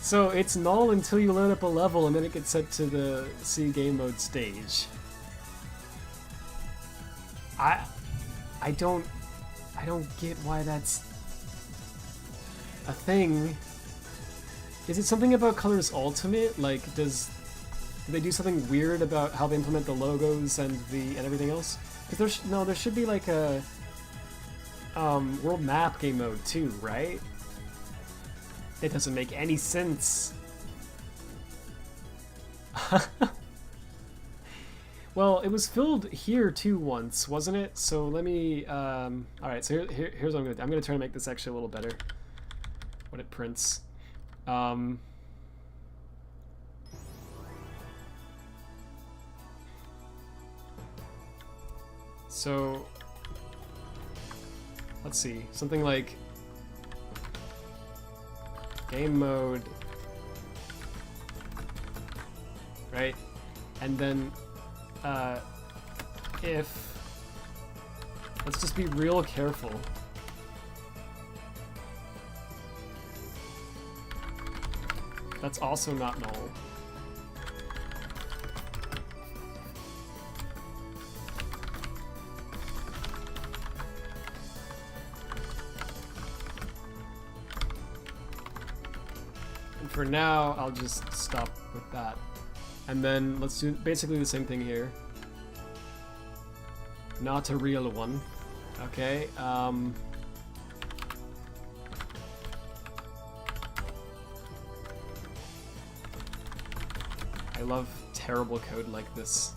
So it's null until you load up a level and then it gets set to the C game mode stage. I don't get why that's a thing. Is it something about Colors Ultimate? Like, do they do something weird about how they implement the logos and everything else? Because there should be like a world map game mode too, right? It doesn't make any sense. Well, it was filled here too once, wasn't it? So let me. All right. So here's what I'm gonna do. I'm gonna try to make this actually a little better. When it prints. So let's see, something like game mode, right? And then if, let's just be real careful. That's also not null. And for now, I'll just stop with that. And then let's do basically the same thing here. Not a real one. Okay, I love terrible code like this.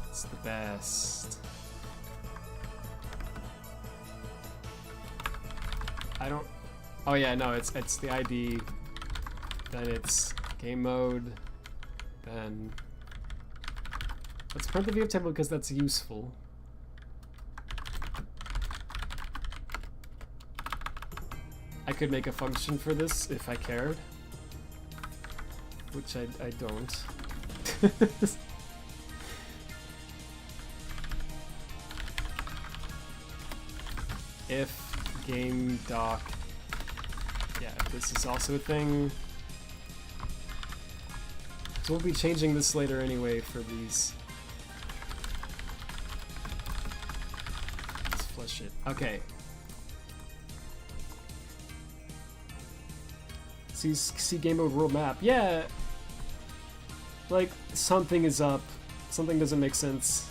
It's the best. I don't... Oh yeah, no, it's the ID, then it's game mode, then... Let's print the VF table because that's useful. I could make a function for this if I cared, which I don't. If game doc, yeah, this is also a thing. So we'll be changing this later anyway for these. Let's flush it. Okay. See game mode world map. Yeah, like something is up, something doesn't make sense.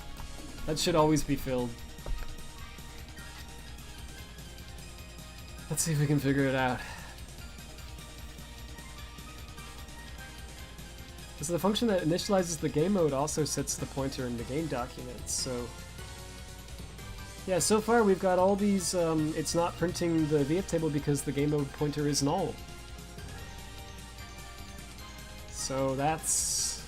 That should always be filled. Let's see if we can figure it out. So the function that initializes the game mode also sets the pointer in the game document. So yeah, so far we've got all these. It's not printing the VF table because the game mode pointer is null. So that's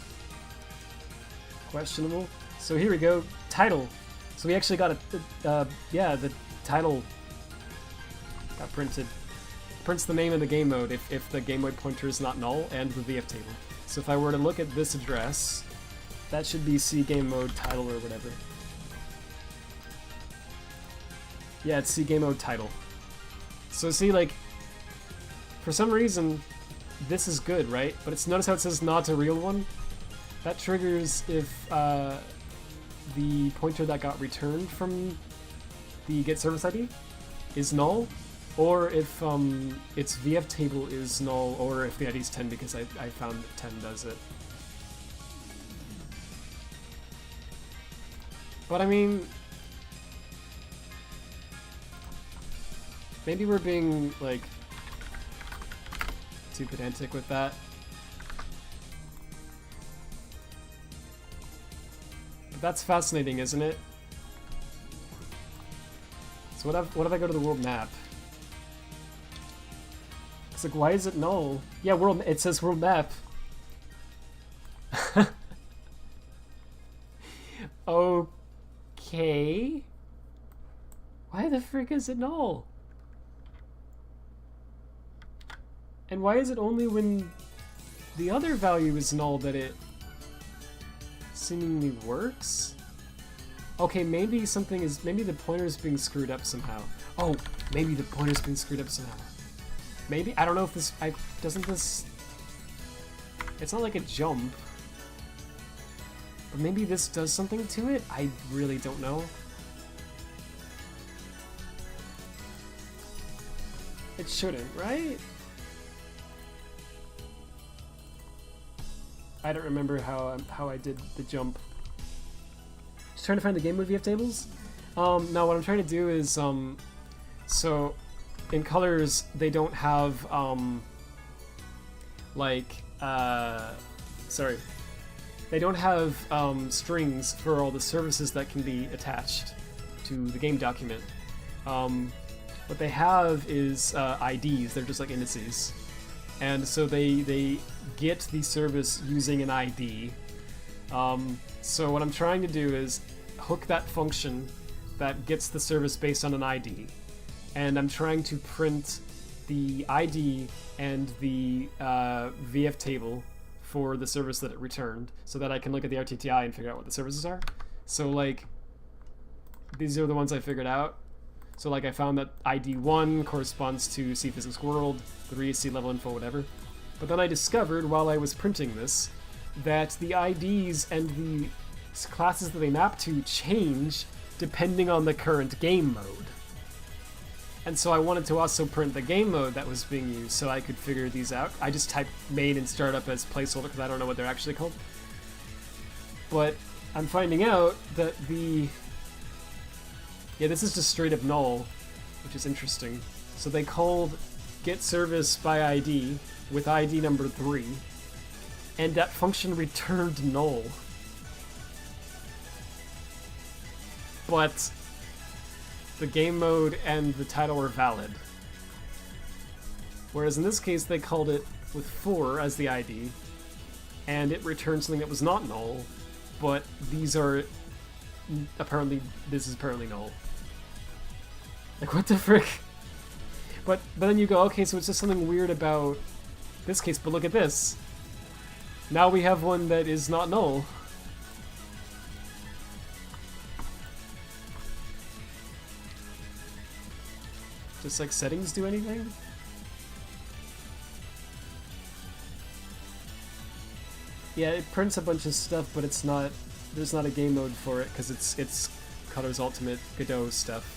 questionable. So here we go, title. So we actually got a, yeah, the title got printed. Prints the name of the game mode if the game mode pointer is not null, and the VF table. So if I were to look at this address, that should be C game mode title or whatever. Yeah, it's C game mode title. So see, like, for some reason, this is good, right? But it's, notice how it says not a real one? That triggers if the pointer that got returned from the get service ID is null, or if its VF table is null, or if the ID is 10 because I found that 10 does it. But I mean, maybe we're being like too pedantic with that. But that's fascinating, isn't it? So what if I go to the world map? It's like, why is it null? Yeah, world. It says world map. Okay. Why the frick is it null? And why is it only when the other value is null that it seemingly works? Okay, maybe something is, maybe the pointer's being screwed up somehow. Oh, maybe the pointer's being screwed up somehow. Maybe? I don't know if this, doesn't this, it's not like a jump. But maybe this does something to it? I really don't know. It shouldn't, right? I don't remember how I did the jump. Just trying to find the game mode VF tables. Now what I'm trying to do is so in colors they don't have sorry, they don't have strings for all the services that can be attached to the game document. What they have is IDs. They're just like indices. And so they get the service using an ID. So what I'm trying to do is hook that function that gets the service based on an ID. And I'm trying to print the ID and the VF table for the service that it returned so that I can look at the RTTI and figure out what the services are. So like, these are the ones I figured out. So like I found that ID 1 corresponds to C Physics World, 3 is C level info, whatever. But then I discovered while I was printing this that the IDs and the classes that they map to change depending on the current game mode. And so I wanted to also print the game mode that was being used so I could figure these out. I just typed main and startup as placeholder because I don't know what they're actually called. But I'm finding out that yeah, this is just straight up null, which is interesting. So they called get service by ID with ID number 3, and that function returned null. But the game mode and the title are valid. Whereas in this case, they called it with 4 as the ID, and it returned something that was not null, but these are apparently, this is apparently null. Like, what the frick? But then you go, okay, so it's just something weird about this case, but look at this. Now we have one that is not null. Just like settings do anything? Yeah, it prints a bunch of stuff, but it's not, there's not a game mode for it because it's Cutter's Ultimate Godot stuff.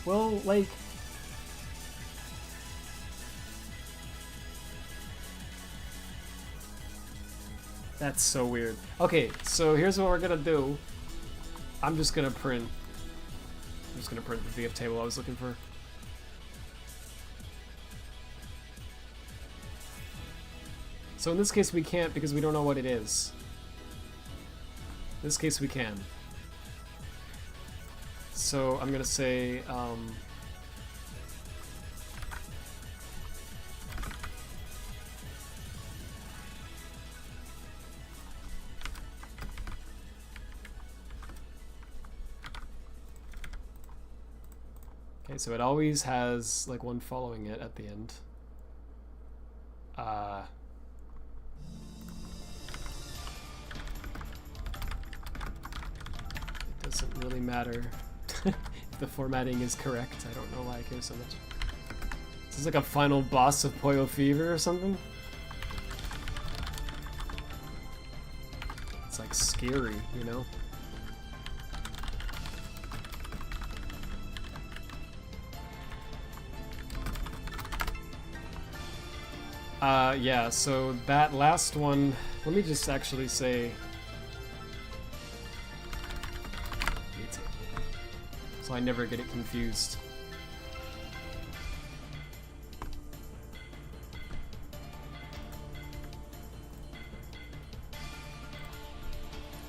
Well, like, that's so weird. Okay, so here's what we're gonna do. I'm just gonna print the VF table I was looking for. So in this case we can't because we don't know what it is. In this case we can. So I'm gonna say okay, so it always has like one following it at the end. It doesn't really matter if the formatting is correct. I don't know why I care so much. This is like a final boss of Puyo Fever or something. It's like scary, you know? Yeah, so that last one, let me just actually say, so I never get it confused.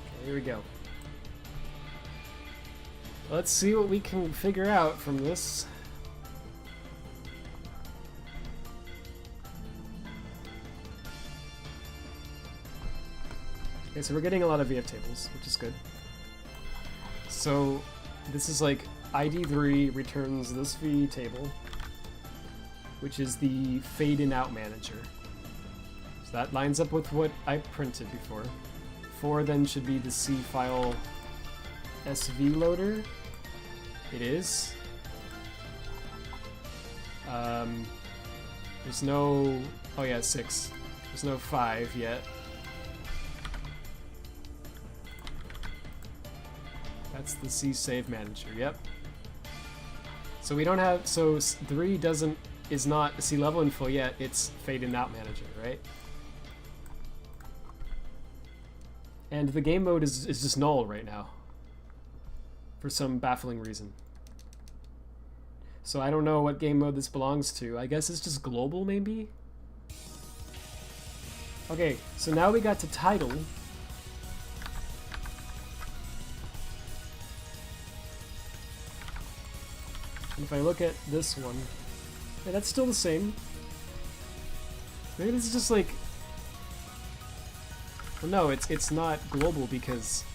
Okay, here we go. Let's see what we can figure out from this. Okay, so we're getting a lot of VF tables, which is good. So this is like ID3 returns this V table, which is the fade in out manager. So that lines up with what I printed before. 4 then should be the C file SV loader. It is. There's no, oh yeah, 6. There's no 5 yet. That's the C save manager, yep. So we don't have, so 3 is not C level info yet, it's fade in out manager, right? And the game mode is just null right now. For some baffling reason. So I don't know what game mode this belongs to. I guess it's just global, maybe? Okay, so now we got to title. And if I look at this one, yeah, that's still the same. Maybe this is just like... Well, no, it's not global because...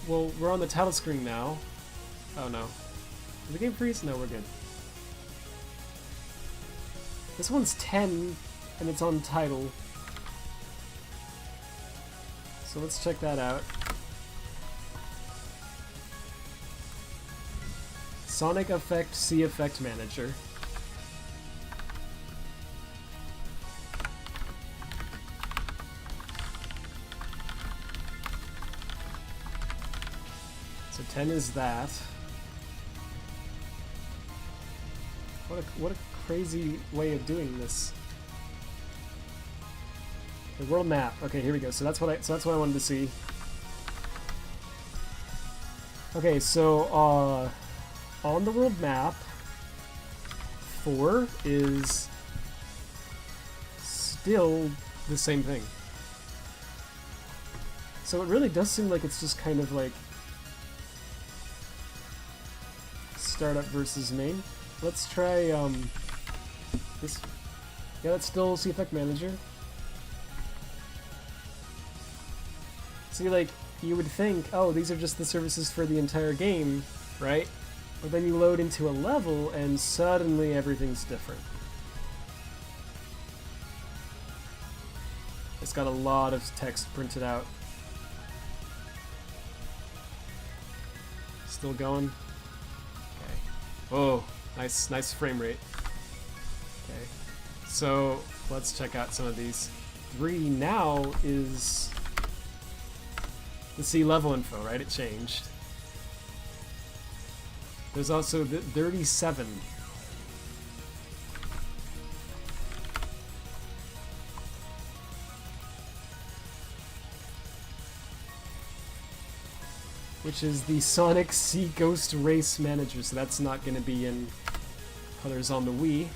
Well, we're on the title screen now. Oh no. Did the game freeze? No, we're good. This one's 10, and it's on title. So let's check that out. Sonic Effect C Effect Manager. So 10 is that. What a crazy way of doing this. The world map. Okay, here we go. So that's what I wanted to see. Okay, so on the world map, 4 is still the same thing. So it really does seem like it's just kind of like startup versus main. Let's try this. Yeah, that's still C Effect Manager. See, like, you would think, oh, these are just the services for the entire game, right? But then you load into a level and suddenly everything's different. It's got a lot of text printed out. Still going. Okay. Oh, nice frame rate. Okay. So let's check out some of these. 3 now is the C level info, right? It changed. There's also the 37. Which is the Sonic C Ghost Race Manager, so that's not going to be in colors on the Wii.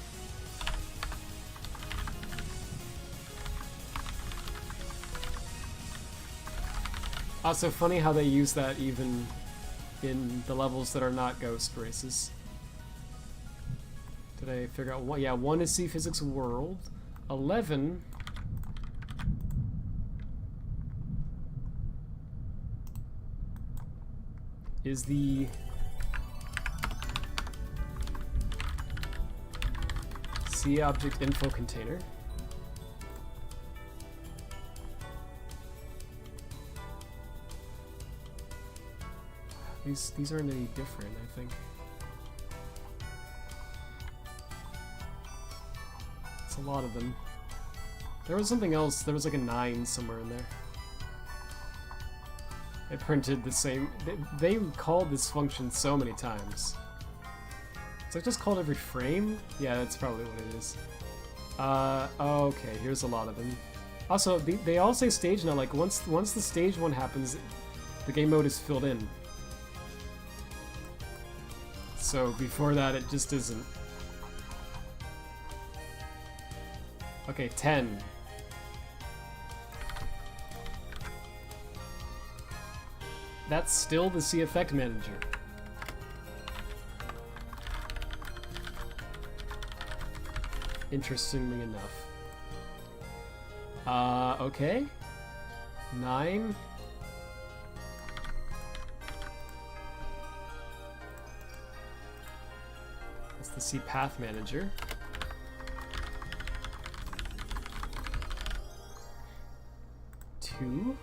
Also funny how they use that even in the levels that are not Ghost Races. Did I figure out one? Yeah, 1 is C Physics World. 11 is the C Object Info Container. These aren't any different, I think. It's a lot of them. There was something else. There was like a 9 somewhere in there. It printed the same. They called this function so many times. Is it just called every frame? Yeah, that's probably what it is. Okay, here's a lot of them. Also, they all say stage now. Like once the stage 1 happens, the game mode is filled in. So before that, it just isn't. Okay, 10. That's still the C Effect Manager. Interestingly enough. Okay. 9. That's the C Path Manager. 2.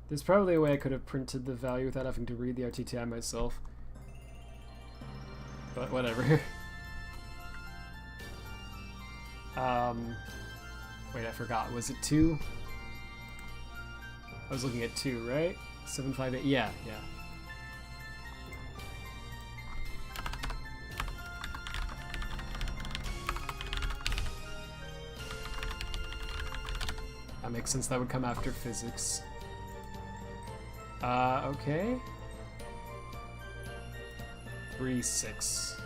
There's probably a way I could have printed the value without having to read the RTTI myself. But whatever. Wait, I forgot. Was it 2? I was looking at 2, right? 758. Yeah. That makes sense. That would come after physics. Okay. 3, 6.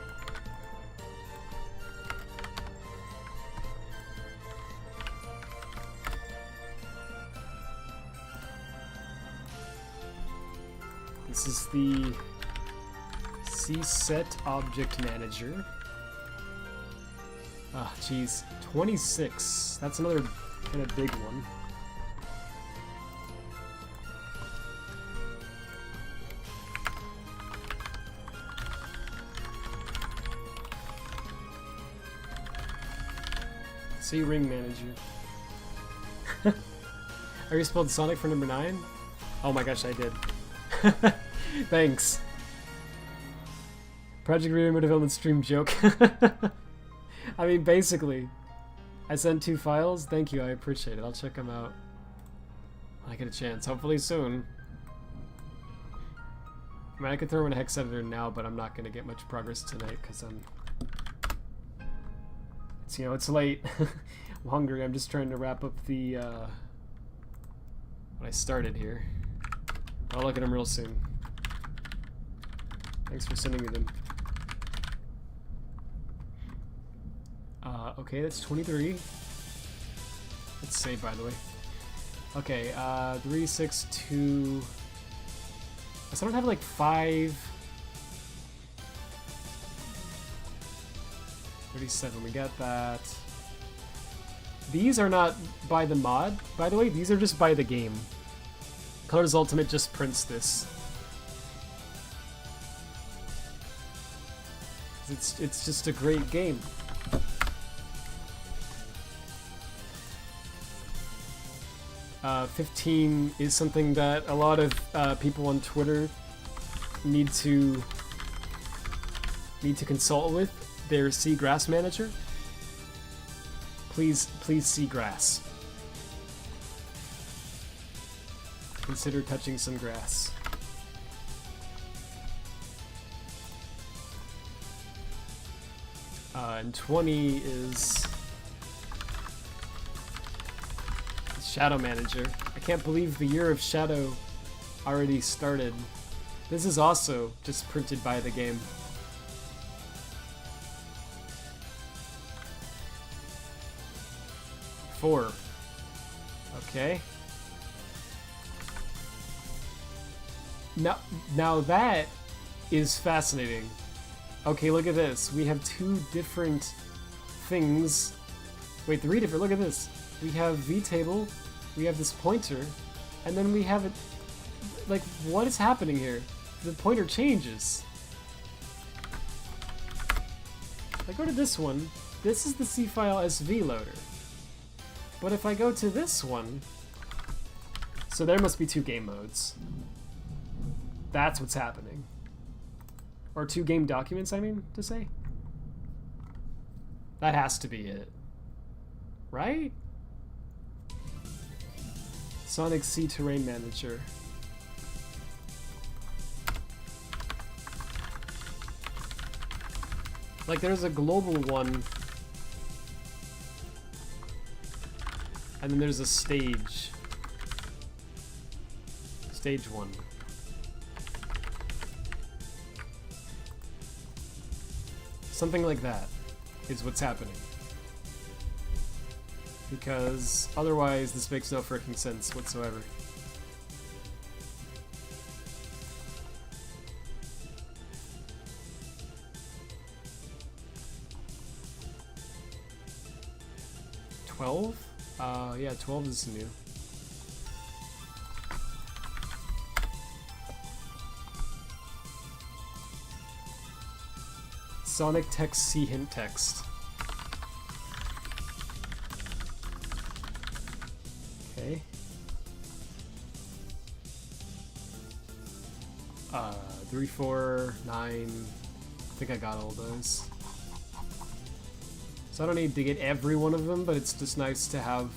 This is the C-Set Object Manager. Ah, geez. 26. That's another kind of big one. C-Ring Manager. Are you spelled Sonic for number 9? Oh my gosh, I did. Thanks. Project Remote Development Stream joke. I mean, basically. I sent 2 files. Thank you, I appreciate it. I'll check them out when I get a chance. Hopefully soon. I mean, I could throw in a hex editor now, but I'm not going to get much progress tonight because it's, you know, it's late. I'm hungry. I'm just trying to wrap up the, what I started here. I'll look at them real soon. Thanks for sending me them. Okay, that's 23. Let's save, by the way. Okay, 3, 6, 2... So I don't have like 5... 37, we got that. These are not by the mod, by the way, these are just by the game. Colors Ultimate just prints this. It's just a great game. Uh, 15 is something that a lot of people on Twitter need to consult with. Their Seagrass manager. Please see grass. Consider touching some grass. And 20 is Shadow Manager. I can't believe the year of Shadow already started. This is also just printed by the game. Four. Okay. Now that is fascinating. Okay, look at this. We have 2 different things. Wait, 3 different. Look at this. We have VTable, we have this pointer, and then we have it. Like, what is happening here? The pointer changes. If I go to this one, this is the C file SV loader. But if I go to this one, so there must be 2 game modes. That's what's happening. Or 2 game documents, I mean to say. That has to be it. Right? Sonic C Terrain Manager. Like, there's a global one. And then there's a stage. Stage 1. Something like that is what's happening. Because otherwise this makes no freaking sense whatsoever. Yeah, 12 is new. Sonic text C hint text. Okay. 3, 4, 9. I think I got all those. So I don't need to get every one of them, but it's just nice to have.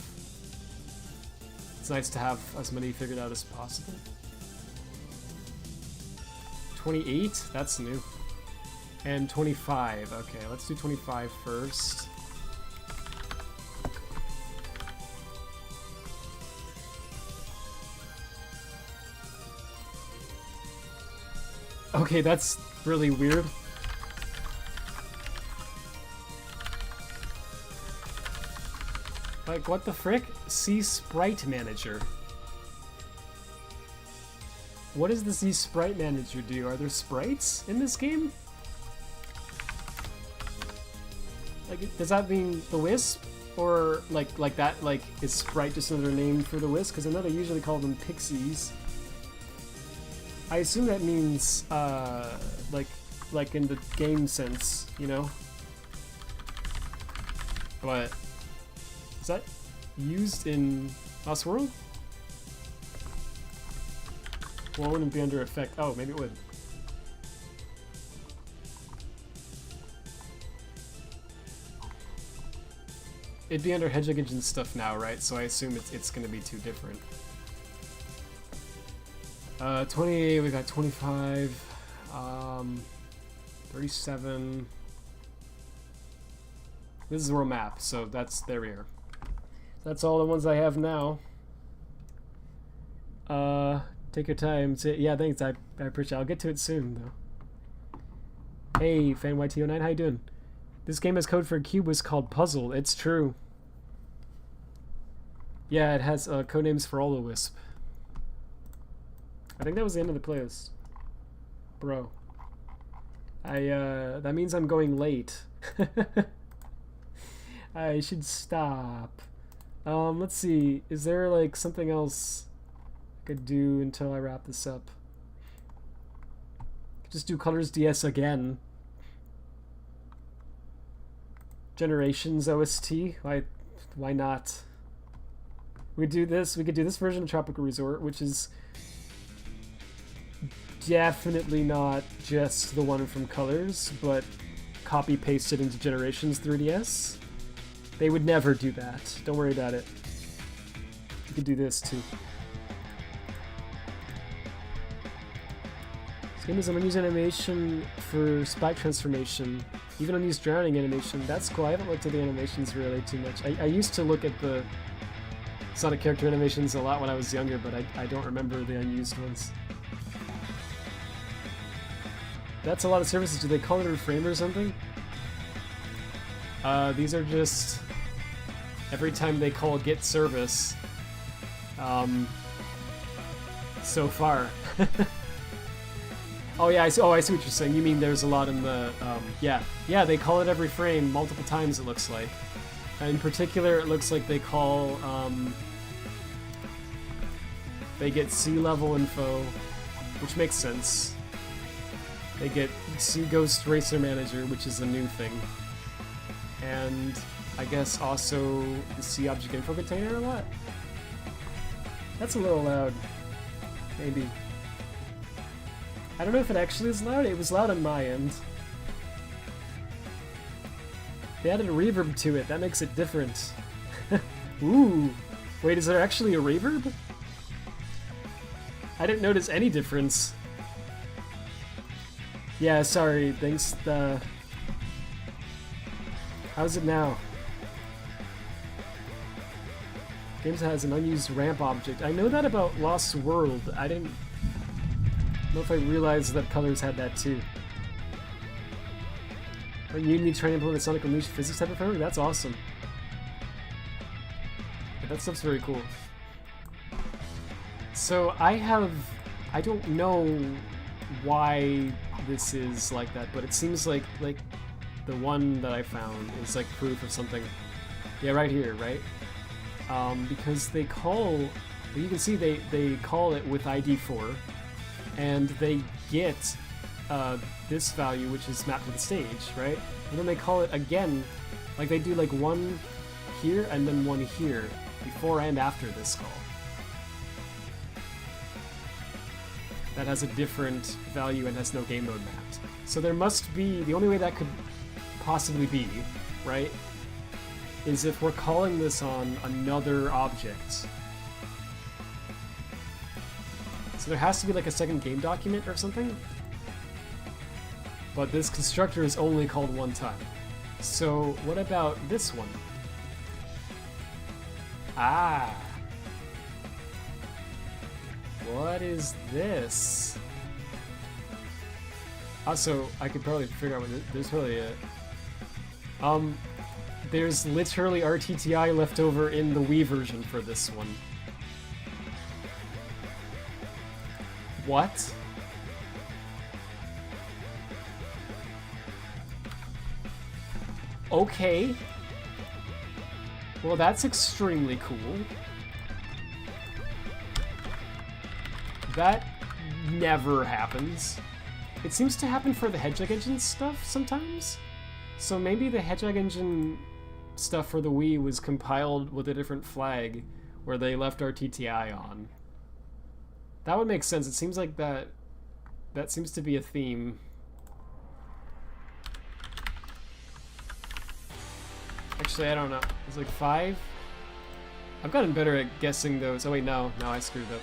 It's nice to have as many figured out as possible. 28, that's new. And 25, okay, let's do 25 first. Okay, that's really weird. Like, what the frick? C Sprite Manager. What does the C Sprite Manager do? Are there sprites in this game? Like, does that mean the Wisp? Or, like that, like, is Sprite just another name for the Wisp? Because I know they usually call them Pixies. I assume that means, like in the game sense, you know? But is that used in Lost World? Well, it wouldn't be under effect. Oh, maybe it would. It'd be under Hedgehog Engine stuff now, right? So I assume it's going to be too different. 28, we got 25, 37. This is the world map, so there we are. That's all the ones I have now. Take your time. Yeah, thanks. I appreciate it. I'll get to it soon, though. Hey, FanYT09, how you doing? This game has code for a cube was called Puzzle. It's true. Yeah, it has codenames for all the Wisp. I think that was the end of the playlist. Bro. That means I'm going late. I should stop. Let's see. Is there, like, something else I could do until I wrap this up? Just do Colors DS again. Generations OST? Why not? We could do this version of Tropical Resort, which is definitely not just the one from Colors, but copy-pasted into Generations 3DS. They would never do that. Don't worry about it. You could do this, too. This game is an unused animation for spike transformation. Even unused drowning animation. That's cool. I haven't looked at the animations really too much. I used to look at the Sonic character animations a lot when I was younger, but I don't remember the unused ones. That's a lot of services. Do they call it a reframe or something? These are just every time they call get service. So far. Oh yeah, I see what you're saying. You mean there's a lot in the yeah, they call it every frame multiple times, it looks like. In particular, it looks like they call they get sea level info, which makes sense. They get Sea Ghost Racer Manager, which is a new thing. And I guess also the Sea Object Info Container a lot. That's a little loud. Maybe. I don't know if it actually is loud. It was loud on my end. They added a reverb to it. That makes it different. Ooh. Wait, is there actually a reverb? I didn't notice any difference. Yeah, sorry. Thanks. How's it now? Games has an unused ramp object. I know that about Lost World. I didn't know if I realized that Colors had that too. But you need to try and implement the Sonic Unleashed physics type of framework? That's awesome. Yeah, that stuff's very cool. So I don't know why this is like that, but it seems like the one that I found is like proof of something. Yeah, right here, right? Because they call, you can see they call it with ID 4, and they get this value, which is mapped to the stage, right? And then they call it again, like they do like one here and then one here, before and after this call. That has a different value and has no game mode mapped. So there must be, the only way that could possibly be, right, is if we're calling this on another object. So there has to be like a second game document or something. But this constructor is only called one time. So what about this one? Ah. What is this? Also, I could probably figure out what there's probably a... there's literally RTTI left over in the Wii version for this one. What? Okay. Well, that's extremely cool. That never happens. It seems to happen for the Hedgehog Engine stuff sometimes. So maybe the Hedgehog Engine stuff for the Wii was compiled with a different flag where they left RTTI on. That would make sense. It seems like that seems to be a theme. Actually, I don't know. It's like 5? I've gotten better at guessing those. Oh wait, no, I screwed up.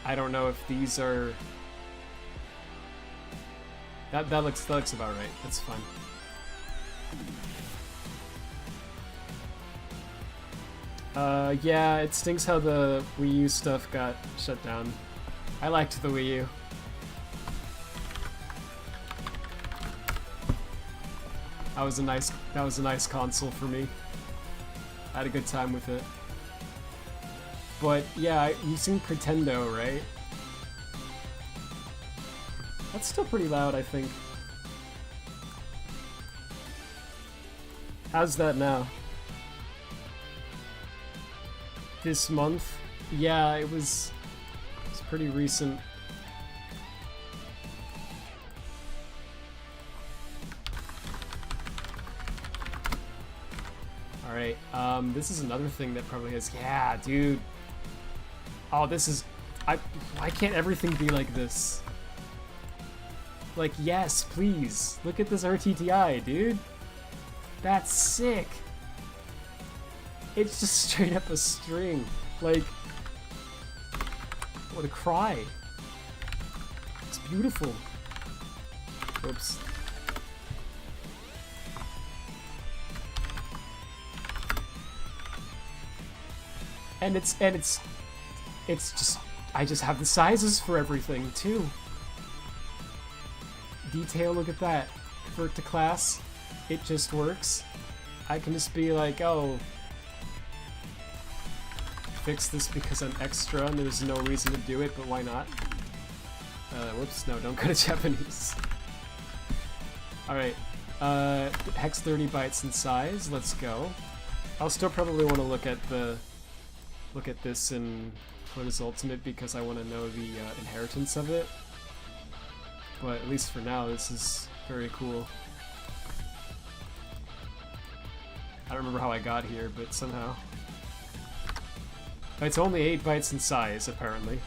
I don't know if these are... That looks about right. That's fine. Yeah, it stinks how the Wii U stuff got shut down. I liked the Wii U. That was a nice console for me. I had a good time with it. But yeah, using Pretendo, right? That's still pretty loud, I think. How's that now? This month? Yeah, it's pretty recent. Alright, this is another thing that probably has... Yeah, dude. Oh, this is... Why can't everything be like this? Like, yes, please. Look at this RTTI, dude. That's sick. It's just straight up a string. Like, what a cry. It's beautiful. Oops. And it's just, I just have the sizes for everything too. Detail, look at that. Convert to class, it just works. I can just be like, oh, fix this because I'm extra and there's no reason to do it, but why not? Whoops, no, don't go to Japanese. Alright, hex 30 bytes in size, let's go. I'll still probably want to look at this in Color's Ultimate because I want to know the inheritance of it. But at least for now, this is very cool. I don't remember how I got here, but somehow. It's only 8 bytes in size, apparently.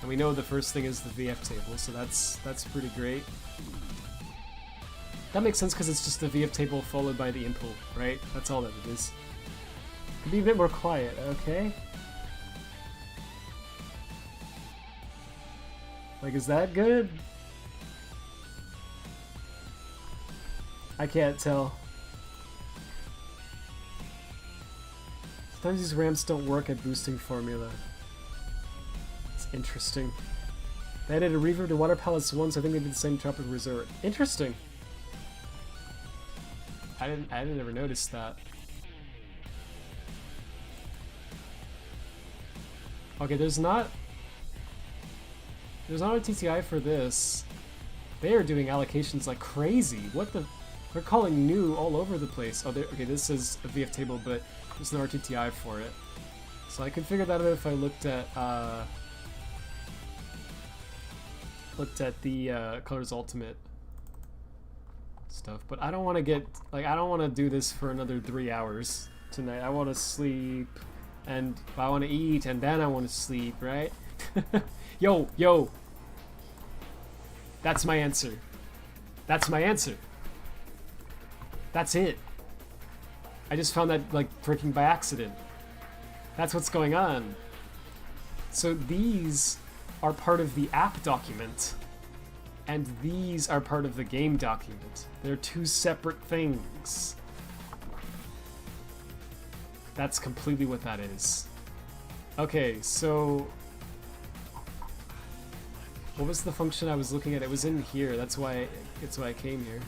And we know the first thing is the VF table, so that's pretty great. That makes sense because it's just the VF table followed by the impl, right? That's all that it is. Could be a bit more quiet, okay? Like, is that good? I can't tell. Sometimes these ramps don't work at boosting formula. It's interesting. They added a reverb to Water Palace once. I think they did the same Tropic Resort. Interesting. I didn't ever notice that. Okay, there's not a TTI for this. They are doing allocations like crazy. What the? They're calling new all over the place. Oh, okay, this is a VF table, but there's no RTTI for it. So I could figure that out if I looked at the Color's Ultimate stuff. But I don't want to get I don't want to do this for another 3 hours tonight. I want to sleep, and I want to eat, and then I want to sleep, right? Yo. That's my answer. That's my answer. That's it. I just found that, like, freaking by accident. That's what's going on. So these are part of the app document, and these are part of the game document. They're two separate things. That's completely what that is. Okay, so... what was the function I was looking at? It was in here. That's why I came here.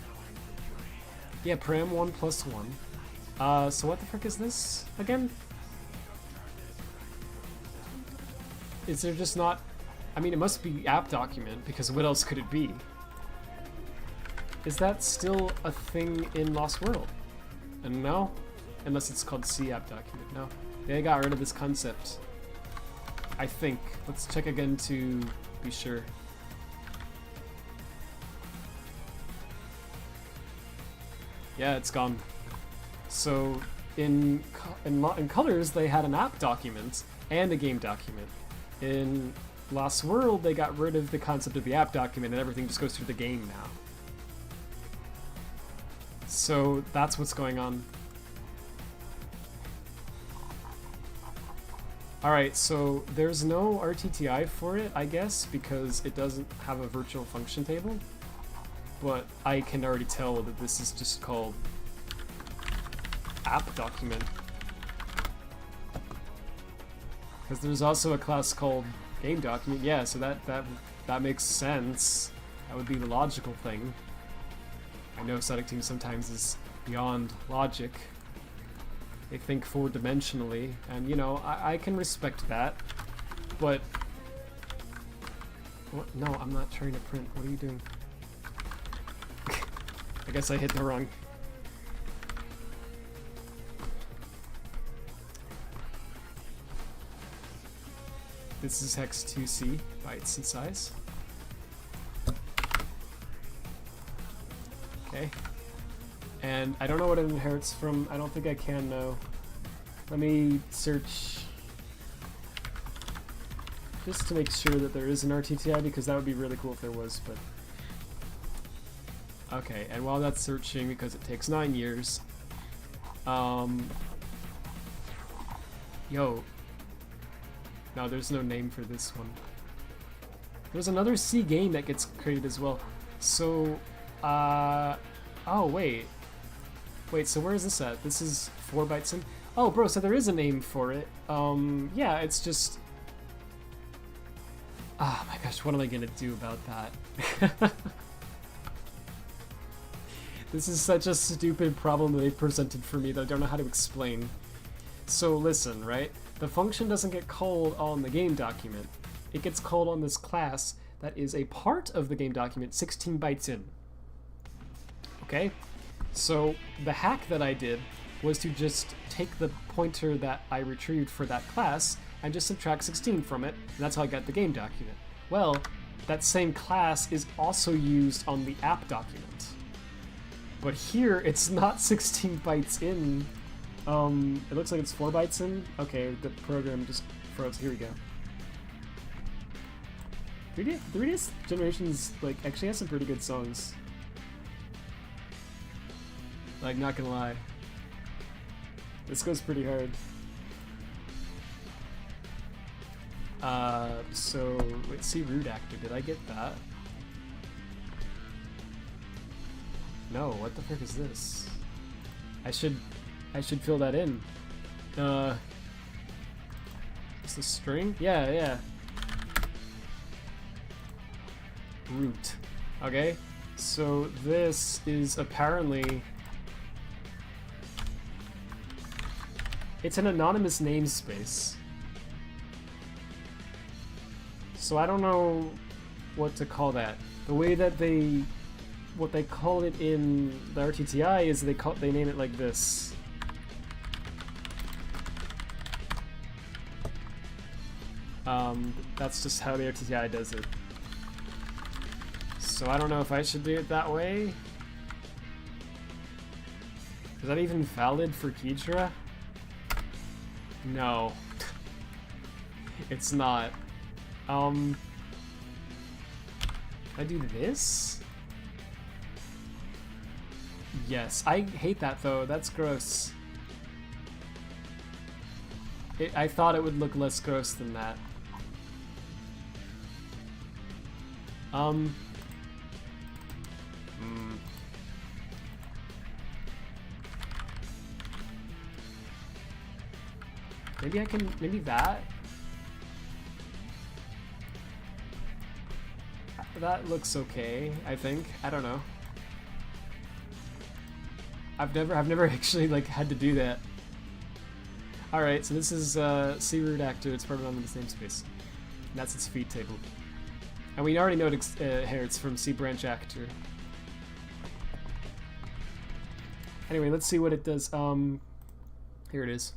Yeah, param 1 plus 1. So what the frick is this again? Is there just not... I mean, it must be app document, because what else could it be? Is that still a thing in Lost World? And no? Unless it's called C app document. No. They got rid of this concept. I think. Let's check again to be sure. Yeah, it's gone. So in Colors they had an app document and a game document. In Lost World they got rid of the concept of the app document and everything just goes through the game now. So that's what's going on. Alright, so there's no RTTI for it, I guess, because it doesn't have a virtual function table. But I can already tell that this is just called app document. Because there's also a class called game document. Yeah, so that makes sense. That would be the logical thing. I know Static Team sometimes is beyond logic. They think four-dimensionally, and you know, I can respect that, but... What? No, I'm not trying to print. What are you doing? I guess I hit the wrong... This is hex 2C, bytes in size. Okay. And I don't know what it inherits from. I don't think I can know. Let me search just to make sure that there is an RTTI, because that would be really cool if there was, but... Okay, and while that's searching, because it takes 9 years, yo. No, there's no name for this one. There's another C game that gets created as well. So, oh, wait. Wait, so where is this at? This is 4 bytes in? Oh, bro, so there is a name for it. Yeah, it's just... Oh my gosh, what am I gonna do about that? This is such a stupid problem that they presented for me that I don't know how to explain. So listen, right? The function doesn't get called on the game document. It gets called on this class that is a part of the game document 16 bytes in. Okay? So the hack that I did was to just take the pointer that I retrieved for that class and just subtract 16 from it, and that's how I got the game document. Well, that same class is also used on the app document. But here, it's not 16 bytes in. It looks like it's 4 bytes in. Okay, the program just froze. Here we go. 3DS Generations, like, actually has some pretty good songs. Like, not gonna lie. This goes pretty hard. So, let's see, root actor. Did I get that? No, what the frick is this? I should fill that in. Is this string? Yeah. Root. Okay, so this is apparently... It's an anonymous namespace. So I don't know what to call that. The way that what they call it in the RTTI is they name it like this. That's just how the RTTI does it. So I don't know if I should do it that way. Is that even valid for Keytra? No. It's not. Can I do this? Yes. I hate that though. That's gross. I thought it would look less gross than that. Maybe I can, maybe that? That looks okay, I think. I don't know. I've never actually like had to do that. Alright, so this is C root actor, it's part of the same space. And that's its feed table. And we already know it inherits from C branch actor. Anyway, let's see what it does. Here it is.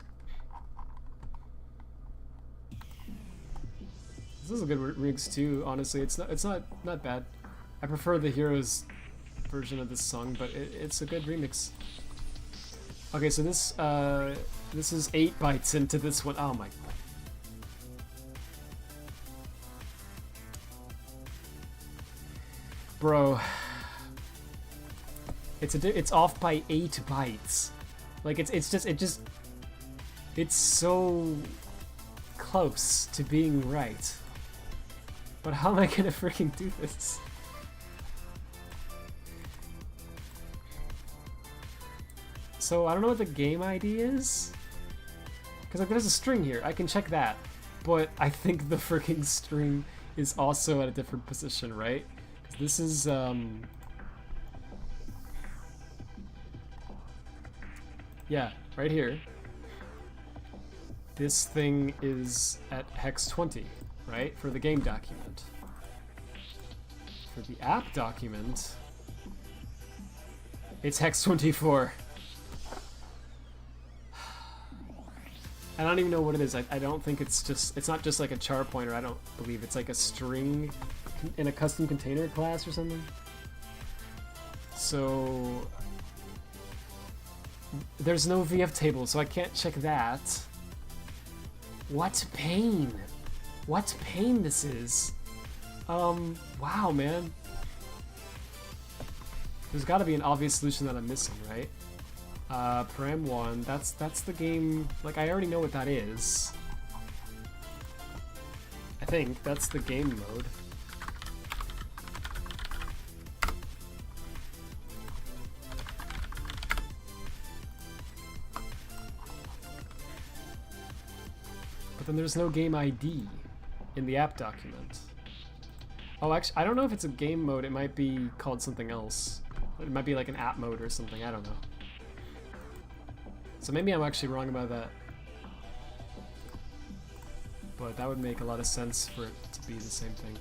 This is a good rigs too, honestly. It's not bad. I prefer the Heroes version of this song, but it's a good remix. Okay, so this is 8 bytes into this one. Oh my. Bro. It's off by 8 bytes. Like it's so close to being right. But how am I gonna freaking do this? So I don't know what the game ID is. Because like, there's a string here. I can check that. But I think the freaking string is also at a different position, right? 'Cause this is yeah, right here. This thing is at hex 20, right? For the game document. For the app document, it's hex 24. I don't even know what it is. I don't think it's not just like a char pointer. I don't believe it's like a string in a custom container class or something. So there's no VF table, so I can't check that. What pain! What pain this is! Wow, man. There's gotta be an obvious solution that I'm missing, right? Param 1, that's the game, like I already know what that is. I think that's the game mode. But then there's no game ID in the app document. Oh, actually, I don't know if it's a game mode. It might be called something else. It might be like an app mode or something. I don't know. So maybe I'm actually wrong about that. But that would make a lot of sense for it to be the same thing.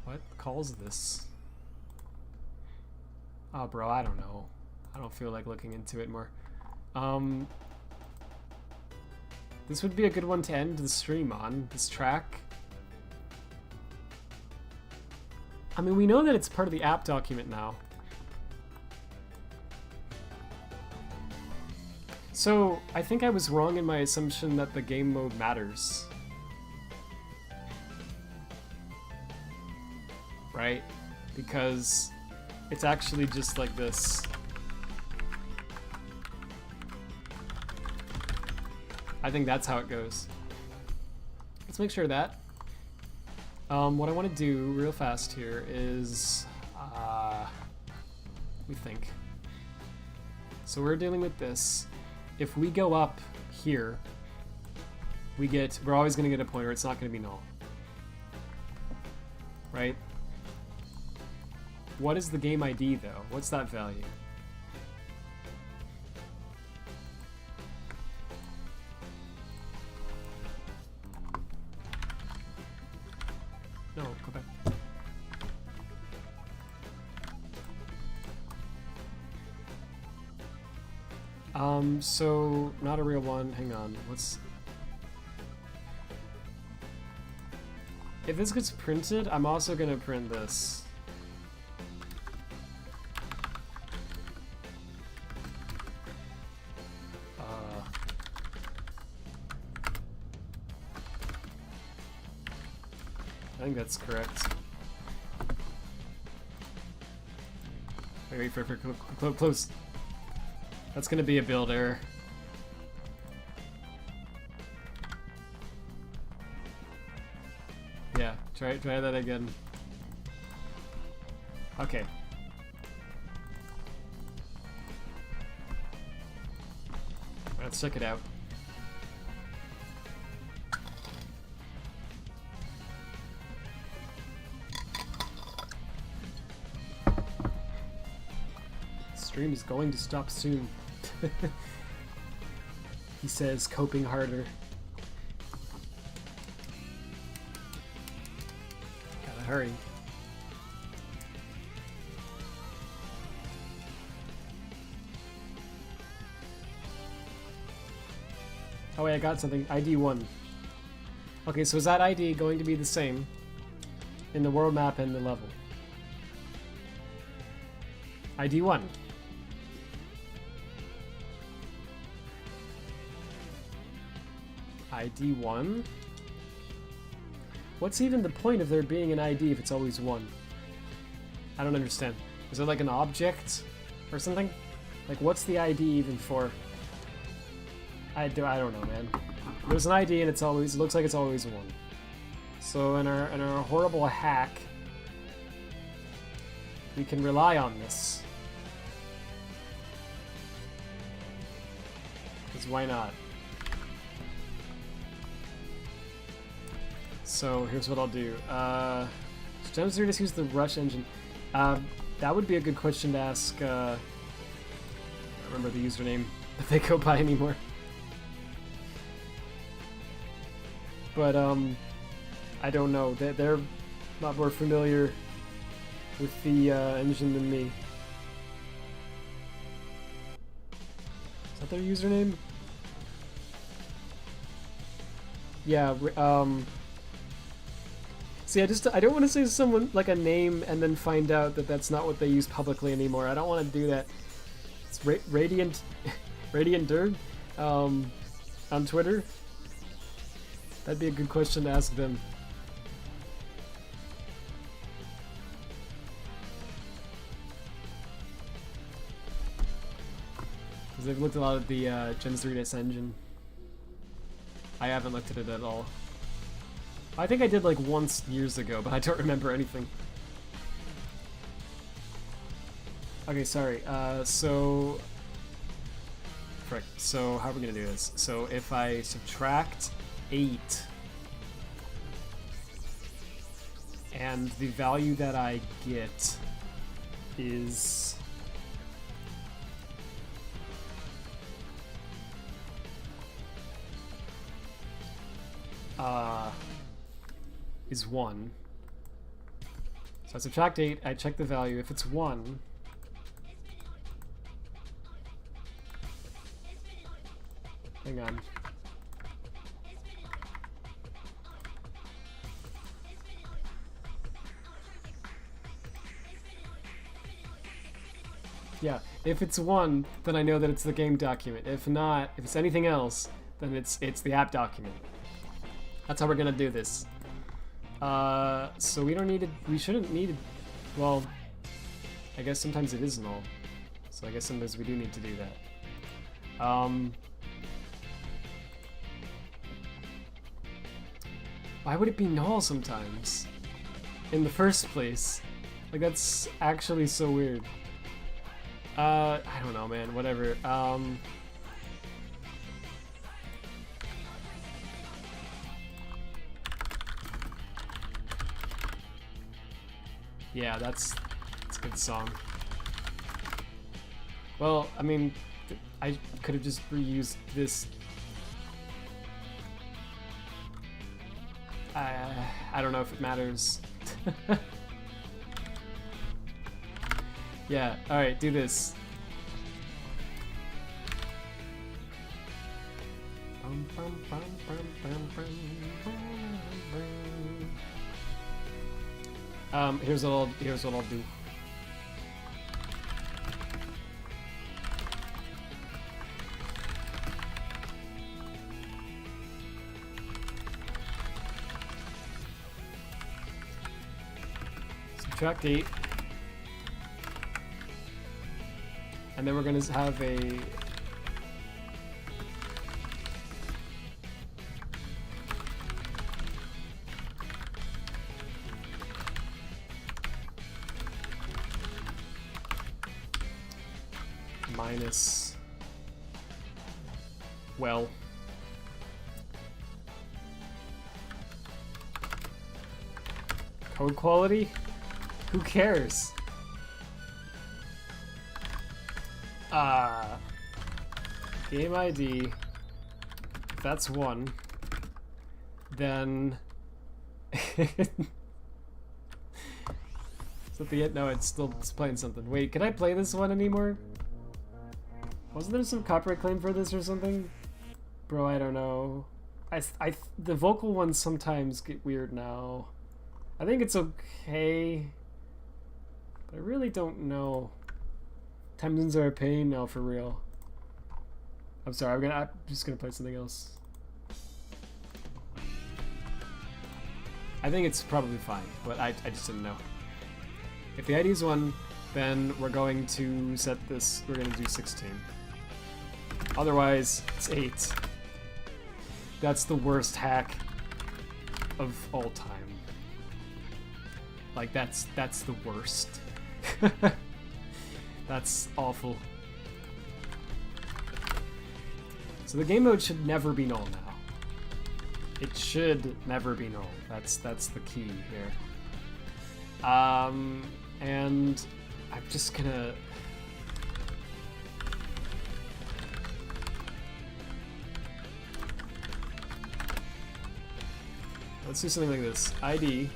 What calls this? Oh, bro, I don't know. I don't feel like looking into it more. This would be a good one to end the stream on, this track. I mean, we know that it's part of the app document now. So, I think I was wrong in my assumption that the game mode matters. Right? Because it's actually just like this. I think that's how it goes. Let's make sure of that. What I want to do real fast here is, let me think. So we're dealing with this. If we go up here, we're always going to get a pointer. It's not going to be null. Right? What is the game ID though? What's that value? No, go back. So not a real one. Hang on. If this gets printed, I'm also gonna print this. I think that's correct. Wait for close. That's gonna be a build error. Yeah, try that again. Okay. Let's check it out. Stream is going to stop soon. He says, coping harder. Gotta hurry. Oh wait, I got something. ID 1. Okay, so is that ID going to be the same in the world map and the level? ID 1. ID 1? What's even the point of there being an ID if it's always 1? I don't understand. Is it like an object or something? Like, what's the ID even for? I don't know, man. There's an ID and it looks like it's always 1. So in our horrible hack, we can rely on this. Because why not? So here's what I'll do. Gems just use the Rush engine. That would be a good question to ask. I don't remember the username that they go by anymore. But I don't know. They're a lot more familiar with the engine than me. Is that their username? Yeah. See, I don't want to say someone like a name and then find out that that's not what they use publicly anymore. I don't want to do that. It's Radiant Dirg on Twitter. That'd be a good question to ask them. Because they've looked a lot at the Gen 3DS engine. I haven't looked at it at all. I think I did like once years ago, but I don't remember anything. Okay, sorry. So how are we gonna do this? So if I subtract 8 and the value that I get is is 1. So I subtract 8, I check the value. If it's 1, hang on. Yeah, if it's 1, then I know that it's the game document. If not, if it's anything else, then it's the app document. That's how we're gonna do this. So we shouldn't need it. Well, I guess sometimes it is null. So I guess sometimes we do need to do that. Why would it be null sometimes? In the first place? Like, that's actually so weird. I don't know, man, whatever. Yeah, that's a good song. Well, I mean, I could have just reused this. I don't know if it matters. Yeah, alright, do this. Here's what I'll do. Subtract 8. And then we're gonna have a minus, well, code quality? Who cares? Game ID, if that's 1, then is that the end? No, it's playing something. Wait, can I play this one anymore? Wasn't there some copyright claim for this or something? Bro, I don't know. The vocal ones sometimes get weird now. I think it's okay, but I really don't know. Time zones are a pain. No, for real. I'm sorry. I'm just gonna play something else. I think it's probably fine, but I just didn't know. If the ID is 1, then we're going to set this. We're gonna do 16. Otherwise, it's 8. That's the worst hack of all time. Like that's the worst. That's awful. So the game mode should never be null now. It should never be null. That's the key here. And I'm just gonna. Let's do something like this. ID.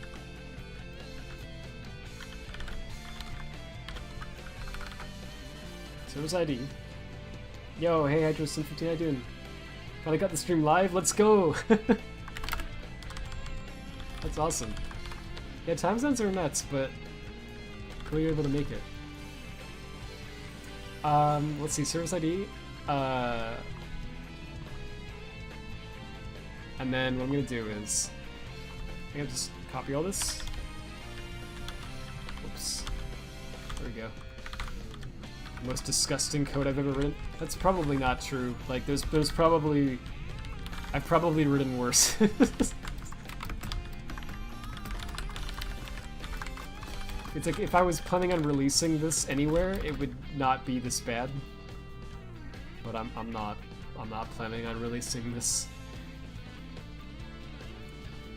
Service ID. Yo, hey Hydro715, how you doing? Finally got the stream live, let's go! That's awesome. Yeah, time zones are nuts, but we were able to make it. Let's see, service ID. And then what I'm gonna do is I'm gonna just copy all this. Oops. There we go. Most disgusting code I've ever written. That's probably not true. Like there's probably I've probably written worse. It's like if I was planning on releasing this anywhere, it would not be this bad. But I'm not planning on releasing this.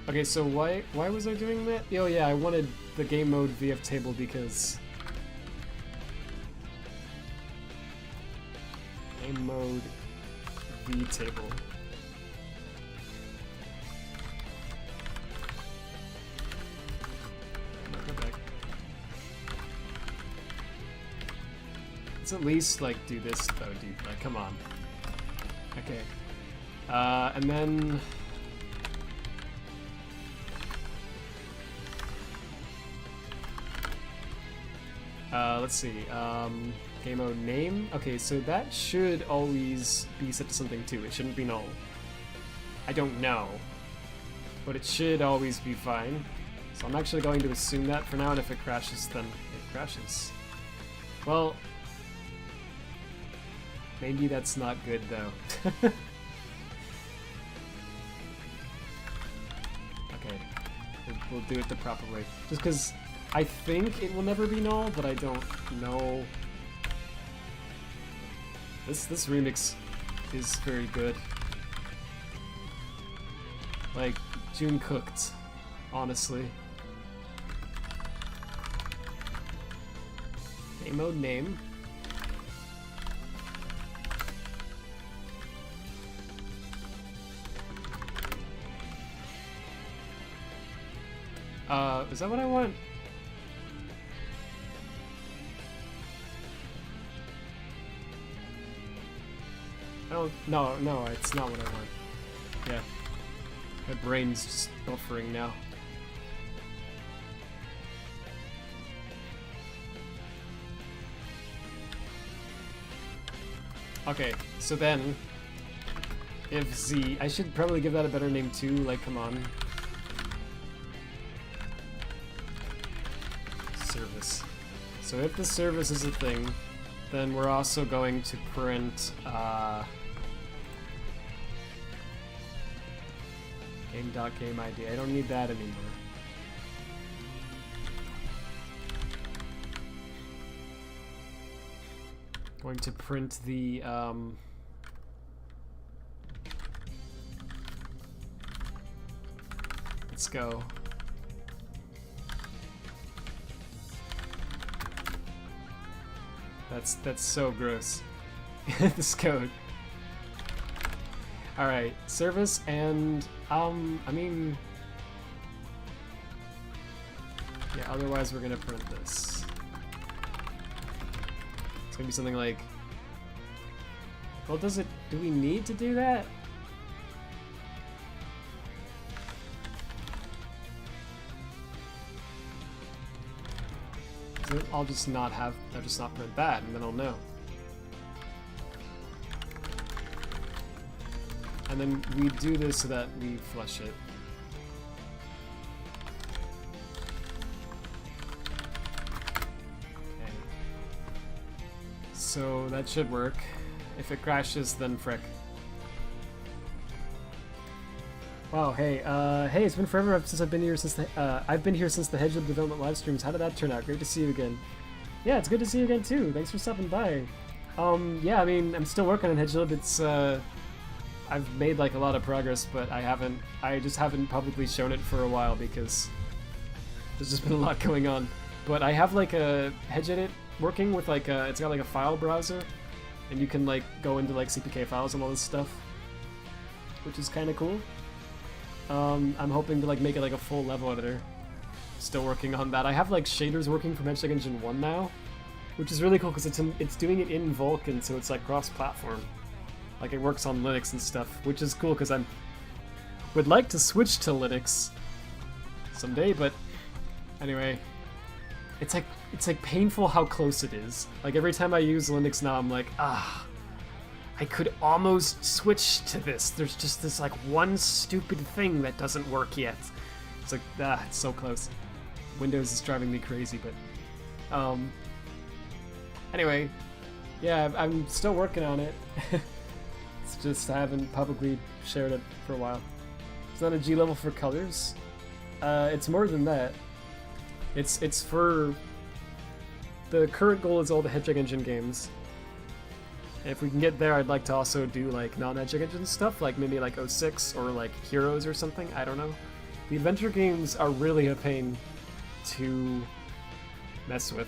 Okay, so why was I doing that? Oh yeah, I wanted the game mode VF table because game mode V table. Go back. Let's at least like do this though, dude. Like, come on. Okay. And then. Let's see, game mode name. Okay, so that should always be set to something too. It shouldn't be null. I don't know, but it should always be fine. So I'm actually going to assume that for now, and if it crashes, then it crashes. Well, maybe that's not good though. Okay, we'll do it the proper way. Just because I think it will never be null, but I don't know. This remix is very good. Like, June cooked, honestly. Game mode name. Is that what I want? Oh, no, it's not what I want. Yeah. My brain's just buffering now. Okay, so then, if Z, I should probably give that a better name too, like, come on. Service. So if the service is a thing, then we're also going to print, game.game ID. I don't need that anymore. Going to print the, let's go. That's so gross. This code. Alright, service and, I mean, yeah, otherwise we're gonna print this. It's gonna be something like, well, do we need to do that? I'll just not print that, and then I'll know. And then we do this so that we flush it. Okay. So that should work. If it crashes, then frick. Wow, hey, it's been forever since I've been here since the Hedge of Development live streams. How did that turn out? Great to see you again. Yeah, it's good to see you again too. Thanks for stopping by. Yeah, I mean, I'm still working on Hedgelib. It's, I've made like a lot of progress, but I just haven't publicly shown it for a while because there's just been a lot going on. But I have like a Hedgedit working with like it's got like a file browser, and you can like go into like CPK files and all this stuff, which is kind of cool. I'm hoping to like make it like a full level editor. Still working on that. I have like shaders working from Hedgehog Engine 1 now, which is really cool because it's doing it in Vulkan, so it's like cross-platform. Like it works on Linux and stuff, which is cool because would like to switch to Linux someday, but anyway, it's like painful how close it is. Like every time I use Linux now, I'm like, I could almost switch to this. There's just this like one stupid thing that doesn't work yet. It's like, it's so close. Windows is driving me crazy, but anyway, yeah, I'm still working on it. It's just I haven't publicly shared it for a while. It's not a G level for colors. It's more than that. It's for the current goal is all the Hedgehog Engine games. If we can get there, I'd like to also do like non-Hedgehog Engine stuff, like maybe like 06 or like Heroes or something. I don't know. The adventure games are really a pain to mess with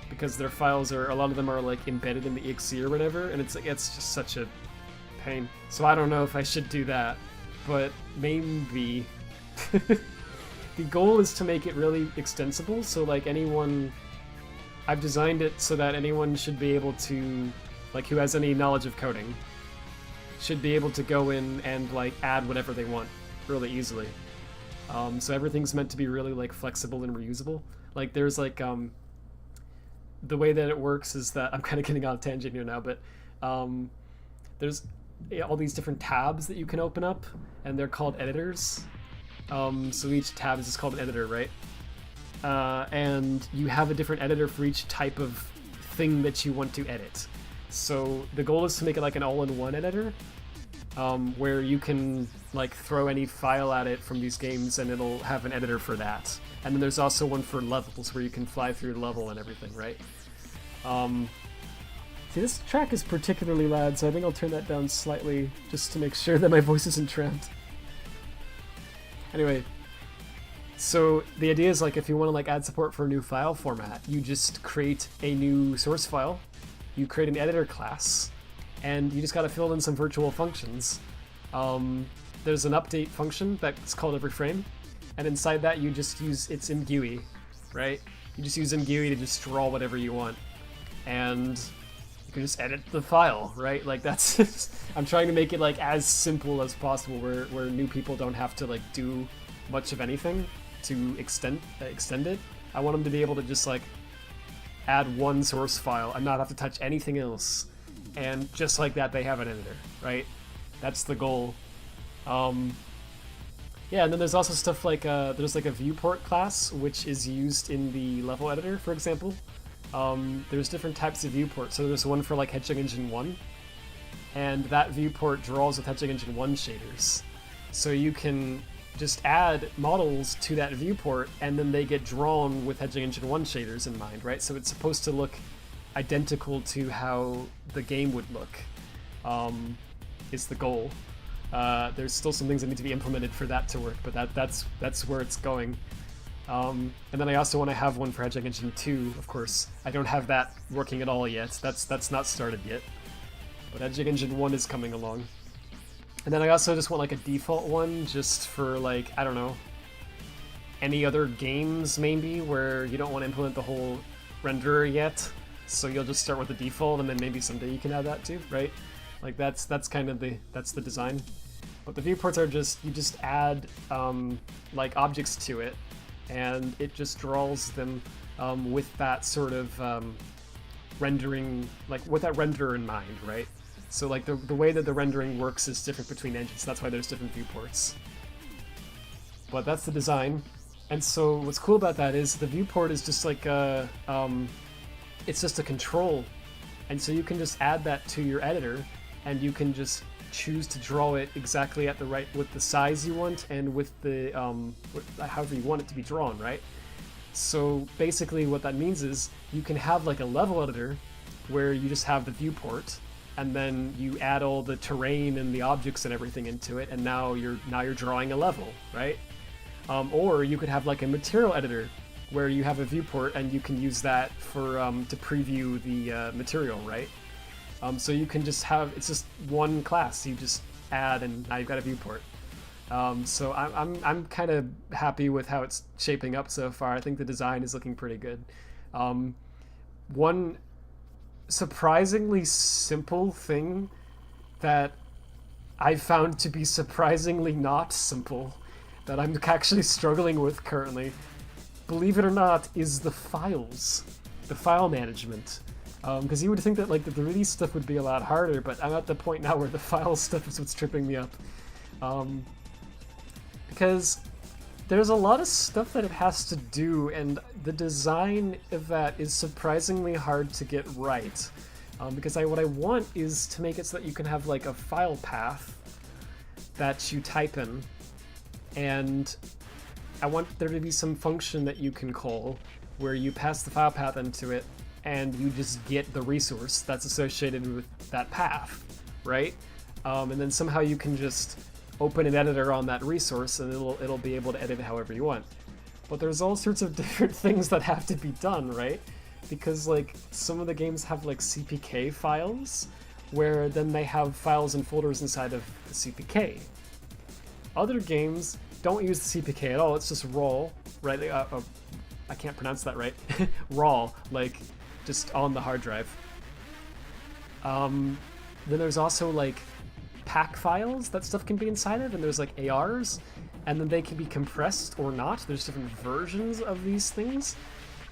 because their files a lot of them are like embedded in the exe or whatever, and it's just such a pain. So I don't know if I should do that, but maybe. The goal is to make it really extensible, so like I've designed it so that anyone should be able to, like who has any knowledge of coding, should be able to go in and like add whatever they want really easily. So everything's meant to be really like flexible and reusable. Like there's like the way that it works is that I'm kind of getting on a tangent here now, but there's all these different tabs that you can open up, and they're called editors. So each tab is just called an editor, right? And you have a different editor for each type of thing that you want to edit. So the goal is to make it like an all-in-one editor, where you can like throw any file at it from these games and it'll have an editor for that. And then there's also one for levels where you can fly through the level and everything, right? See, this track is particularly loud, so I think I'll turn that down slightly just to make sure that my voice isn't drowned. Anyway, so the idea is like if you want to like add support for a new file format, you just create a new source file, you create an editor class, and you just got to fill in some virtual functions. There's an update function that's called every frame, and inside that you just use it's in GUI, right? You just use in GUI to just draw whatever you want, and you can just edit the file, right? Like that's I'm trying to make it like as simple as possible, where new people don't have to like do much of anything to extend it. I want them to be able to just like add one source file and not have to touch anything else, and just like that they have an editor, right? That's the goal. Yeah, and then there's also stuff like there's like a viewport class which is used in the level editor, for example. There's different types of viewport. So there's one for like Hedgehog Engine 1, and that viewport draws with Hedgehog Engine 1 shaders. So you can just add models to that viewport, and then they get drawn with Hedgehog Engine 1 shaders in mind, right? So it's supposed to look identical to how the game would look, is the goal. There's still some things that need to be implemented for that to work, but that's where it's going. And then I also want to have one for Hedgehog Engine 2, of course. I don't have that working at all yet. That's not started yet. But Hedgehog Engine 1 is coming along. And then I also just want like a default one just for like, I don't know, any other games maybe where you don't want to implement the whole renderer yet. So you'll just start with the default, and then maybe someday you can add that too, right? Like that's kind of the design. But the viewports are just, you just add like objects to it, and it just draws them with that sort of rendering, like with that renderer in mind, right? So like the way that the rendering works is different between engines. That's why there's different viewports. But that's the design. And so what's cool about that is the viewport is just like a, it's just a control. And so you can just add that to your editor, and you can just choose to draw it exactly at the right, with the size you want and with the, however you want it to be drawn, right? So basically what that means is you can have like a level editor where you just have the viewport, and then you add all the terrain and the objects and everything into it, and now you're drawing a level, right? Or you could have like a material editor where you have a viewport and you can use that for to preview the material, right? So you can just have, it's just one class, you just add and now you've got a viewport. So I'm kind of happy with how it's shaping up so far. I think the design is looking pretty good. One surprisingly simple thing that I found to be surprisingly not simple, that I'm actually struggling with currently, believe it or not, is the files, the file management. Because you would think that like the 3D stuff would be a lot harder, but I'm at the point now where the file stuff is what's tripping me up. Because there's a lot of stuff that it has to do, and the design of that is surprisingly hard to get right. Because what I want is to make it so that you can have like a file path that you type in, and I want there to be some function that you can call where you pass the file path into it and you just get the resource that's associated with that path, right? And then somehow you can just open an editor on that resource and it'll be able to edit it however you want. But there's all sorts of different things that have to be done, right? Because like some of the games have like CPK files where then they have files and folders inside of the CPK. Other games don't use the CPK at all, it's just raw, right? I can't pronounce that right. Raw, like just on the hard drive. Then there's also like pack files that stuff can be inside of, and there's like ARs, and then they can be compressed or not. There's different versions of these things.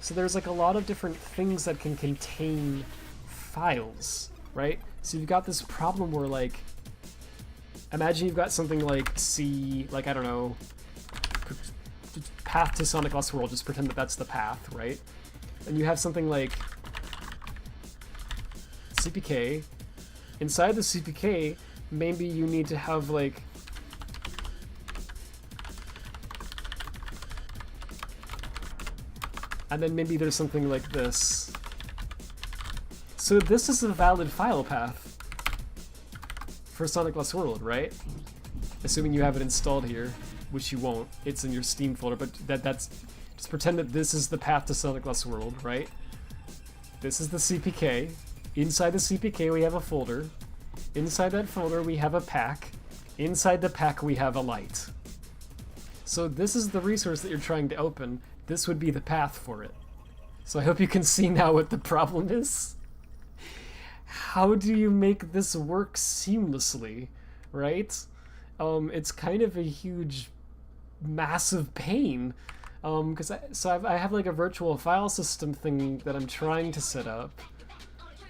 So there's like a lot of different things that can contain files, right? So you've got this problem where like, imagine you've got something like C, like I don't know, path to Sonic Lost World, just pretend that that's the path, right? And you have something like CPK. Inside the CPK, maybe you need to have like and then maybe there's something like this. So this is a valid file path for Sonic Lost World, right? Assuming you have it installed here, which you won't. It's in your Steam folder, but that's just pretend that this is the path to Sonic Lost World, right? This is the CPK. Inside the CPK we have a folder. Inside that folder we have a pack. Inside the pack we have a light. So this is the resource that you're trying to open. This would be the path for it. So I hope you can see now what the problem is. How do you make this work seamlessly, right? It's kind of a huge, massive pain. Because I have like a virtual file system thing that I'm trying to set up.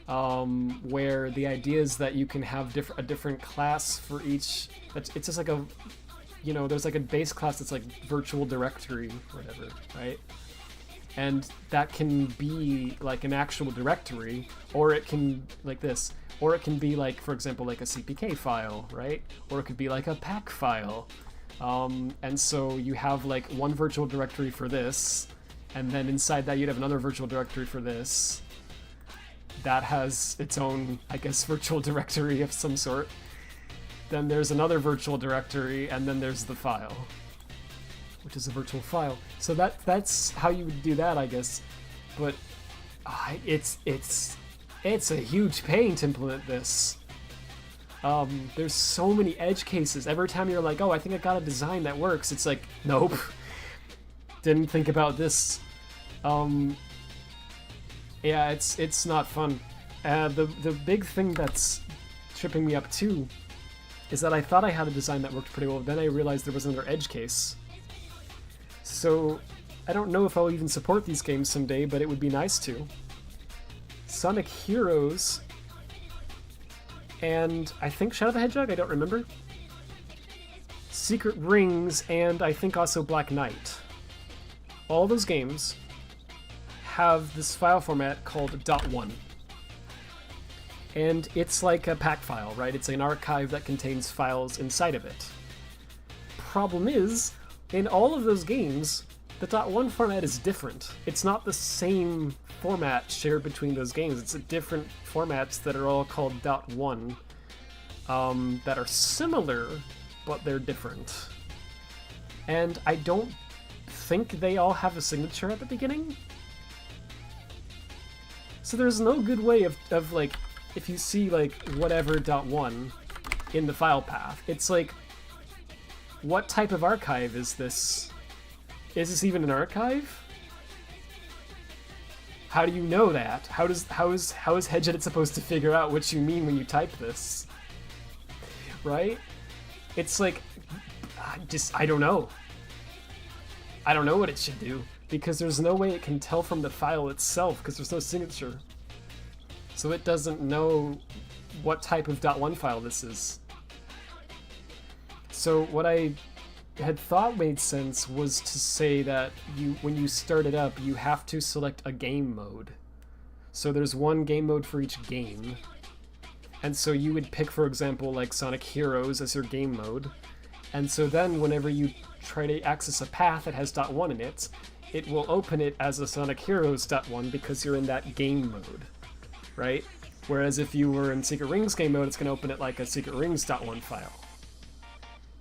Where the idea is that you can have a different class for each. It's just like a, you know, there's like a base class that's like virtual directory, whatever, right? And that can be like an actual directory, or it can like this, or it can be like, for example, like a CPK file, right? Or it could be like a pack file. And so you have like one virtual directory for this, and then inside that you'd have another virtual directory for this. That has its own, I guess, virtual directory of some sort. Then there's another virtual directory, and then there's the file, which is a virtual file. So that's how you would do that, I guess. But it's a huge pain to implement this. There's so many edge cases. Every time you're like, oh, I think I got a design that works, it's like, nope, didn't think about this. Yeah, it's not fun. The big thing that's tripping me up too is that I thought I had a design that worked pretty well, then I realized there was another edge case. So I don't know if I'll even support these games someday, but it would be nice to. Sonic Heroes, and I think Shadow the Hedgehog, I don't remember. Secret Rings, and I think also Black Knight. All those games have this file format called .1. And it's like a pack file, right? It's an archive that contains files inside of it. Problem is, in all of those games, the .1 format is different. It's not the same format shared between those games. It's different formats that are all called .1 that are similar, but they're different. And I don't think they all have a signature at the beginning. So there's no good way of like, if you see like whatever .1 in the file path, it's like, what type of archive is this? Is this even an archive? How do you know that? How is Hedgeedit supposed to figure out what you mean when you type this? Right? It's like, I don't know. I don't know what it should do, because there's no way it can tell from the file itself, because there's no signature. So it doesn't know what type of .1 file this is. So what I had thought made sense was to say that when you start it up, you have to select a game mode. So there's one game mode for each game. And so you would pick, for example, like Sonic Heroes as your game mode. And so then whenever you try to access a path that has .1 in it, it will open it as a Sonic Heroes .1 because you're in that game mode, right? Whereas if you were in Secret Rings game mode, it's going to open it like a Secret Rings .1 file.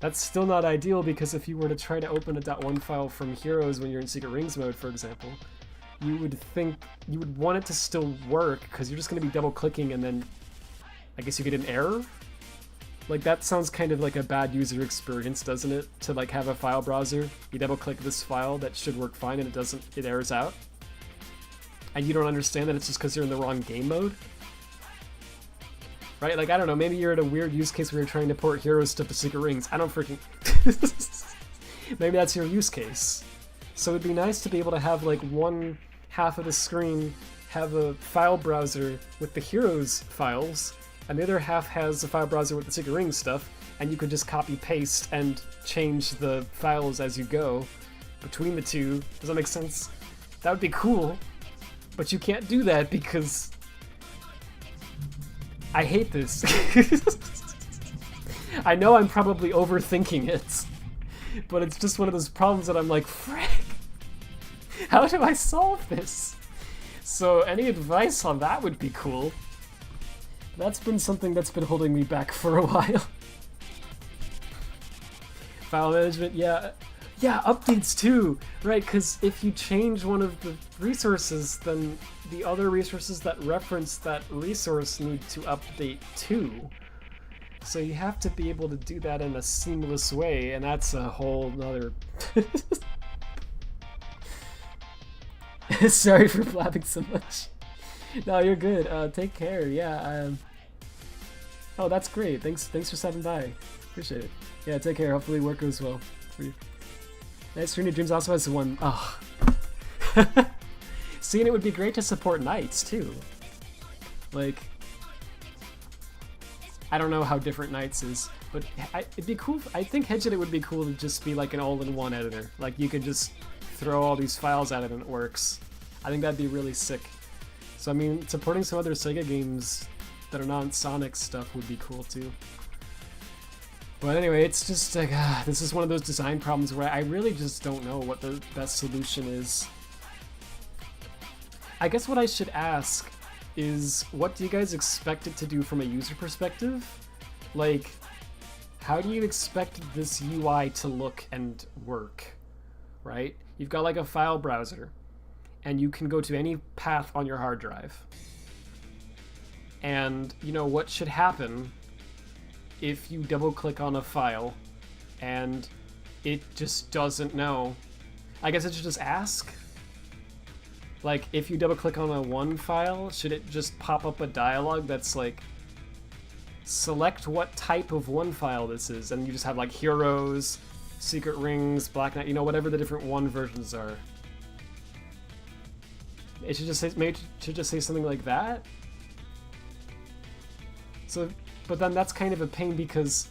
That's still not ideal, because if you were to try to open a .1 file from Heroes when you're in Secret Rings mode, for example, you would want it to still work, because you're just going to be double-clicking and then I guess you get an error? Like, that sounds kind of like a bad user experience, doesn't it? To like have a file browser, you double-click this file that should work fine and it errors out. And you don't understand that it's just because you're in the wrong game mode? Right? Like, I don't know, maybe you're at a weird use case where you're trying to port Heroes stuff to Secret Rings. I don't freaking... Maybe that's your use case. So it'd be nice to be able to have, like, one half of the screen have a file browser with the Heroes files, and the other half has a file browser with the Secret Rings stuff, and you could just copy-paste and change the files as you go between the two. Does that make sense? That would be cool, but you can't do that because... I hate this. I know I'm probably overthinking it, but it's just one of those problems that I'm like, frick, how do I solve this? So any advice on that would be cool. That's been something that's been holding me back for a while. File management, yeah, updates too, right? Because if you change one of the resources, then the other resources that reference that resource need to update too. So you have to be able to do that in a seamless way, and that's a whole nother... Sorry for blabbing so much. No, you're good. Take care. Yeah. Oh, that's great. Thanks for stopping by. Appreciate it. Yeah, take care. Hopefully work goes well for you. Nice Dream Dreams also has one. Oh. Seeing it would be great to support Knights too. Like, I don't know how different Knights is, but it'd be cool. I think Hedgeedit would be cool to just be like an all-in-one editor. Like, you could just throw all these files at it and it works. I think that'd be really sick. So I mean, supporting some other Sega games that are non-Sonic stuff would be cool too. But anyway, it's just like, this is one of those design problems where I really just don't know what the best solution is. I guess what I should ask is, what do you guys expect it to do from a user perspective? Like, how do you expect this UI to look and work, right? You've got like a file browser, and you can go to any path on your hard drive. And, you know, what should happen if you double-click on a file and it just doesn't know? I guess it should just ask? Like, if you double-click on a one file, should it just pop up a dialog that's like, select what type of one file this is, and you just have like Heroes, Secret Rings, Black Knight, you know, whatever the different one versions are. It should just say, maybe it should just say something like that. So, but then that's kind of a pain because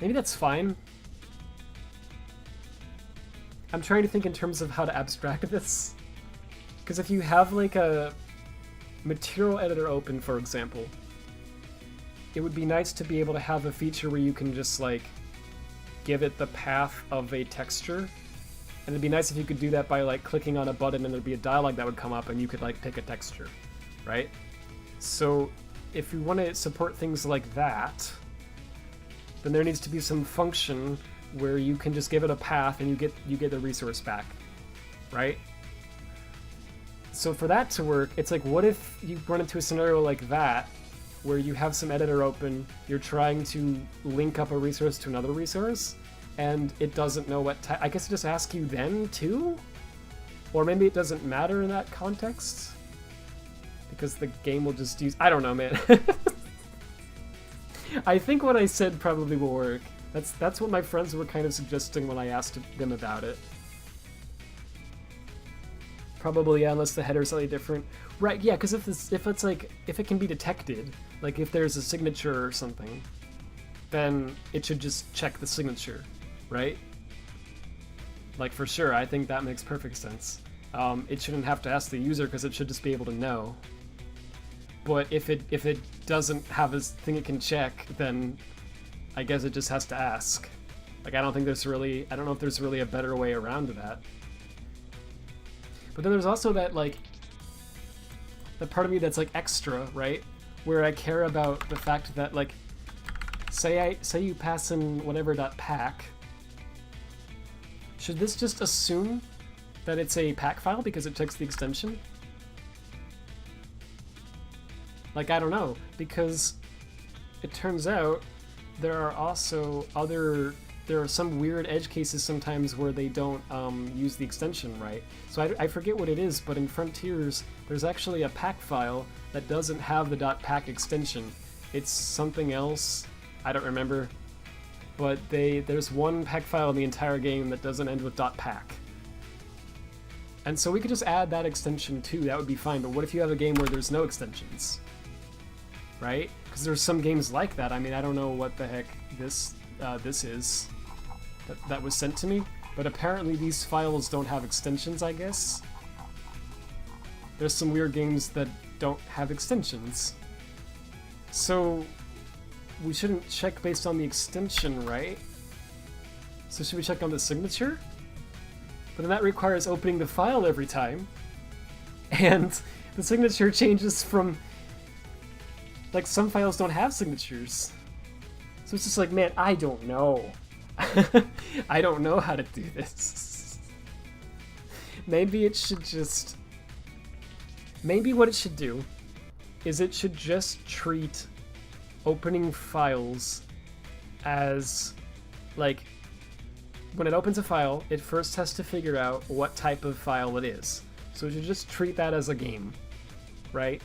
maybe that's fine. I'm trying to think in terms of how to abstract this. Because if you have like a material editor open, for example, it would be nice to be able to have a feature where you can just like give it the path of a texture. And it'd be nice if you could do that by like clicking on a button and there'd be a dialog that would come up and you could like pick a texture, right? So if you want to support things like that, then there needs to be some function where you can just give it a path and you get the resource back, right? So for that to work, it's like, what if you run into a scenario like that where you have some editor open, you're trying to link up a resource to another resource, and it doesn't know what type. I guess it just asks you then too? Or maybe it doesn't matter in that context? Because the game will just use... I don't know, man. I think what I said probably will work. That's what my friends were kind of suggesting when I asked them about it. Probably, yeah, unless the header's slightly different. Right, yeah, because if it can be detected, like if there's a signature or something, then it should just check the signature, right? Like for sure, I think that makes perfect sense. It shouldn't have to ask the user because it should just be able to know. But if it doesn't have a thing it can check, then I guess it just has to ask. Like I don't know if there's really a better way around that. But then there's also that like that part of me that's like extra, right? Where I care about the fact that like say you pass in whatever .pack. Should this just assume that it's a pack file because it checks the extension? Like I don't know, because it turns out there are some weird edge cases sometimes where they don't use the extension right. So I forget what it is, but in Frontiers, there's actually a pack file that doesn't have the .pack extension. It's something else. I don't remember. But there's one pack file in the entire game that doesn't end with .pack. And so we could just add that extension too. That would be fine. But what if you have a game where there's no extensions? Right? Because there's some games like that. I mean, I don't know what the heck this is that was sent to me, but apparently these files don't have extensions, I guess. There's some weird games that don't have extensions. So we shouldn't check based on the extension, right? So should we check on the signature? But then that requires opening the file every time. And the signature changes from... Like, some files don't have signatures. So it's just like, man, I don't know. I don't know how to do this. Maybe it should just... Maybe what it should do is it should just treat opening files as, like, when it opens a file, it first has to figure out what type of file it is. So it should just treat that as a game, right?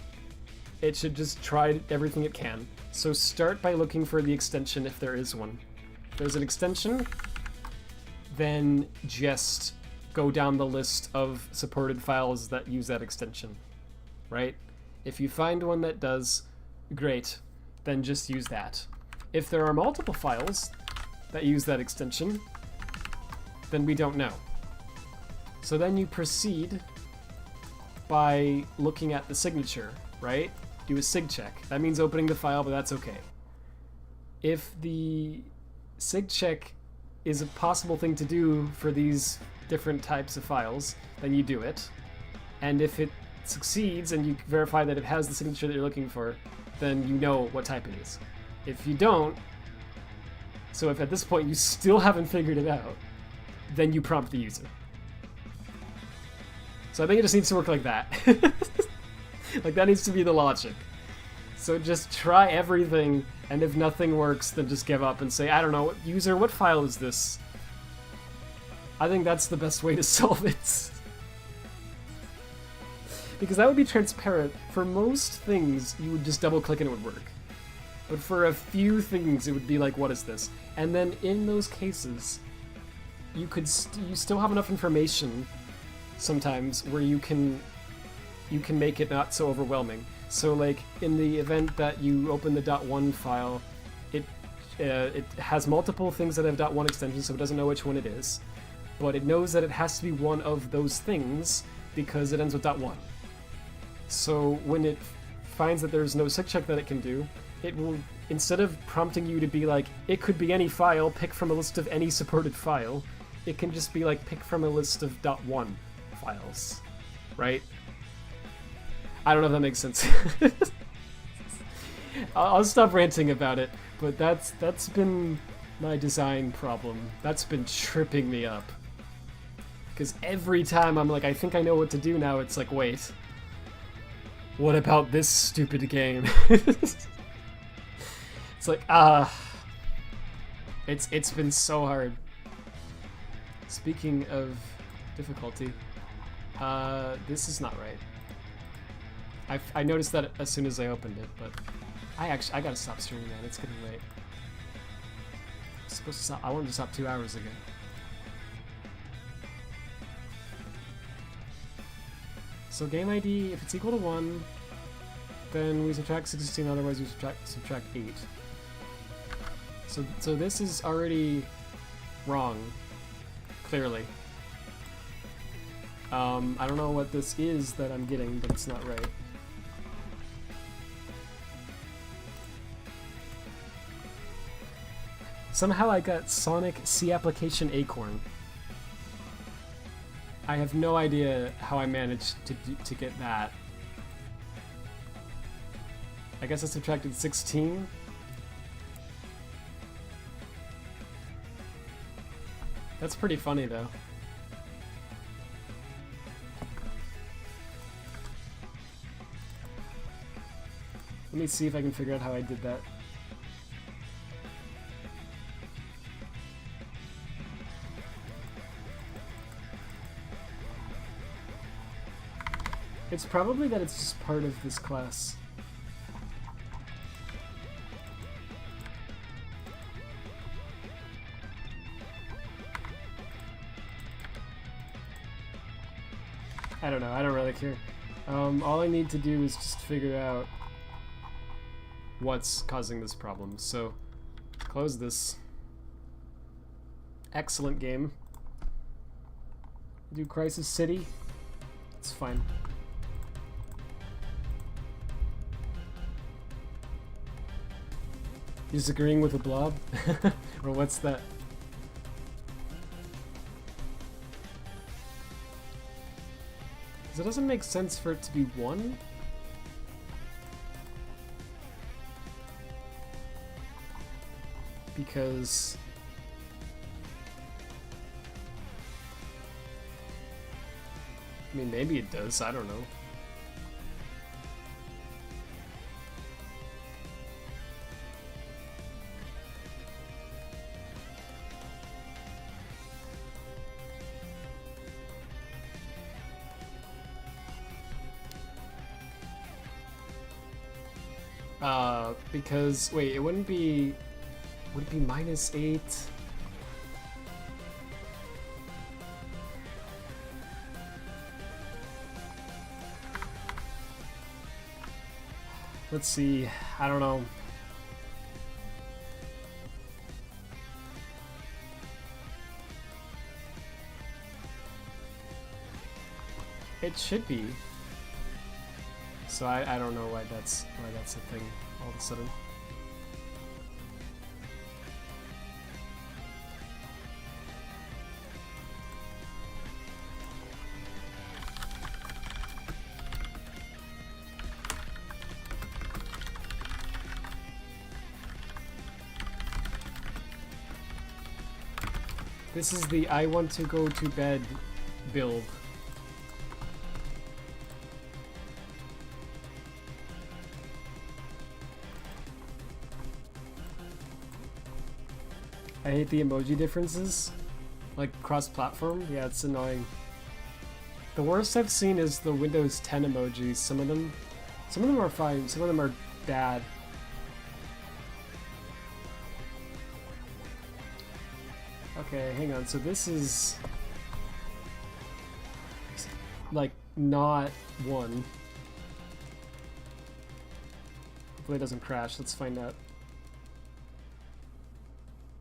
It should just try everything it can. So start by looking for the extension if there is one. If there's an extension, then just go down the list of supported files that use that extension, right? If you find one that does, great, then just use that. If there are multiple files that use that extension, then we don't know. So then you proceed by looking at the signature, right? Do a sig check. That means opening the file, but that's okay. If the sig check is a possible thing to do for these different types of files, then you do it. And if it succeeds and you verify that it has the signature that you're looking for, then you know what type it is. If you don't, so if at this point you still haven't figured it out, then you prompt the user. So I think it just needs to work like that. Like, that needs to be the logic. So just try everything, and if nothing works, then just give up and say, I don't know, user, what file is this? I think that's the best way to solve it. Because that would be transparent. For most things, you would just double-click and it would work. But for a few things, it would be like, what is this? And then in those cases, you still have enough information sometimes where you can make it not so overwhelming. So like in the event that you open the .1 file, it has multiple things that have .1 extensions, so it doesn't know which one it is, but it knows that it has to be one of those things because it ends with .1. So when it finds that there's no sig check that it can do, it will, instead of prompting you to be like, it could be any file, pick from a list of any supported file, it can just be like, pick from a list of .1 files, right? I don't know if that makes sense. I'll stop ranting about it, but that's been my design problem. That's been tripping me up. Because every time I'm like, I think I know what to do now, it's like, wait, what about this stupid game? It's like, it's been so hard. Speaking of difficulty, this is not right. I noticed that as soon as I opened it, but I gotta stop streaming, man. It's getting late. I'm supposed to stop. I wanted to stop 2 hours ago. So game ID, if it's equal to 1, then we subtract 16. Otherwise, we subtract 8. So this is already wrong, clearly. I don't know what this is that I'm getting, but it's not right. Somehow I got Sonic C Application Acorn. I have no idea how I managed to get that. I guess I subtracted 16. That's pretty funny though. Let me see if I can figure out how I did that. It's probably that it's just part of this class. I don't know, I don't really care. All I need to do is just figure out what's causing this problem. So, close this. Excellent game. Do Crisis City. It's fine. Disagreeing with a blob? Or what's that? Because it doesn't make sense for it to be 1. Because I mean, maybe it does, I don't know. Because, wait, it wouldn't be, would it be -8? Let's see, I don't know. It should be. So I don't know why that's a thing all of a sudden. This is the I want to go to bed build. I hate the emoji differences, like cross-platform. Yeah, it's annoying. The worst I've seen is the Windows 10 emojis. Some of them are fine. Some of them are bad. Okay, hang on. So this is like, not 1. Hopefully it doesn't crash. Let's find out.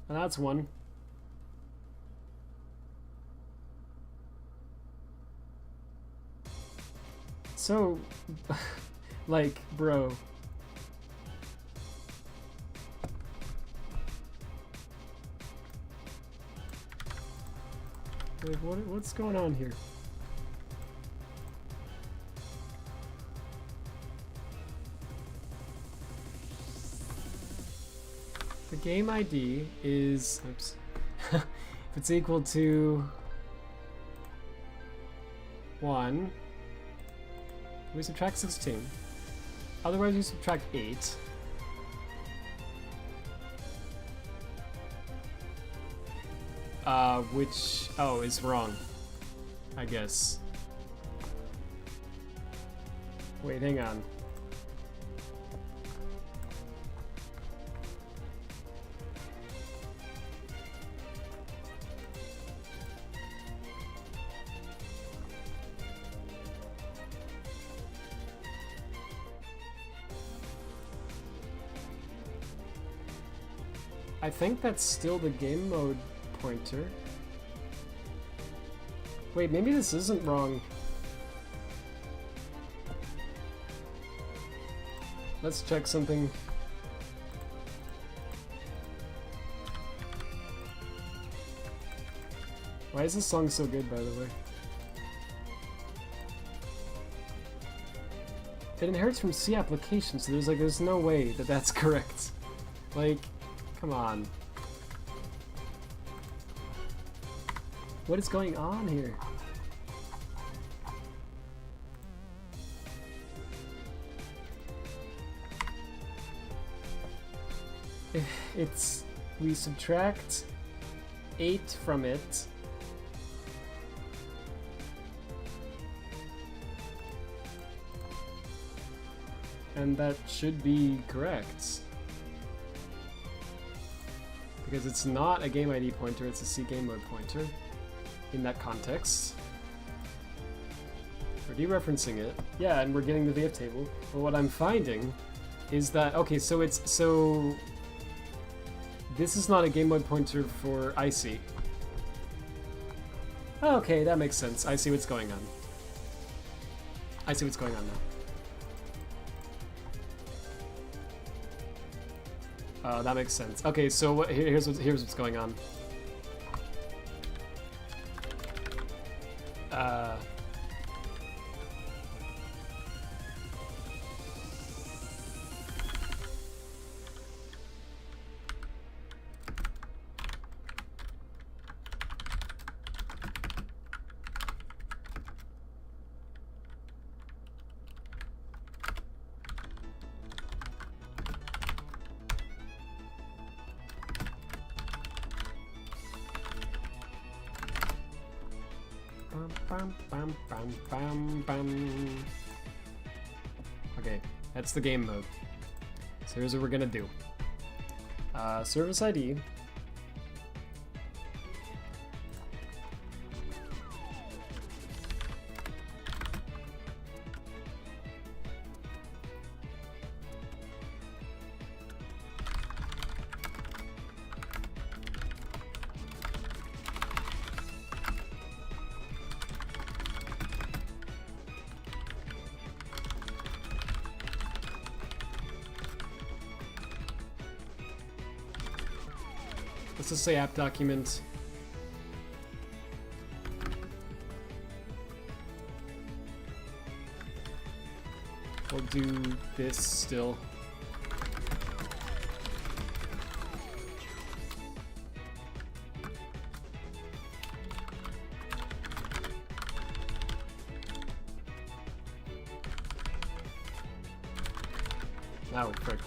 And that's 1. So, like, bro. Like, what's going on here? The game ID is, oops, if it's equal to 1, we subtract 16. Otherwise, we subtract 8. Which, oh, is wrong, I guess. Wait, hang on. I think that's still the game mode pointer. Wait, maybe this isn't wrong. Let's check something. Why is this song so good, by the way? It inherits from C application, so there's no way that that's correct. Like, come on. What is going on here? It's, we subtract 8 from it. And that should be correct. Because it's not a game ID pointer, it's a C game mode pointer. In that context. We're dereferencing it. Yeah, and we're getting the VF table. But what I'm finding is that, okay, so this is not a game mode pointer for IC. Okay, that makes sense. I see what's going on. I see what's going on now. That makes sense. Okay, so here's what's going on. Okay, that's the game mode. So here's what we're gonna do. Service ID. Let's just say app document. We'll do this still. Now we're frick.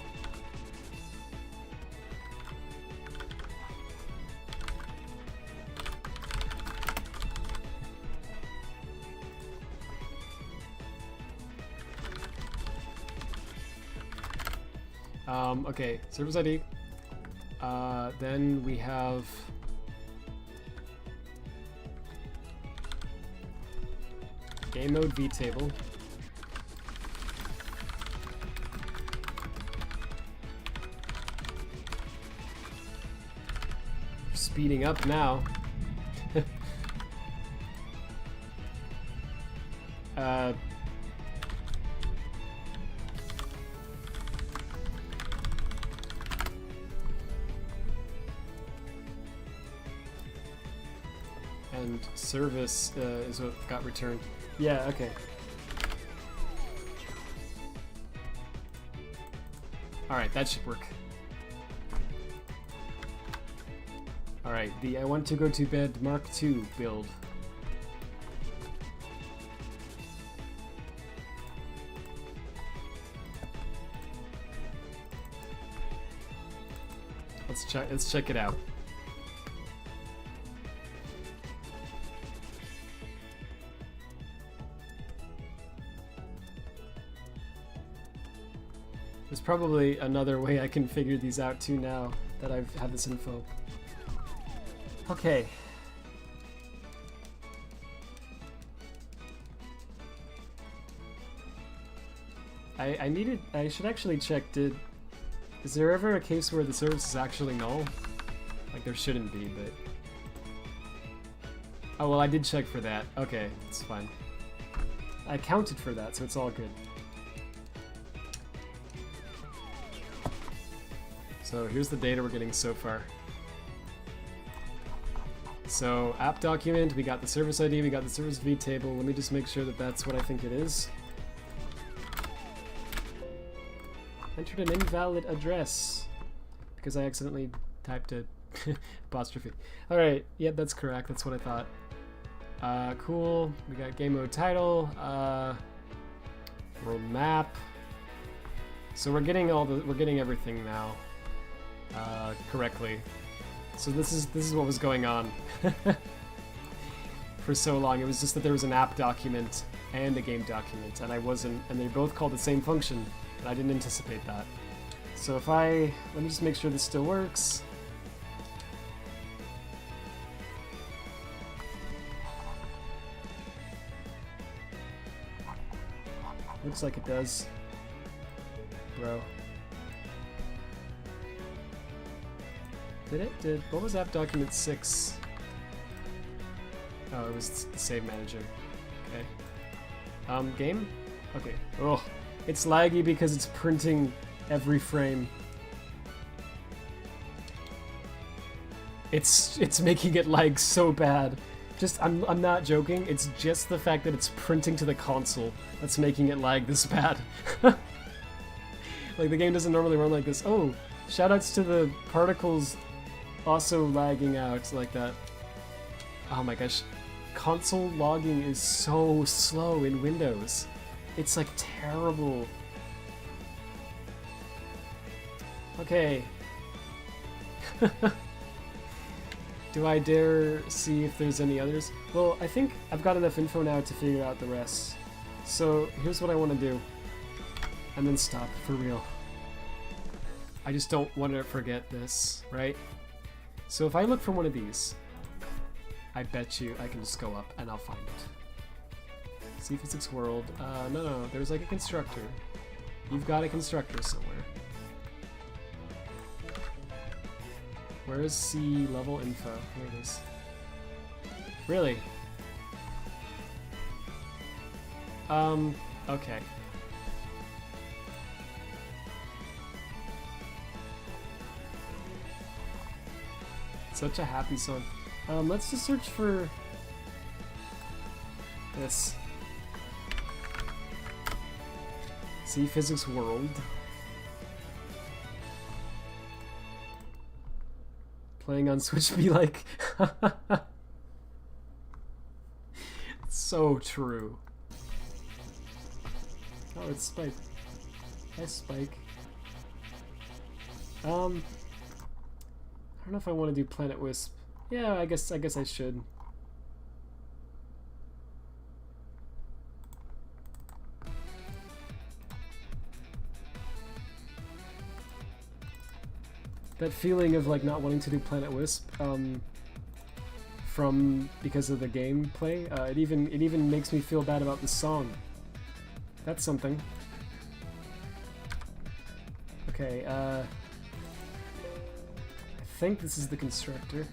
Okay, service ID. Then we have Game mode vtable. Speeding up now. And service is what got returned. Yeah, okay. Alright, that should work. Alright, the I want to go to bed Mark II build. Let's check it out. There's probably another way I can figure these out too now that I've had this info. Okay. I should actually check, is there ever a case where the service is actually null? Like there shouldn't be, but... Oh well, I did check for that. Okay, it's fine. I counted for that, so it's all good. So here's the data we're getting so far. So app document, we got the service ID, we got the service vtable. Let me just make sure that that's what I think it is. Entered an invalid address because I accidentally typed a apostrophe. Alright, yep, that's correct. That's what I thought. Cool. We got game mode title, world map. So we're getting everything now correctly. So this is what was going on for so long. It was just that there was an app document and a game document, and they both called the same function. I didn't anticipate that. So let me just make sure this still works. Looks like it does. Bro. What was app document 6? Oh, it was the save manager. Okay. Game? Okay. Oh. It's laggy because it's printing every frame. It's making it lag so bad. I'm not joking. It's just the fact that it's printing to the console that's making it lag this bad. Like the game doesn't normally run like this. Oh, shoutouts to the particles also lagging out like that. Oh my gosh. Console logging is so slow in Windows. It's like terrible. Okay. Do I dare see if there's any others? Well, I think I've got enough info now to figure out the rest. So here's what I want to do. And then stop, for real. I just don't want to forget this, right? So if I look for one of these, I bet you I can just go up and I'll find it. C Physics World. No, there's like a constructor. You've got a constructor somewhere. Where is C level info? Here it is. Really? Okay. Such a happy song. Let's just search for this. C Physics World. Playing on Switch be like... So true. Oh, it's Spike. Hi, Spike. I don't know if I want to do Planet Wisp. Yeah, I guess I should. That feeling of like not wanting to do Planet Wisp because of the gameplay. It even makes me feel bad about the song. That's something. Okay, I think this is the constructor.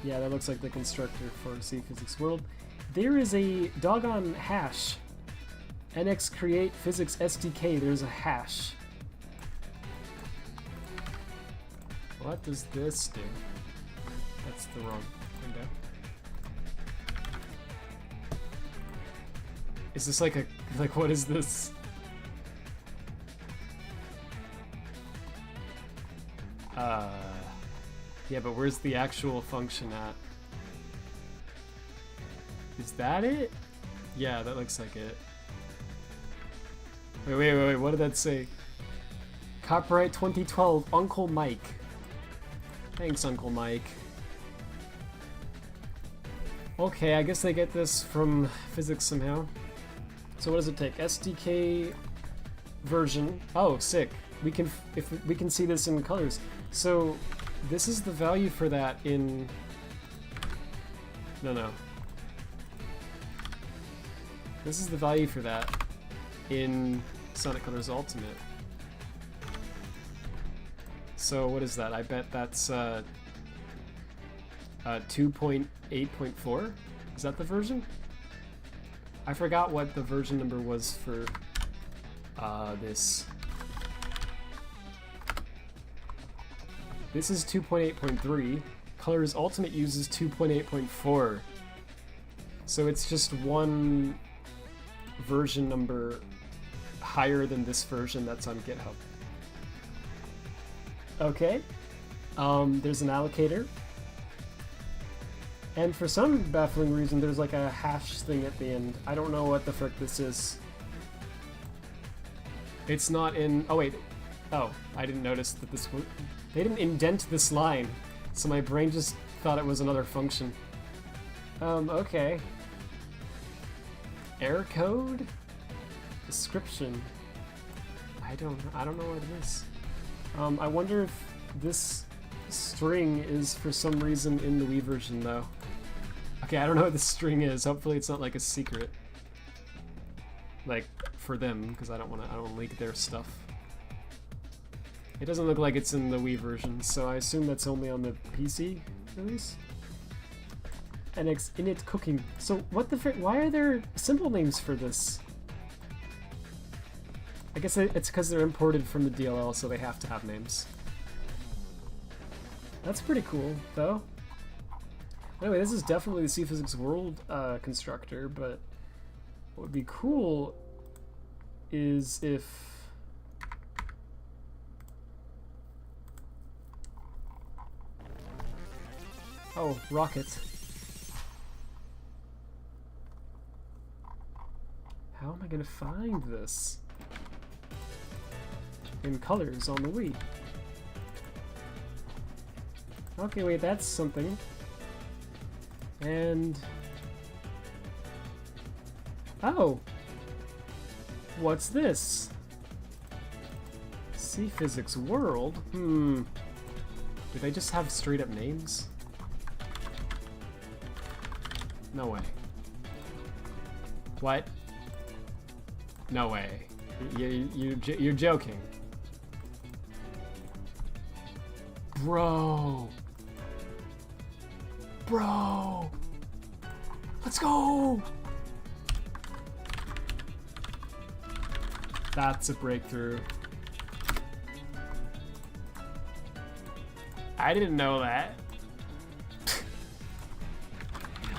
Yeah, that looks like the constructor for C Physics World. There is a doggone hash. NX Create Physics SDK, there's a hash. What does this do? That's the wrong window. Is this like what is this? Yeah, but where's the actual function at? Is that it? Yeah, that looks like it. Wait, what did that say? Copyright 2012, Uncle Mike. Thanks, Uncle Mike. Okay, I guess they get this from physics somehow. So what does it take? SDK version. Oh, sick. We can see this in colors. So this is the value for that in. No. This is the value for that in Sonic Colors Ultimate. So what is that? I bet that's 2.8.4? Is that the version? I forgot what the version number was for this. This is 2.8.3. Colors Ultimate uses 2.8.4. So it's just one version number higher than this version that's on GitHub. Okay. There's an allocator. And for some baffling reason, there's like a hash thing at the end. I don't know what the frick this is. It's not in... Oh, wait. Oh, I didn't notice that this was... They didn't indent this line, so my brain just thought it was another function. Okay. Error code? Description. I don't know what it is. I wonder if this string is for some reason in the Wii version, though. Okay, I don't know what this string is. Hopefully it's not like a secret. Like, for them, because I don't want to leak their stuff. It doesn't look like it's in the Wii version, so I assume that's only on the PC release. NX init cooking. So what the frick? Why are there symbol names for this? I guess it's because they're imported from the DLL, so they have to have names. That's pretty cool, though. Anyway, this is definitely the C Physics World constructor, but what would be cool is if... Oh, rocket. How am I gonna find this? In colors on the Wii. Okay, wait, that's something. And... Oh! What's this? C Physics World? Do they just have straight up names? No way. What? No way. You're joking. Bro! Let's go! That's a breakthrough. I didn't know that.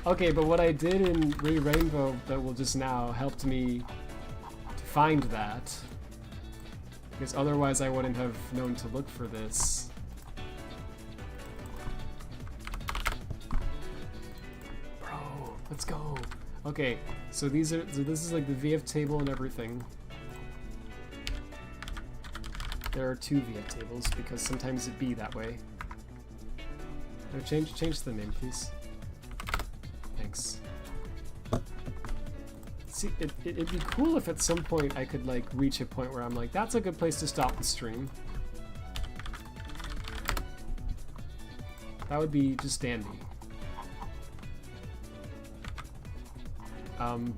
Okay, but what I did in Rainbow that will just now helped me to find that. Because otherwise I wouldn't have known to look for this. Bro, let's go. Okay, so this is like the VF table and everything. There are two VF tables because sometimes it be that way. No, change the name, please. Thanks. See, it'd be cool if at some point I could like reach a point where I'm like, that's a good place to stop the stream. That would be just dandy.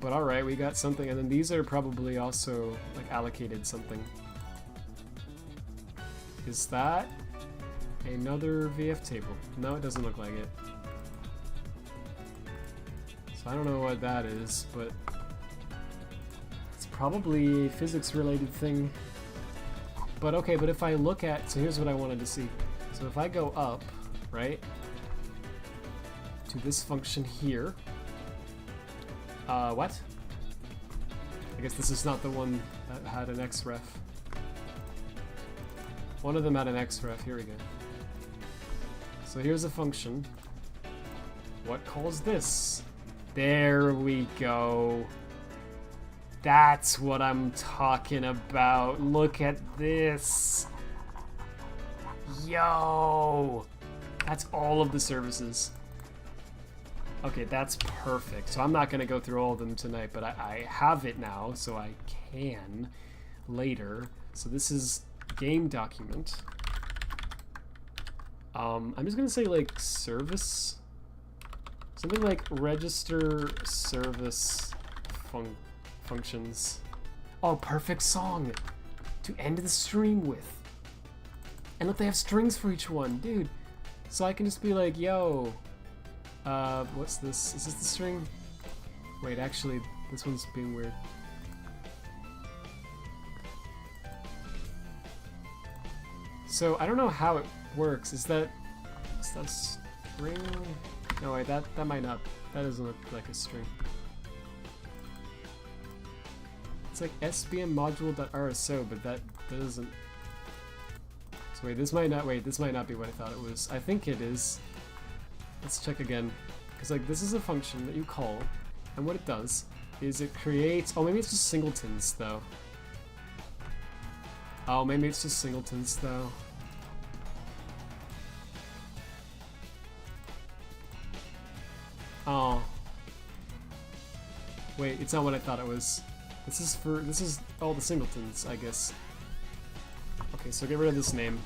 But alright, we got something, and then these are probably also like allocated something. Is that another VF table? No, it doesn't look like it. So I don't know what that is, but it's probably a physics related thing. But okay, but if I look at, so here's what I wanted to see. So if I go up, right, to this function here, what? I guess this is not the one that had an xref. One of them had an xref, here we go. So here's a function. What calls this? There we go. That's what I'm talking about. Look at this. Yo! That's all of the services. Okay, that's perfect. So I'm not going to go through all of them tonight, but I have it now, so I can later. So this is game document. I'm just going to say like service. Something like register service functions. Oh, perfect song to end the stream with. And look, they have strings for each one, dude. So I can just be like, yo, what's this? Is this the string? Wait, actually, this one's being weird. So I don't know how it works. Is that a string? No, wait, that might not. That doesn't look like a string. It's like SBM module.rso, but that doesn't. So wait, this might not be what I thought it was. I think it is. Let's check again. Because like this is a function that you call, and what it does is it creates, oh maybe it's just singletons though. Oh, maybe it's just singletons though. Oh. Wait, it's not what I thought it was. This is all the singletons, I guess. Okay, so get rid of this name.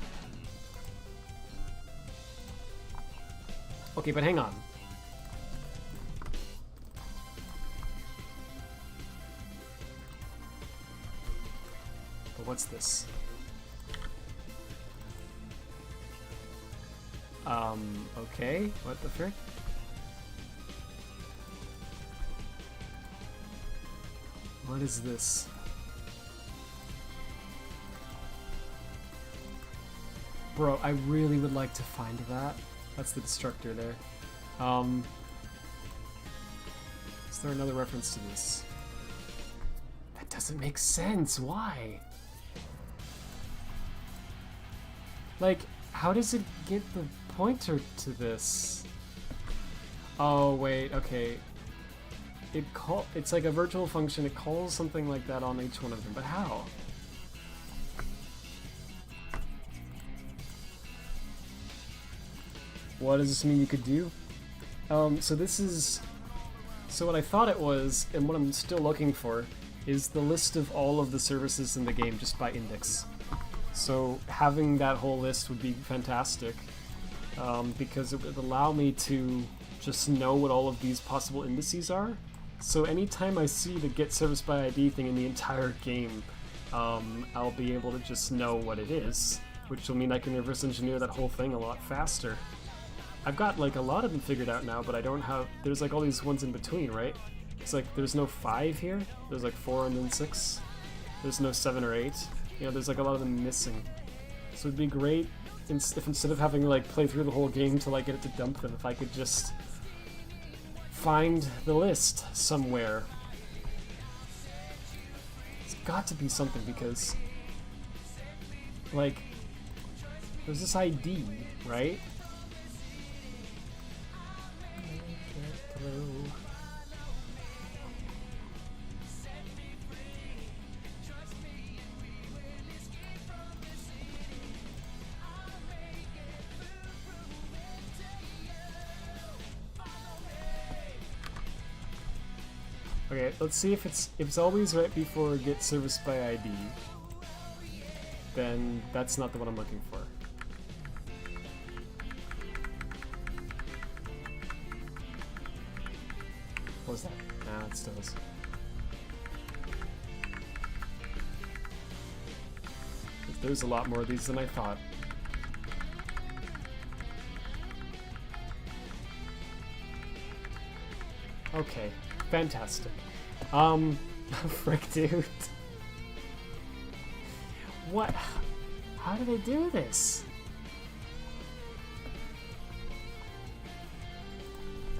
Okay, but hang on. But what's this? Okay, what the frick? What is this? Bro, I really would like to find that. That's the destructor there. Is there another reference to this? That doesn't make sense. Why? Like, how does it get the pointer to this? Oh, wait, okay. It's like a virtual function. It calls something like that on each one of them, but how? What does this mean you could do? So what I thought it was, and what I'm still looking for, is the list of all of the services in the game just by index. So having that whole list would be fantastic, because it would allow me to just know what all of these possible indices are. So anytime I see the get service by ID thing in the entire game, I'll be able to just know what it is, which will mean I can reverse engineer that whole thing a lot faster. I've got like a lot of them figured out now, but I don't have, there's like all these ones in between, right? It's like there's no 5 here, there's like 4 and then 6. There's no 7 or 8. You know, there's like a lot of them missing. So it'd be great if instead of having to like play through the whole game to like get it to dump them, if I could just find the list somewhere. It's got to be something because like there's this ID, right? Okay, let's see if it's always right before get service by ID. Then that's not the one I'm looking for. What was that? Nah, it still is. There's a lot more of these than I thought. Okay, fantastic. Frick, dude. What? How do they do this?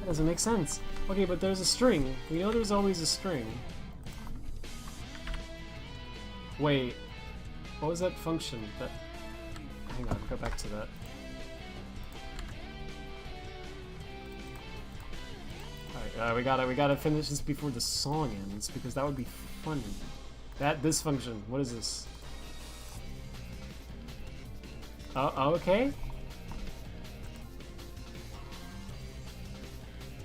That doesn't make sense. Okay, but there's a string. We know there's always a string. Wait. What was that function? That... Hang on, go back to that. Alright, we gotta finish this before the song ends, because that would be funny. This function, what is this? Oh, okay.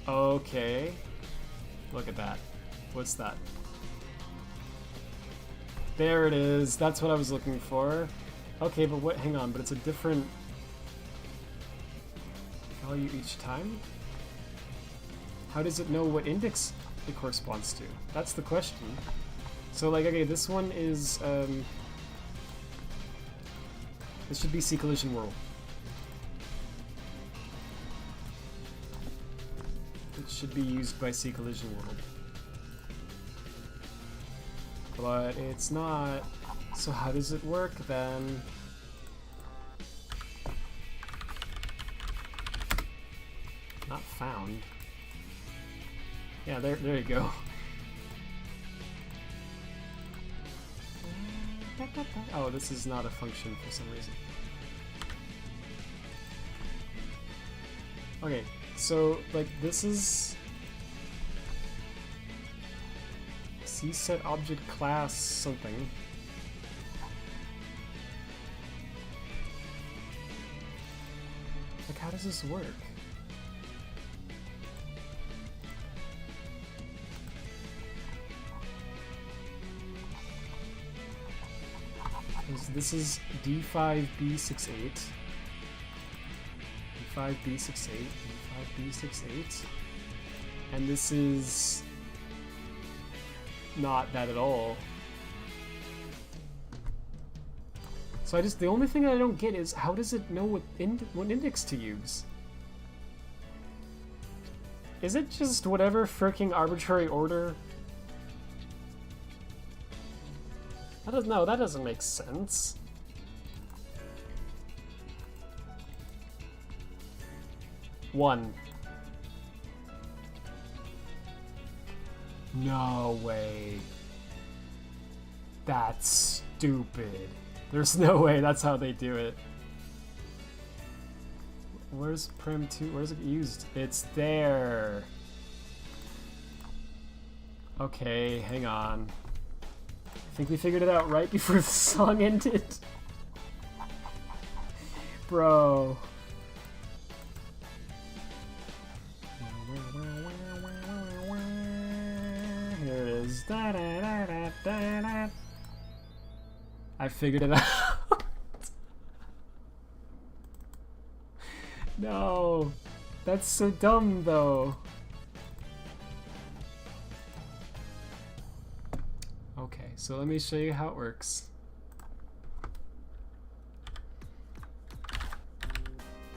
Okay. Look at that. What's that? There it is. That's what I was looking for. Okay, but what? Hang on, but it's a different value each time? How does it know what index it corresponds to? That's the question. So, like, okay, this one is, this should be C collision world. It should be used by C collision world. But it's not. So how does it work then? Not found. Yeah, there you go. Oh, this is not a function for some reason. Okay, so like this is set object class something. Like, how does this work? This is D5B68, D5B68, D5B68, and this is not that at all. So the only thing I don't get is how does it know what index to use? Is it just whatever fricking arbitrary order? That doesn't make sense. One. No way. That's stupid. There's no way that's how they do it. Where's prim2? Where's it used? It's there. Okay, hang on. I think we figured it out right before the song ended. Bro. Here it is. Da, da, da, da, da, da. I figured it out. No. That's so dumb though. Okay, so let me show you how it works.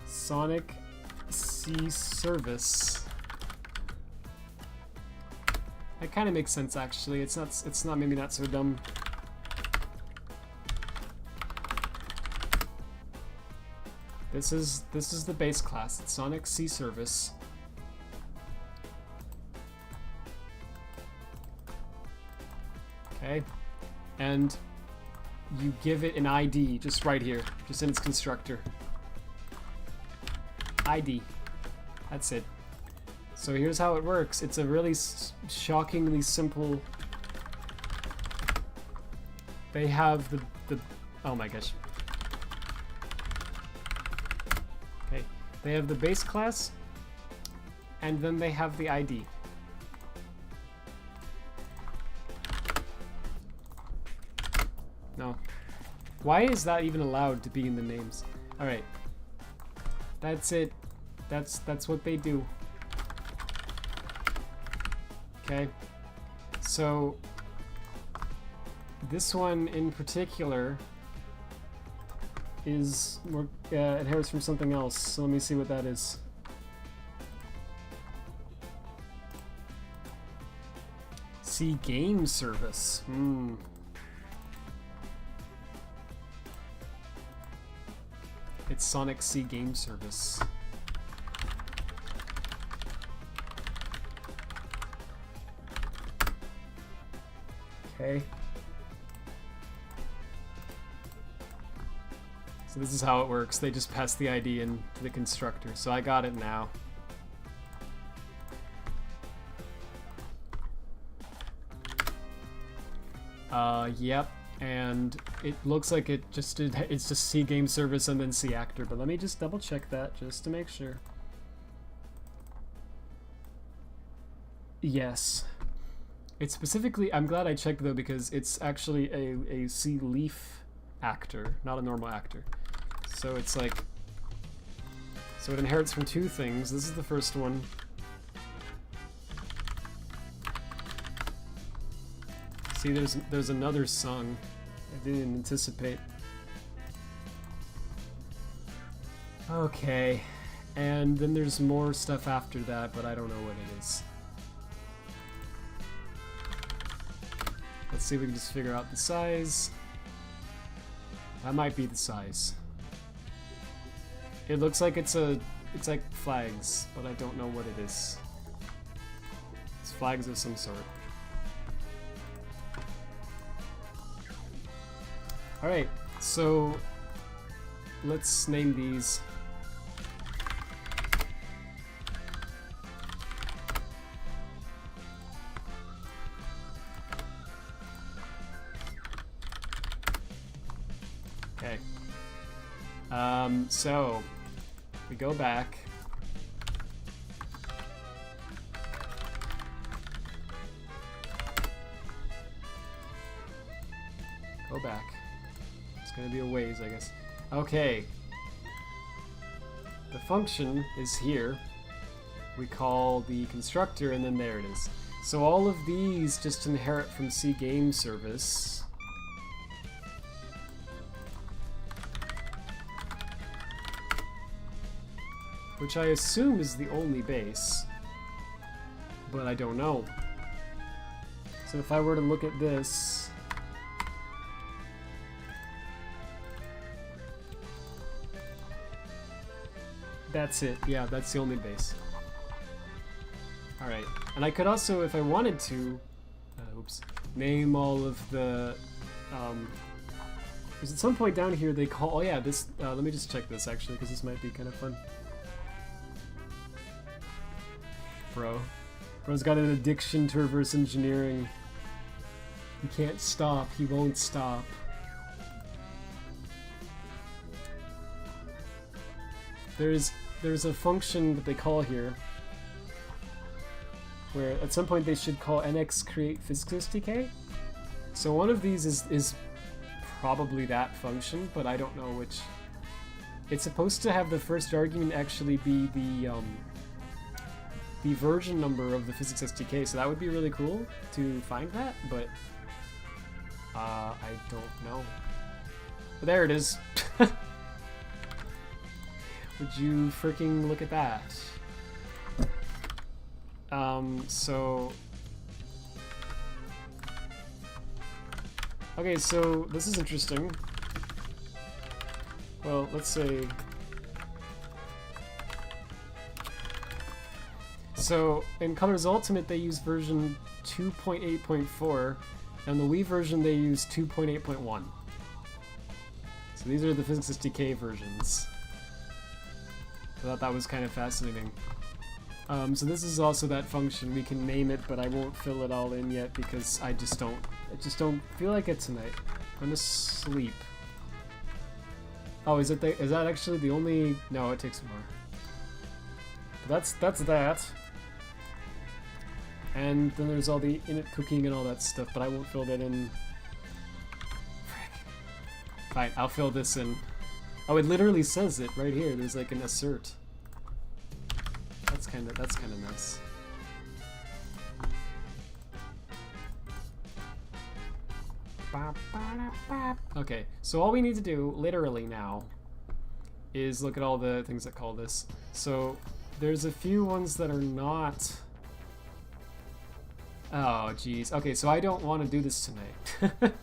Sonic C service. That kind of makes sense actually. It's not maybe not so dumb. This is the base class. It's Sonic C service. Okay, and you give it an ID just right here, just in its constructor. ID. That's it. So here's how it works. It's a really shockingly simple. They have the oh my gosh. Okay, they have the base class, and then they have the ID. No. Why is that even allowed to be in the names? Alright. That's it. That's what they do. Okay. So this one in particular is more inherits from something else. So let me see what that is. C game service. It's Sonic C game service. Okay. So this is how it works. They just pass the ID in to the constructor. So I got it now. Yep. And it looks like it's just C game service and then C actor. But let me just double check that just to make sure. Yes. It's specifically, I'm glad I checked though, because it's actually a C leaf actor, not a normal actor. So it's like, so it inherits from two things. This is the first one. See, there's another song I didn't anticipate. Okay, and then there's more stuff after that, but I don't know what it is. Let's see if we can just figure out the size. That might be the size. It looks like it's like flags, but I don't know what it is. It's flags of some sort. Alright, so let's name these. Okay. So we go back. Go back. It's gonna be a ways, I guess. Okay. The function is here. We call the constructor, and then there it is. So all of these just inherit from C game service. Which I assume is the only base, but I don't know. So if I were to look at this, that's it. Yeah, that's the only base. Alright, and I could also, if I wanted to, name all of the, because at some point down here they call, oh yeah, this, let me just check this actually, because this might be kind of fun. Bro's got an addiction to reverse engineering. He can't stop. He won't stop. There's a function that they call here where at some point they should call NX create physics SDK. So one of these is probably that function, but I don't know which. It's supposed to have the first argument actually be the version number of the physics SDK, so that would be really cool to find that, but I don't know. But there it is. Would you freaking look at that? So okay, so this is interesting. Well, let's say. So in Colors Ultimate they use version 2.8.4, and the Wii version they use 2.8.1. So these are the Physics SDK versions. I thought that was kind of fascinating. So this is also that function. We can name it, but I won't fill it all in yet because I just don't feel like it tonight. I'm gonna sleep. Oh, is that actually the only? No, it takes more. But that's that. And then there's all the init cooking and all that stuff, but I won't fill that in. Frick. Fine, I'll fill this in. Oh, it literally says it right here. There's like an assert. That's kind of nice. Okay, so all we need to do, literally now, is look at all the things that call this. So there's a few ones that are not... Oh, geez. Okay, so I don't want to do this tonight.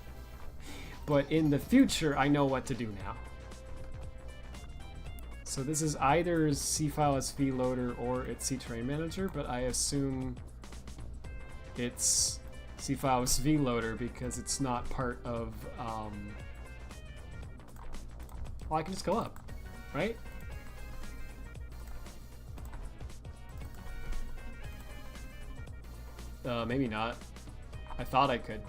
But in the future, I know what to do now. So this is either CFileSV loader or it's C-Terrain Manager, but I assume it's CFileSV loader because it's not part of... Well, I can just go up, right? Maybe not. I thought I could.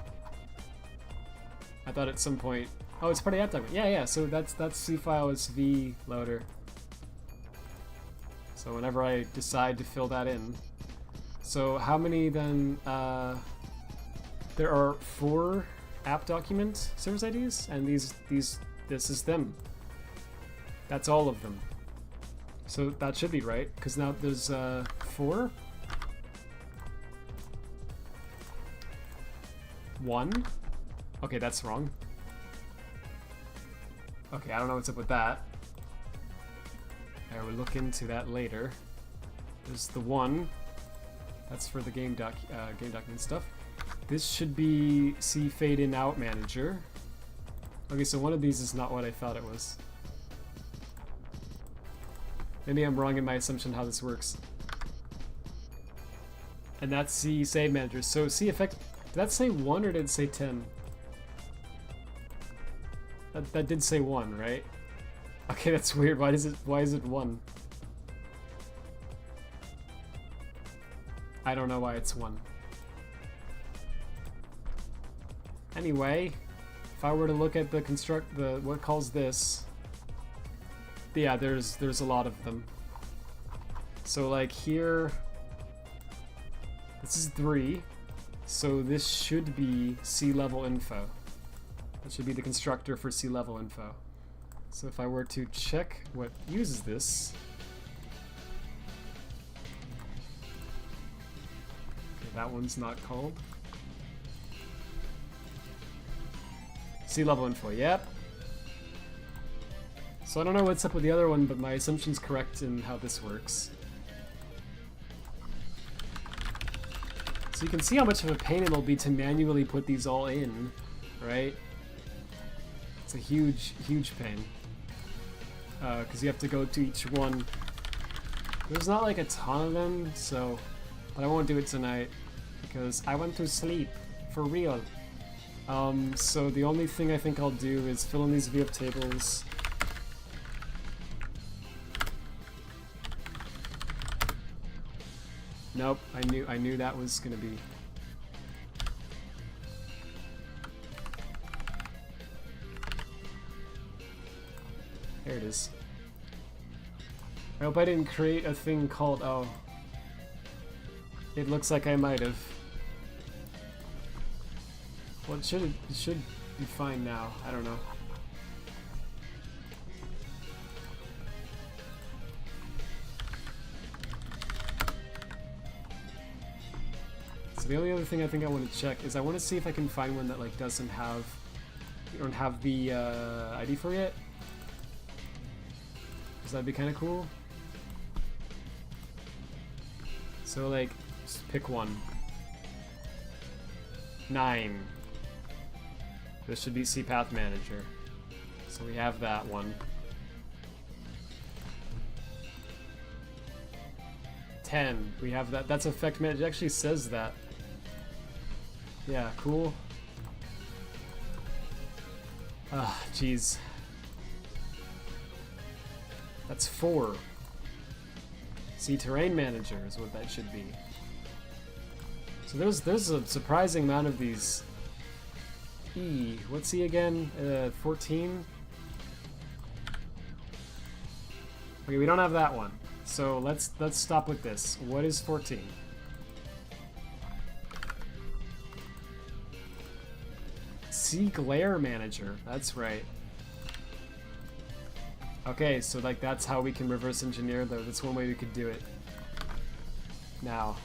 I thought at some point... Oh, it's part of the app document. Yeah, so that's CFileSV loader. So whenever I decide to fill that in. So how many then... there are 4 app document service IDs, and this is them. That's all of them. So that should be right, because now there's 4? 1? Okay, that's wrong. Okay, I don't know what's up with that. I will look into that later. There's the 1. That's for the game document stuff. This should be C fade in out manager. Okay, so one of these is not what I thought it was. Maybe I'm wrong in my assumption how this works. And that's C save manager. So C effect. Did that say 1 or did it say 10? That did say 1, right? Okay, that's weird. Why is it 1? I don't know why it's 1. Anyway, if I were to look at the what calls this, yeah, there's a lot of them. So like here, this is 3. So this should be C-level info. That should be the constructor for C-level info. So if I were to check what uses this... Okay, that one's not called. C-level info, yep. So I don't know what's up with the other one, but my assumption's correct in how this works. So you can see how much of a pain it'll be to manually put these all in, right? It's a huge, huge pain. Because you have to go to each one. There's not like a ton of them, so... But I won't do it tonight, because I want to sleep, for real. So the only thing I think I'll do is fill in these VF tables. Nope, I knew that was gonna be. There it is. I hope I didn't create a thing called, oh. It looks like I might have. Well, it should be fine now. I don't know. So the only other thing I think I want to check is I want to see if I can find one that like doesn't have the ID for it. Because that'd be kind of cool. So like, just pick one. 9. This should be CPath Manager. So we have that one. 10. We have that. That's Effect Manager. It actually says that. Yeah, cool. Ah, jeez. That's 4. C-Terrain Manager is what that should be. So there's a surprising amount of these. E, what's E again? 14? Okay, we don't have that one. So let's stop with this. What is 14? C Glare Manager, that's right. Okay, so like that's how we can reverse engineer though. That's one way we could do it. Now.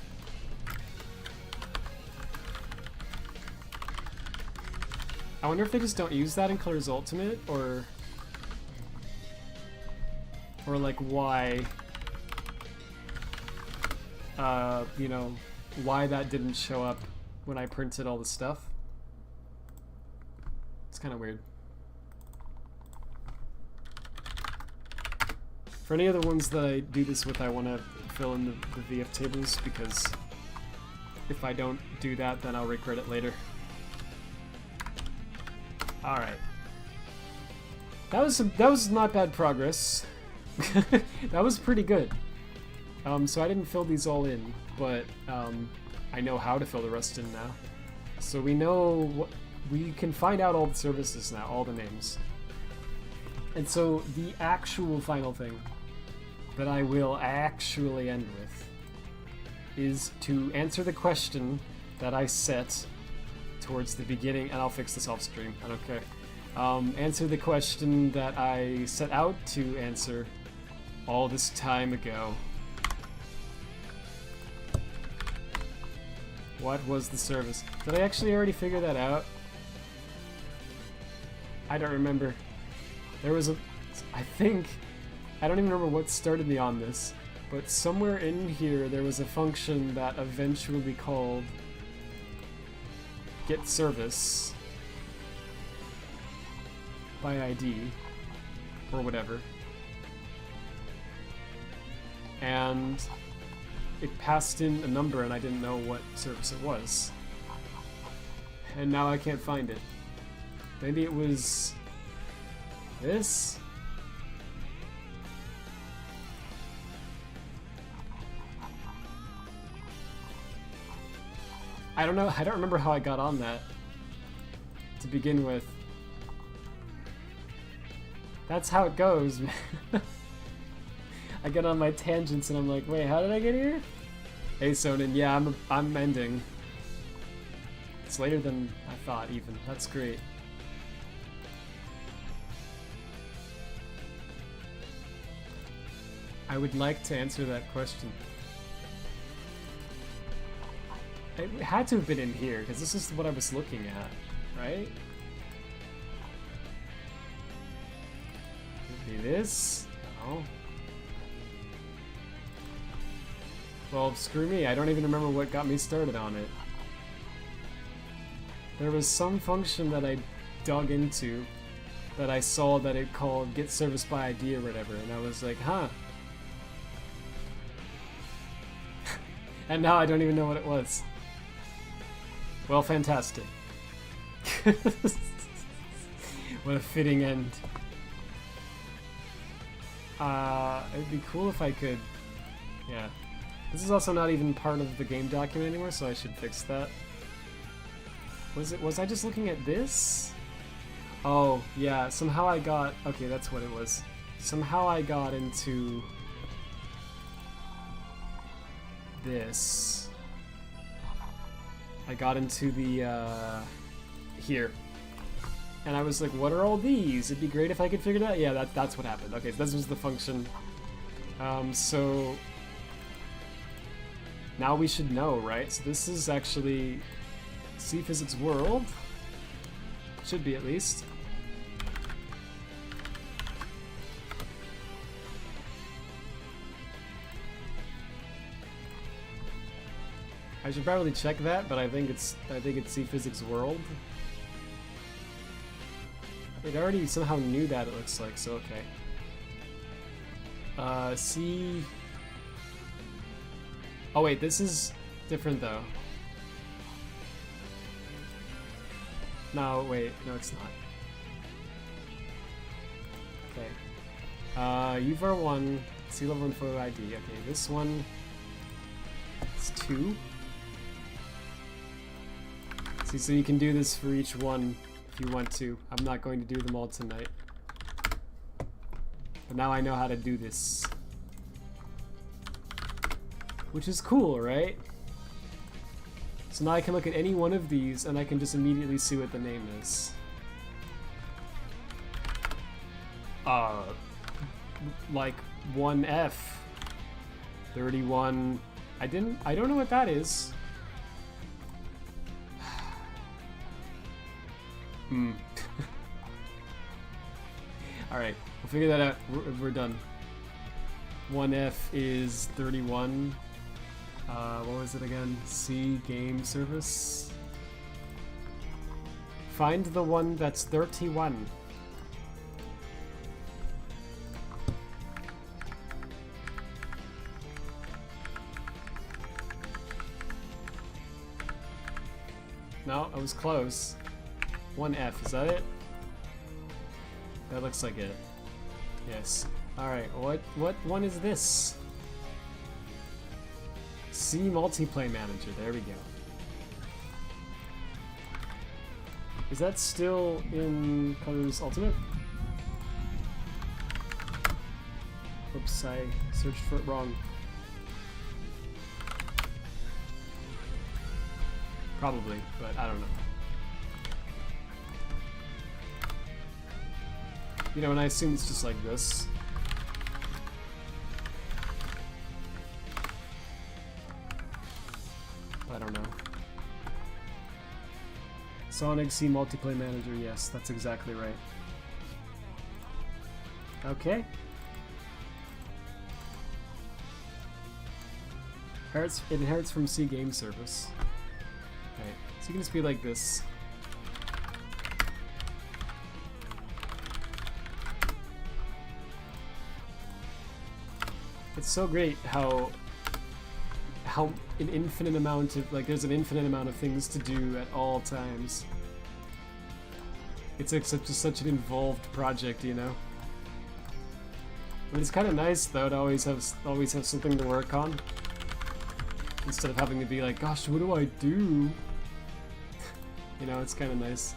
I wonder if they just don't use that in Color's Ultimate, or like why, you know, why that didn't show up when I printed all the stuff. It's kind of weird. For any of the ones that I do this with, I want to fill in the VF tables, because if I don't do that, then I'll regret it later. Alright. That was not bad progress. That was pretty good. So I didn't fill these all in, but I know how to fill the rest in now. So we know what, we can find out all the services now, all the names. And so the actual final thing that I will actually end with is to answer the question that I set towards the beginning, and I'll fix this off stream, I don't care. Answer the question that I set out to answer all this time ago. What was the service? Did I actually already figure that out? I don't remember. There was a... I think... I don't even remember what started me on this, but somewhere in here there was a function that eventually called get service by ID, or whatever. And it passed in a number and I didn't know what service it was. And now I can't find it. Maybe it was this? I don't know, I don't remember how I got on that to begin with. That's how it goes, man. I get on my tangents and I'm like, wait, how did I get here? Hey Sonnen, yeah, I'm ending. It's later than I thought even. That's great. I would like to answer that question. It had to have been in here, because this is what I was looking at, right? Could be this? No. Well, screw me, I don't even remember what got me started on it. There was some function that I dug into that I saw that it called get service by ID or whatever, and I was like, huh. And now I don't even know what it was. Well, fantastic. What a fitting end. It'd be cool if I could... Yeah. This is also not even part of the game document anymore, so I should fix that. Was I just looking at this? Oh, yeah, somehow I got... Okay, that's what it was. Somehow I got into... this. I got into the, here. And I was like, what are all these? It'd be great if I could figure it out. Yeah, that's what happened. Okay, so this was the function. So... Now we should know, right? So this is actually C Physics World. Should be, at least. I should probably check that, but I think it's C Physics World. It already somehow knew that, it looks like, so okay. C... Oh wait, this is different though. No, wait, no it's not. Okay. UVAR1, C level info ID. Okay, this one is 2. See, so you can do this for each one if you want to. I'm not going to do them all tonight. But now I know how to do this. Which is cool, right? So now I can look at any one of these and I can just immediately see what the name is. Like 1F 31. I don't know what that is. Alright, we'll figure that out. We're done. 1F is 31. What was it again? C game service. Find the one that's 31. No, I was close. 1F, is that it? That looks like it. Yes. Alright, what one is this? C Multiplay Manager, there we go. Is that still in Colors Ultimate? Oops, I searched for it wrong. Probably, but I don't know. You know, and I assume it's just like this. I don't know. Sonic C Multiplay Manager, yes, that's exactly right. Okay. It inherits from C Game Service. Okay, so you can just be like this. It's so great how an infinite amount of, like, there's an infinite amount of things to do at all times. It's like such an involved project, you know. But it's kind of nice though to always have something to work on, instead of having to be like, gosh, what do I do? You know, it's kind of nice.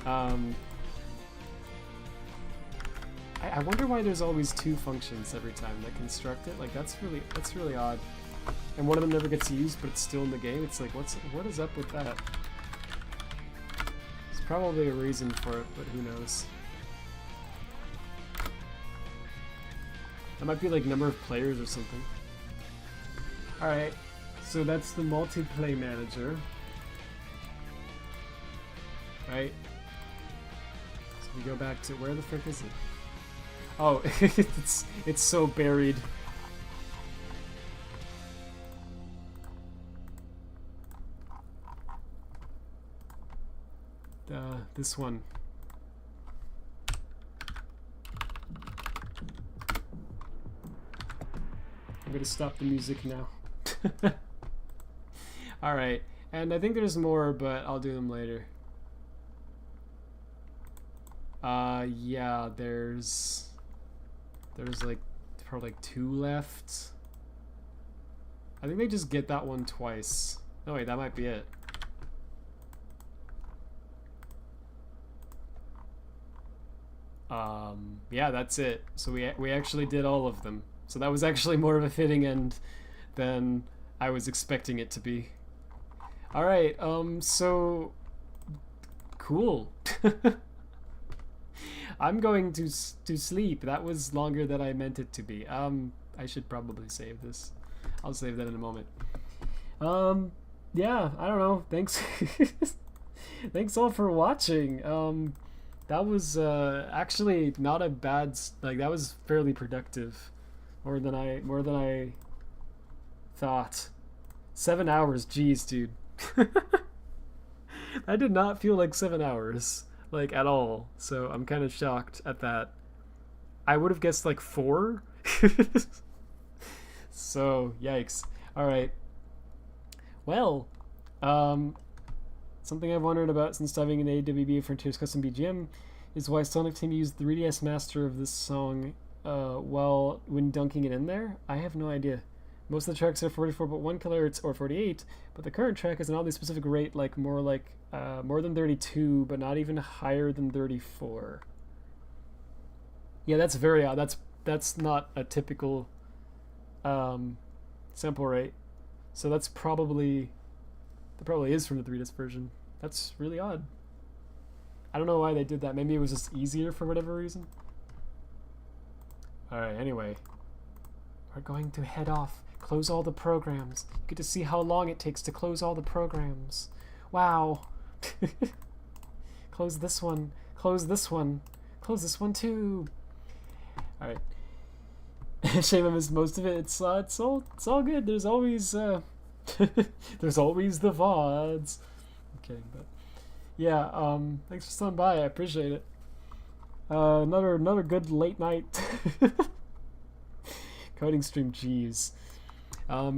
I wonder why there's always two functions every time that construct it. Like, that's really odd. And one of them never gets used, but it's still in the game. It's like, what is up with that? There's probably a reason for it, but who knows? That might be like number of players or something. Alright, so that's the multiplay manager. Right? So we go back to, where the frick is it? Oh, it's so buried. This one. I'm gonna stop the music now. Alright, and I think there's more, but I'll do them later. Yeah, there's like probably like 2 left. I think they just get that one twice. Oh wait, that might be it. Yeah, that's it. So we actually did all of them. So that was actually more of a fitting end than I was expecting it to be. Alright, so cool. I'm going to sleep. That was longer than I meant it to be. I should probably save this. I'll save that in a moment. Yeah, I don't know. Thanks. Thanks all for watching. That was actually not a bad, like, that was fairly productive. More than I thought. 7 hours, geez, dude. That did not feel like 7 hours, like, at all. So I'm kind of shocked at that. I would have guessed like 4. So yikes. All right. Well, something I've wondered about since diving into AWB Frontiers Custom BGM is why Sonic Team used the 3DS master of this song when dunking it in there. I have no idea. Most of the tracks are 44 but 1 kHz or 48, but the current track is an oddly specific rate, like more than 32, but not even higher than 34. Yeah, that's very odd. That's not a typical sample rate. So that probably is from the 3DS version. That's really odd. I don't know why they did that. Maybe it was just easier for whatever reason. Alright, anyway. We're going to head off. Close all the programs. You get to see how long it takes to close all the programs. Wow. Close this one. Close this one. Close this one too. All right. Shame I missed most of it. It's all good. There's always there's always the VODs. I'm kidding, but yeah. Thanks for stopping by. I appreciate it. Another good late night coding stream. Jeez. Yeah.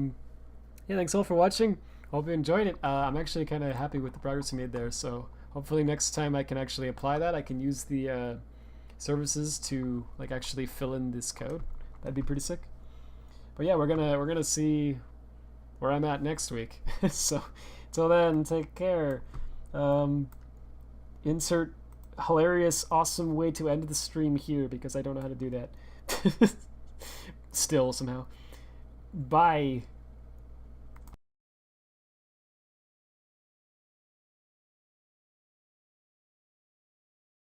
Thanks all for watching. Hope you enjoyed it. I'm actually kind of happy with the progress we made there. So hopefully next time I can actually apply that. I can use the services to like actually fill in this code. That'd be pretty sick. But yeah, we're gonna see where I'm at next week. So till then, take care. Insert hilarious, awesome way to end the stream here because I don't know how to do that. Still somehow. Bye.